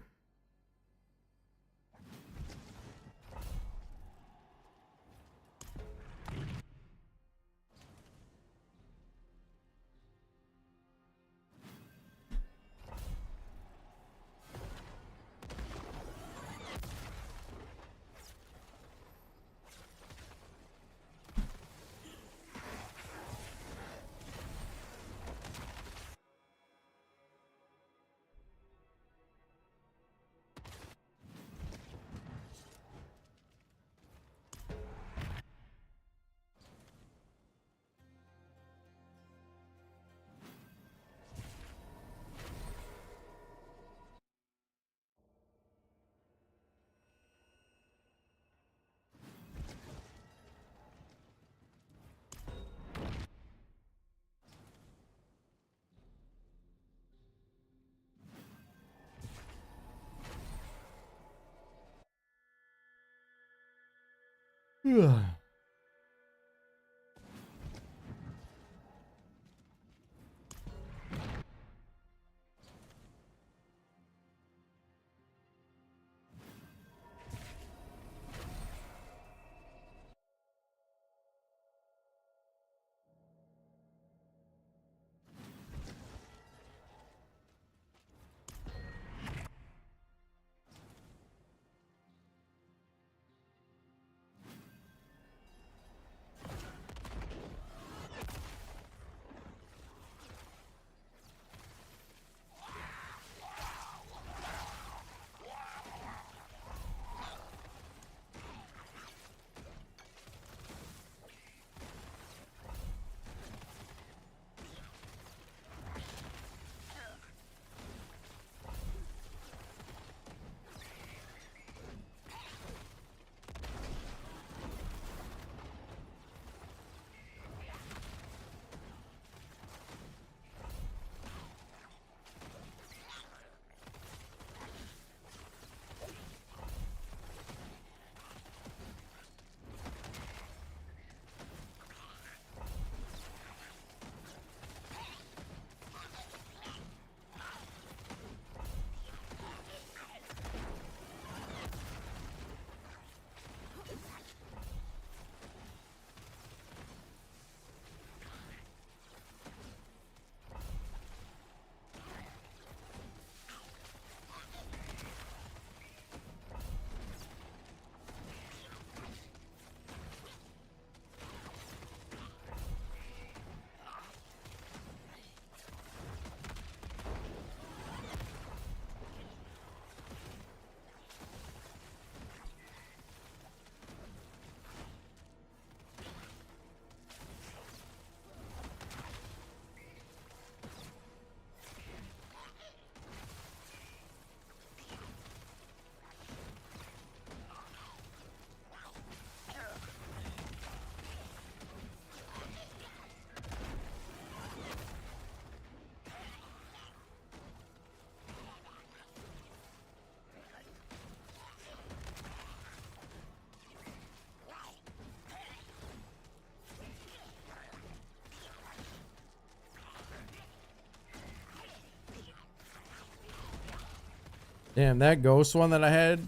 Damn, that ghost one that I had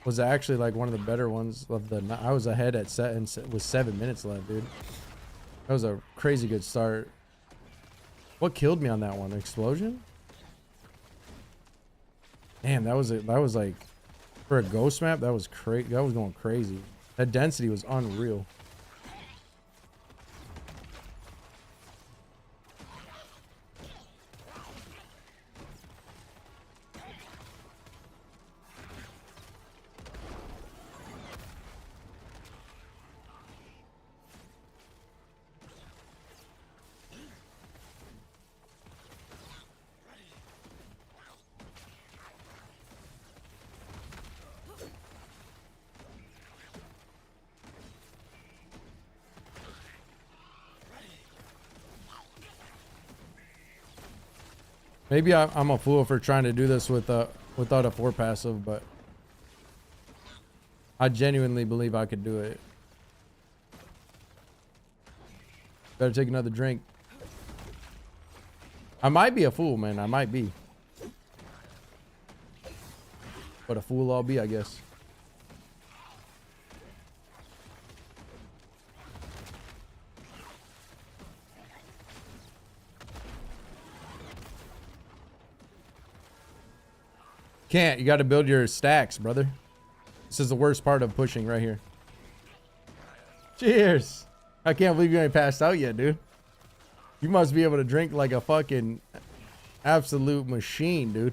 was actually like one of the better ones of the. I was ahead at set and with 7 minutes left, dude. That was a crazy good start. What killed me on that one? Explosion? Damn, that was like for a ghost map. That was crazy. That was going crazy. That density was unreal. Maybe I'm a fool for trying to do this with without a 4 passive, but I genuinely believe I could do it. Better take another drink. I might be a fool, man. I might be. But a fool I'll be, I guess. Can't. You got to build your stacks, brother. This is the worst part of pushing right here. Cheers. I can't believe you ain't passed out yet, dude. You must be able to drink like a fucking absolute machine, dude.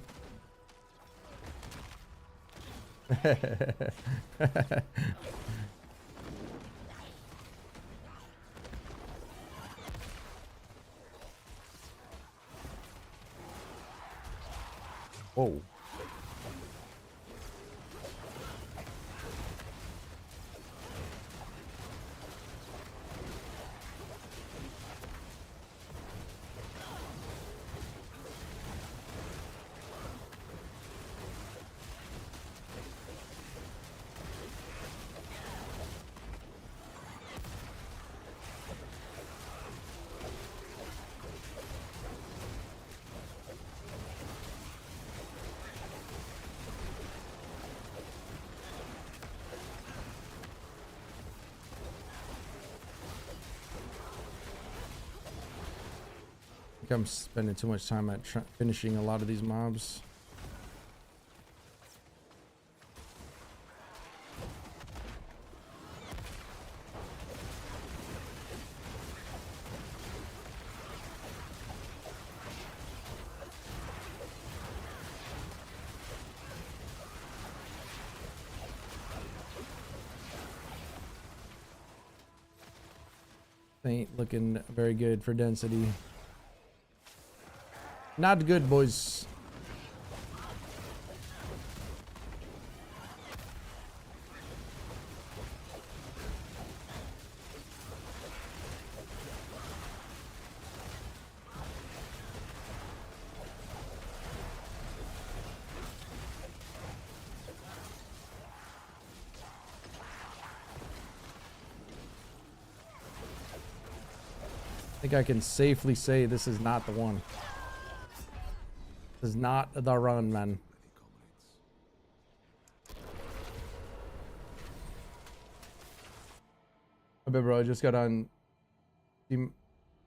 Whoa. I'm spending too much time at finishing a lot of these mobs. Ain't looking very good for density. Not good, boys. I think I can safely say this is not the one. This is not the run, man. I bet, bro. I just got on Steam.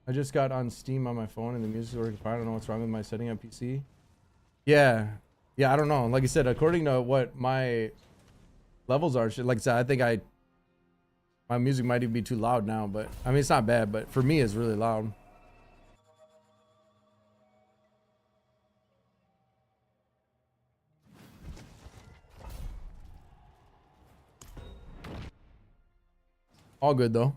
I just got on Steam on my phone and the music's working fine. I don't know what's wrong with my setting on PC. Yeah. Yeah, I don't know. Like I said, according to what my levels are, like I said, I think my music might even be too loud now, but I mean, it's not bad, but for me, it's really loud. All good though.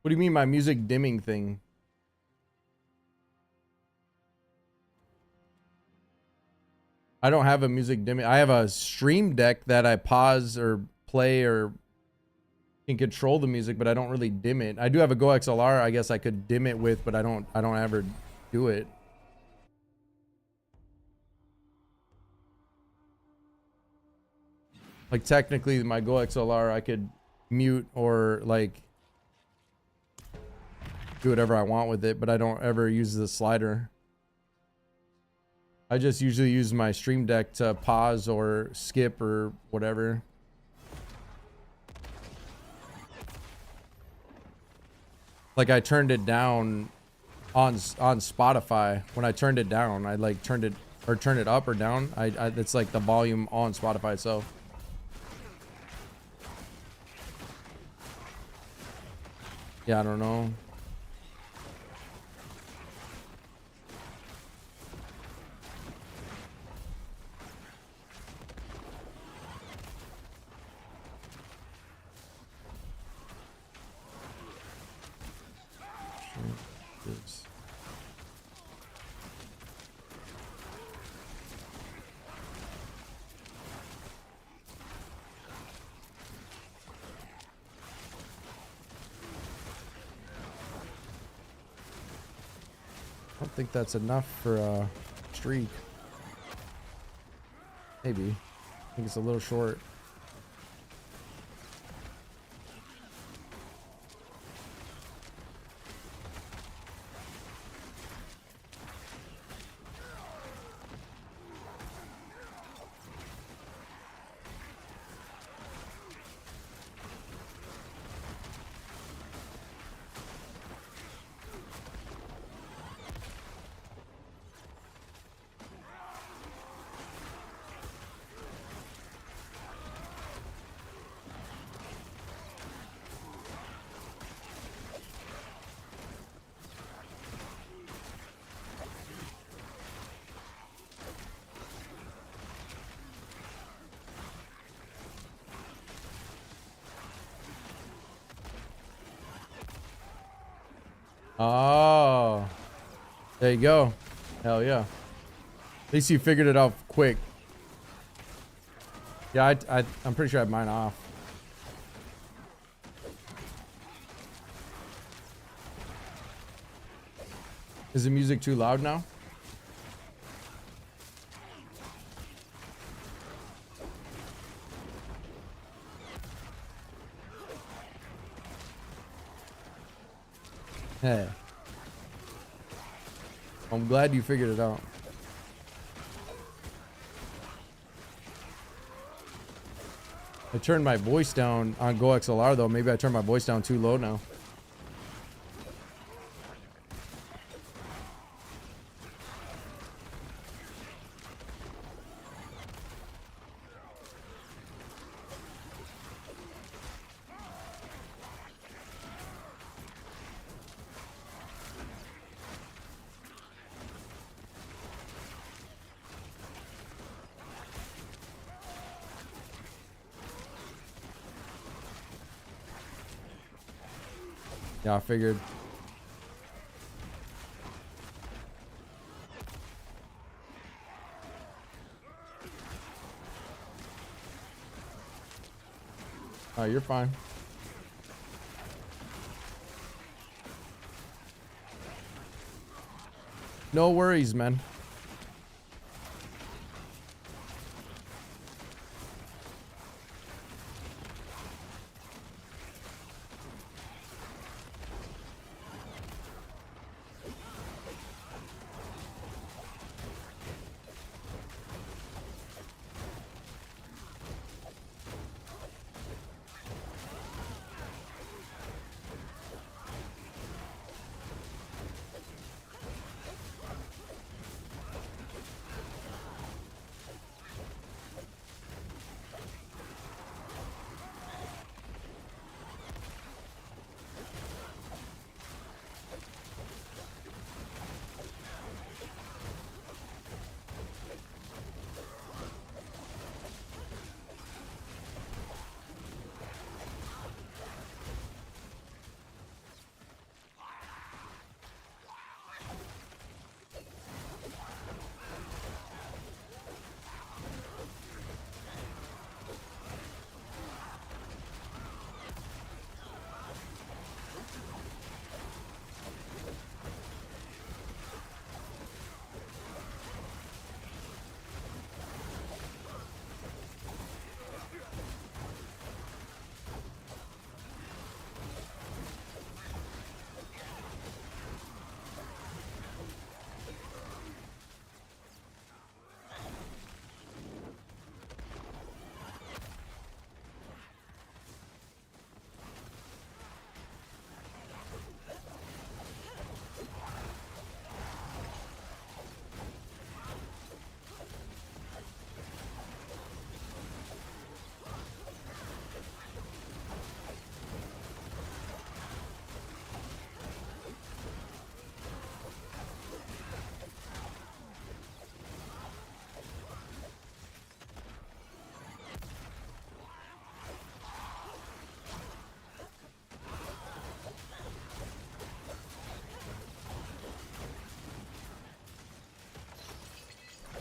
What do you mean my music dimming thing? I don't have a music dimming. I have a stream deck that I pause or play or can control the music, but I don't really dim it. I do have a Go XLR. I guess I could dim it with, but I don't ever do it. Like technically my Go XLR, I could mute or like do whatever I want with it, but I don't ever use the slider. I just usually use my stream deck to pause or skip or whatever. Like I turned it down on Spotify. When I turned it down, I like turned it up or down. It's like the volume on Spotify itself. Yeah, I don't know. I don't think that's enough for a streak. Maybe. I think it's a little short. Oh, there you go. Hell yeah. At least you figured it out quick. Yeah, I'm pretty sure I have mine off. Is the music too loud now? Hey. I'm glad you figured it out. I turned my voice down on Go XLR though. Maybe I turned my voice down too low now. Yeah, I figured. Oh, you're fine. No worries, man.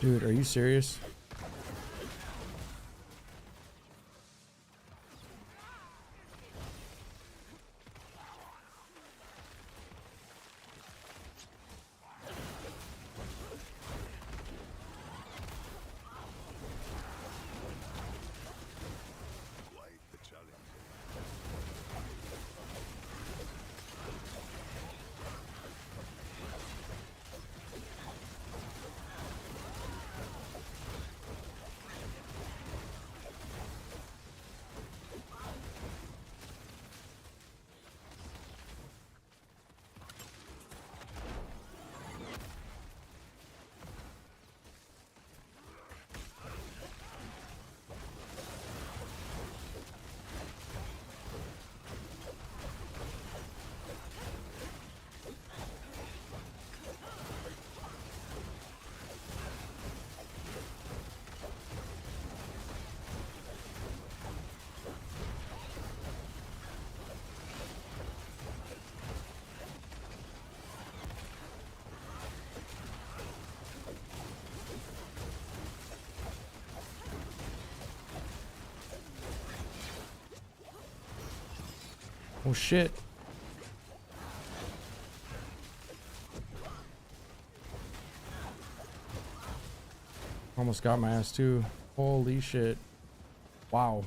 Dude, are you serious? Quite the challenge. Oh shit. Almost got my ass too. Holy shit. Wow.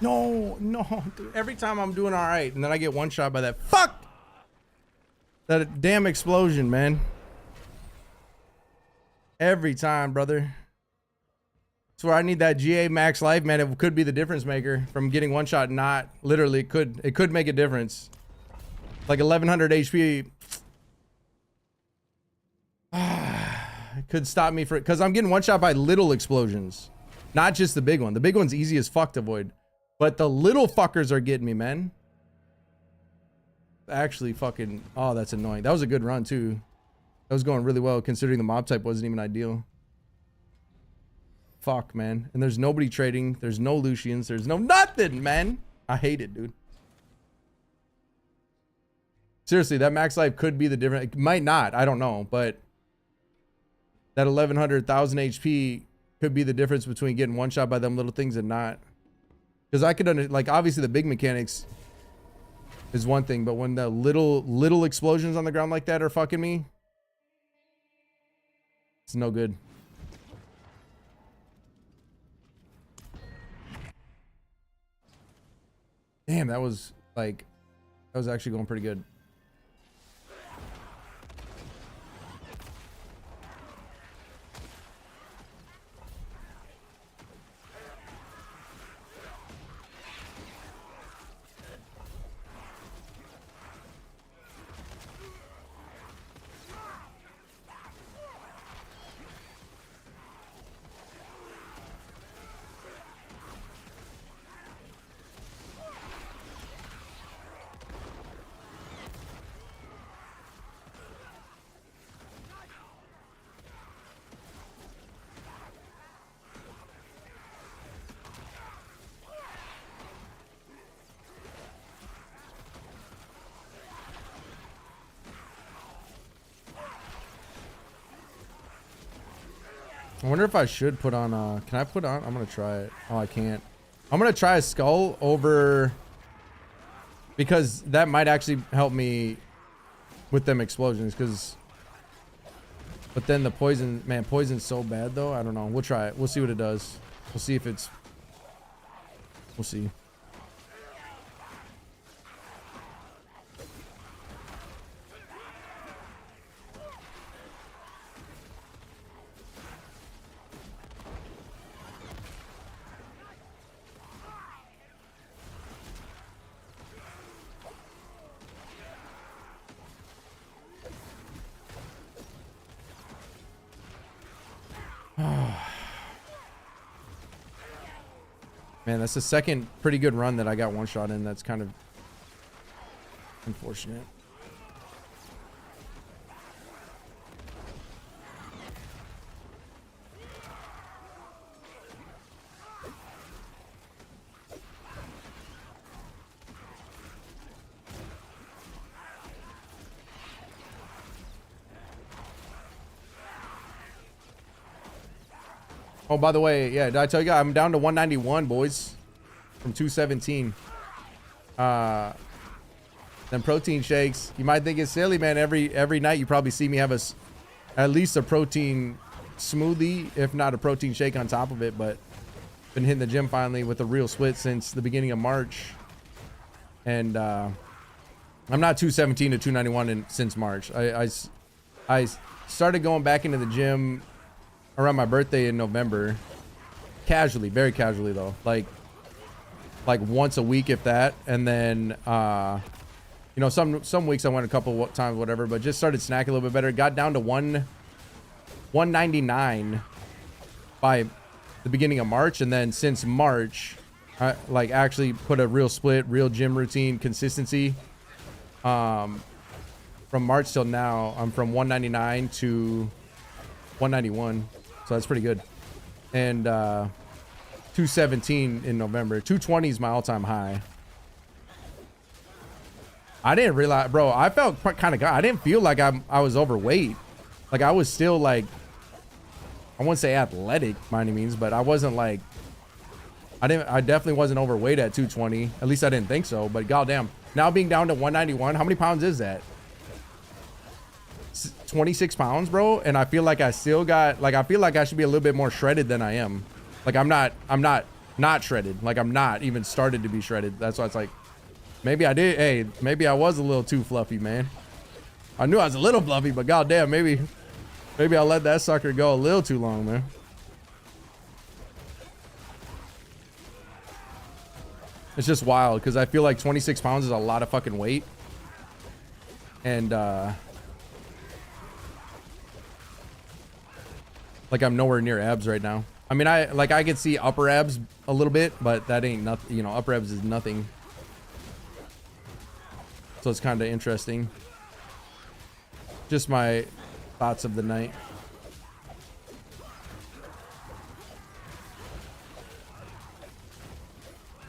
No, no, dude. Every time I'm doing all right, and then I get one shot by that. Fuck! That damn explosion, man. Every time, brother. That's where I need that GA max life, man. It could be the difference maker from getting one shot. Not literally, it could make a difference. Like 1100 HP. It could stop me because I'm getting one shot by little explosions, not just the big one. The big one's easy as fuck to avoid. But the little fuckers are getting me, man. Actually fucking... Oh, that's annoying. That was a good run, too. That was going really well, considering the mob type wasn't even ideal. Fuck, man. And there's nobody trading. There's no Lucians. There's no nothing, man. I hate it, dude. Seriously, that max life could be the difference. It might not. I don't know. But that 1100, 1000 HP could be the difference between getting one shot by them little things and not. Because I could like, obviously the big mechanics is one thing, but when the little explosions on the ground like that are fucking me, it's no good. Damn, that was actually going pretty good. I wonder if I should put on can I put on? I'm gonna try it. Oh, I can't. I'm gonna try a skull over, because that might actually help me with them explosions, because but then the poison, man, poison's so bad though. I don't know. We'll try it. We'll see what it does. We'll see if it's, we'll see. Man, that's the second pretty good run that I got one shot in. That's kind of unfortunate. Oh, by the way, yeah, did I tell you guys I'm down to 191, boys, from 217. Then protein shakes. You might think it's silly, man. Every night you probably see me have at least a protein smoothie, if not a protein shake on top of it. But been hitting the gym finally with a real split since the beginning of March, and I'm not 217 to 291 since March. I started going back into the gym around my birthday in November, casually, very casually though, like once a week if that, and then you know, some weeks I went a couple times, whatever, but just started snacking a little bit better. Got down to 199 by the beginning of March, and then since March I like actually put a real split, real gym routine consistency. From March till now I'm from 199 to 191, so that's pretty good. And 217 in November. 220 is my all-time high. I didn't realize, bro, I felt kind of, I didn't feel like I was overweight. Like I was still like, I wouldn't say athletic by any means, but I wasn't like, I definitely wasn't overweight at 220. At least I didn't think so, but goddamn, now being down to 191, how many pounds is that? 26 pounds, bro. And I feel like I still got, like, I feel like I should be a little bit more shredded than I am. Like I'm not shredded. Like I'm not even started to be shredded. That's why it's like, maybe I did. Hey, maybe I was a little too fluffy, man. I knew I was a little fluffy, but goddamn, maybe I let that sucker go a little too long, man. It's just wild because I feel like 26 pounds is a lot of fucking weight. And like I'm nowhere near abs right now. I mean, I could see upper abs a little bit, but that ain't nothing, you know, upper abs is nothing. So it's kind of interesting. Just my thoughts of the night.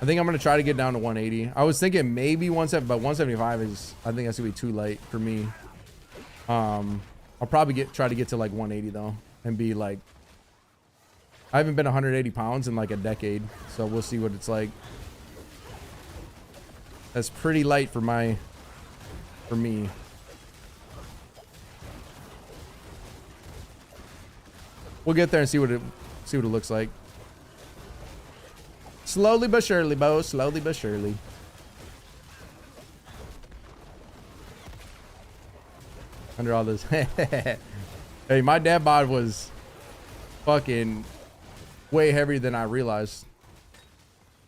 I think I'm going to try to get down to 180. I was thinking maybe 170, but 175 is, I think that's going to be too light for me. I'll probably try to get to like 180 though, and be like, I haven't been 180 pounds in like a decade, so we'll see what it's like. That's pretty light for me. We'll get there and see what it looks like. Slowly but surely, Bo. Slowly but surely. Under all this. Hey, my dad bod was fucking way heavier than I realized.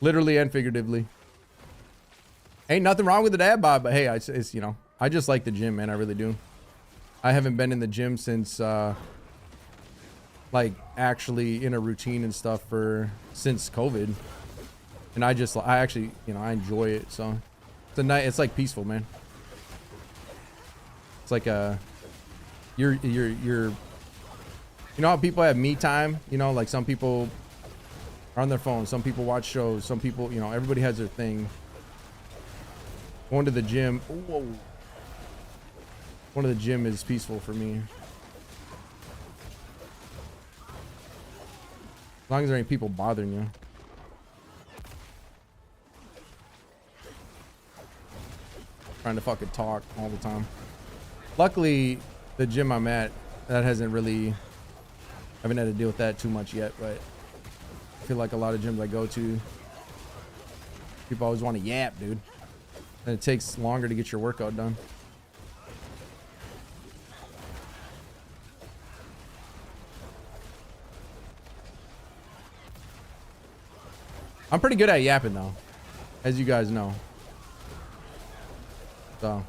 Literally and figuratively. Ain't nothing wrong with the dad bod, but hey, it's you know, I just like the gym, man. I really do. I haven't been in the gym since like actually in a routine and stuff since COVID. And I actually, you know, I enjoy it. So it's like peaceful, man. It's like you're you know how people have me time, you know, like some people are on their phone, some people watch shows, some people, you know, everybody has their thing. Going to the gym, whoa. Going to the gym is peaceful for me. As long as there ain't people bothering you. Trying to fucking talk all the time. Luckily, the gym I'm at, that hasn't really, I haven't had to deal with that too much yet, but I feel like a lot of gyms I go to, people always want to yap, dude. And it takes longer to get your workout done. I'm pretty good at yapping though, as you guys know. So.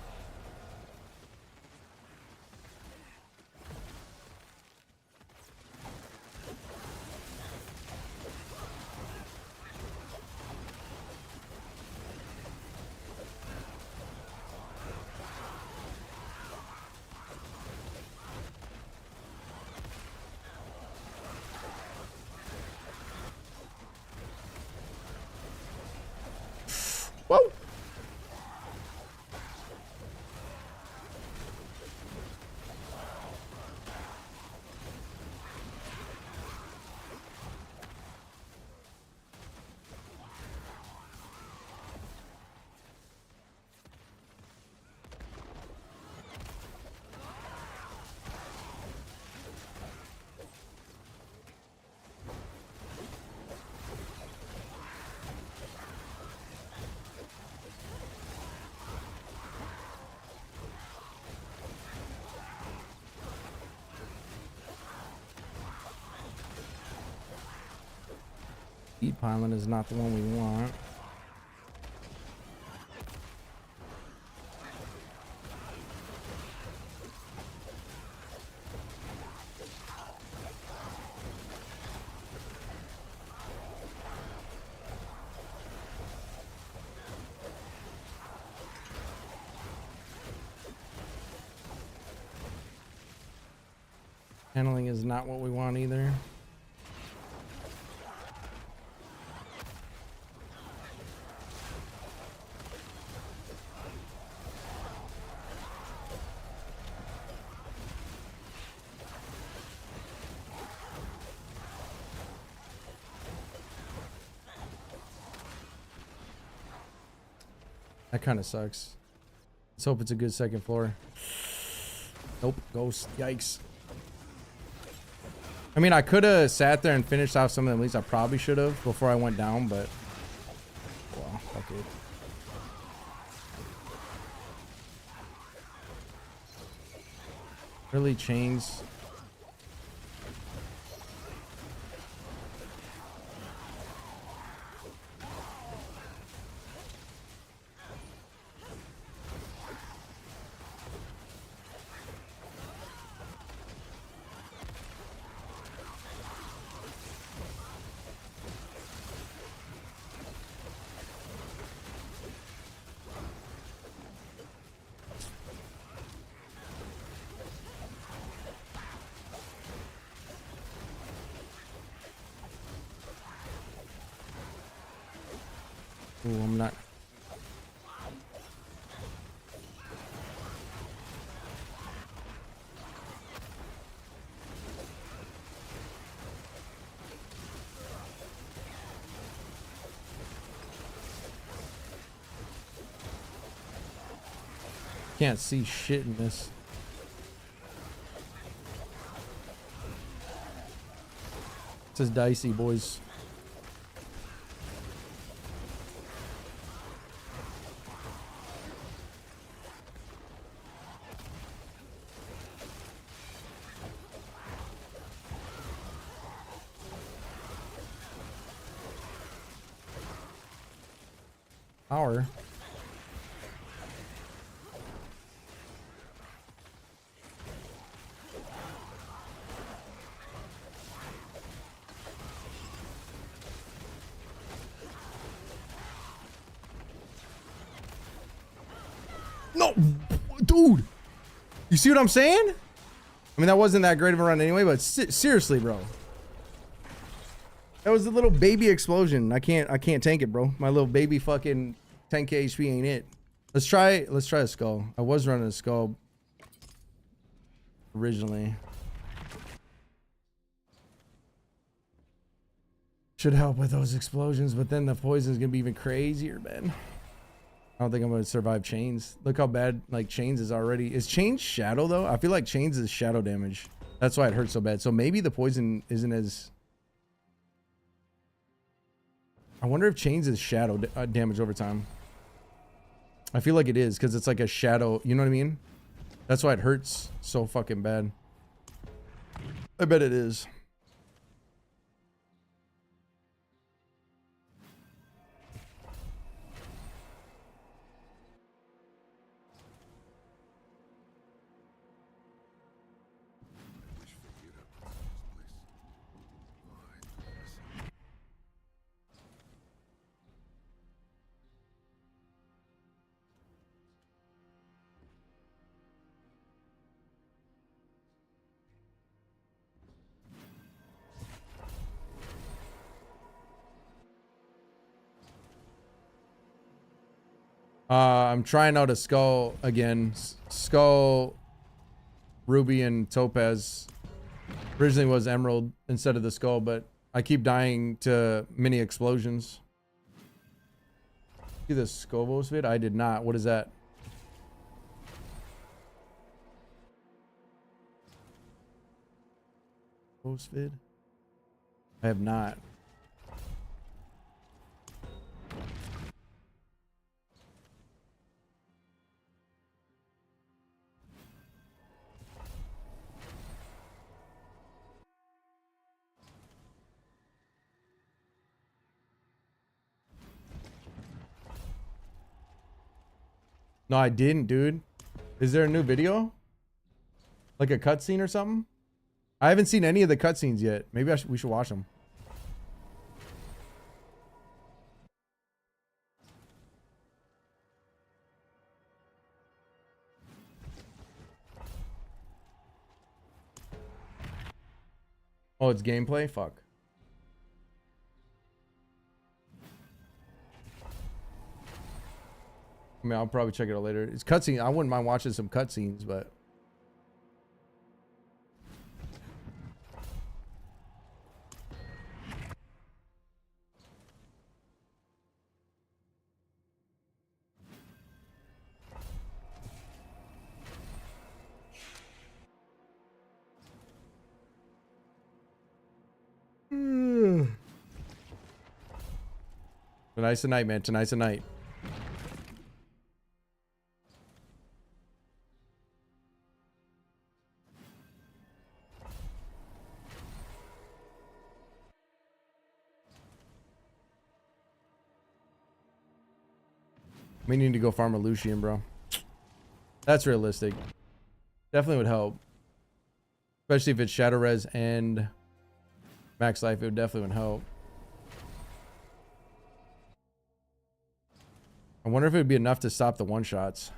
Speed piling is not the one we want. Handling is not what we want either. That kind of sucks. Let's hope it's a good second floor. Nope, ghost. Yikes. I mean, I could have sat there and finished off some of them. At least I probably should have before I went down, but well, fuck it. Really chains. Ooh, I'm not. Can't see shit in this. This is dicey, boys. Power. No, dude. You see what I'm saying? I mean, that wasn't that great of a run anyway, but seriously, bro. That was a little baby explosion. I can't tank it, bro. My little baby fucking 10k HP ain't it. Let's try a skull. I was running a skull originally. Should help with those explosions, but then the poison's gonna be even crazier, man. I don't think I'm gonna survive chains. Look how bad like chains is already. Is chains shadow though? I feel like chains is shadow damage. That's why it hurts so bad. So maybe the poison isn't as. I wonder if chains is shadow damage over time. I feel like it is because it's like a shadow. You know what I mean? That's why it hurts so fucking bad. I bet it is. I'm trying out a skull again. Skull, ruby, and topaz. Originally was emerald instead of the skull, but I keep dying to mini explosions. See the Scovos vid? I did not. What is that? Post vid? I have not. No, I didn't, dude. Is there a new video? Like a cutscene or something? I haven't seen any of the cutscenes yet. Maybe we should watch them. Oh, it's gameplay? Fuck. I mean, I'll probably check it out later. It's cutscene. I wouldn't mind watching some cutscenes, but... Tonight's the night, man. Tonight's the night. We need to go farm a Lucian, bro. That's realistic. Definitely would help. Especially if it's Shadow Res and Max Life, it would definitely would help. I wonder if it would be enough to stop the one-shots.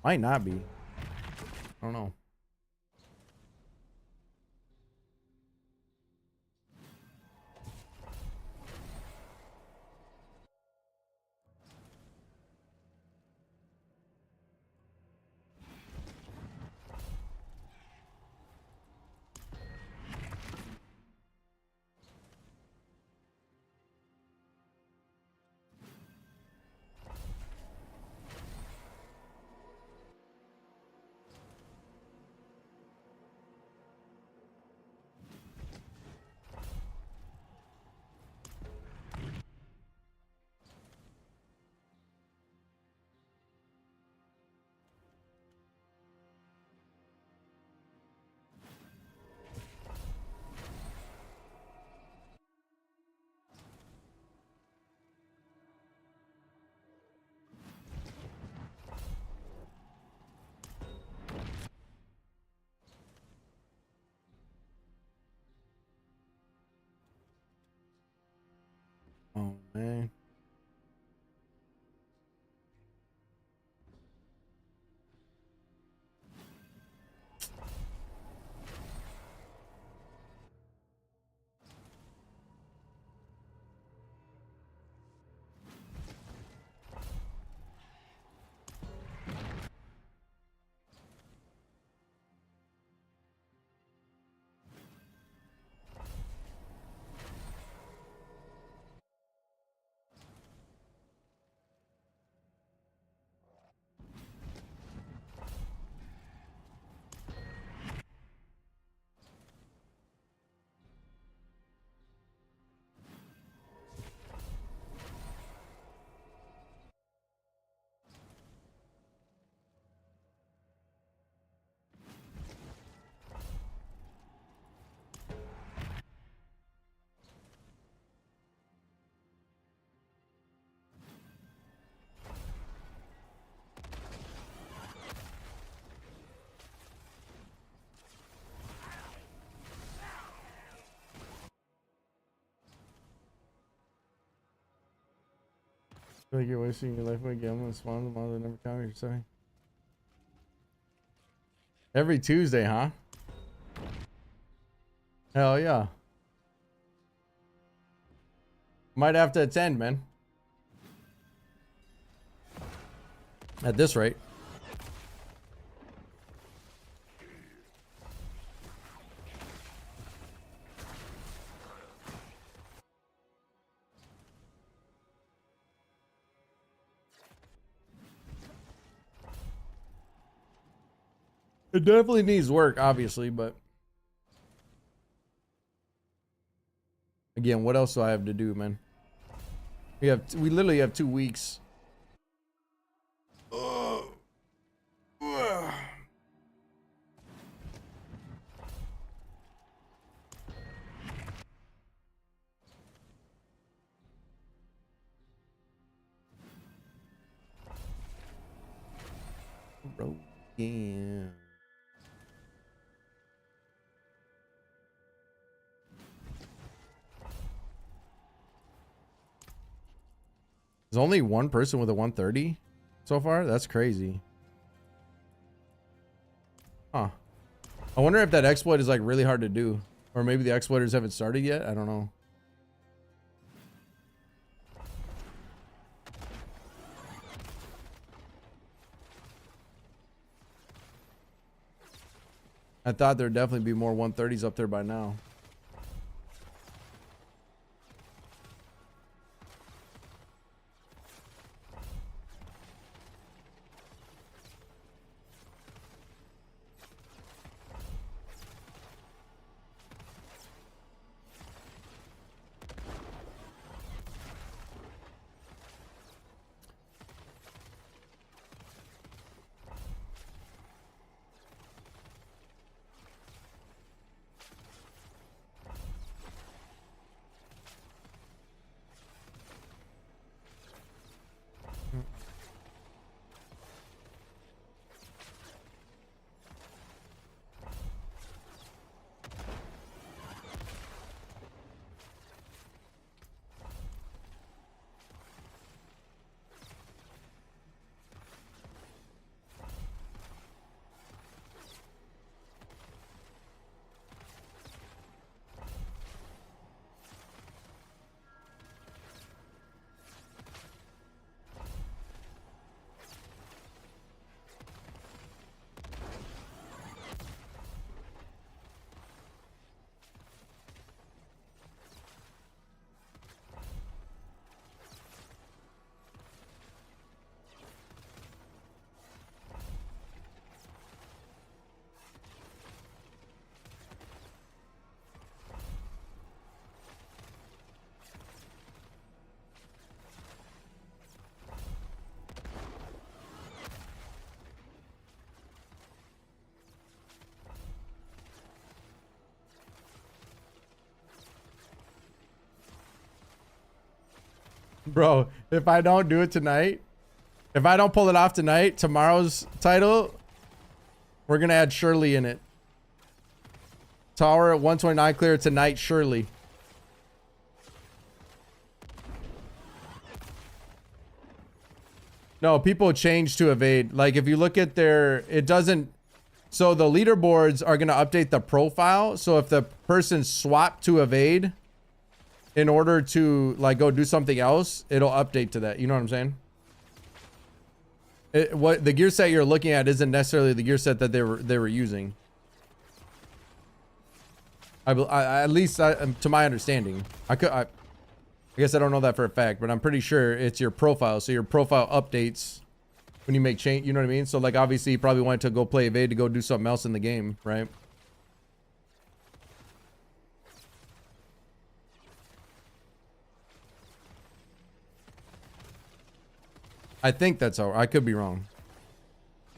Might not be. I don't know. Oh, man. I feel like you're wasting your life by gambling, spawn the mother never count you're saying. Every Tuesday, huh? Hell yeah. Might have to attend, man. At this rate. It definitely needs work, obviously, but again, what else do I have to do, man? We literally have 2 weeks. Broken. There's only one person with a 130 so far? That's crazy. Huh. I wonder if that exploit is like really hard to do. Or maybe the exploiters haven't started yet. I don't know. I thought there'd definitely be more 130s up there by now. Bro, if I don't do it tonight, if I don't pull it off tonight, tomorrow's title, we're going to add Shirley in it. Tower at 129 clear tonight, Shirley. No, people change to evade. Like if you look at their, it doesn't. So the leaderboards are going to update the profile. So if the person swapped to evade in order to like go do something else, it'll update to that. You know what I'm saying? What the gear set you're looking at isn't necessarily the gear set that they were using. At least to my understanding, I guess I don't know that for a fact, but I'm pretty sure it's your profile. So your profile updates when you make change. You know what I mean? So like obviously you probably wanted to go play evade to go do something else in the game, right? I think that's how. I could be wrong.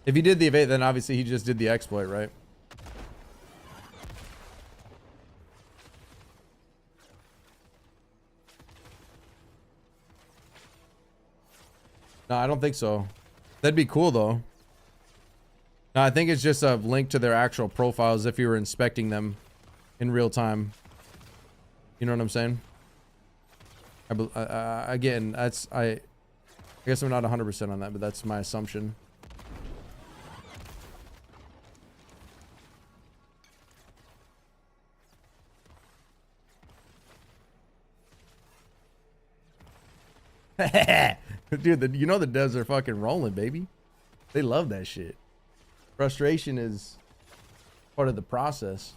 If he did the evade, then obviously he just did the exploit, right? No, I don't think so. That'd be cool though. No, I think it's just a link to their actual profiles if you were inspecting them in real time. You know what I'm saying? Again, I guess I'm not 100% on that, but that's my assumption. Dude, you know the devs are fucking rolling, baby. They love that shit. Frustration is part of the process.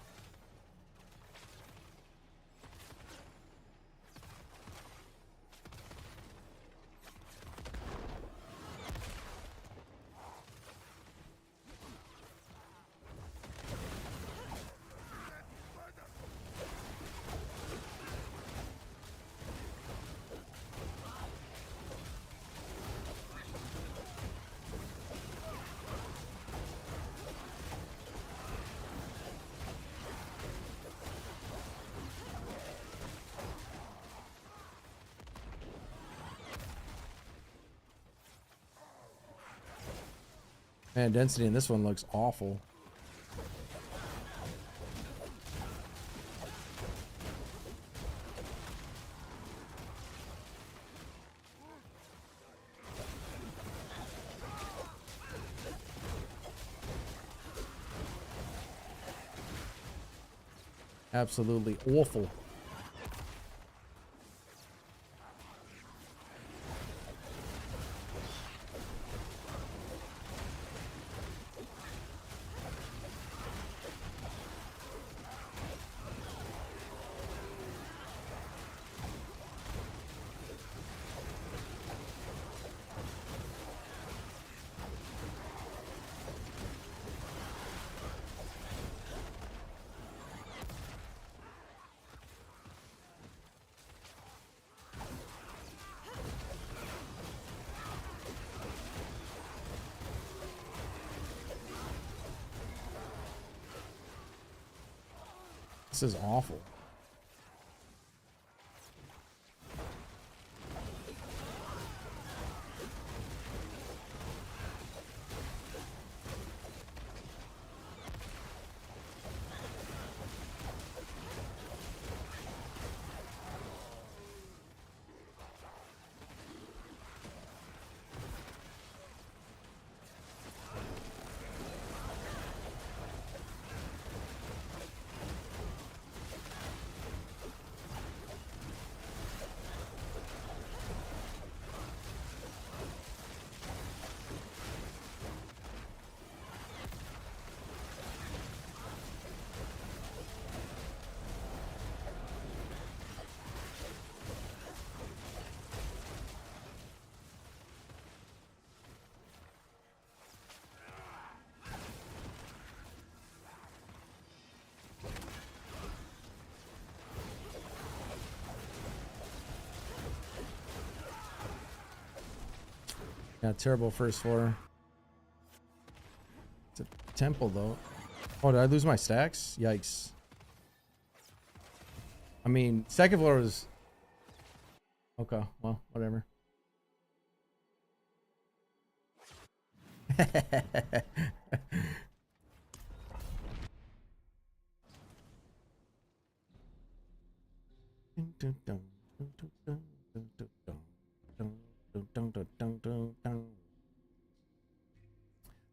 Man, density in this one looks awful. Absolutely awful. This is awful. Yeah, terrible first floor. It's a temple though. Oh, did I lose my stacks? Yikes. I mean, second floor was... Okay, well, whatever.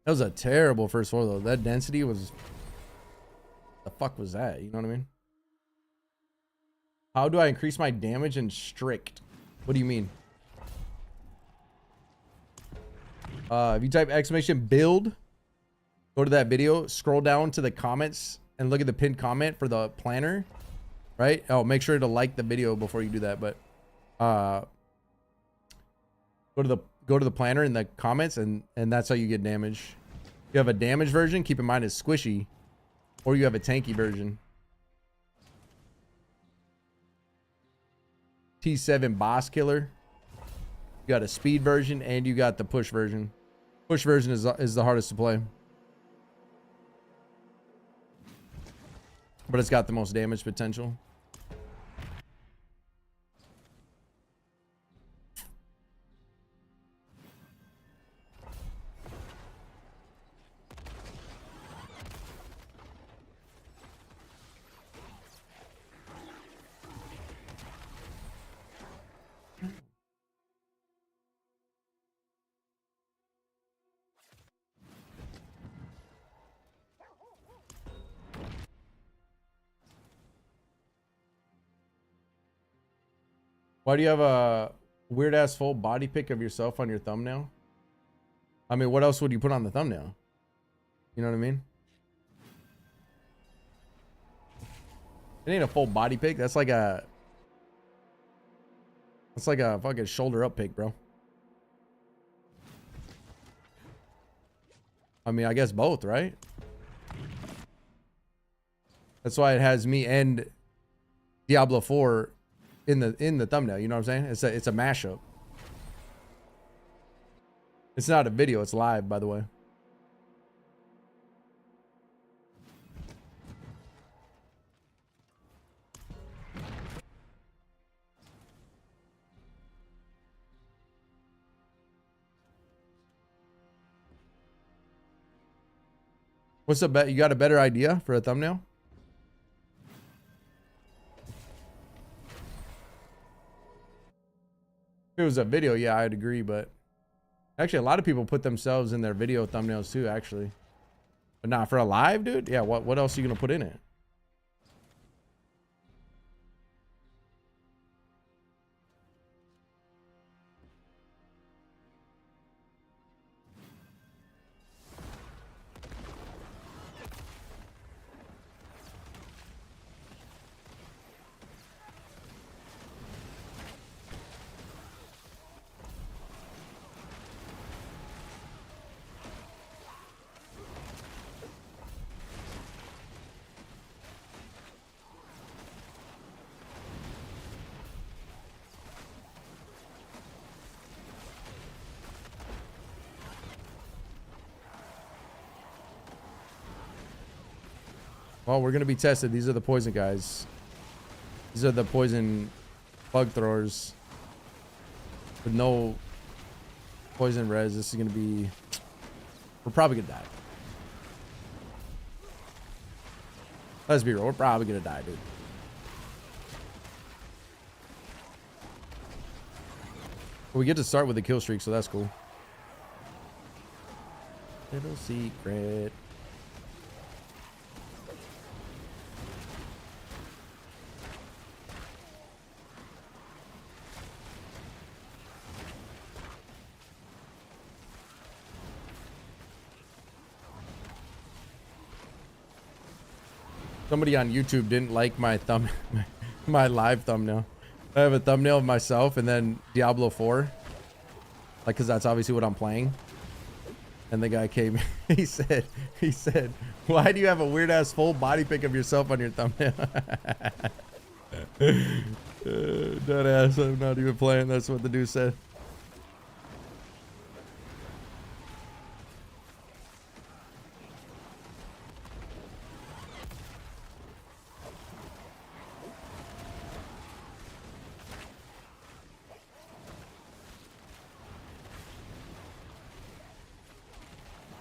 That was a terrible first floor though. That density was... The fuck was that? You know what I mean? How do I increase my damage in strict? What do you mean? If you type exclamation build, go to that video, scroll down to the comments and look at the pinned comment for the planner, right? Oh, make sure to like the video before you do that, but go to the planner in the comments and that's how you get damage. You have a damage version, keep in mind it's squishy, or you have a tanky version. T7 boss killer. You got a speed version and you got the push version. Push version is the hardest to play, but it's got the most damage potential. Why do you have a weird ass full body pic of yourself on your thumbnail? I mean, what else would you put on the thumbnail? You know what I mean? It ain't a full body pic. That's like a fucking shoulder up pic, bro. I mean, I guess both, right? That's why it has me and Diablo 4 in the thumbnail. You know what I'm saying? It's a mashup. It's not a video, it's live, by the way. What's the bet? You got a better idea for a thumbnail? If it was a video, yeah, I'd agree, but actually a lot of people put themselves in their video thumbnails too, actually. But not for a live, dude. Yeah, what else are you gonna put in it? Well, we're gonna be tested. These are the poison guys. These are the poison bug throwers with no poison res. This is gonna be. We're probably gonna die. Let's be real. We're probably gonna die, dude. But we get to start with a kill streak, so that's cool. Little secret. Somebody on YouTube didn't like my my live thumbnail. I have a thumbnail of myself and then Diablo 4. Like, cause that's obviously what I'm playing. And the guy came, he said, why do you have a weird ass full body pic of yourself on your thumbnail? Dead ass, I'm not even playing. That's what the dude said.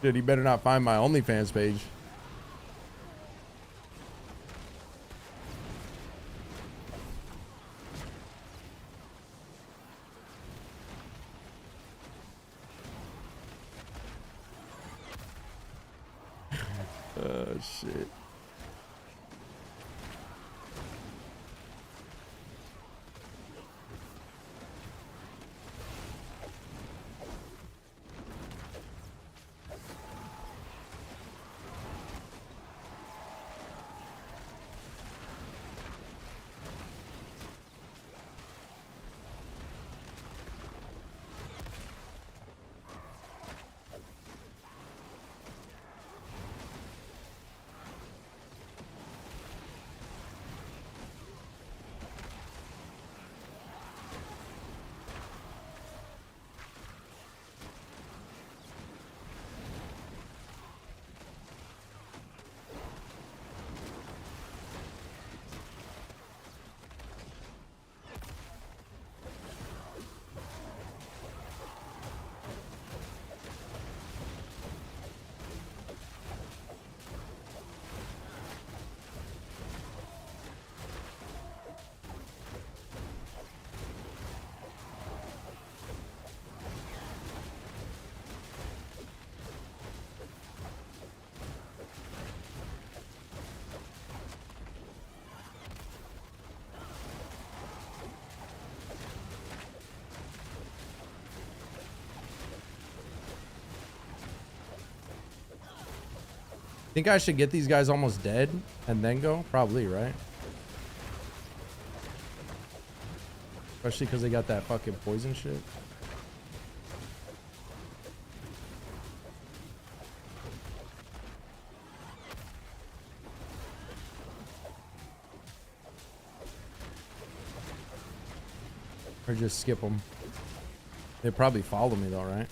Dude, you better not find my OnlyFans page. Oh, shit. Think I should get these guys almost dead and then go? Probably, right? Especially because they got that fucking poison shit. Or just skip them. They probably follow me though, right?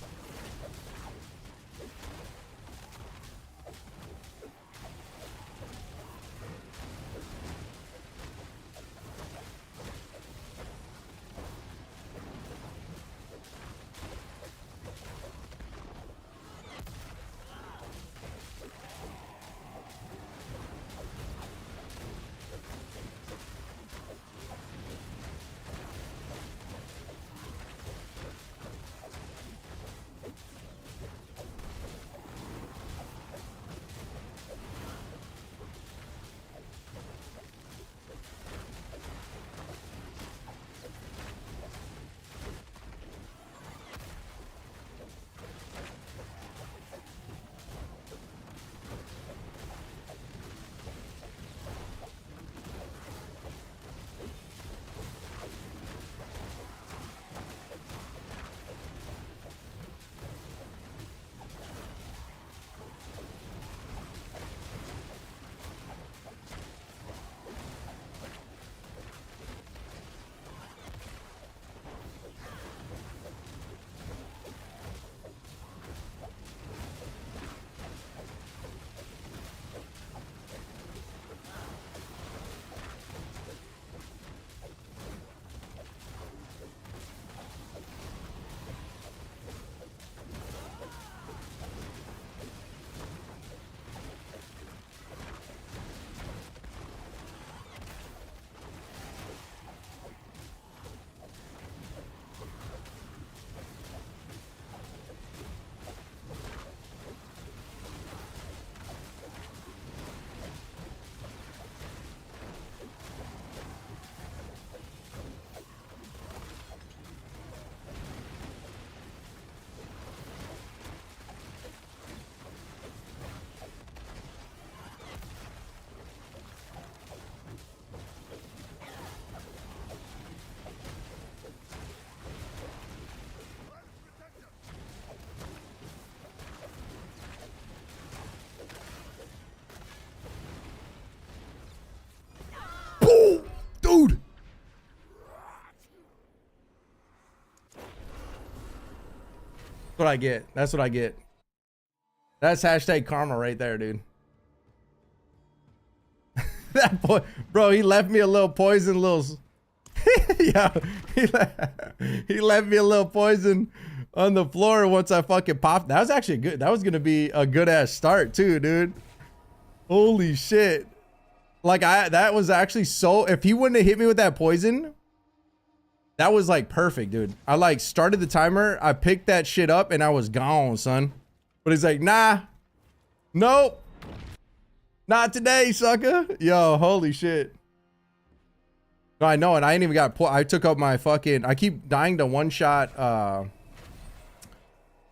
what I get. That's what I get. That's hashtag karma right there, dude. That boy, bro, he left me a little poison, yeah, he left me a little poison on the floor once I fucking popped. That was actually good. That was gonna be a good ass start too, dude. Holy shit. Like that was actually so, if he wouldn't have hit me with that poison, that was like perfect, dude. I like started the timer, I picked that shit up and I was gone, son. But he's like, nah, nope. Not today, sucker. Yo, holy shit. No, I know it. I ain't even got I took up my fucking, I keep dying to one shot.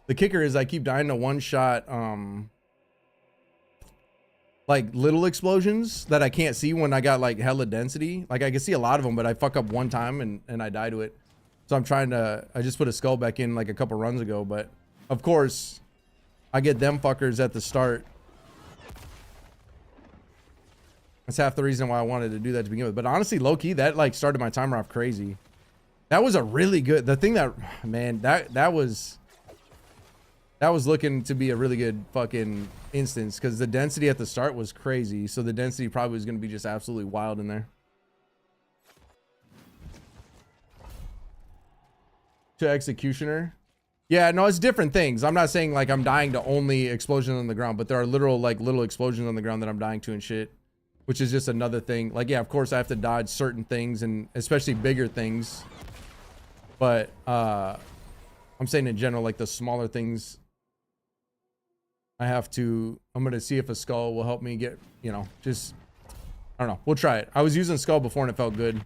The kicker is I keep dying to one shot, like little explosions that I can't see when I got like hella density. Like I can see a lot of them, but I fuck up one time and I die to it. So I'm trying to, I just put a skull back in like a couple runs ago, but of course I get them fuckers at the start. That's half the reason why I wanted to do that to begin with. But honestly, low key, that like started my timer off crazy. That was a really good, the thing that, man, that was looking to be a really good fucking instance because the density at the start was crazy. So the density probably was going to be just absolutely wild in there. To executioner. Yeah, no, it's different things. I'm not saying like I'm dying to only explosions on the ground, but there are literal like little explosions on the ground that I'm dying to and shit. Which is just another thing. Like, yeah, of course I have to dodge certain things and especially bigger things. But I'm saying in general, like the smaller things, I'm gonna see if a skull will help me get, you know, just, I don't know. We'll try it. I was using skull before and it felt good.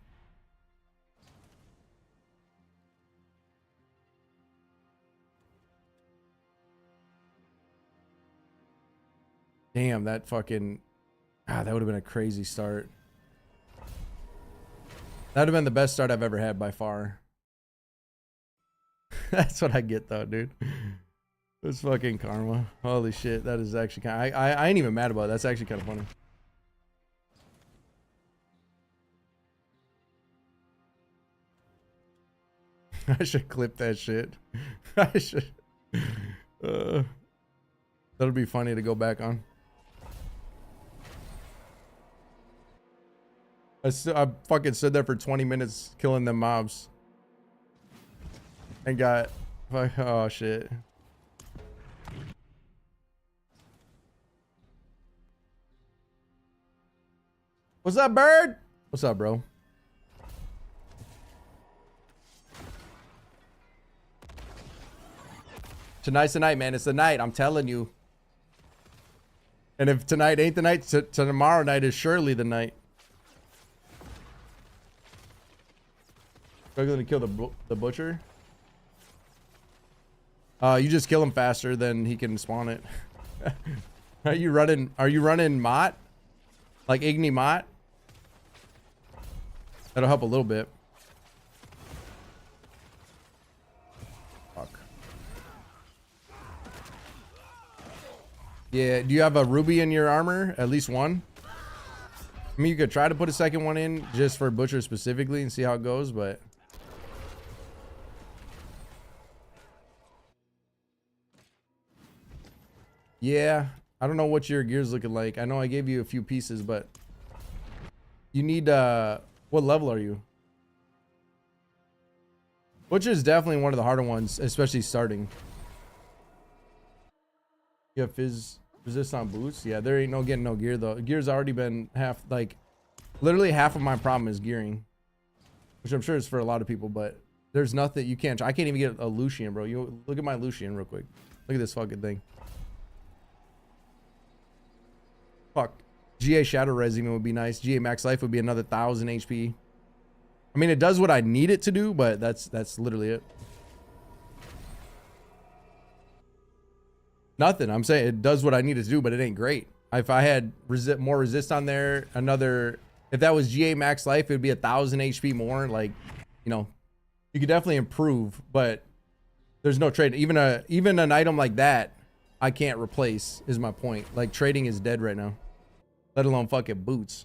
Damn, that fucking, that would have been a crazy start. That would have been the best start I've ever had by far. That's what I get though, dude. It's fucking karma. Holy shit, that is actually kind of, I ain't even mad about it. That's actually kind of funny. I should clip that shit. I should. That'll be funny to go back on. I fucking stood there for 20 minutes killing them mobs. And got... Oh, shit. What's up, bird? What's up, bro? Tonight's the night, man. It's the night. I'm telling you. And if tonight ain't the night, tomorrow night is surely the night. Struggling to kill the butcher. You just kill him faster than he can spawn it. Are you running Mott? Like Igni Mott? That'll help a little bit. Fuck. Yeah, do you have a ruby in your armor? At least one? I mean, you could try to put a second one in just for butcher specifically and see how it goes, but... Yeah, I don't know what your gear's looking like. I know I gave you a few pieces, but you need what level are you? Butcher is definitely one of the harder ones, especially starting. You have fizz resist on boots? Yeah, there ain't no getting no gear though. Gear's already been literally half of my problem is gearing, which I'm sure is for a lot of people, but there's nothing you can't. I can't even get a Lucian, bro. You look at my Lucian real quick. Look at this fucking thing. Fuck. GA Shadow Regimen would be nice. GA Max Life would be another 1000 HP. I mean, it does what I need it to do, but that's literally it. Nothing. I'm saying it does what I need it to do, but it ain't great. If I had more resist on there, if that was GA Max Life, it would be 1000 HP more. Like, you know, you could definitely improve, but there's no trade. Even an item like that, I can't replace, is my point. Like, trading is dead right now. Let alone fucking boots.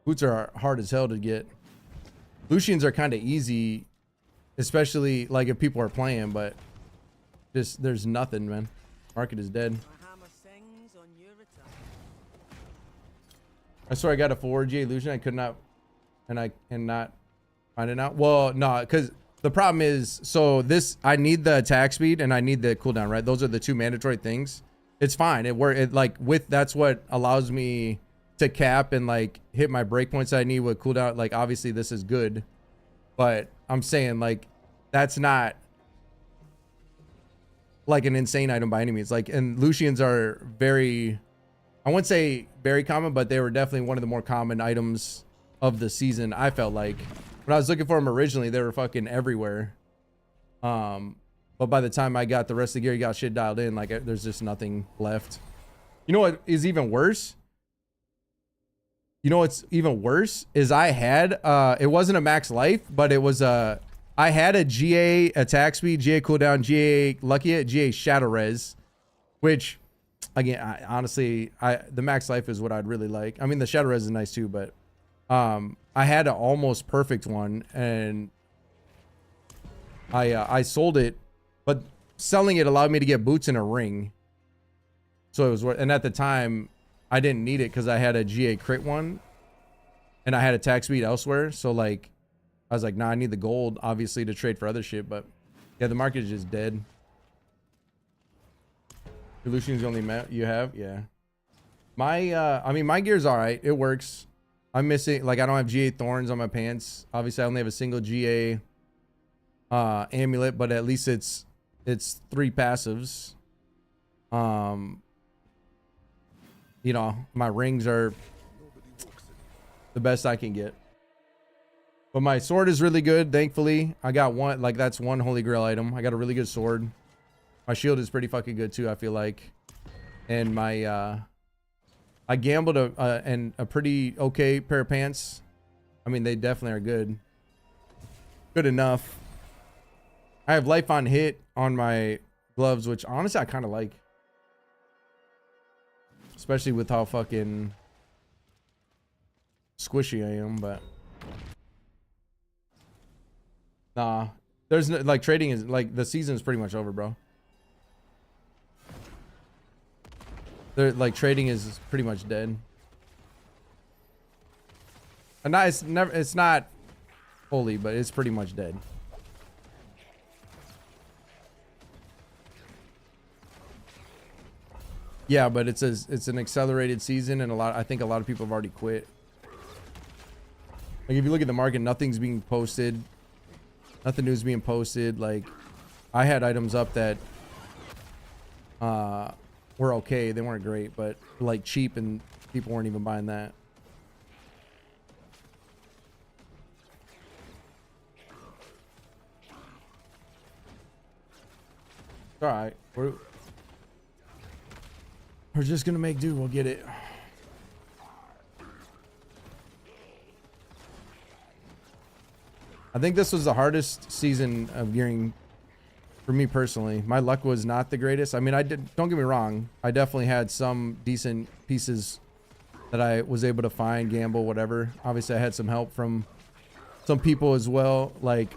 Boots are hard as hell to get. Lucians are kind of easy especially like if people are playing, but just there's nothing, man. Market is dead. My hammer sings on your return. I swear I got a 4G illusion. I could not, and I cannot find it out. Well, no, because the problem is, so this, I need the attack speed and I need the cooldown, right? Those are the two mandatory things. It's fine. It like with, that's what allows me to cap and like hit my breakpoints I need with cooldown. Like obviously this is good, but I'm saying like, that's not like an insane item by any means. Like, and Lucians are very, I wouldn't say very common, but they were definitely one of the more common items of the season. I felt like when I was looking for them originally, they were fucking everywhere. But by the time I got the rest of the gear, you got shit dialed in, like there's just nothing left. You know what is even worse? You know what's even worse is I had, it wasn't a max life, but it was I had a GA attack speed, GA cooldown, GA lucky hit, GA shadow res, which again, honestly, the max life is what I'd really like. I mean, the shadow res is nice too, but I had an almost perfect one, and I sold it, but selling it allowed me to get boots and a ring. So it was worth, and at the time I didn't need it because I had a GA crit one and I had attack speed elsewhere. So like, I was like, nah, I need the gold obviously to trade for other shit, but yeah, the market is just dead. Illusion's the only map you have. Yeah. I mean, my gear's all right. It works. I'm missing, like, I don't have GA thorns on my pants. Obviously I only have a single GA amulet, but at least it's 3 passives. You know, my rings are the best I can get, but my sword is really good. Thankfully I got one, like that's one holy grail item. I got a really good sword. My shield is pretty fucking good too, I feel like. And my I gambled a pretty okay pair of pants. I mean, they definitely are good enough. I have life on hit on my gloves, which honestly I kind of like, especially with how fucking squishy I am. But nah, there's no, like, trading is like, the season is pretty much over, bro. Like, trading is pretty much dead. And not, it's not fully, but it's pretty much dead. Yeah, but it's an accelerated season, and I think a lot of people have already quit. Like, if you look at the market, nothing's being posted. Nothing new is being posted. Like, I had items up that were okay. They weren't great, but like cheap, and people weren't even buying that. All right, we're just gonna make do. We'll get it. I think this was the hardest season of gearing for me personally. My luck was not the greatest. I mean, don't get me wrong, I definitely had some decent pieces that I was able to find, gamble, whatever. Obviously I had some help from some people as well. Like,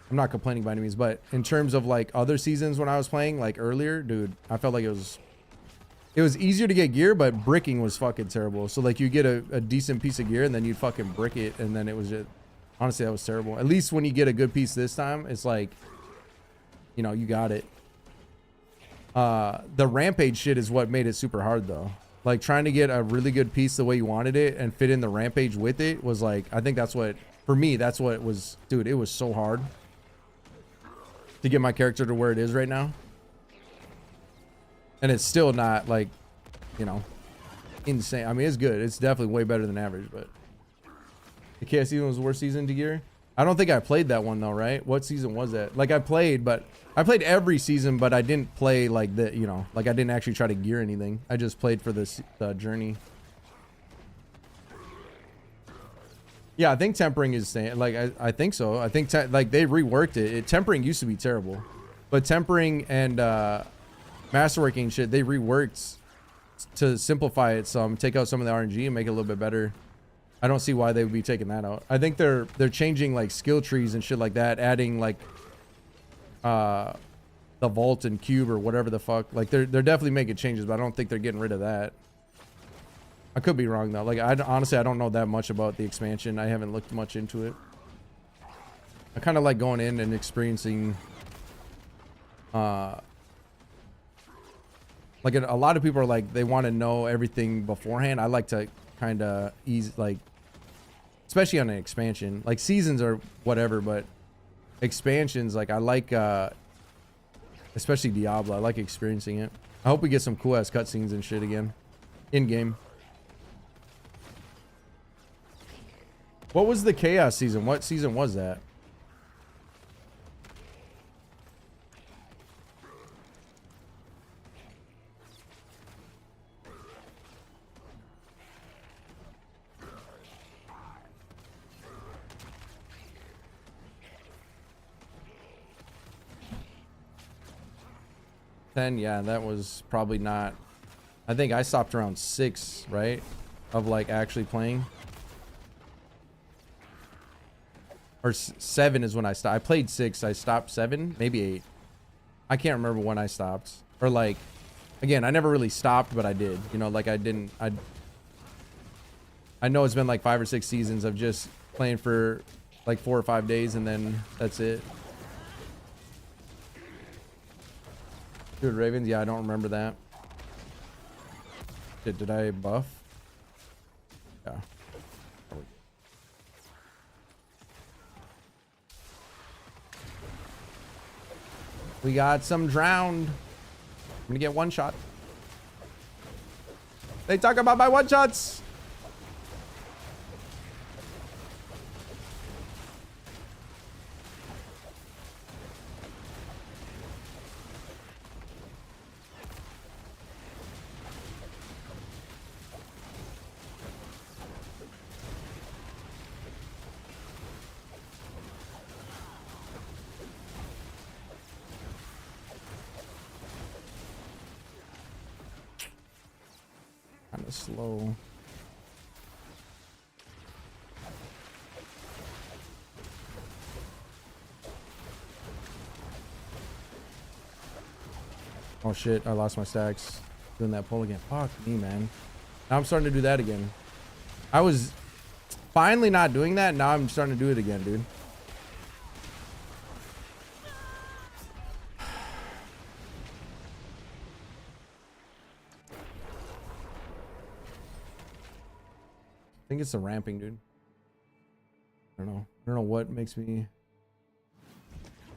I'm not complaining by any means, but in terms of like other seasons when I was playing like earlier, dude, I felt like it was easier to get gear, but bricking was fucking terrible. So like, you get a decent piece of gear and then you'd fucking brick it, and then it was just, honestly, that was terrible. At least when you get a good piece this time, it's like, you know, you got it. The rampage shit is what made it super hard though. Like, trying to get a really good piece the way you wanted it and fit in the rampage with it was like, I think that's what, for me, that's what it was. Dude, it was so hard to get my character to where it is right now. And it's still not like, you know, insane. I mean, it's good. It's definitely way better than average, but the KS season was the worst season to gear. I don't think I played that one though, right? What season was that? Like, I played every season, but I didn't play like the, you know, like I didn't actually try to gear anything. I just played for this journey. Yeah, I think tempering is staying. Like, I think so. I think like they reworked it. Tempering used to be terrible, but tempering and masterworking shit, they reworked to simplify it some, take out some of the RNG and make it a little bit better. I don't see why they would be taking that out. I think they're changing like skill trees and shit like that, adding like the vault and cube or whatever the fuck. Like they're definitely making changes, but I don't think they're getting rid of that. I could be wrong though. Like honestly I don't know that much about the expansion. I haven't looked much into it. I kind of like going in and experiencing like a lot of people are like they want to know everything beforehand. I like to kind of ease, like, especially on an expansion. Like seasons or whatever, but expansions, like I like especially Diablo, I like experiencing it. I hope we get some cool ass cutscenes and shit again in game. What was the chaos season? What season was that? Yeah, that was probably not. I think I stopped around 6, right? Of like actually playing. Or 7 is when I stopped. I played 6. I stopped 7, maybe 8. I can't remember when I stopped. Or like, again, I never really stopped, but I did. You know, like I didn't. I know it's been like 5 or 6 seasons of just playing for like 4 or 5 days, and then that's it. Dude, Ravens, yeah, I don't remember that. Did I buff? Yeah. We got some drowned. I'm gonna get one shot. They talk about my one shots. Kind of slow. Oh shit, I lost my stacks doing that pull again. Fuck me, man. Now I'm starting to do that again. I was finally not doing that. Now I'm starting to do it again, dude. I think it's the ramping, dude. I don't know. I don't know what makes me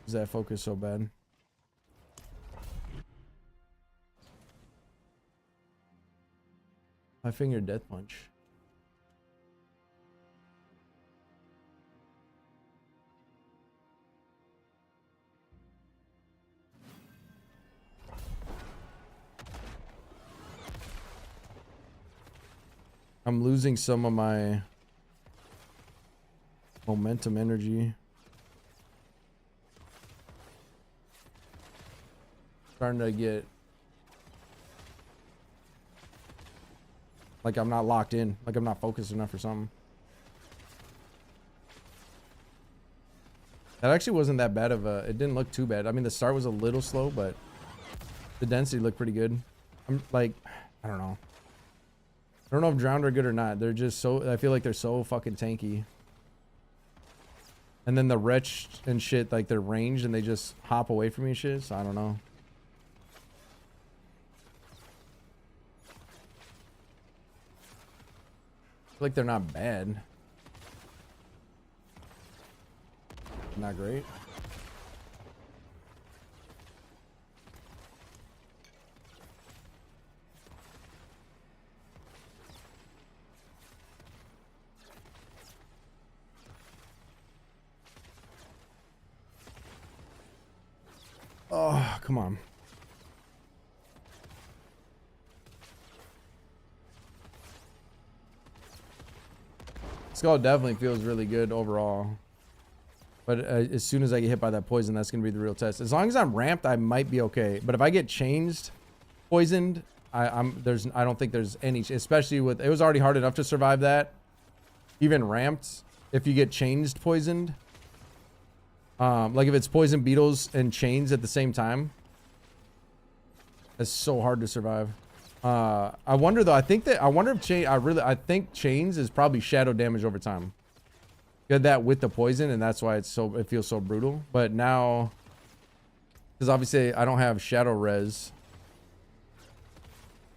lose that focus so bad. My finger death punch. I'm losing some of my momentum energy. Starting to get like I'm not locked in, like I'm not focused enough or something. That actually wasn't that bad of a, it didn't look too bad. I mean, the start was a little slow, but the density looked pretty good. I'm like, I don't know. I don't know if drowned are good or not. They're just so, I feel like they're so fucking tanky. And then the wretch and shit, like they're ranged and they just hop away from me and shit, so I don't know. I feel like they're not bad. Not great. Oh, come on. Skull definitely feels really good overall. But as soon as I get hit by that poison, that's going to be the real test. As long as I'm ramped, I might be okay. But if I get changed, poisoned, I don't think there's any, especially with, it was already hard enough to survive that. even ramped, if you get changed poisoned. Like if it's poison beetles and chains at the same time. It's so hard to survive. I wonder though, I think chains is probably shadow damage over time. You had that with the poison and that's why it feels so brutal. But now, because obviously I don't have shadow res.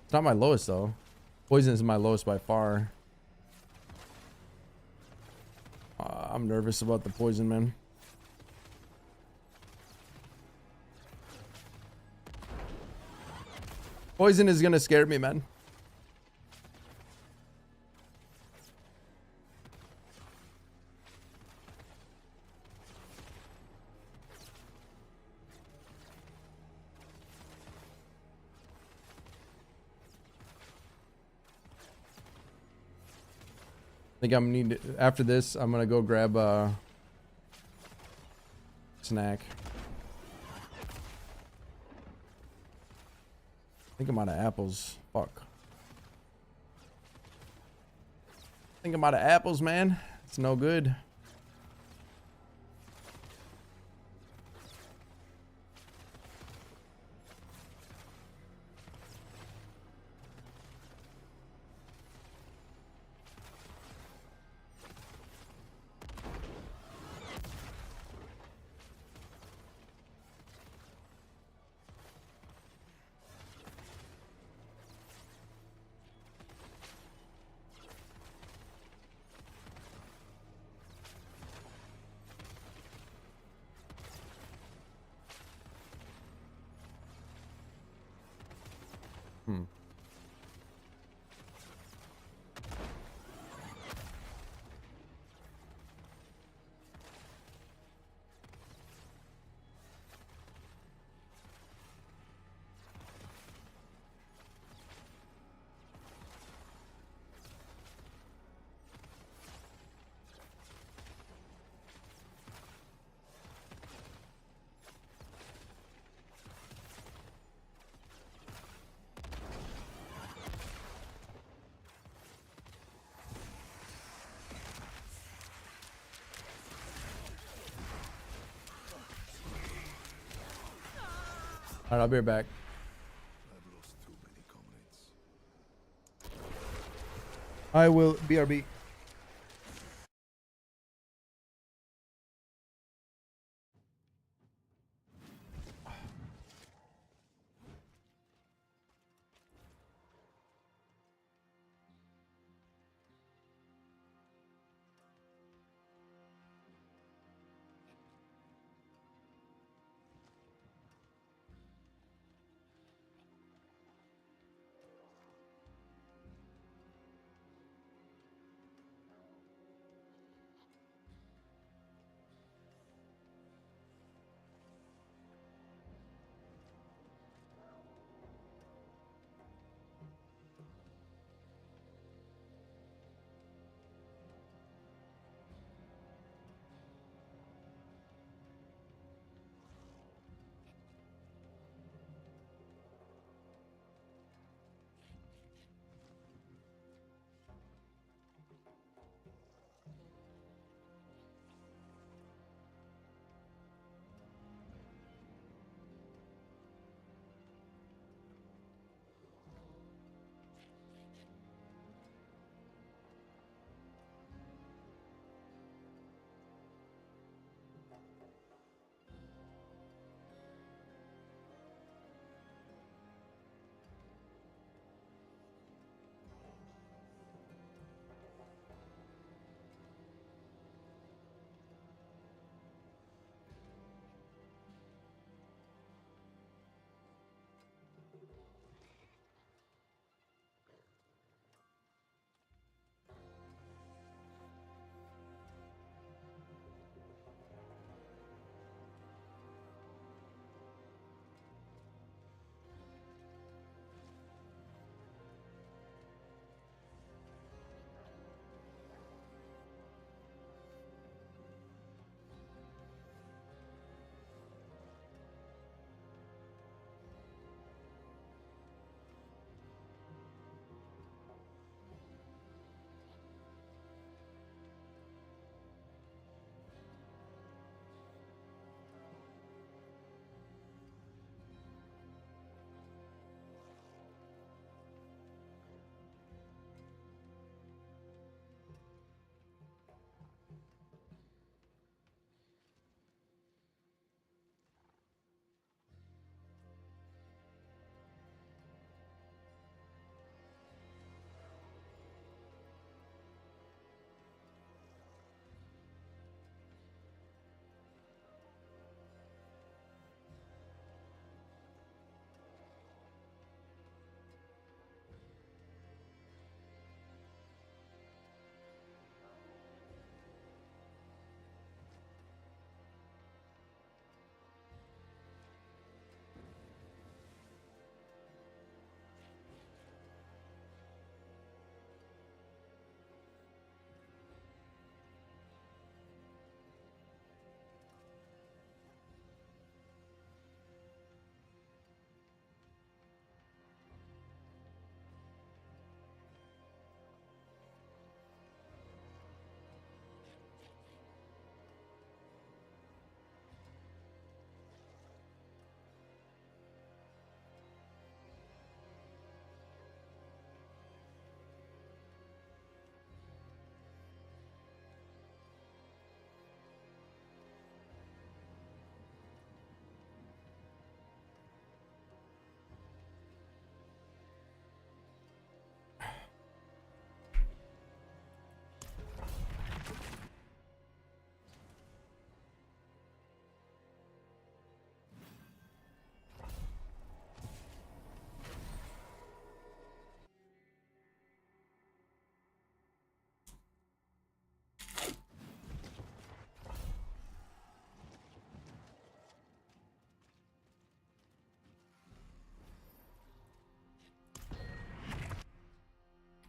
It's not my lowest though. Poison is my lowest by far. I'm nervous about the poison, man. Poison is gonna scare me, man. I think I'm need after this. I'm gonna go grab a snack. I think I'm out of apples. Fuck. I think I'm out of apples, man. It's no good. All right, I'll be right back. I've lost too many comrades. I will BRB.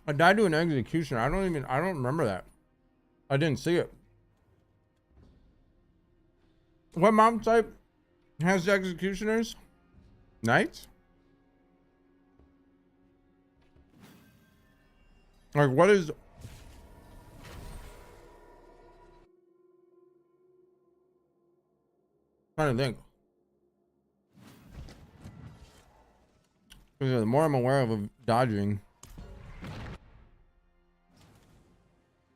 I died to an executioner. I don't remember that. I didn't see it. What mob type has executioners? Knights? Like, what is... trying to think. Because the more I'm aware of dodging.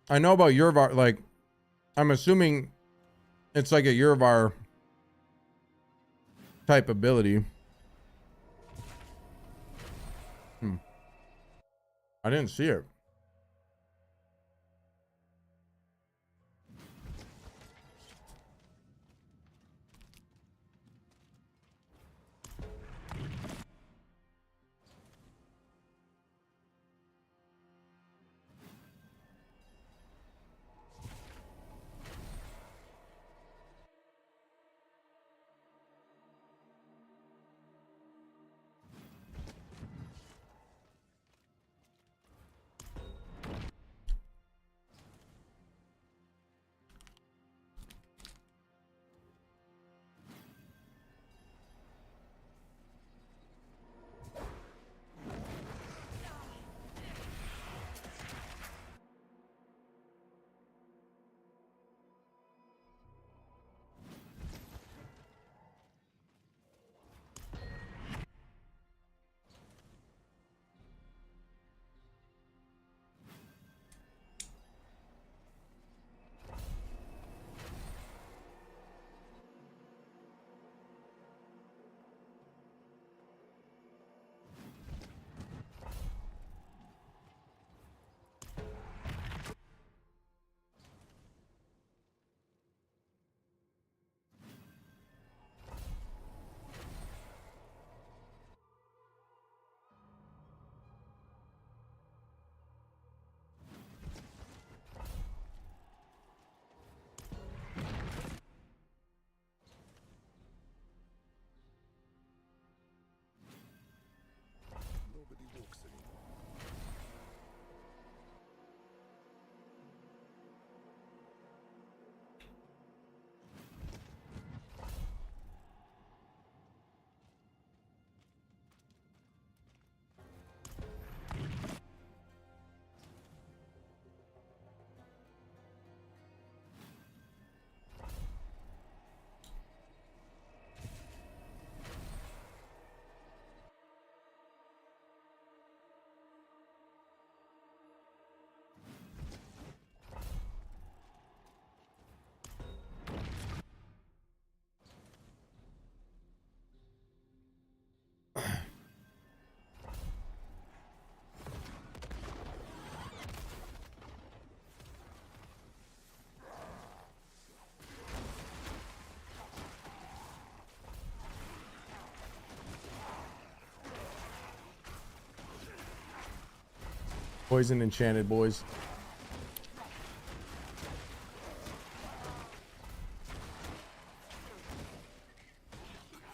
I know about Yurvar, like, I'm assuming it's like a Yurvar type ability. I didn't see it. Nobody walks anymore. Poison enchanted, boys.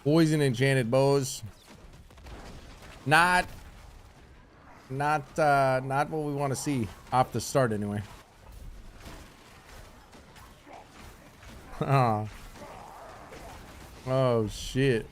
Poison enchanted, boys. Not what we want to see off the start anyway. Oh. Oh shit.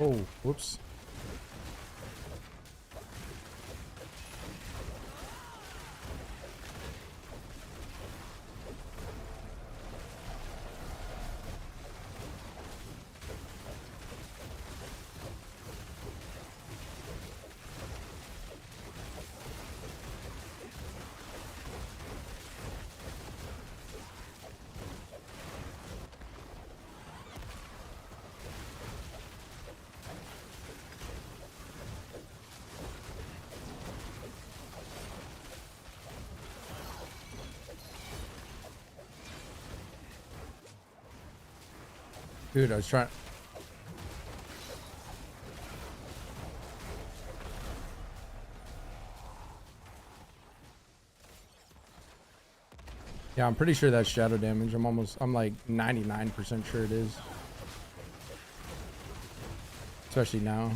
Oh, whoops. Dude, I was trying. Yeah, I'm pretty sure that's shadow damage. I'm like 99% sure it is. Especially now.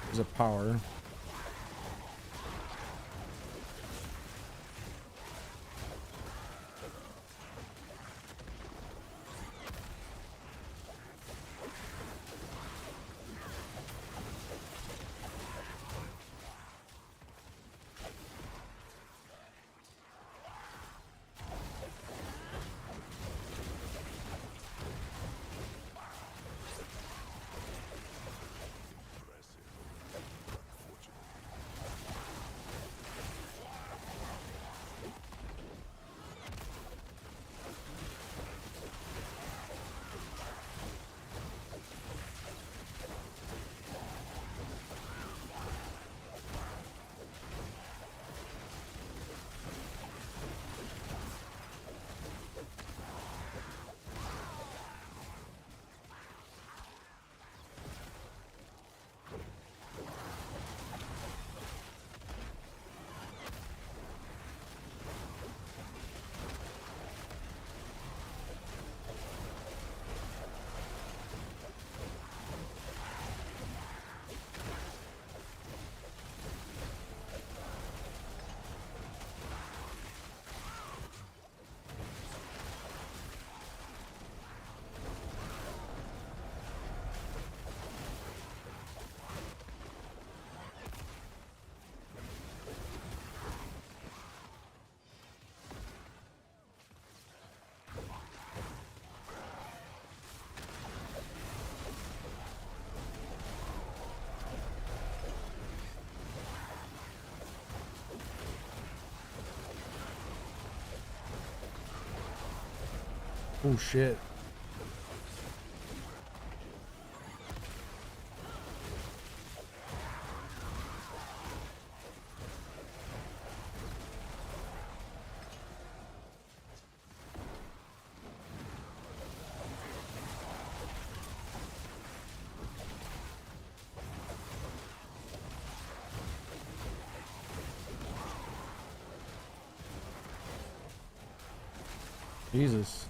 There's a power. Oh shit. Jesus.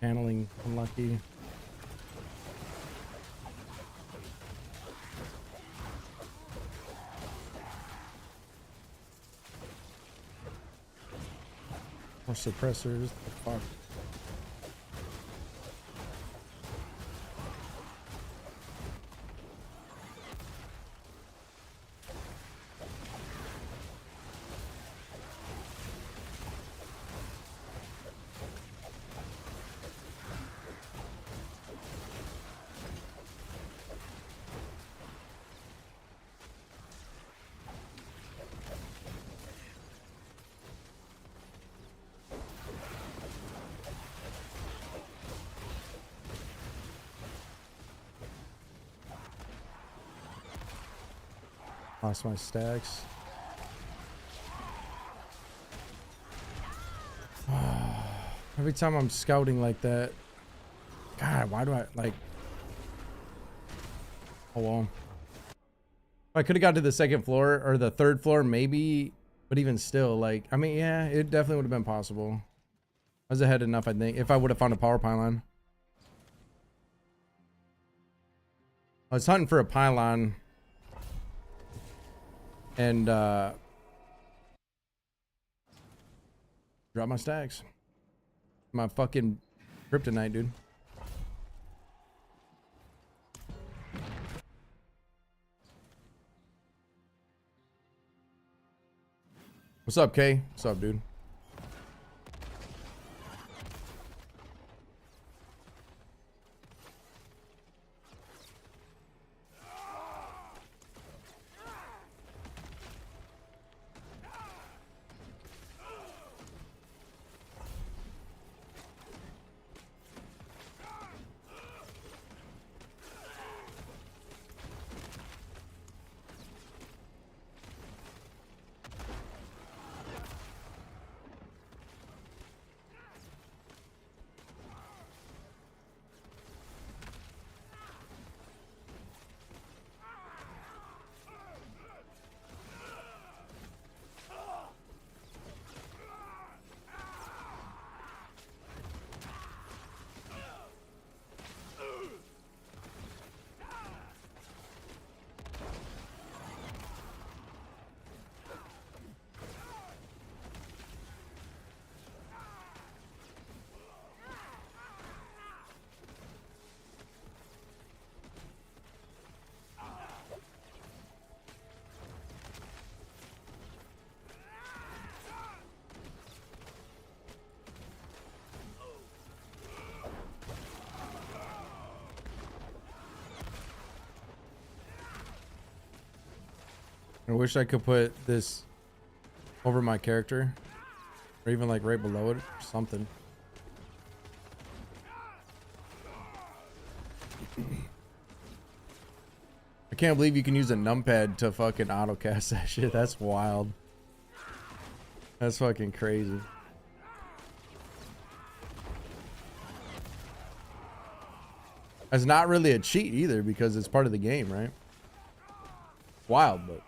Handling unlucky. More suppressors. The fuck. Lost my stacks. Every time I'm scouting like that. God, why do I like... Oh well. I could have got to the second floor or the third floor maybe, but even still, like, I mean, yeah, it definitely would have been possible. I was ahead enough, I think, if I would have found a power pylon. I was hunting for a pylon and drop my stacks. My fucking kryptonite, dude. What's up, Kay? What's up, dude? I wish I could put this over my character, or even like right below it, or something. I can't believe you can use a numpad to fucking autocast that shit. That's wild. That's fucking crazy. That's not really a cheat either because it's part of the game, right? Wild, but.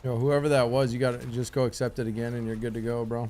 Yo, whoever that was, you gotta just go accept it again and you're good to go, bro.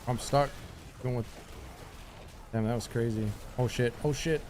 I'm stuck. Going with. Damn, that was crazy. Oh shit. Oh shit.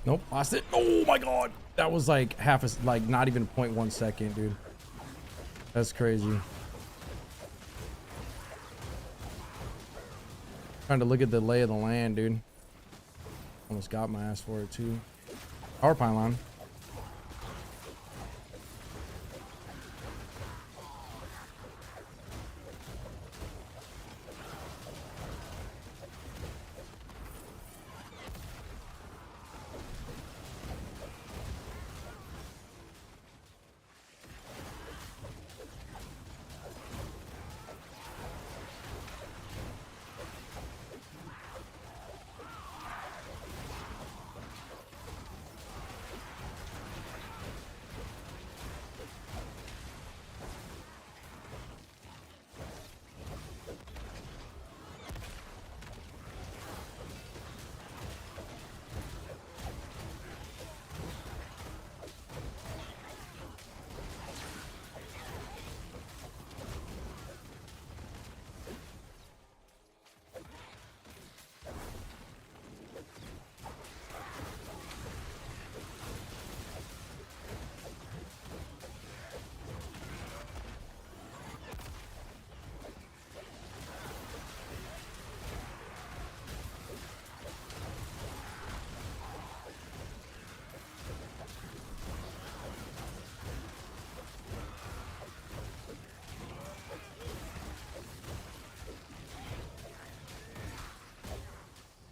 Nope, lost it. Oh my god. That was like half a, like not even 0.1 second, dude. That's crazy. Trying to look at the lay of the land, dude. Almost got my ass for it too. Power pylon.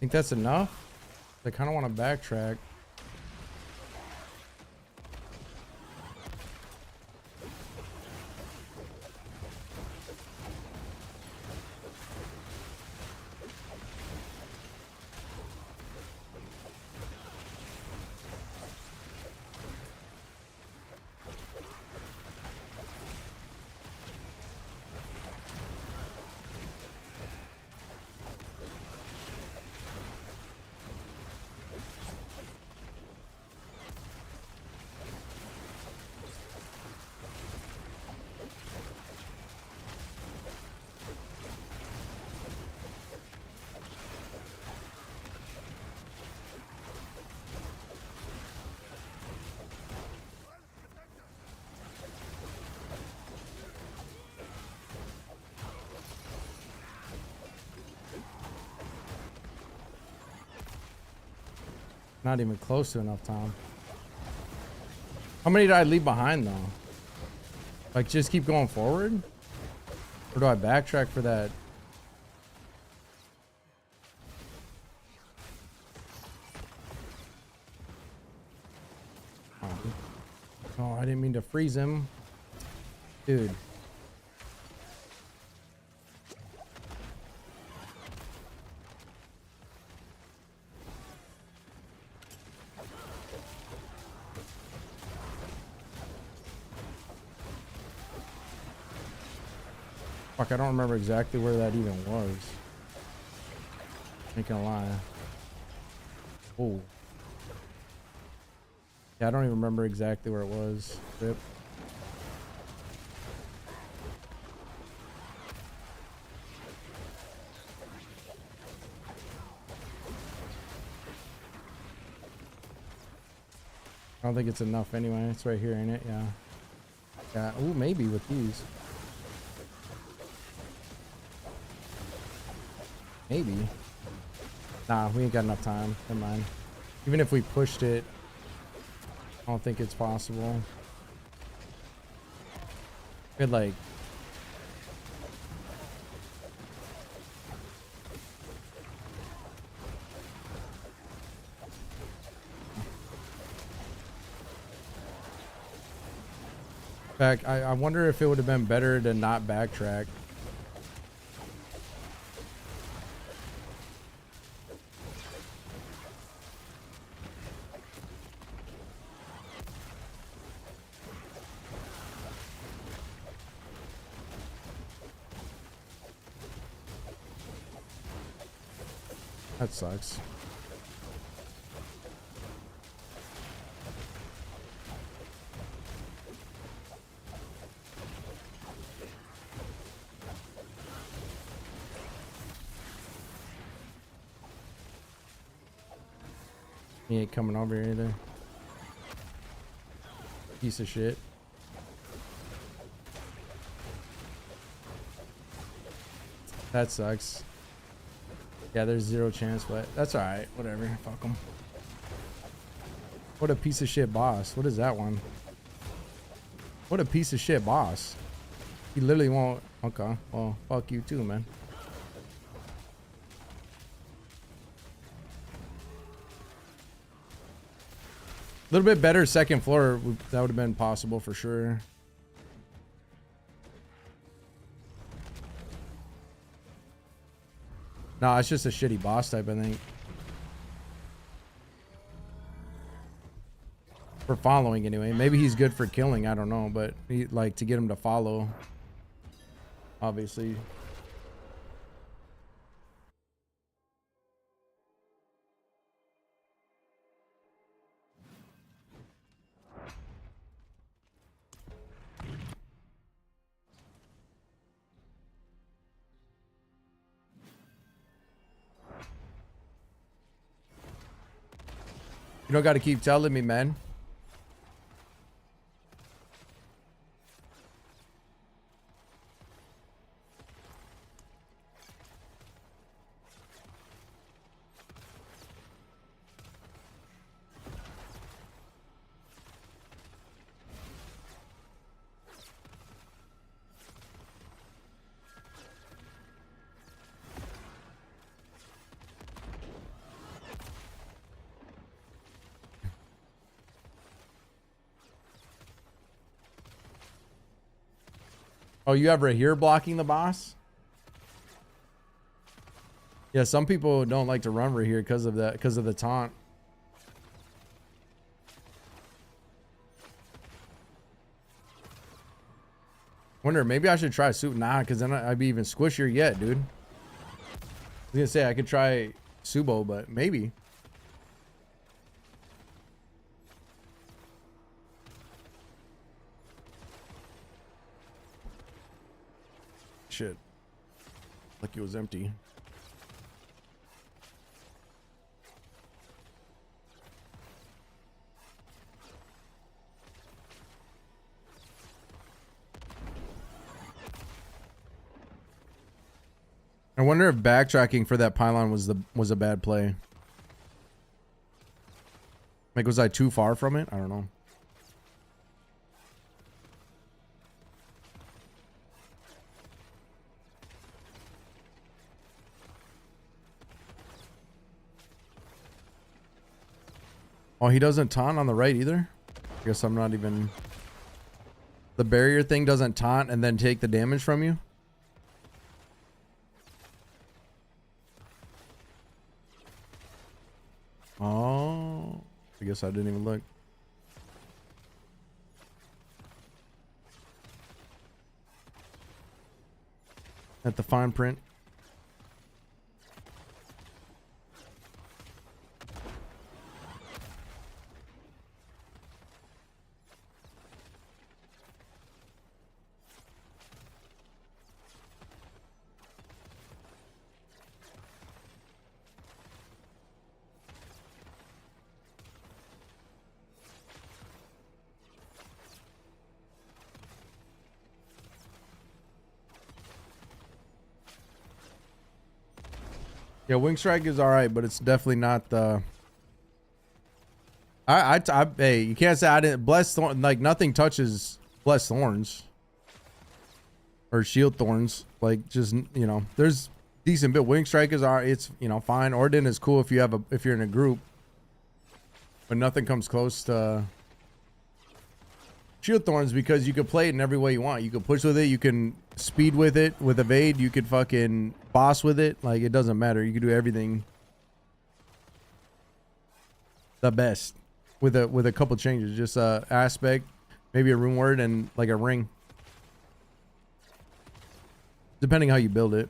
Think that's enough? I kind of want to backtrack. Not even close to enough time. How many did I leave behind though? Like just keep going forward? Or do I backtrack for that? Oh, I didn't mean to freeze him. Dude. Fuck, I don't remember exactly where that even was. Ain't gonna lie. Oh. Yeah, I don't even remember exactly where it was. Rip. I don't think it's enough anyway. It's right here, ain't it? Yeah. Yeah. Oh, maybe with these. Maybe. Nah, we ain't got enough time. Never mind. Even if we pushed it, I don't think it's possible. Could like... In fact, I wonder if it would have been better to not backtrack. That sucks. He ain't coming over here either. Piece of shit. That sucks. Yeah, there's zero chance, but that's alright. Whatever. Fuck him. What a piece of shit boss. What is that one? What a piece of shit boss. He literally won't. Okay. Well, fuck you too, man. A little bit better second floor. That would have been possible for sure. No, it's just a shitty boss type, I think. For following anyway. Maybe he's good for killing, I don't know, but he, like to get him to follow. Obviously. You don't got to keep telling me, man. Oh, you have Rahir blocking the boss? Yeah, some people don't like to run Rahir because of that, because of the taunt. Wonder, maybe I should try Subo. Nah, because then I'd be even squishier yet, dude. I was gonna say I could try Subo, but maybe. Shit. Like it was empty. I wonder if backtracking for that pylon was a bad play. Like, was I too far from it? I don't know. Oh, he doesn't taunt on the right either? I guess I'm not even... The barrier thing doesn't taunt and then take the damage from you? Oh, I guess I didn't even look. At the fine print. Yeah, Wing Strike is all right, but it's definitely not the. Hey, you can't say I didn't. Blessed Thorn, like nothing touches Blessed Thorns or Shield Thorns. Like just there's decent bit. Wing Strike is all. It's fine. Orden is cool if you're in a group, but nothing comes close to Shield Thorns because you can play it in every way you want. You can push with it. You can speed with it with evade. You could fucking boss with it. Like it doesn't matter. You can do everything the best with a couple changes. Just aspect, maybe a rune word, and like a ring, depending how you build it.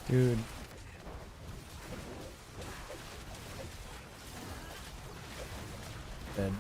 Dude. Dead.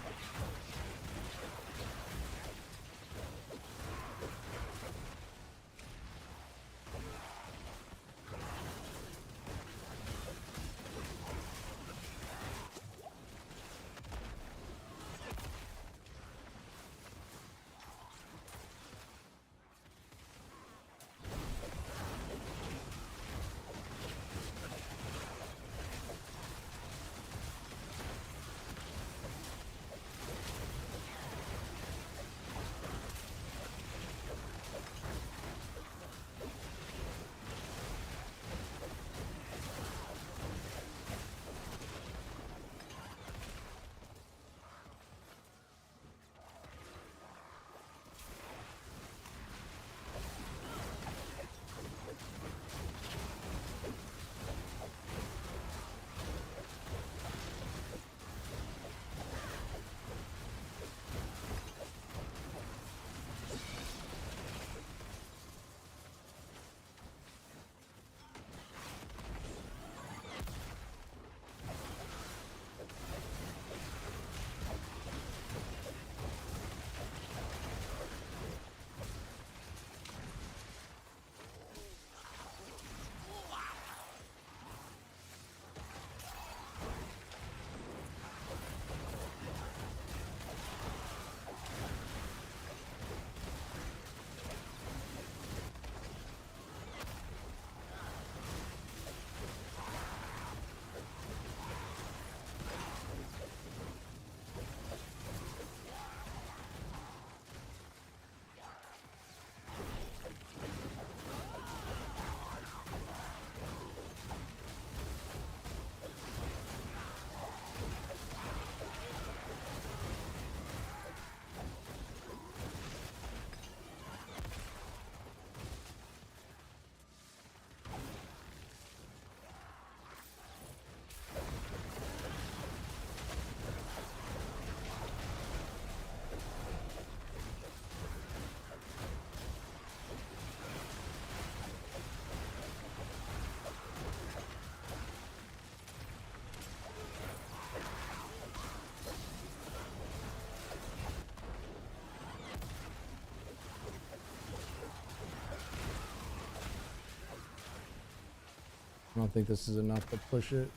I don't think this is enough to push it.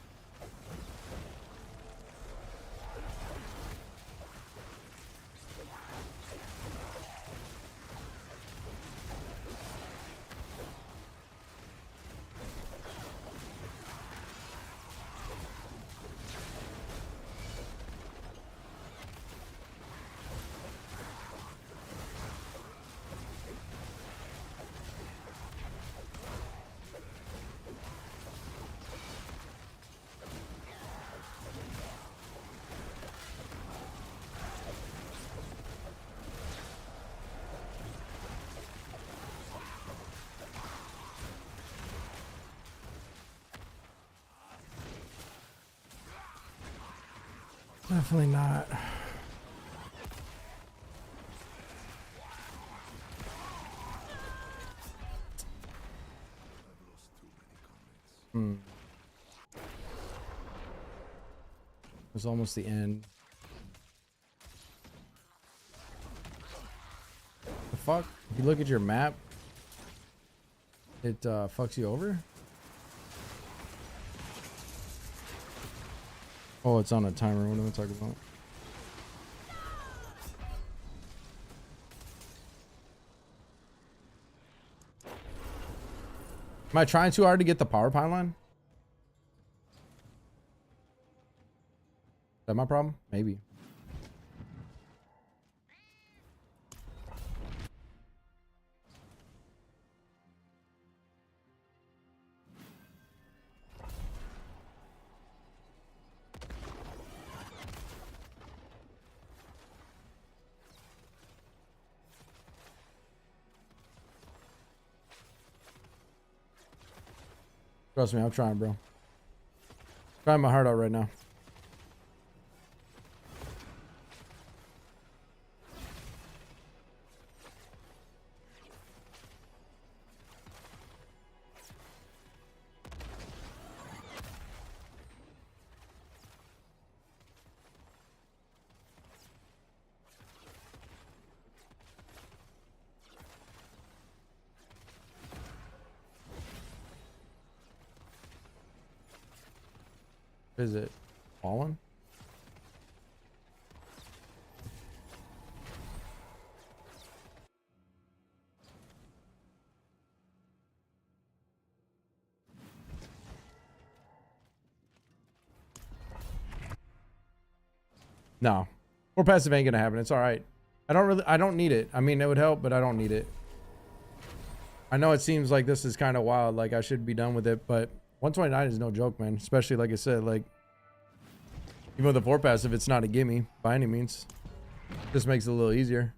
Definitely not. It was almost the end. The fuck? If you look at your map, it fucks you over? Oh, it's on a timer. What am I talking about? Am I trying too hard to get the power pylon? Is that my problem? Maybe. Trust me, I'm trying, bro. Trying my heart out right now. Is it fallen? No. Or passive ain't gonna happen. It's alright. I don't need it. I mean, it would help, but I don't need it. I know it seems like this is kind of wild, like I should be done with it, but 129 is no joke, man. Especially, like I said, like, even with the 4 passive, it's not a gimme by any means. Just makes it a little easier.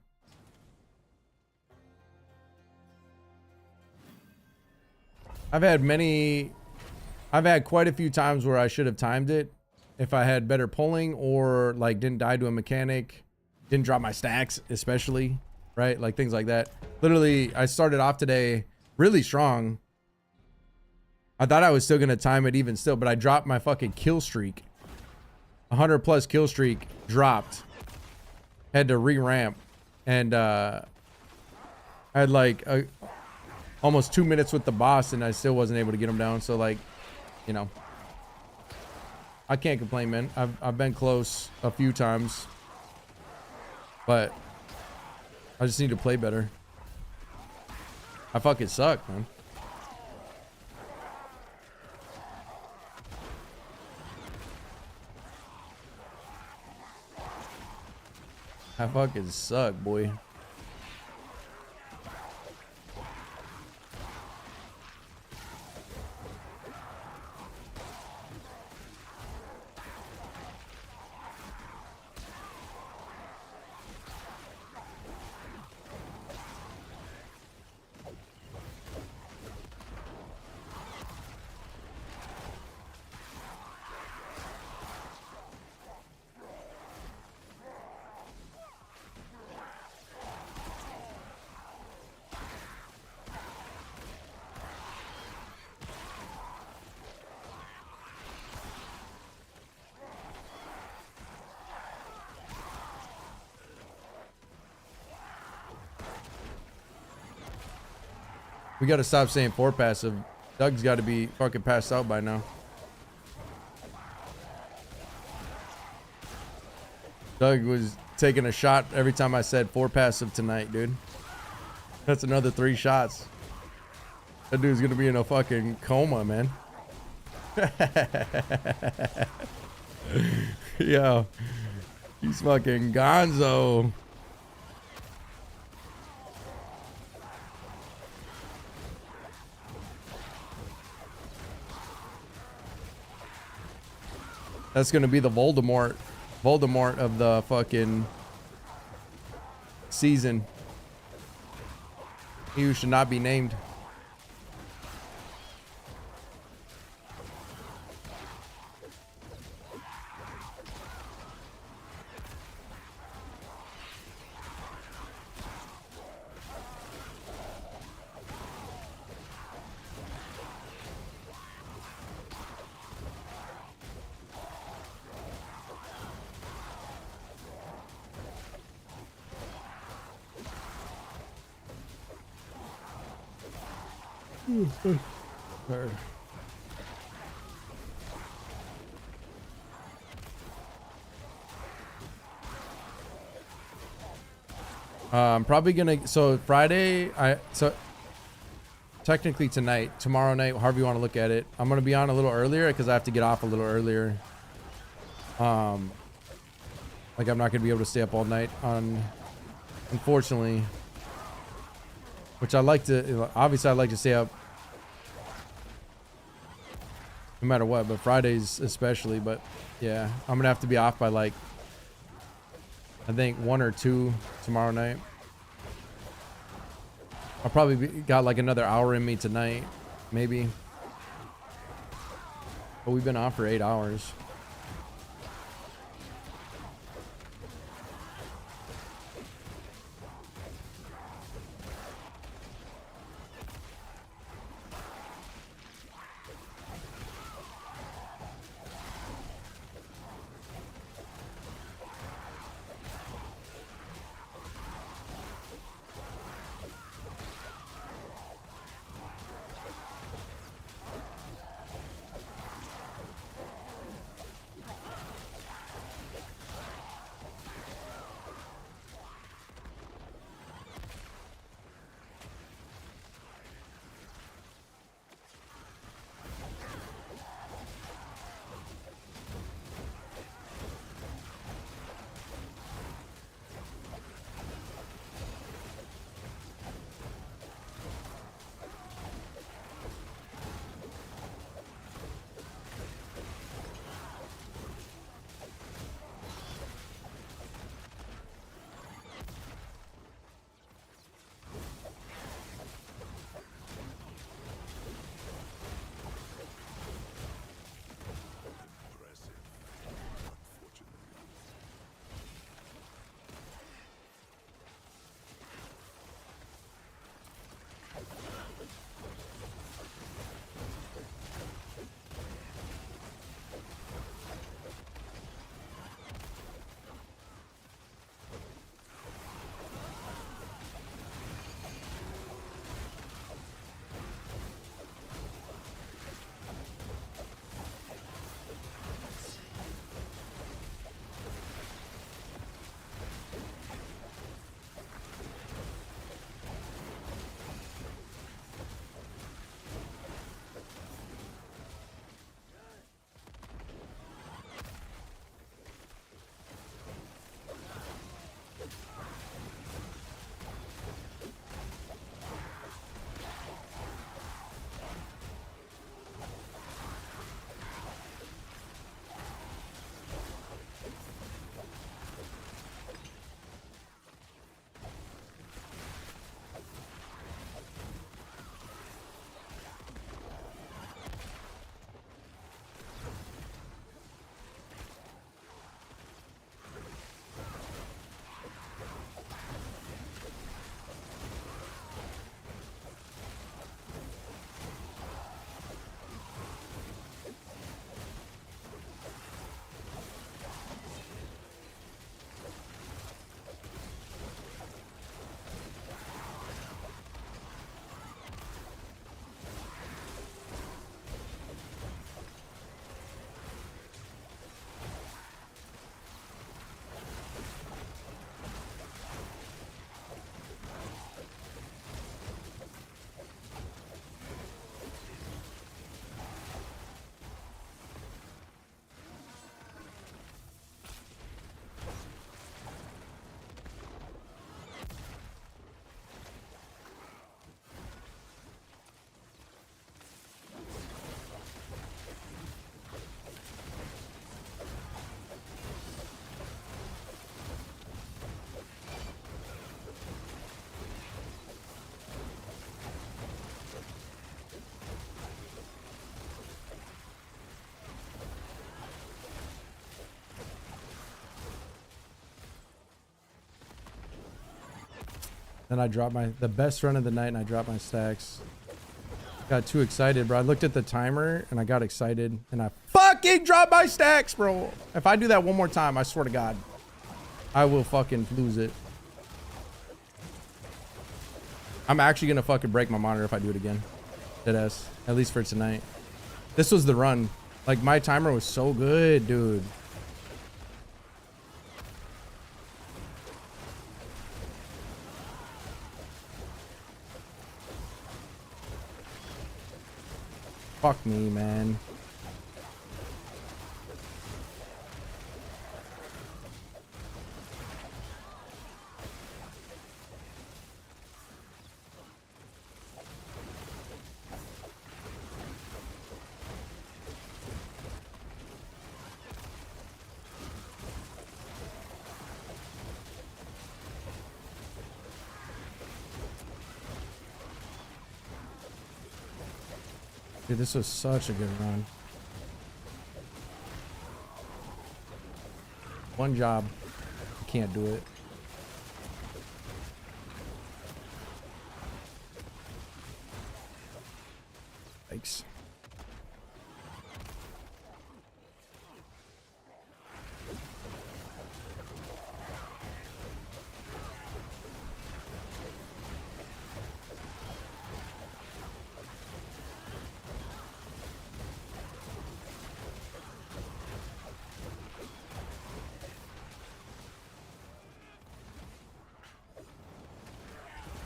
I've had quite a few times where I should have timed it if I had better pulling, or like didn't die to a mechanic, didn't drop my stacks, especially, right? Like things like that. Literally, I started off today really strong. I thought I was still gonna time it even still, but I dropped my fucking kill streak. 100+ kill streak dropped. Had to re-ramp, and I had like almost 2 minutes with the boss, and I still wasn't able to get him down. So like, you know, I can't complain, man. I've been close a few times, but I just need to play better. I fucking suck, man. I fucking suck, boy. We gotta stop saying 4 passive. Doug's gotta be fucking passed out by now. Doug was taking a shot every time I said 4 passive tonight, dude. That's another 3 shots. That dude's gonna be in a fucking coma, man. Yo, he's fucking gonzo. That's gonna be the Voldemort of the fucking season. He who should not be named. I'm probably gonna, so Friday, so technically tonight, tomorrow night, however you want to look at it, I'm gonna be on a little earlier because I have to get off a little earlier. Like I'm not gonna be able to stay up all night unfortunately, which I like to, obviously I like to stay up no matter what, but Fridays especially. But yeah, I'm gonna have to be off by like, I think 1 or 2 tomorrow night. I'll probably got like another hour in me tonight, maybe. But we've been off for 8 hours. Then I dropped the best run of the night, and I dropped my stacks. Got too excited, bro. I looked at the timer and I got excited and I fucking dropped my stacks, bro. If I do that one more time, I swear to God, I will fucking lose it. I'm actually gonna fucking break my monitor if I do it again. Deadass. At least for tonight. This was the run. Like, my timer was so good, dude. Fuck me, man. Dude, this was such a good run. One job. I can't do it. Thanks.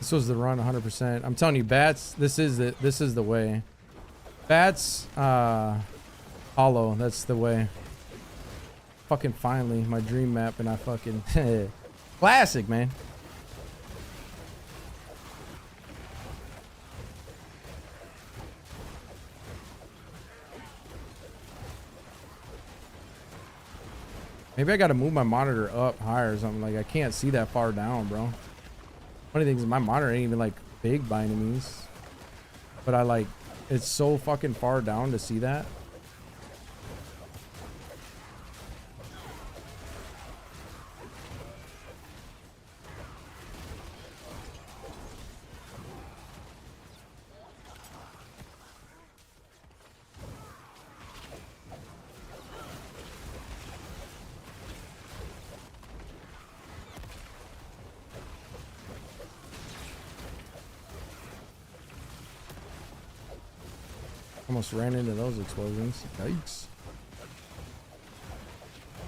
This was the run 100%. I'm telling you, bats, this is the way. Bats, hollow, that's the way. Fucking finally, my dream map, and I fucking classic, man. Maybe I gotta move my monitor up higher or something. Like, I can't see that far down, bro. Funny thing is, my monitor ain't even like big by any means, but I like, it's so fucking far down to see that. Almost ran into those explosions. Yikes.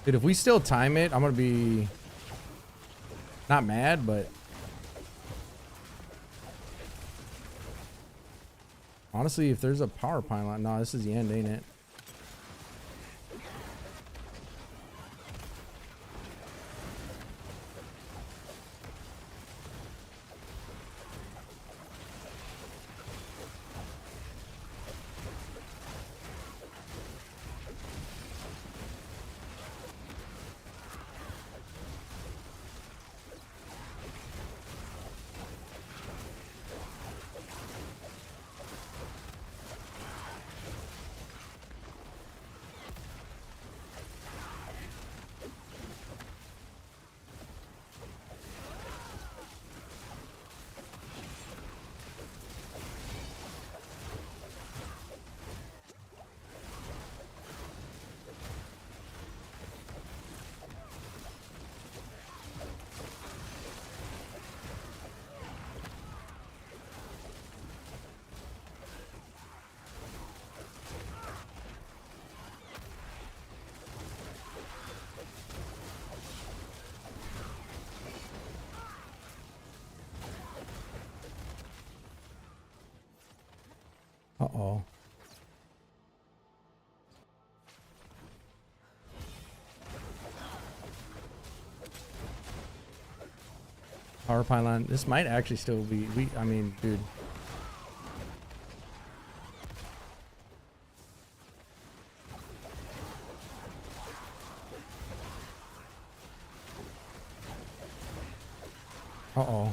Dude, if we still time it, I'm gonna be not mad, but honestly, if there's a power pylon, no, this is the end, ain't it? Uh-oh. Power pylon. This might actually still be, I mean, dude. Uh-oh.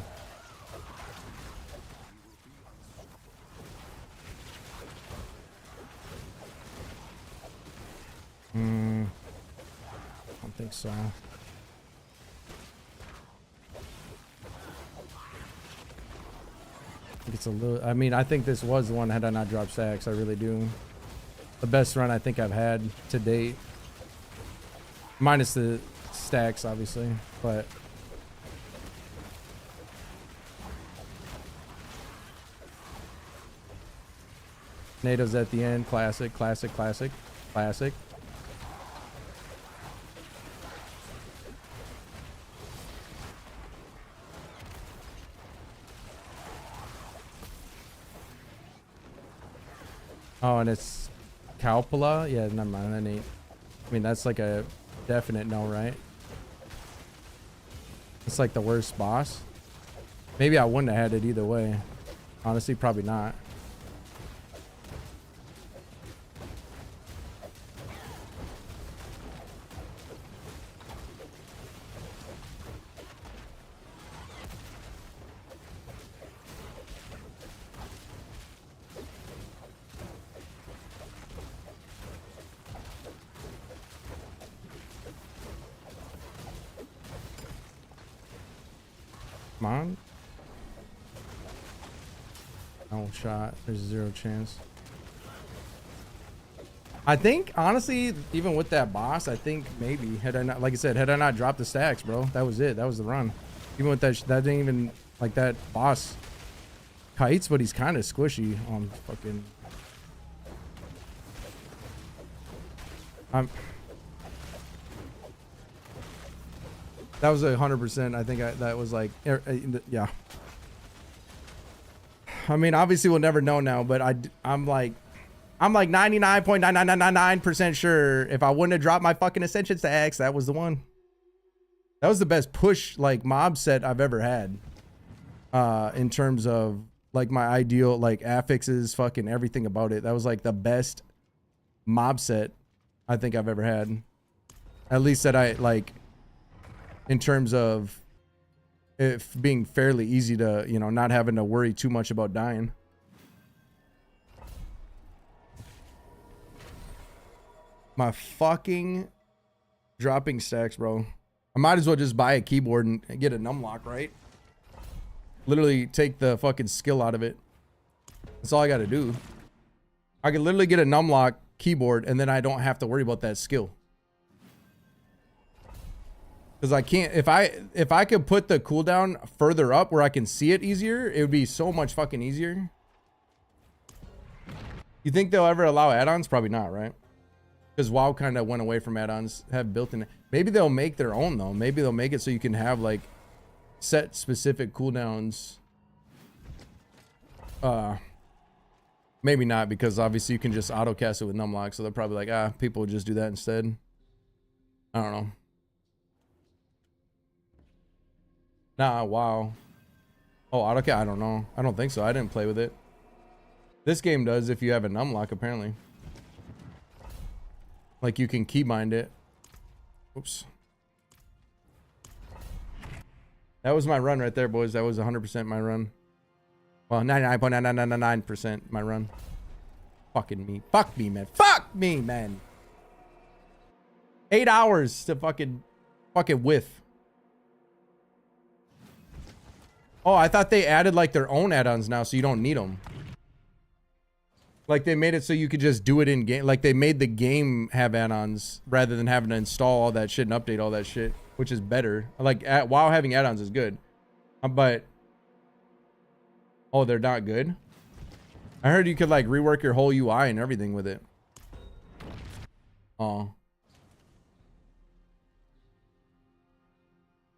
I don't think so. think it's a little, I mean, I think this was the one had I not dropped stacks. I really do. The best run I think I've had to date. Minus the stacks, obviously, but natives at the end. Classic, classic, classic, classic. Oh, and it's Calpula? Yeah, never mind. That ain't. I mean, that's like a definite no, right? It's like the worst boss. Maybe I wouldn't have had it either way. Honestly, probably not. Come on. No shot. There's zero chance. I think, honestly, even with that boss, I think maybe, had I not, like I said, had I not dropped the stacks, bro, that was it. That was the run. Even with that, that didn't even, like, that boss kites, but he's kind of squishy on fucking... That was 100%. I think that was like, yeah. I mean, obviously we'll never know now, but I'm like 99.9999% sure if I wouldn't have dropped my fucking Ascension to X, that was the one. That was the best push like mob set I've ever had. In terms of like my ideal like affixes, fucking everything about it. That was like the best mob set I think I've ever had. At least that I like. In terms of it being fairly easy to, you know, not having to worry too much about dying. My fucking dropping stacks, bro. I might as well just buy a keyboard and get a numlock, right? Literally take the fucking skill out of it. That's all I got to do. I can literally get a numlock keyboard and then I don't have to worry about that skill. Because I can't, if I could put the cooldown further up where I can see it easier, it would be so much fucking easier. You think they'll ever allow add-ons? Probably not, right? Because WoW kind of went away from add-ons, have built in. Maybe they'll make their own though. Maybe they'll make it so you can have like set specific cooldowns. Maybe not, because obviously you can just auto cast it with numlock. So they're probably like, ah, people would just do that instead. I don't know. Nah, wow. Oh, AutoCAD? I don't know. I don't think so. I didn't play with it. This game does if you have a numlock, apparently. Like, you can keybind it. Oops. That was my run right there, boys. That was 100% my run. Well, 99.9999% my run. Fucking me. Fuck me, man. Fuck me, man. 8 hours to fucking whiff. Oh, I thought they added like their own add-ons now, so you don't need them. Like they made it so you could just do it in game. Like they made the game have add-ons rather than having to install all that shit and update all that shit, which is better. Like WoW having add-ons is good, but oh, they're not good. I heard you could like rework your whole UI and everything with it. Oh,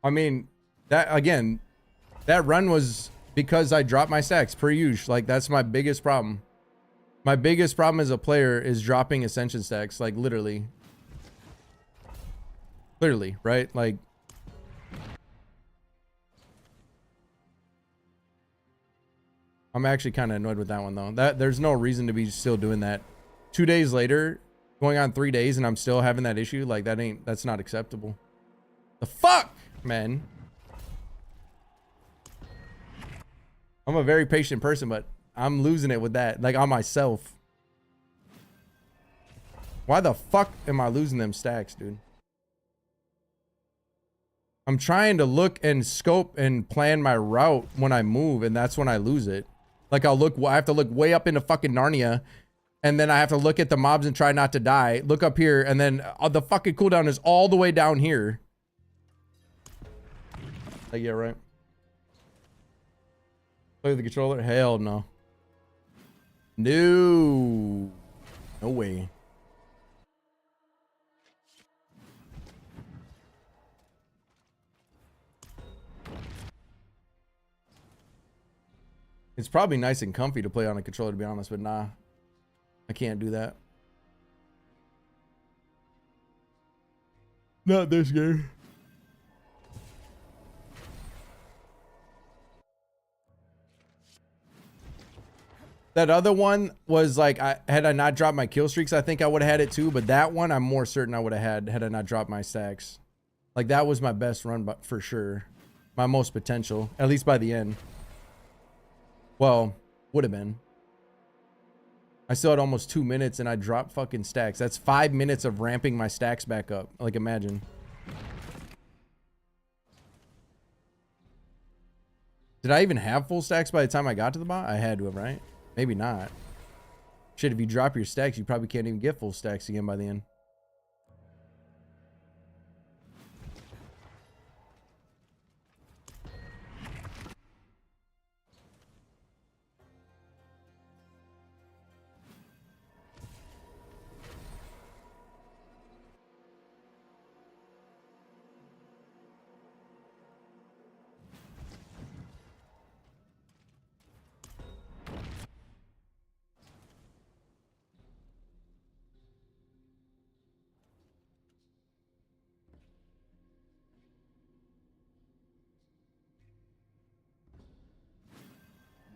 I mean that again. That run was because I dropped my stacks per usual. Like that's my biggest problem. My biggest problem as a player is dropping Ascension stacks. Like literally, right? Like I'm actually kind of annoyed with that one though. There's no reason to be still doing that. 2 days later, going on 3 days, and I'm still having that issue. Like that's not acceptable. The fuck, man. I'm a very patient person, but I'm losing it with that, like on myself. Why the fuck am I losing them stacks, dude? I'm trying to look and scope and plan my route when I move, and that's when I lose it. Like I have to look way up into fucking Narnia, and then I have to look at the mobs and try not to die. Look up here, and then the fucking cooldown is all the way down here. Like, yeah, right. Play with the controller? Hell no. No. No way. It's probably nice and comfy to play on a controller, to be honest, but nah. I can't do that. Not this game. That other one was like, had I not dropped my kill streaks, I think I would have had it too. But that one, I'm more certain I would have had I not dropped my stacks. Like, that was my best run, but for sure. My most potential, at least by the end. Well, would have been. I still had almost 2 minutes and I dropped fucking stacks. That's 5 minutes of ramping my stacks back up. Like, imagine. Did I even have full stacks by the time I got to the bot? I had to have, right? Maybe not. Shit, if you drop your stacks, you probably can't even get full stacks again by the end.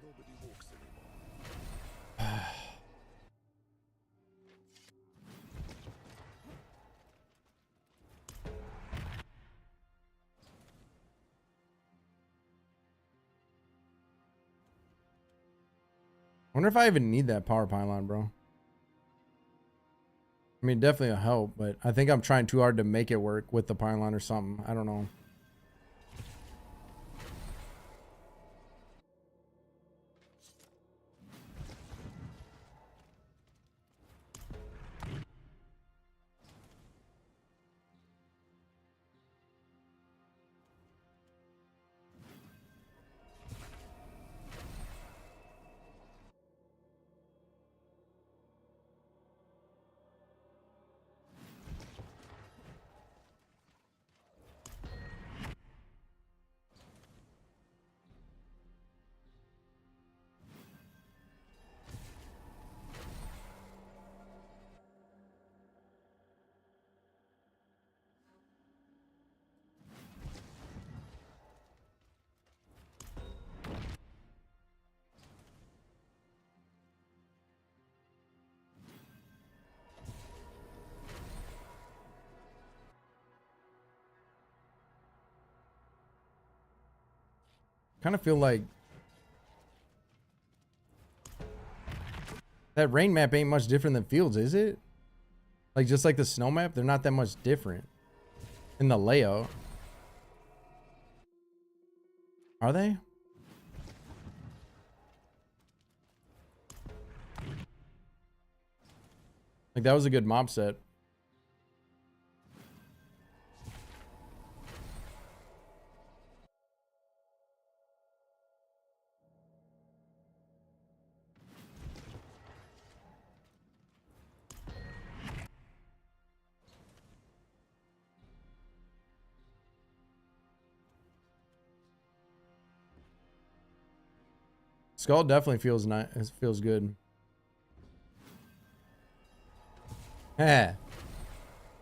Nobody walks anymore. I wonder if I even need that power pylon, bro. I mean, definitely a help, but I think I'm trying too hard to make it work with the pylon or something. I don't know. Kind of feel like that rain map ain't much different than Fields, is it? Like, just like the snow map, they're not that much different in the layout. Are they? Like, that was a good mob set. Skull definitely feels nice. It feels good. Eh.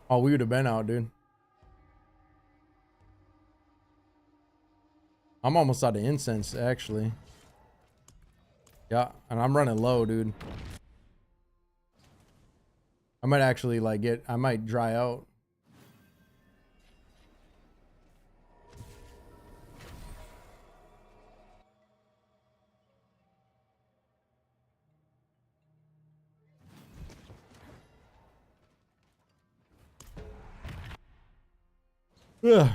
Oh, we would have been out, dude. I'm almost out of incense, actually. Yeah, and I'm running low, dude. I might actually like I might dry out. Ugh.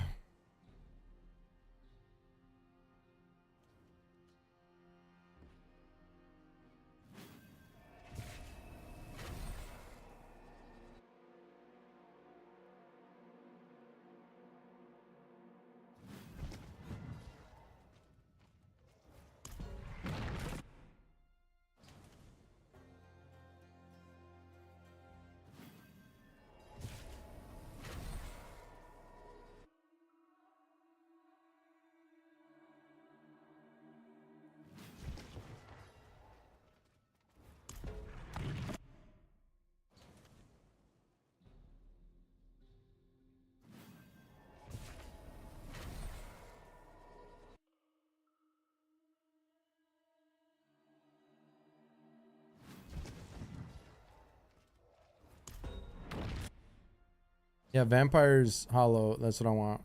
Yeah, Vampire's Hollow. That's what I want.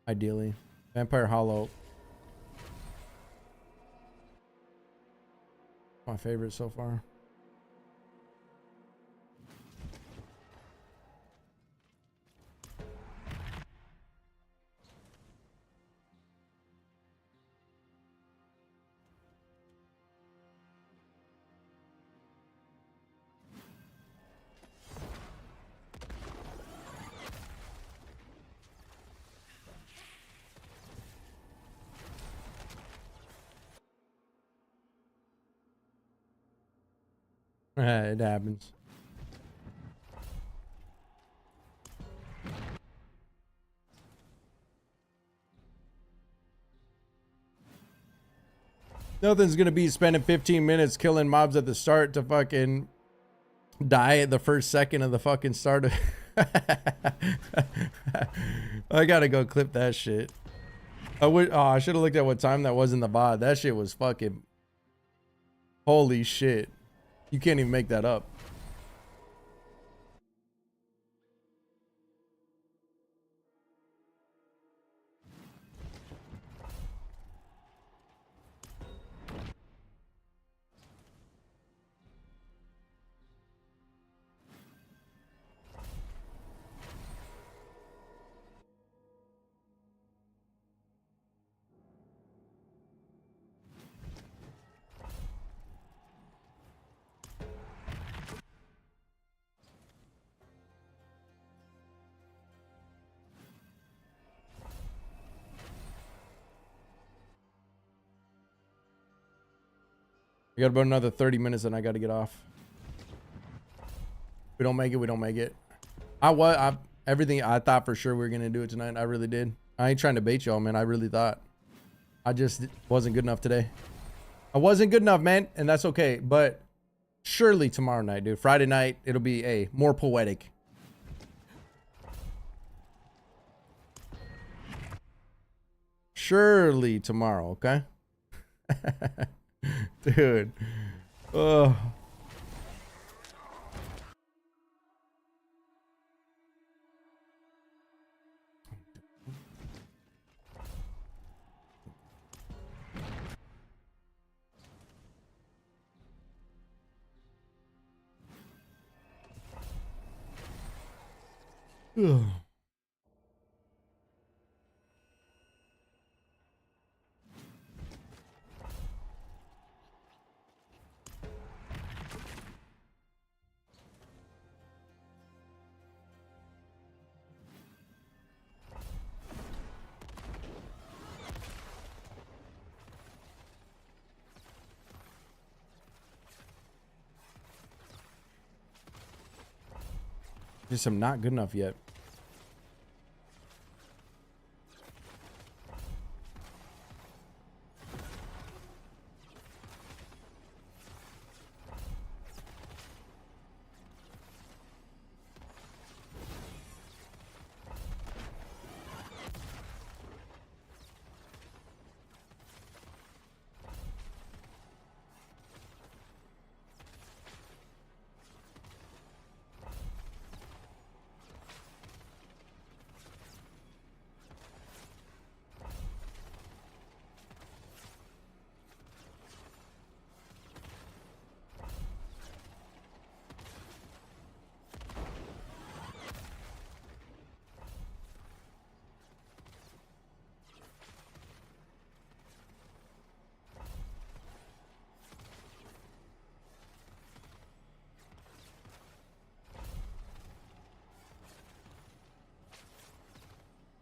Ideally. Vampire Hollow. My favorite so far. It happens. Nothing's gonna be spending 15 minutes killing mobs at the start to fucking die at the first second of the fucking start of I gotta go clip that shit. I should have looked at what time that was in the VOD. That shit was fucking holy shit. You can't even make that up. We got about another 30 minutes and I got to get off. If we don't make it, we don't make it. Everything I thought for sure we were going to do it tonight. I really did. I ain't trying to bait y'all, man. I really thought. I just wasn't good enough today. I wasn't good enough, man. And that's okay. But surely tomorrow night, dude. Friday night, it'll be more poetic. Surely tomorrow, okay? Dude. Oh. Ugh. Just I'm not good enough yet.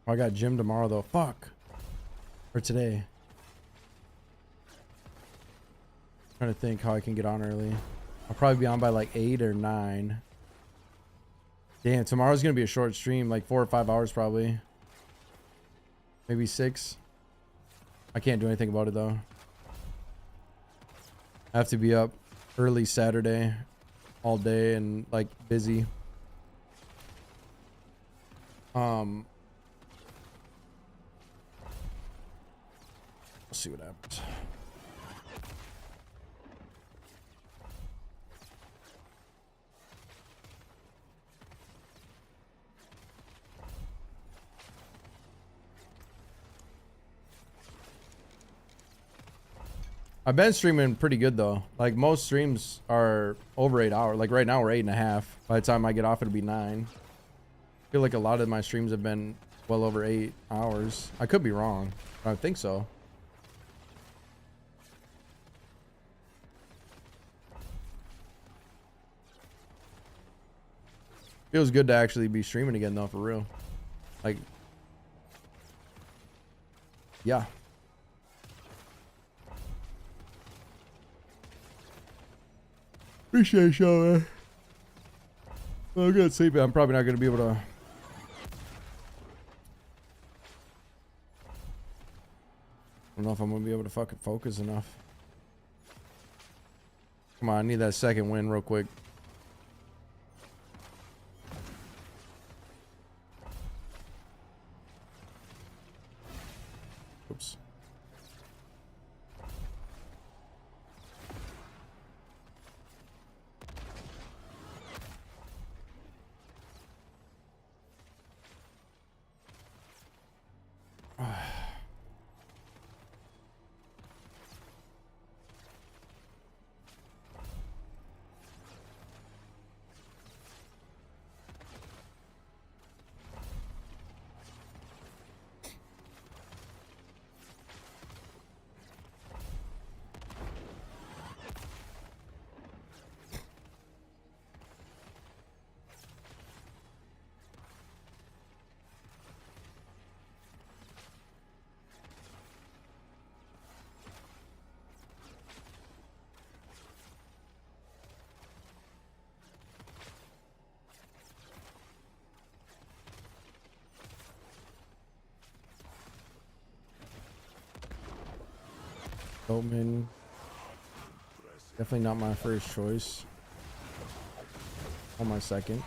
I got gym tomorrow though. Fuck. Or today. Trying to think how I can get on early. I'll probably be on by like 8 or 9. Damn, tomorrow's gonna be a short stream, like 4 or 5 hours probably. Maybe 6. I can't do anything about it though. I have to be up early Saturday all day and like busy. We'll see what happens. I've been streaming pretty good though. Like most streams are over 8 hours. Like right now we're 8.5. By the time I get off, it'll be 9. I feel like a lot of my streams have been well over 8 hours. I could be wrong. I think so. Feels good to actually be streaming again though, for real. Like, yeah. Appreciate y'all, man. I'm gonna sleep. I'm probably not gonna be able to. I don't know if I'm gonna be able to fucking focus enough. Come on, I need that second win real quick. Oops. Boatman. Definitely not my first choice. Or my second.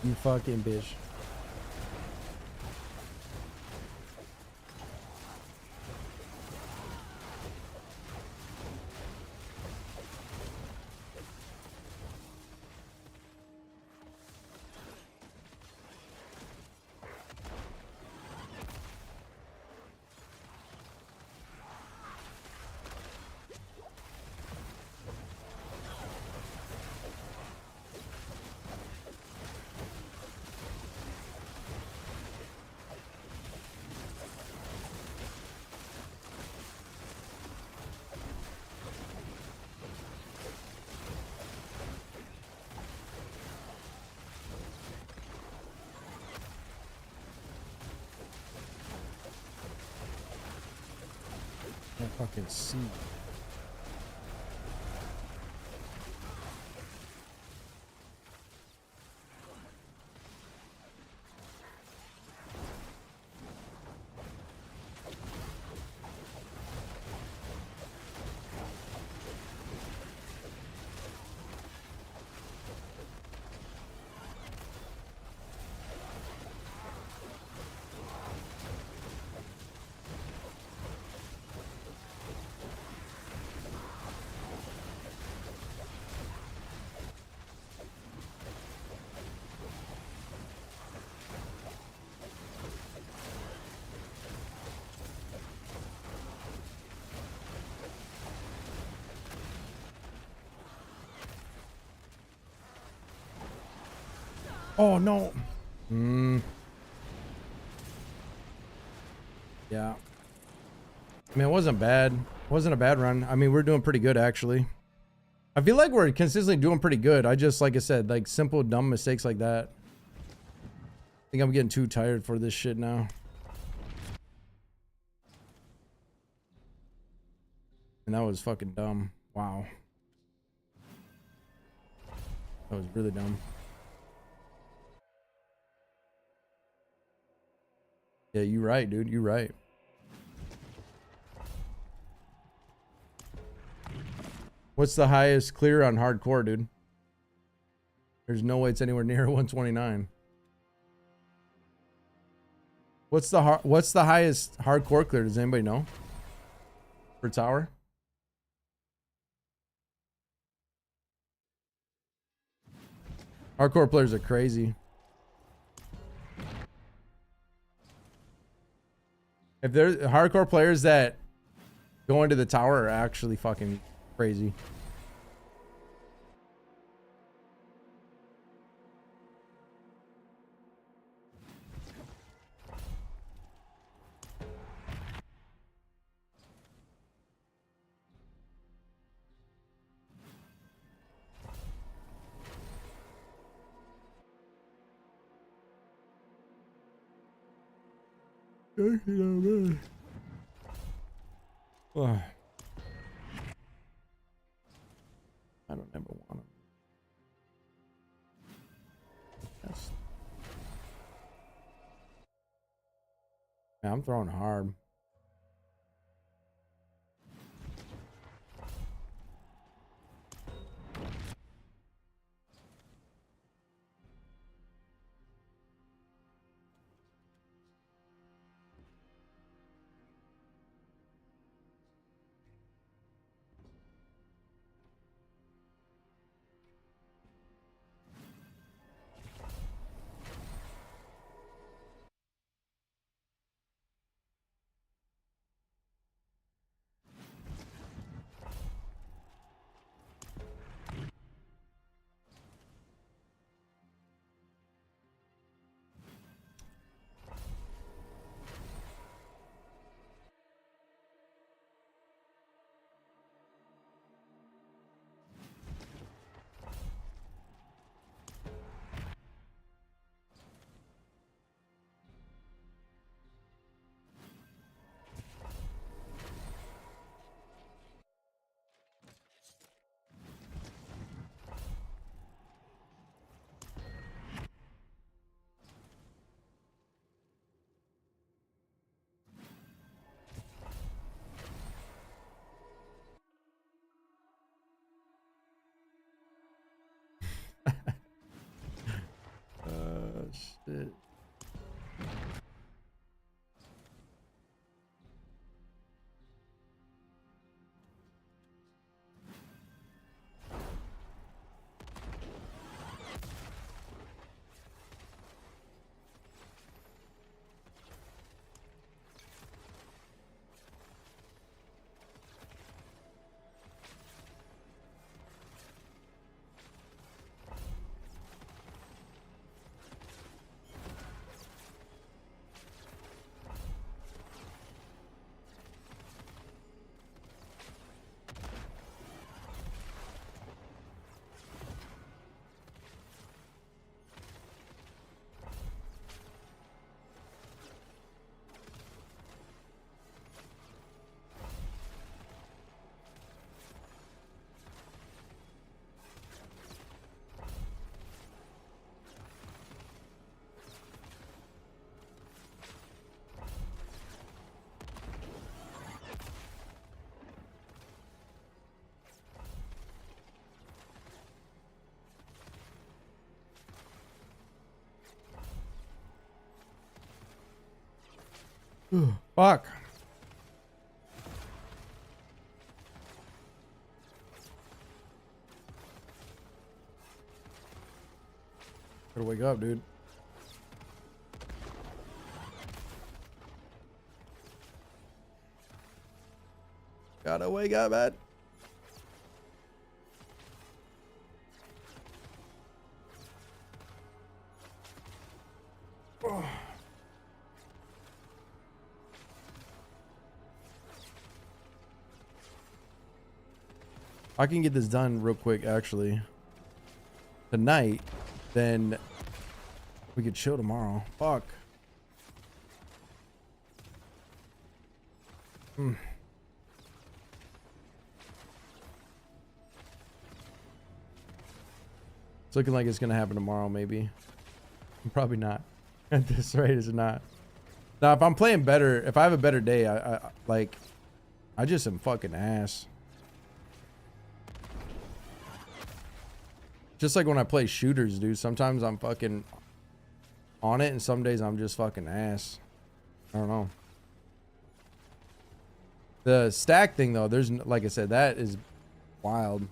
You fucking bitch. I fucking see. Oh no. Yeah. I mean, it wasn't bad. It wasn't a bad run. I mean, we're doing pretty good actually. I feel like we're consistently doing pretty good. I just, like I said, like simple dumb mistakes like that. I think I'm getting too tired for this shit now. And that was fucking dumb. Wow. That was really dumb. Yeah, you right, dude. You right. What's the highest clear on hardcore, dude? There's no way it's anywhere near 129. What's the highest hardcore clear? Does anybody know? For tower? Hardcore players are crazy. If there's hardcore players that go into the tower are actually fucking crazy. Ugh. I don't ever want to. Yes. Yeah, I'm throwing hard. Shit. Fuck. Gotta wake up, dude. Gotta wake up, man. I can get this done real quick, actually. Tonight, then we could chill tomorrow. Fuck. It's looking like it's gonna happen tomorrow, maybe. Probably not. At this rate, it's not. Now, if I'm playing better, if I have a better day, I just am fucking ass. Just like when I play shooters, dude. Sometimes I'm fucking on it, and some days I'm just fucking ass. I don't know. The stack thing, though, there's, like I said, that is wild.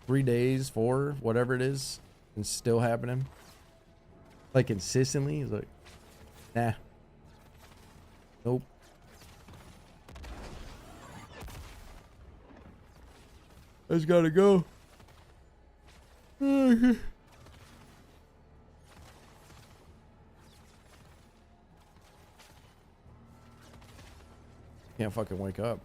3 days, 4, whatever it is, and still happening. Like consistently, it's like, nah. Nope. I just gotta go. Can't fucking wake up.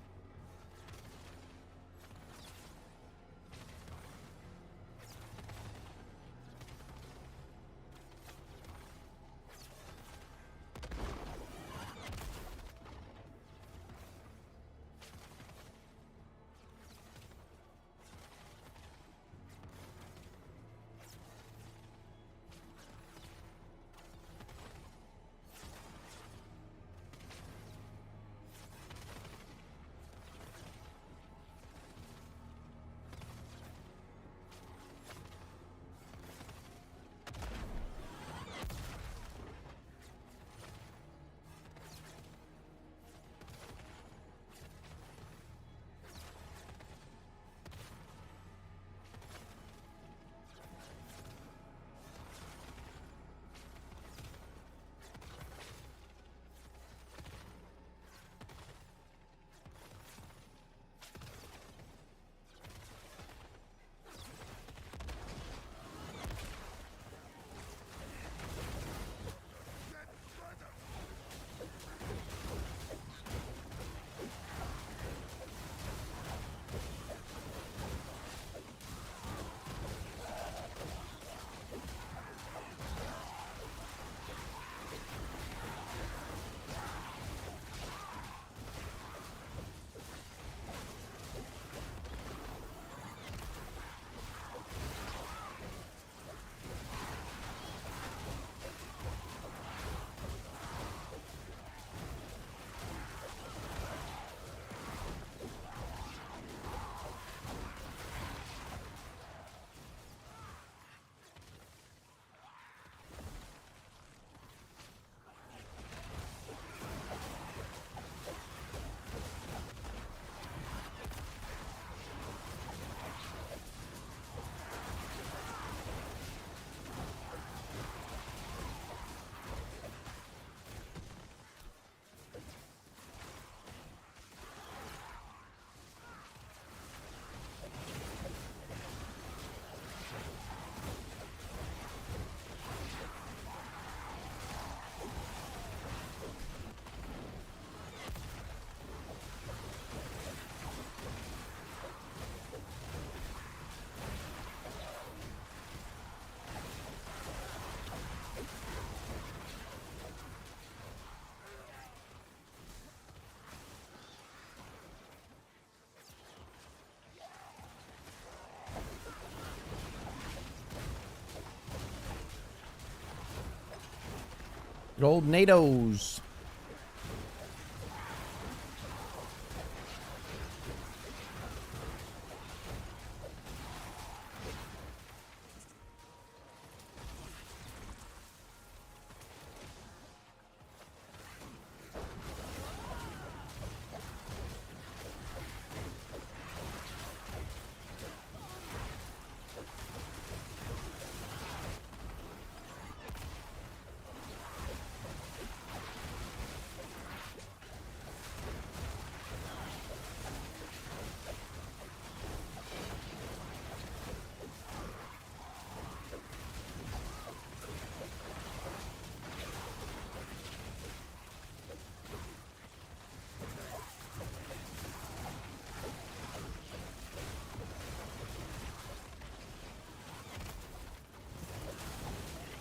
Good old NATOs.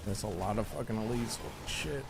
That's a lot of fucking elites. Holy shit.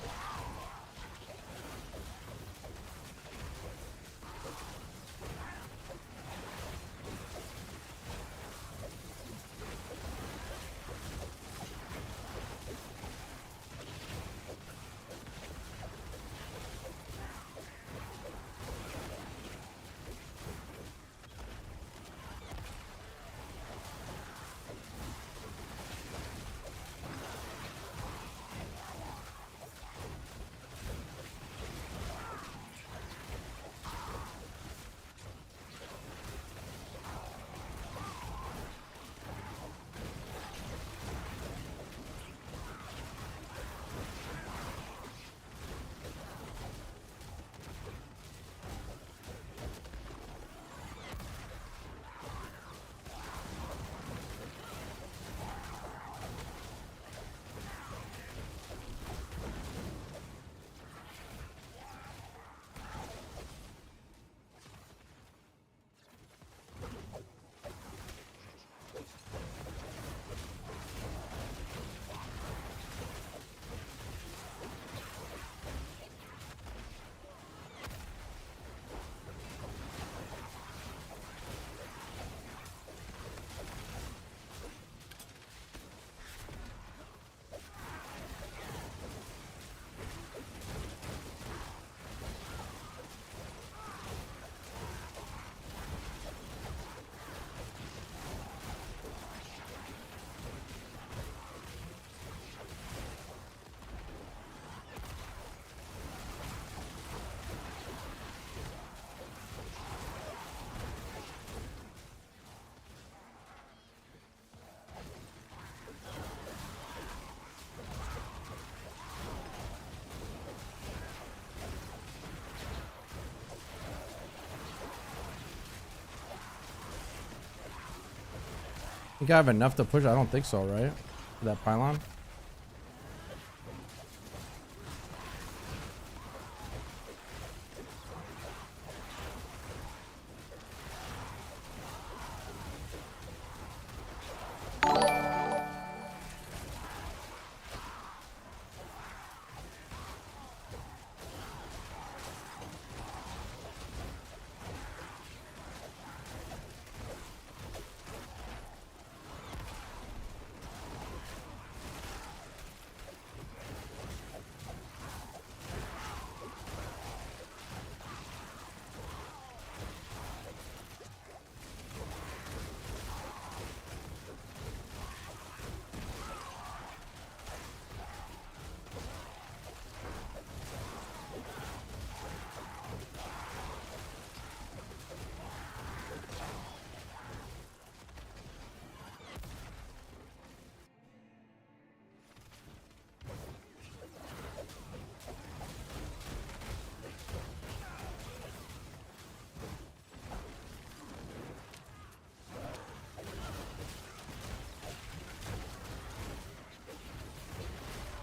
Think I have enough to push? I don't think so, right? For that pylon?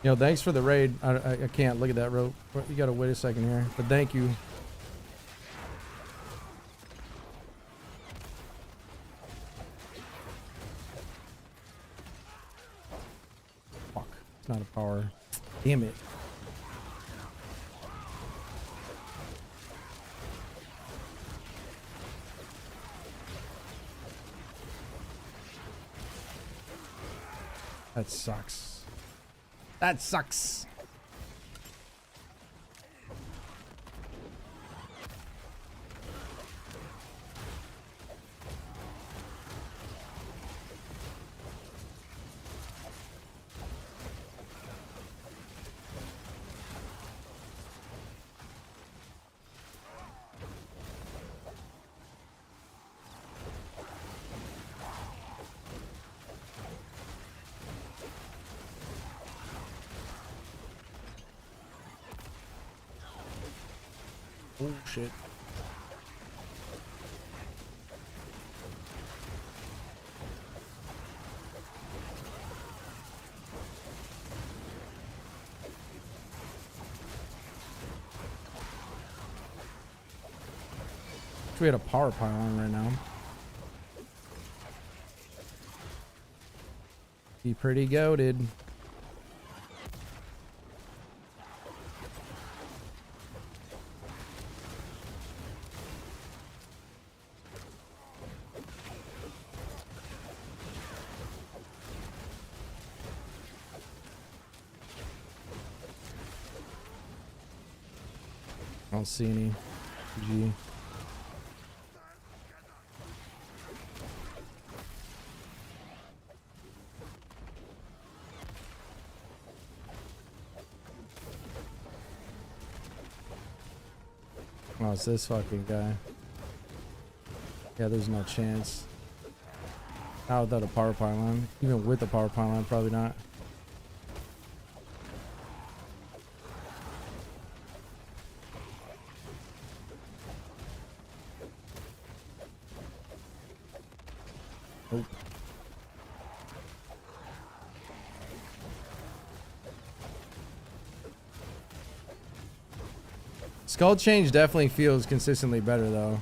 Yo, thanks for the raid. I can't look at that rope. You gotta wait a second here. But thank you. Fuck. It's not a power. Damn it. That sucks. That sucks. Oh shit. We had a power pylon right now. Be pretty goated. don't see any. G. Oh, it's this fucking guy. Yeah, there's no chance. Not without a power pylon. Even with a power pylon, probably not. Nope. Skull change definitely feels consistently better though.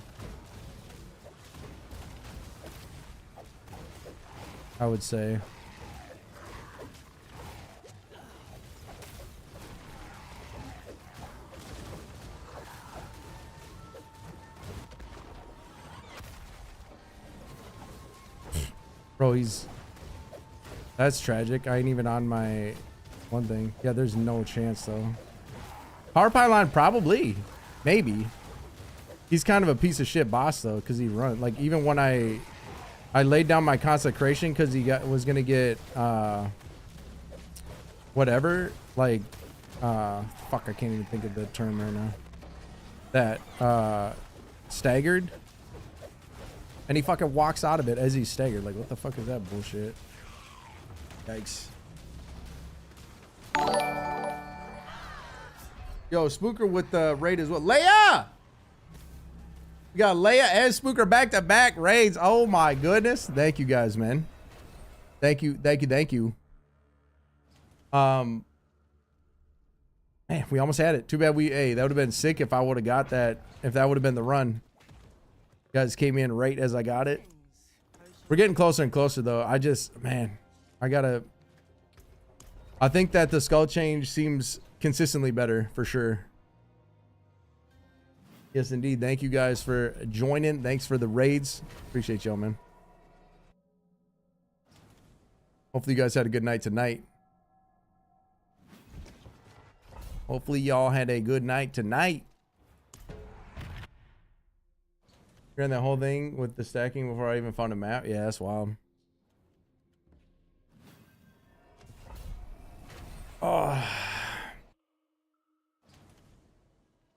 I would say. Bro, that's tragic. I ain't even on my one thing. Yeah, there's no chance though. Power pylon probably. Maybe. He's kind of a piece of shit boss though, because he run like even when I laid down my consecration because he was gonna get whatever, like fuck, I can't even think of the term right now. That staggered. And he fucking walks out of it as he's staggered. Like, what the fuck is that bullshit? Yikes. Yo, Spooker with the raid as well. Leia! We got Leia and Spooker back-to-back raids. Oh my goodness. Thank you guys, man. Thank you, thank you, thank you. Man, we almost had it. Too bad hey, that would have been sick if I would have got that, if that would have been the run. You guys came in right as I got it. We're getting closer and closer though. Man, I think that the skull change seems consistently better for sure. Yes, indeed. Thank you guys for joining. Thanks for the raids. Appreciate y'all, man. Hopefully you guys had a good night tonight. Hopefully y'all had a good night tonight. Ran that whole thing with the stacking before I even found a map. Yeah, that's wild. Oh.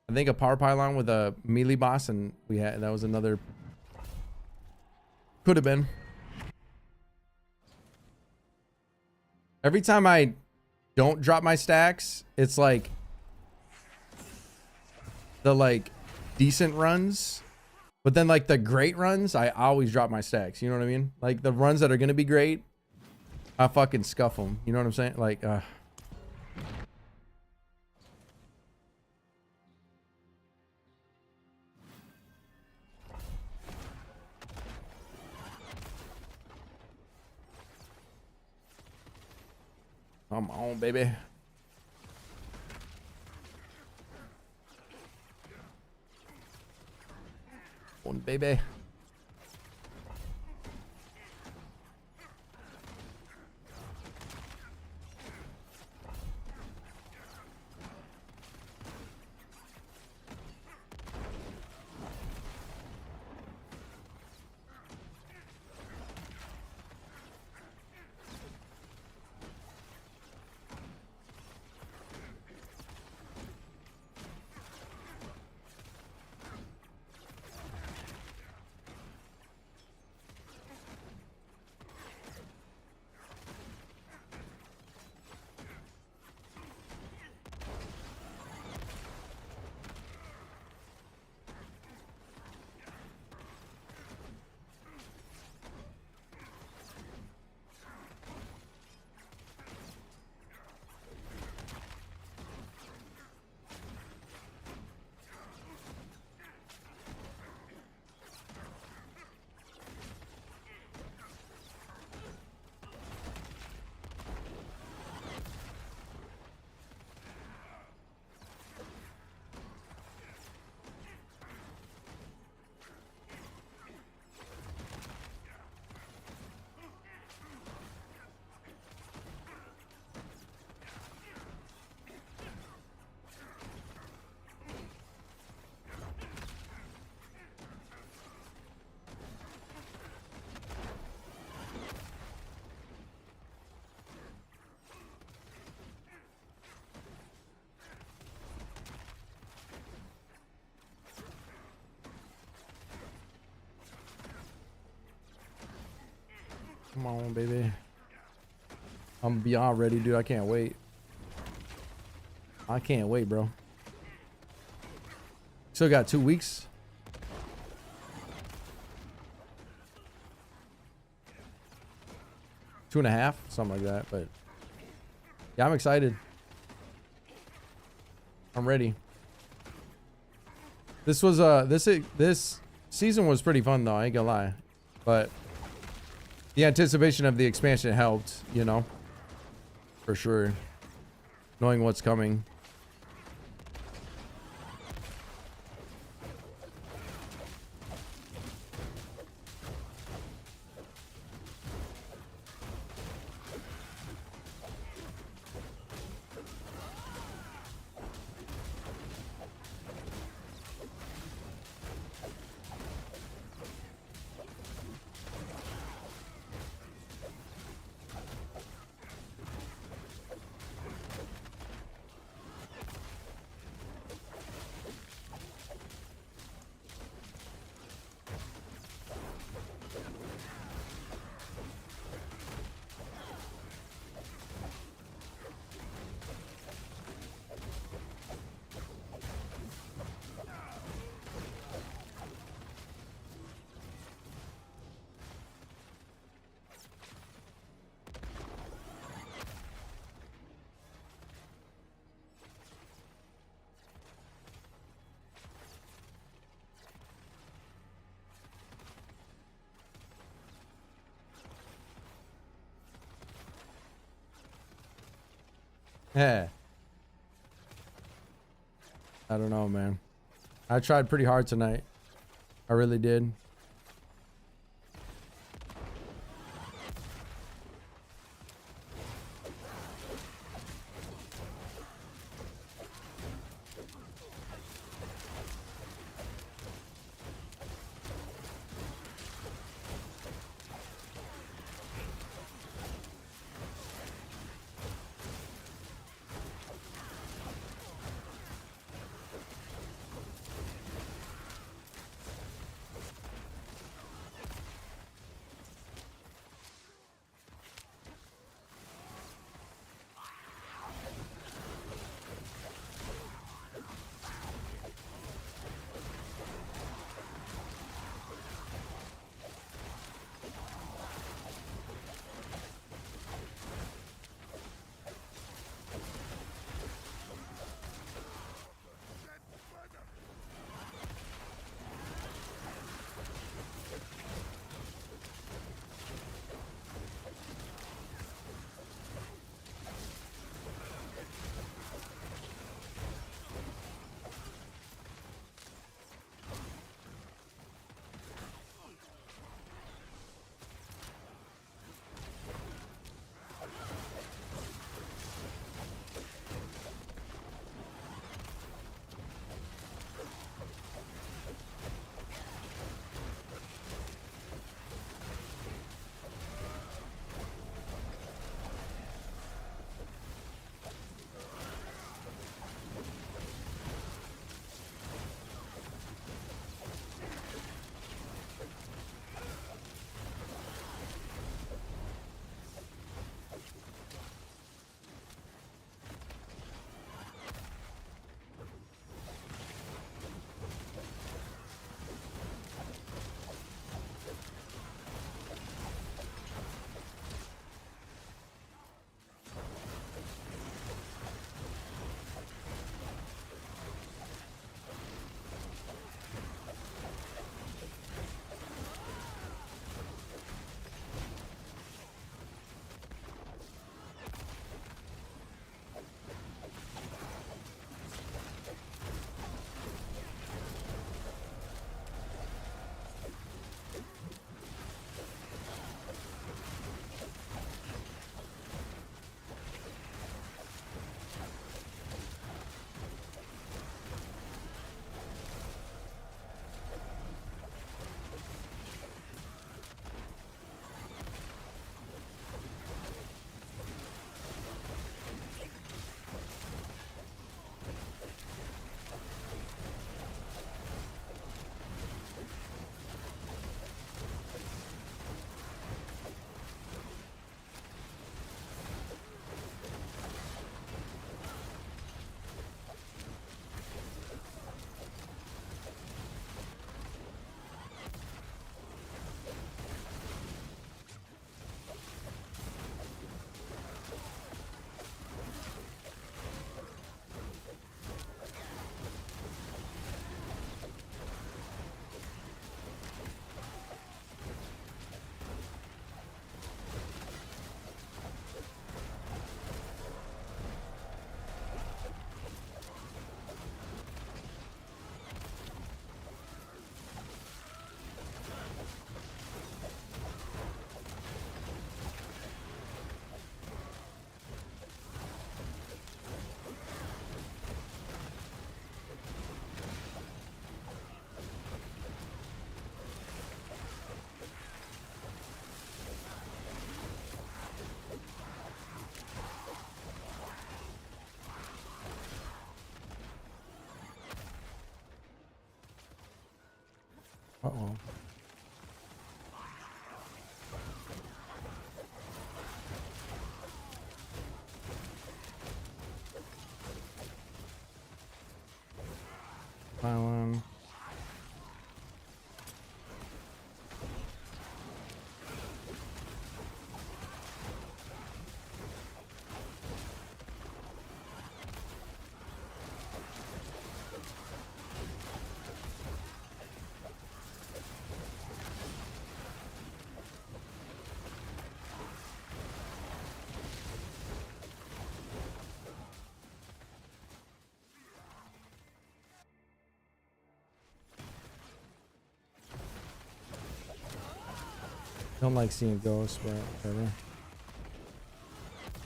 I think a power pylon with a melee boss, and that was another. Could have been. Every time I don't drop my stacks, it's like the decent runs. But then like the great runs, I always drop my stacks. You know what I mean? Like the runs that are going to be great, I fucking scuff them. You know what I'm saying? Like, come on, baby. One baby. Come on, baby. I'm beyond ready, dude. I can't wait. I can't wait, bro. Still got 2 weeks. Two and a half, something like that. But yeah, I'm excited. I'm ready. This was this season was pretty fun though, I ain't gonna lie. But the anticipation of the expansion helped, you know, for sure. Knowing what's coming. Yeah. I don't know, man. I tried pretty hard tonight. I really did. Uh-oh. Pylon. Don't like seeing ghosts, but whatever.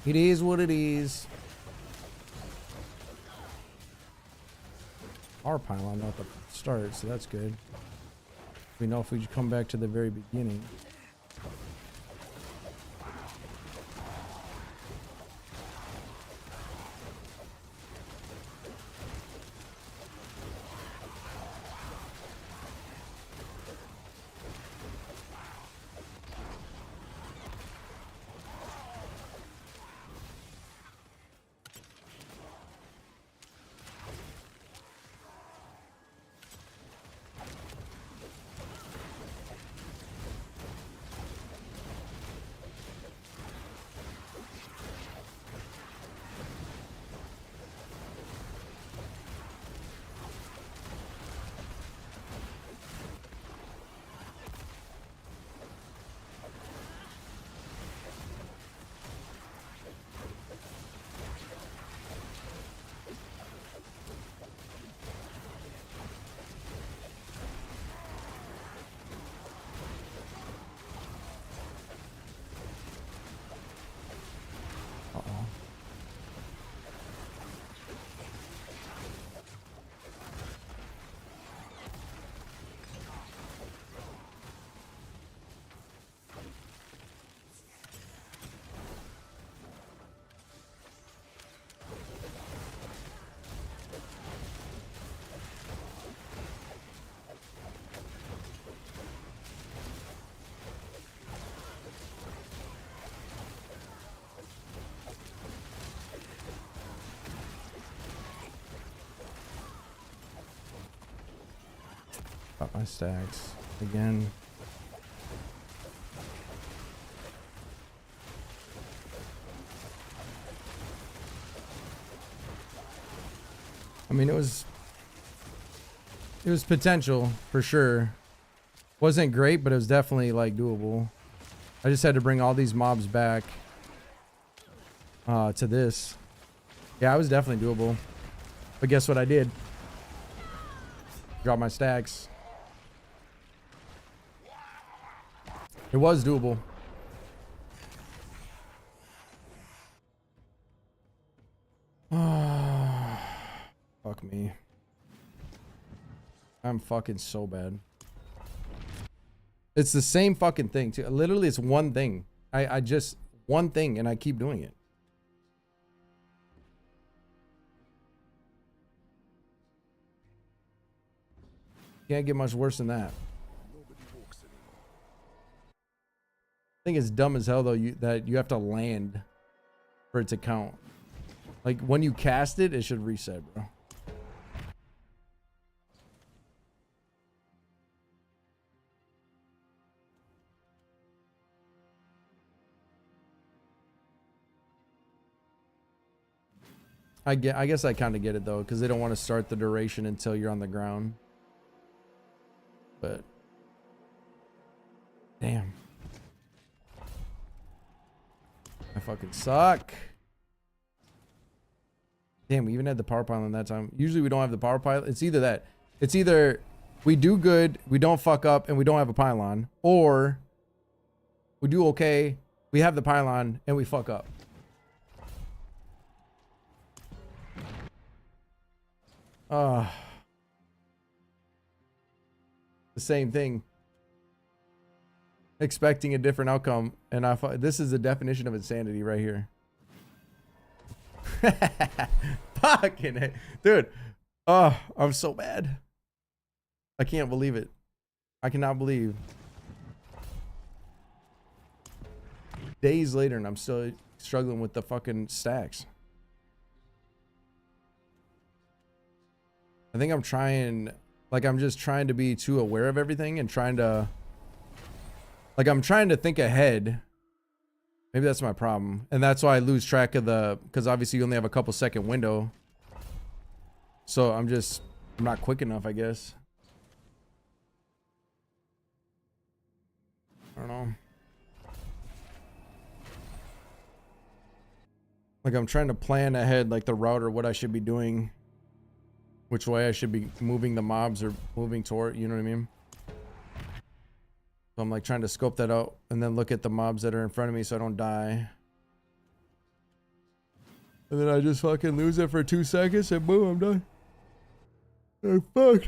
It is what it is. Our pylon not the start, so that's good. We know if we come back to the very beginning. Got my stacks again. I mean, it was potential for sure. Wasn't great, but it was definitely like doable. I just had to bring all these mobs back to this. Yeah, it was definitely doable. But guess what I did? Drop my stacks. It was doable. Fuck me. I'm fucking so bad. It's the same fucking thing too. Literally, it's one thing. I just one thing, and I keep doing it. Can't get much worse than that. I think it's dumb as hell though. That you have to land for it to count. Like when you cast it, it should reset, bro. I guess I kind of get it though, because they don't want to start the duration until you're on the ground. But damn, I fucking suck. Damn, we even had the power pylon that time. Usually we don't have the power pylon. It's either that. It's either we do good, we don't fuck up, and we don't have a pylon, or we do okay, we have the pylon, and we fuck up. The same thing. Expecting a different outcome, and this is the definition of insanity right here. Fucking it. Dude. Oh, I'm so bad. I can't believe it. I cannot believe. Days later and I'm still struggling with the fucking stacks. I think I'm trying, like I'm just trying to be too aware of everything and trying to, like I'm trying to think ahead. Maybe that's my problem. And that's why I lose track of the, because obviously you only have a couple second window. So I'm not quick enough, I guess. I don't know. Like I'm trying to plan ahead, like the route or what I should be doing, which way I should be moving the mobs or moving toward, you know what I mean? So I'm like trying to scope that out and then look at the mobs that are in front of me so I don't die. And then I just fucking lose it for 2 seconds and boom, I'm done. I'm fucked.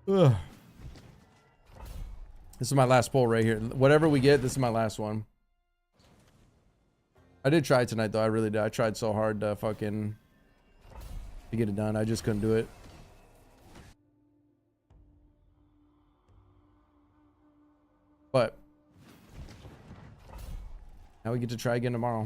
Ugh. This is my last pull right here. Whatever we get, this is my last one. I did try tonight though, I really did. I tried so hard to fucking to get it done. I just couldn't do it. But now we get to try again tomorrow.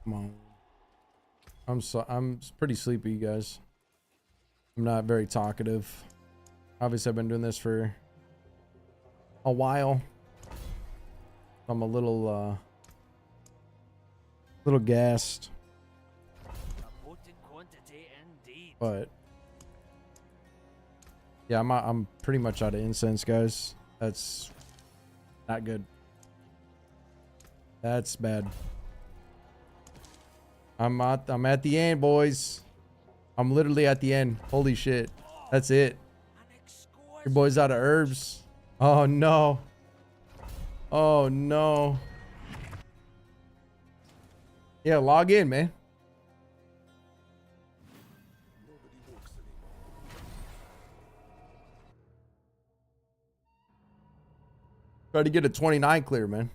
Come on. I'm pretty sleepy, you guys. I'm not very talkative. Obviously, I've been doing this for a while. I'm a little gassed. A potent quantity indeed. But yeah, I'm pretty much out of incense, guys. That's not good. That's bad. I'm at the end, boys. I'm literally at the end. Holy shit. That's it. An exquisite Your boy's out of herbs. Oh no. Oh no. Yeah, log in, man. Nobody walks anymore. Try to get a 29 clear, man.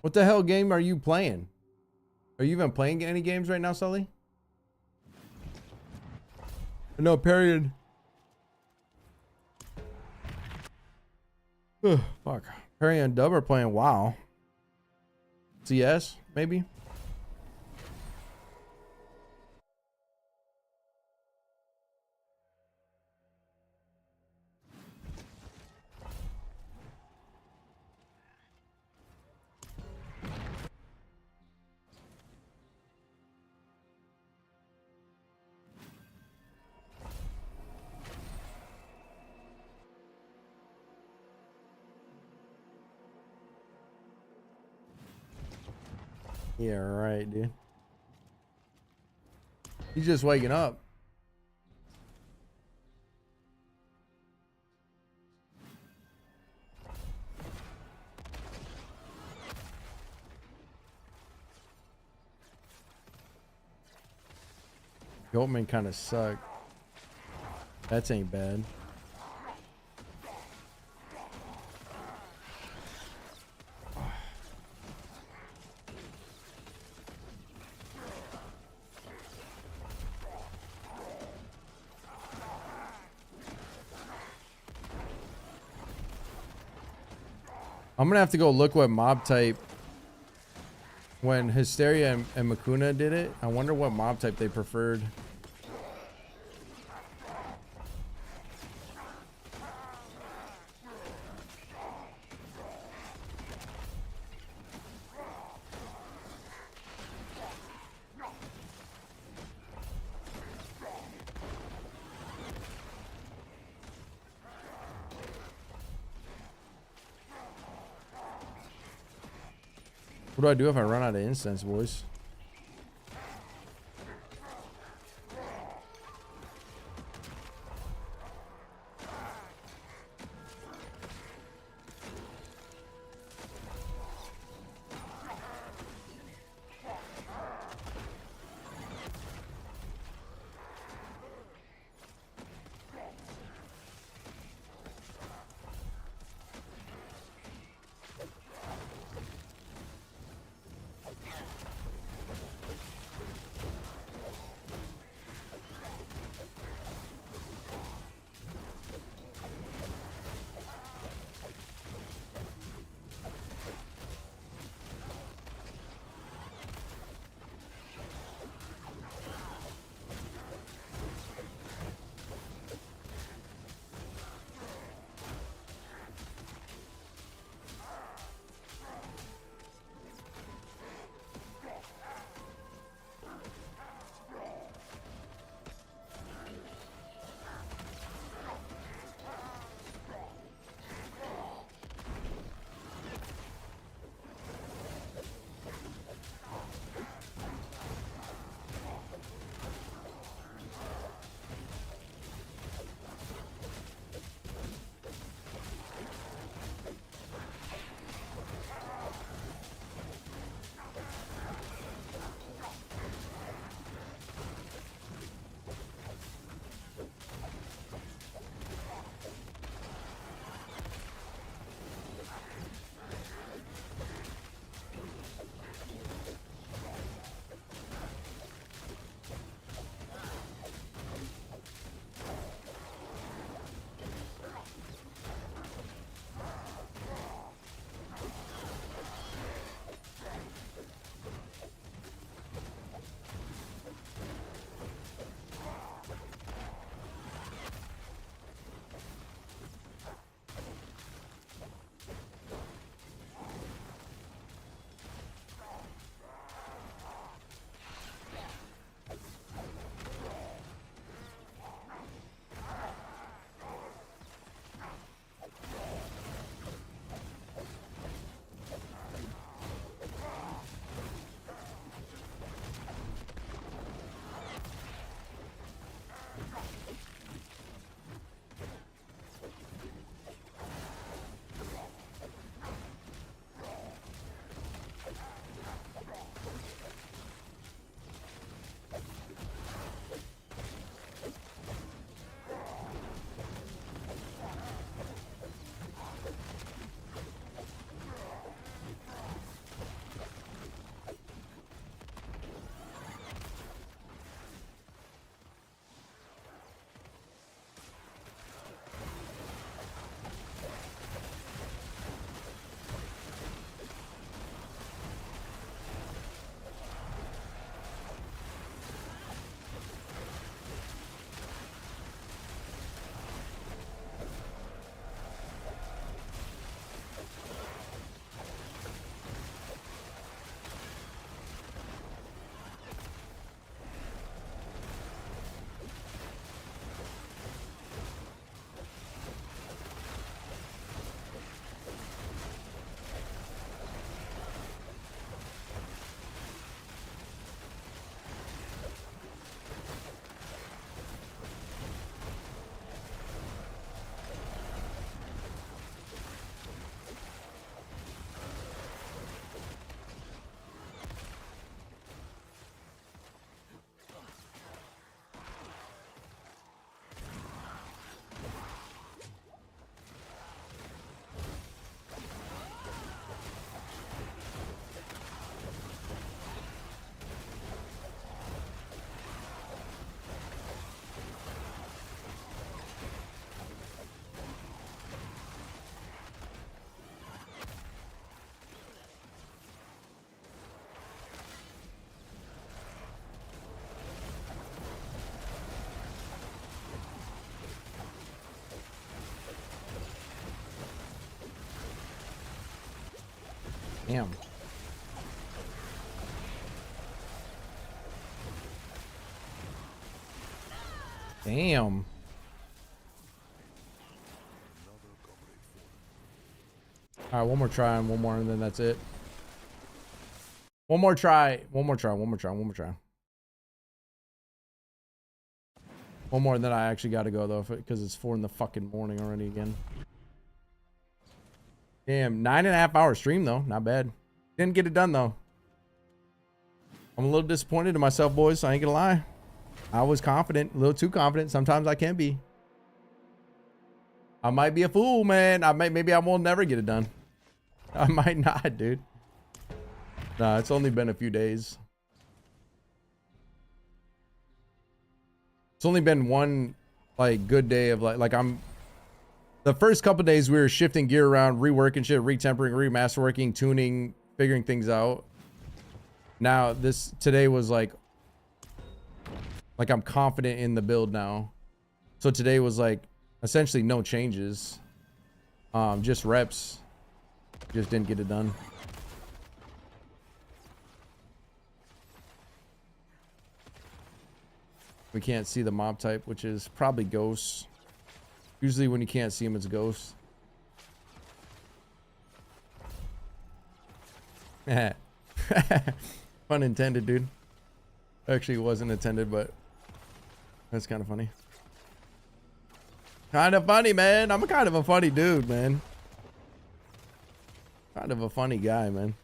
What the hell game are you playing? Are you even playing any games right now, Sully? No, period. Ugh, fuck. Perry and Dub are playing WoW. CS, maybe? Yeah, right, dude. He's just waking up. Goatman kind of suck. That ain't bad. I'm gonna have to go look what mob type when Hysteria and Makuna did it. I wonder what mob type they preferred. What do I do if I run out of incense, boys? Damn. Damn. All right, one more try and one more, and then that's it. One more try. One more try. One more try. One more try. One more, and then I actually got to go though, because it's 4 in the fucking morning already again. Damn, 9.5 hour stream though, not bad. Didn't get it done though. I'm a little disappointed in myself, boys. I ain't gonna lie. I was confident, a little too confident. Sometimes I can be. I might be a fool, man. Maybe I will never get it done. I might not, dude. Nah, it's only been a few days. It's only been one like good day of like I'm the first couple days we were shifting gear around, reworking shit, retempering, remasterworking, tuning, figuring things out. Now today was like I'm confident in the build now. So today was like essentially no changes. Just reps. Just didn't get it done. We can't see the mob type, which is probably ghosts. Usually when you can't see them, it's ghosts. Pun intended, dude. Actually, it wasn't intended, but that's kind of funny. Kind of funny, man. I'm kind of a funny dude, man. Kind of a funny guy, man.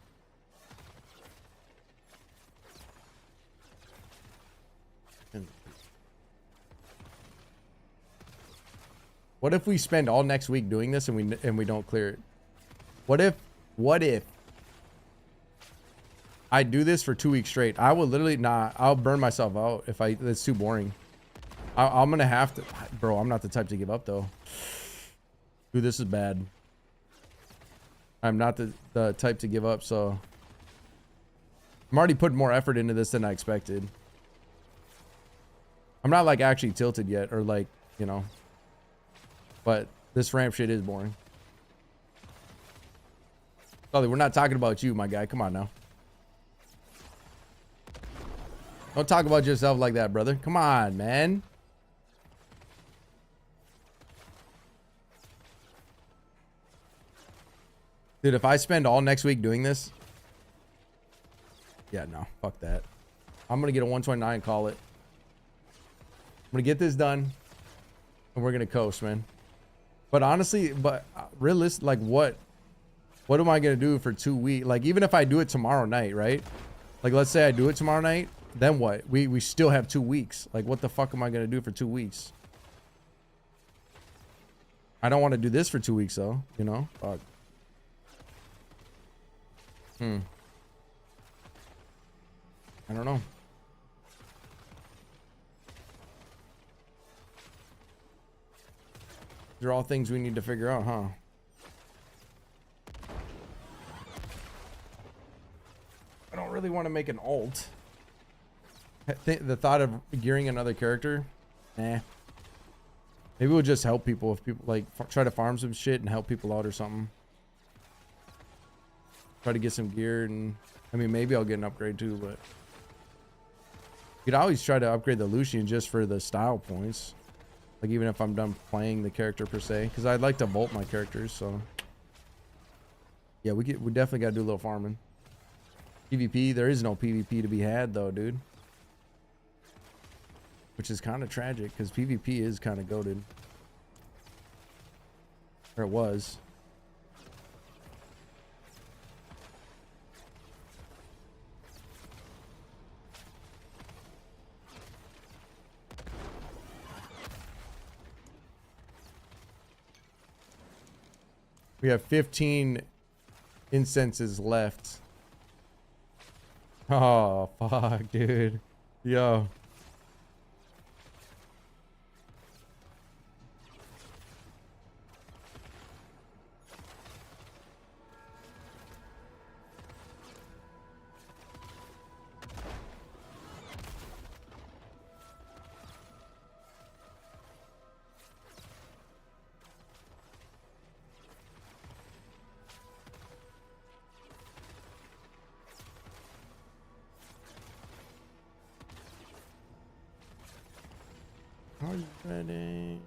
What if we spend all next week doing this and we don't clear it? What if I do this for 2 weeks straight? I will literally I'll burn myself out if it's too boring. I'm gonna have to, bro. I'm not the type to give up though. Dude, this is bad. I'm not the type to give up, so I'm already putting more effort into this than I expected. I'm not like actually tilted yet, or like, you know, but this ramp shit is boring. Sully, we're not talking about you, my guy. Come on now. Don't talk about yourself like that, brother. Come on, man. Dude, if I spend all next week doing this, yeah, no, fuck that. I'm gonna get a 129 and call it. I'm gonna get this done, and we're gonna coast, man. But honestly, realistic, like what am I gonna do for 2 weeks? Like even if I do it tomorrow night, right? Like let's say I do it tomorrow night, then what? We still have 2 weeks. Like what the fuck am I gonna do for 2 weeks? I don't want to do this for 2 weeks though, you know? Fuck. I don't know. These are all things we need to figure out, huh? I don't really want to make an alt. The thought of gearing another character, nah. Maybe we'll just help people if people like try to farm some shit and help people out or something. Try to get some gear, and I mean maybe I'll get an upgrade too, but you could always try to upgrade the Lucian just for the style points. Like even if I'm done playing the character per se, because I'd like to vault my characters. So yeah, we definitely gotta do a little farming. PvP, there is no PvP to be had though, dude. Which is kind of tragic because PvP is kind of goated. Or it was. We have 15 incenses left. Oh, fuck, dude. Yo. Are you ready?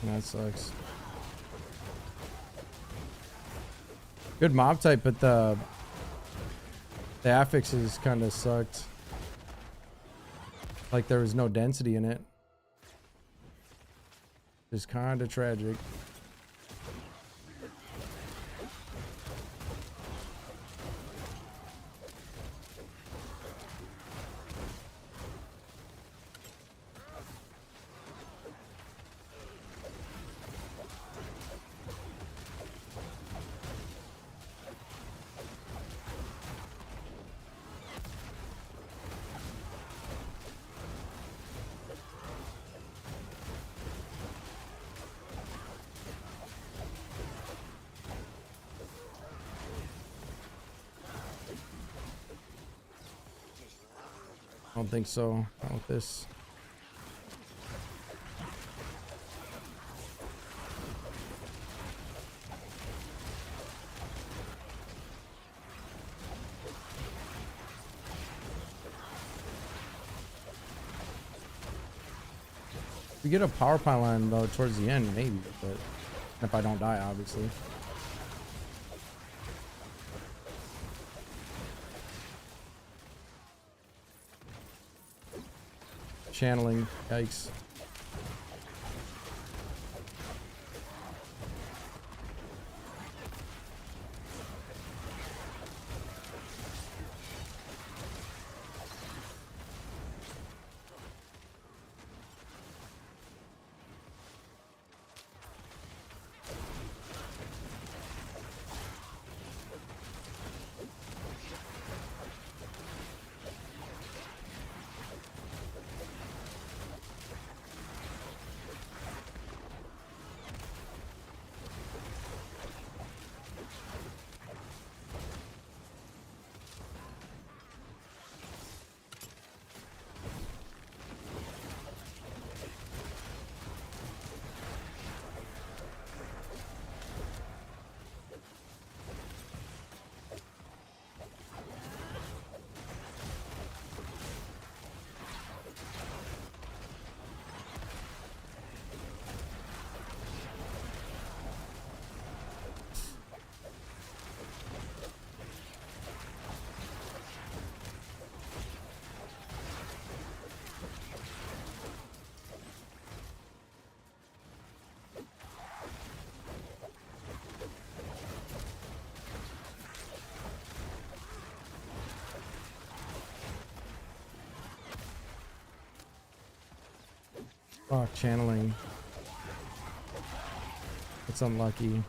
That sucks. Good mob type, but the affixes kind of sucked. Like there was no density in it. It's kind of tragic. I don't think so. Not with this. We get a power pylon though towards the end, maybe, but if I don't die, obviously. Channeling, yikes. Oh, channeling. It's unlucky.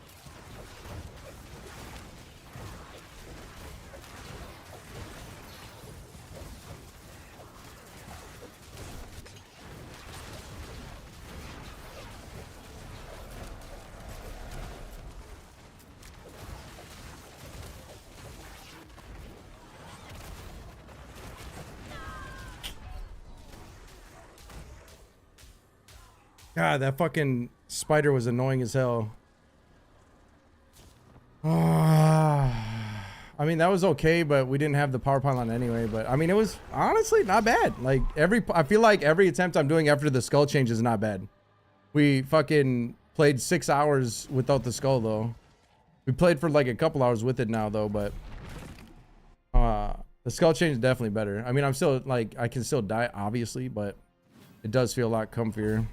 God, that fucking spider was annoying as hell. I mean, that was okay, but we didn't have the power pylon anyway. But I mean, it was honestly not bad. Like I feel like every attempt I'm doing after the skull change is not bad. We fucking played 6 hours without the skull though. We played for like a couple hours with it now though, but the skull change is definitely better. I mean, I'm still like, I can still die obviously, but it does feel a lot comfier.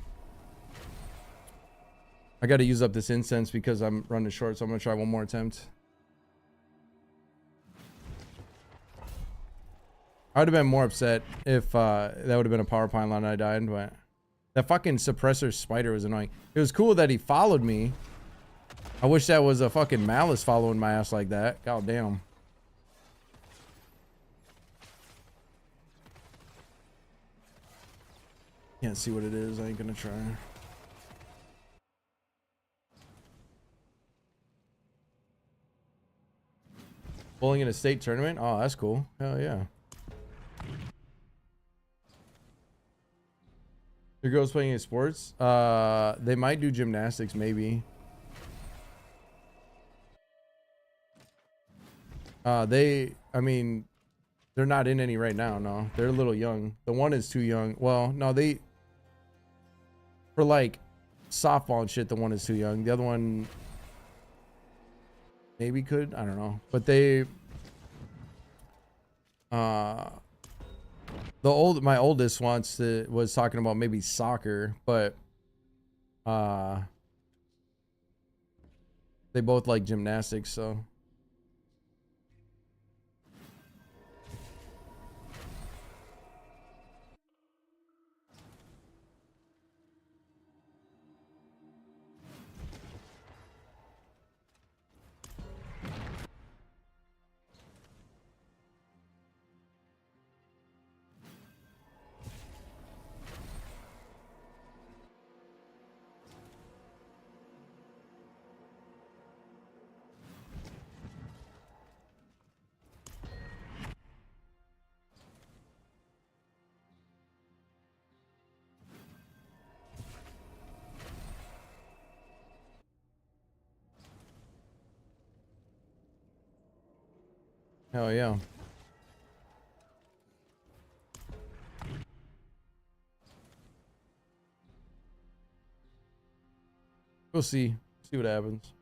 I got to use up this incense because I'm running short, so I'm gonna try one more attempt. I would have been more upset if that would have been a power pylon and I died, but that fucking suppressor spider was annoying. It was cool that he followed me. I wish that was a fucking malice following my ass like that. God damn. Can't see what it is. I ain't gonna try. Bowling in a state tournament? Oh, that's cool. Hell yeah. Your girls playing any sports? They might do gymnastics, maybe. I mean, they're not in any right now, no. They're a little young. The one is too young. Well, no, for like softball and shit, the one is too young. The other one maybe could, I don't know. But my oldest was talking about maybe soccer, but they both like gymnastics, so. Hell yeah. We'll see. See what happens.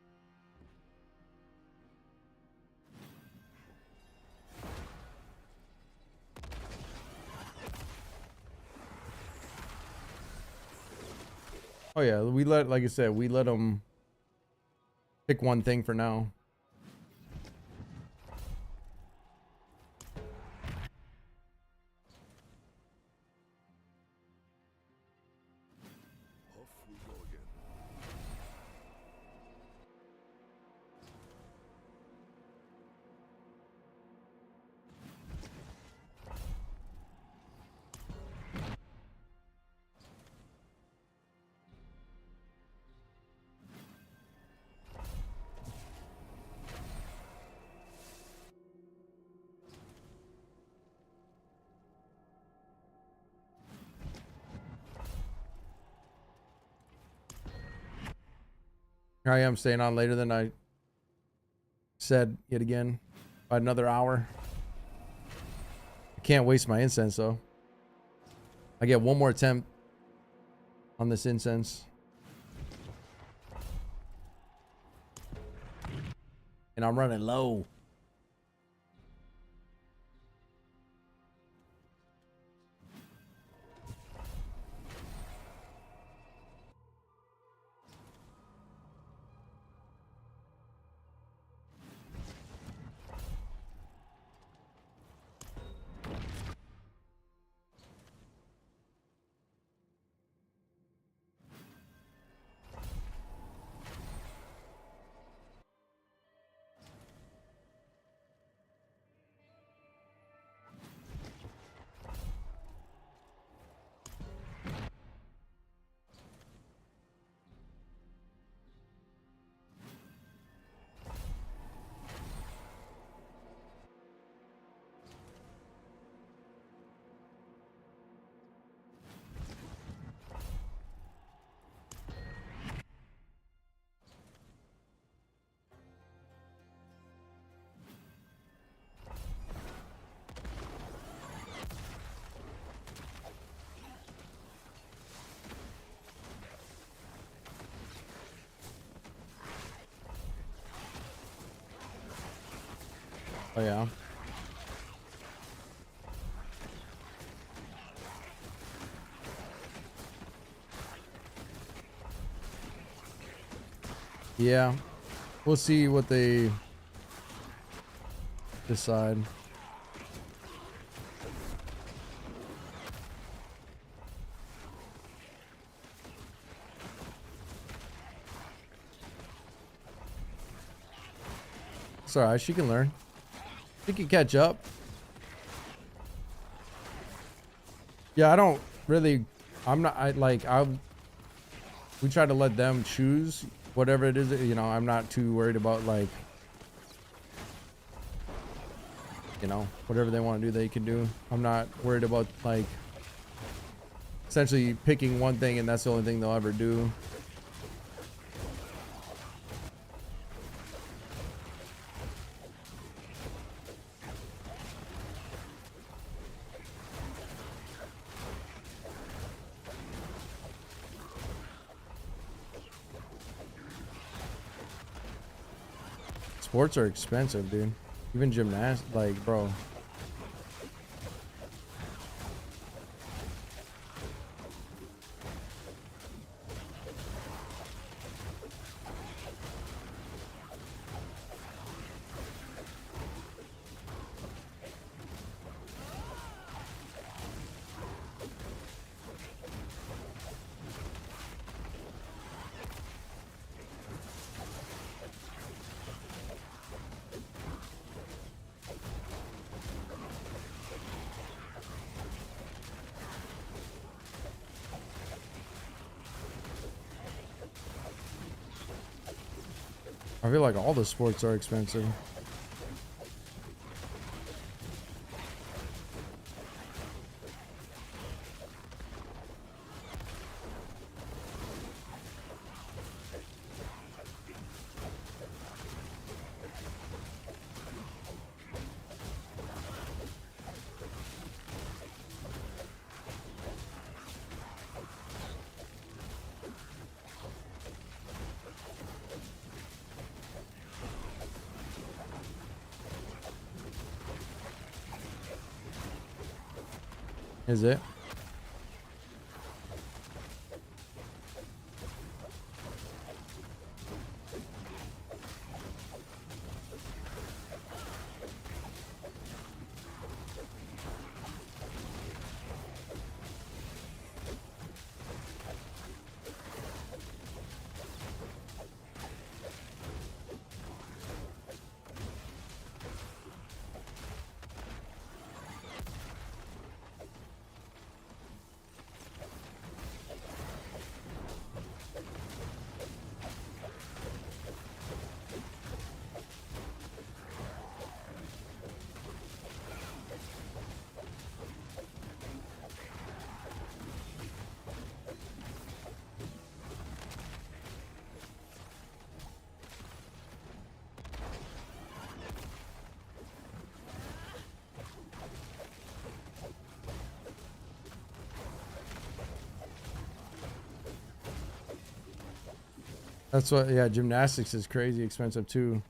Oh yeah, like I said, we let them pick one thing for now. Off we go again. Here I am staying on later than I said yet again by another hour. I can't waste my incense though. I get one more attempt on this incense. And I'm running low. Oh yeah. Yeah. We'll see what they decide. It's alright, she can learn. She can catch up. Yeah, I don't really, I'm not, we try to let them choose whatever it is, you know. I'm not too worried about, like, you know, whatever they want to do, they can do. I'm not worried about, like, essentially picking one thing and that's the only thing they'll ever do. Sports are expensive, dude. Even gymnastics, like, bro. I feel like all the sports are expensive. Is it? That's what, yeah, gymnastics is crazy expensive too.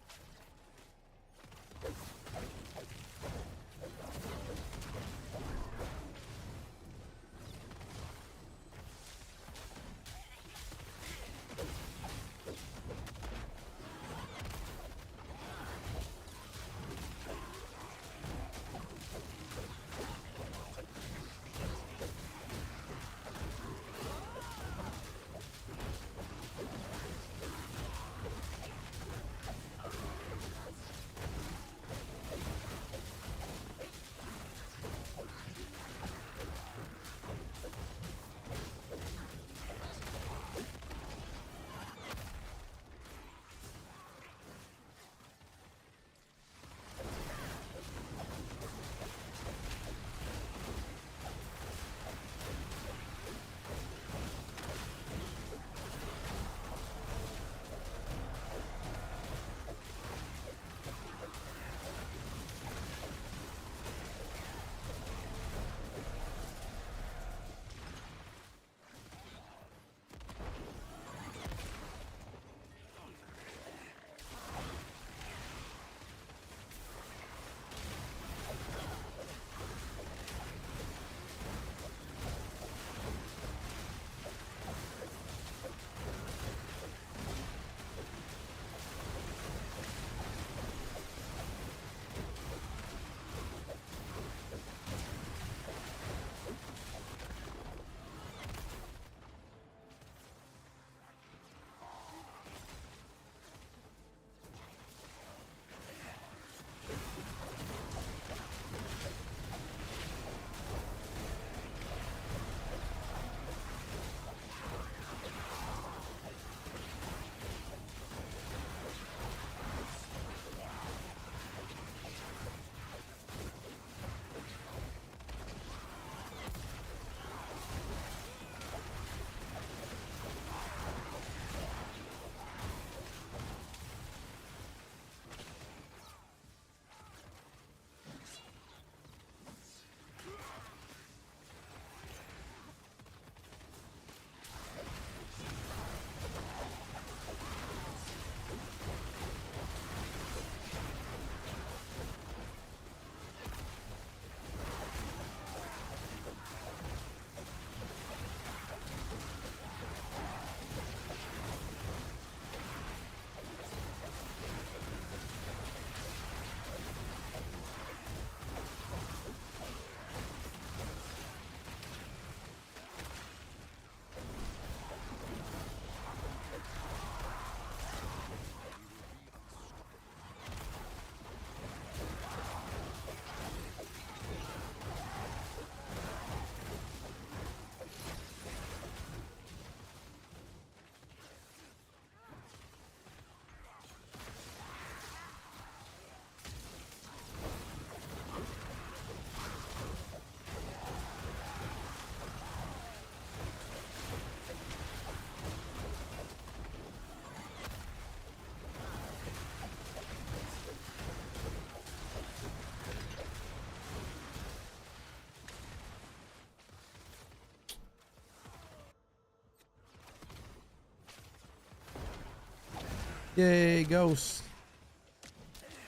Yay, ghost.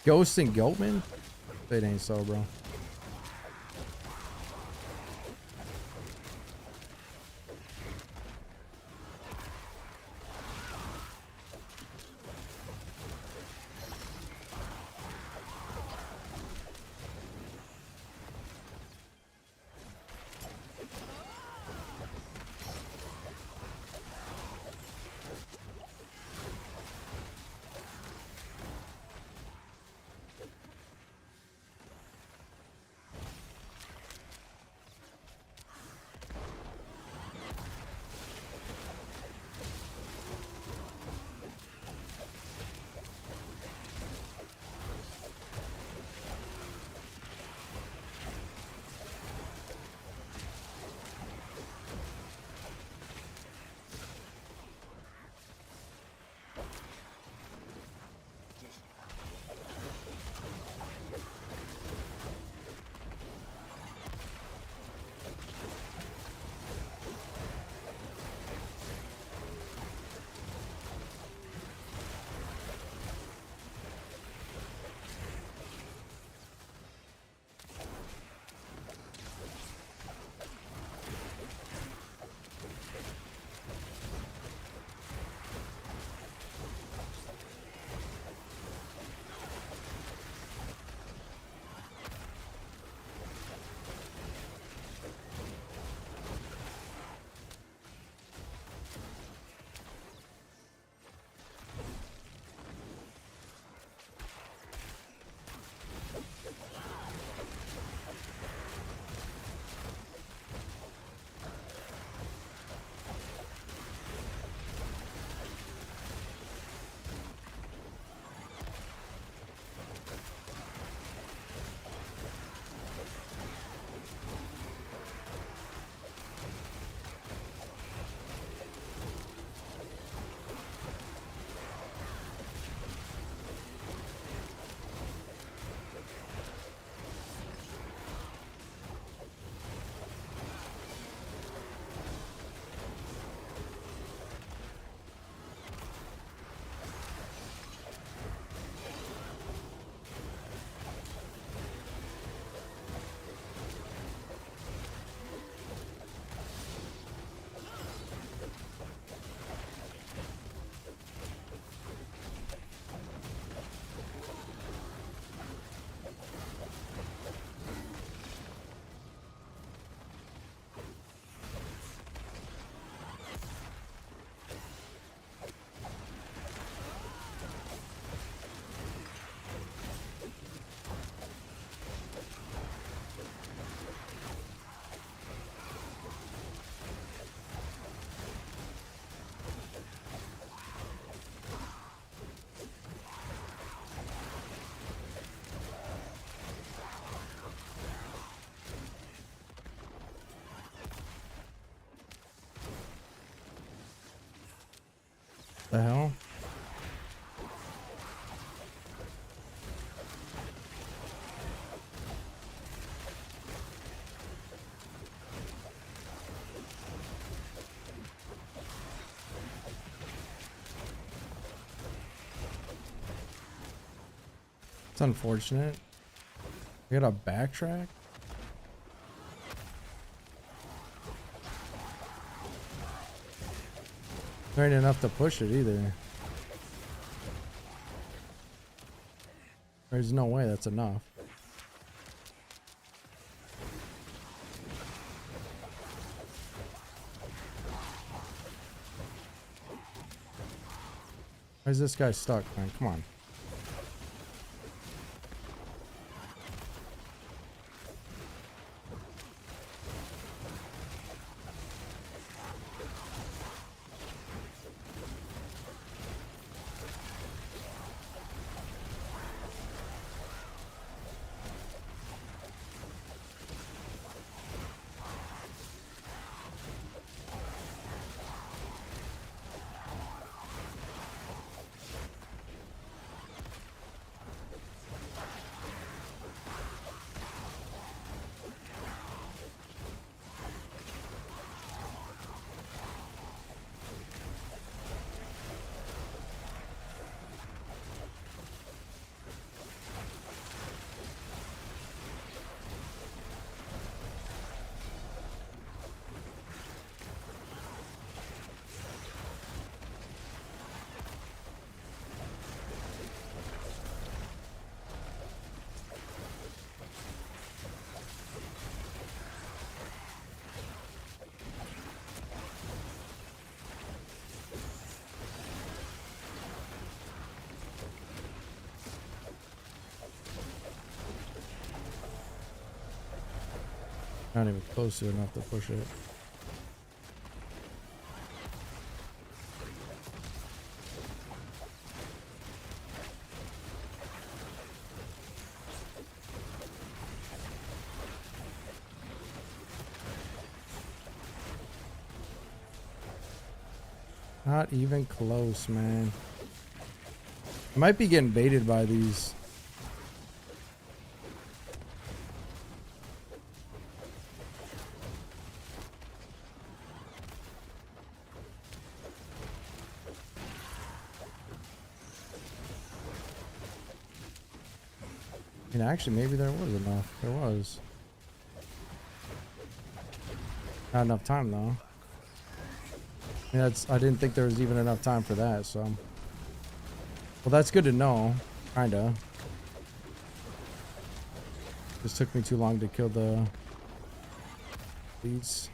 Ghost and Goatman? It ain't so, bro. The hell? It's unfortunate. We gotta backtrack. There ain't enough to push it either. There's no way that's enough. Where's this guy stuck, man? Come on. Not even close to enough to push it. Not even close, man. I might be getting baited by these. And actually, maybe there was enough. There was. Not enough time, though. I didn't think there was even enough time for that, so. Well, that's good to know. Kinda. Just took me too long to kill the beats.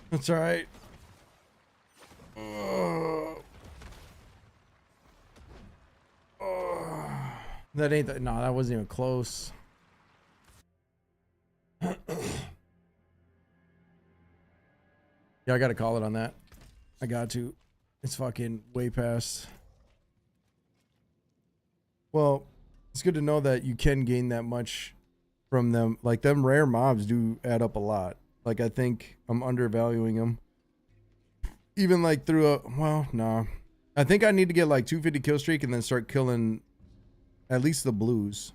That's all right. That ain't the, no, that wasn't even close. Yeah, I gotta call it on that. I got to. It's fucking way past. Well, it's good to know that you can gain that much from them. Like, them rare mobs do add up a lot. Like, I think I'm undervaluing them. Even like through a, well, no. I think I need to get like 250 kill streak and then start killing at least the blues.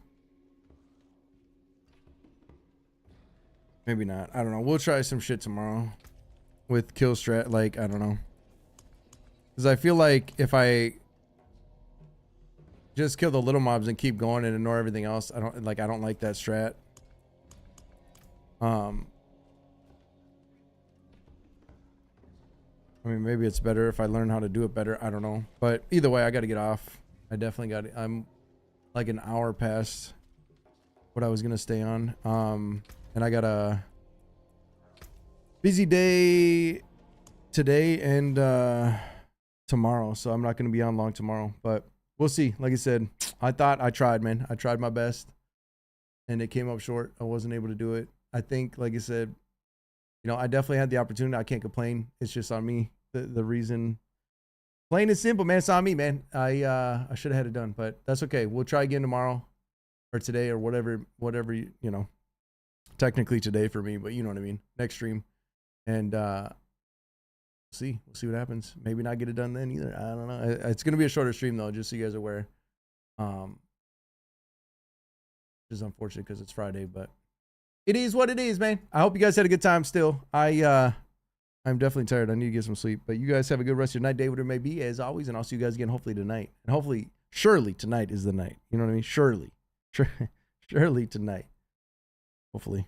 Maybe not. I don't know. We'll try some shit tomorrow with kill strat. Like, I don't know. Because I feel like if I just kill the little mobs and keep going and ignore everything else, I don't like that strat. I mean, maybe it's better if I learn how to do it better. I don't know. But either way, I got to get off. I definitely got it. I'm like an hour past what I was going to stay on. And I got a busy day today and tomorrow. So I'm not going to be on long tomorrow. But we'll see. Like I said, I tried, man. I tried my best. And it came up short. I wasn't able to do it. I think, like I said, you know, I definitely had the opportunity. I can't complain. It's just on me. The reason, plain and simple, man. It's on me, man. I should have had it done, but that's okay. We'll try again tomorrow or today or whatever, you know, technically today for me, but you know what I mean. Next stream. And we'll see what happens. Maybe not get it done then either. I don't know. It's going to be a shorter stream though, just so you guys are aware. Which is unfortunate because it's Friday, but it is what it is, man. I hope you guys had a good time still. I'm definitely tired. I need to get some sleep. But you guys have a good rest of your night, day, whatever it may be, as always. And I'll see you guys again hopefully tonight. And hopefully, surely tonight is the night. You know what I mean? Surely. Surely tonight. Hopefully.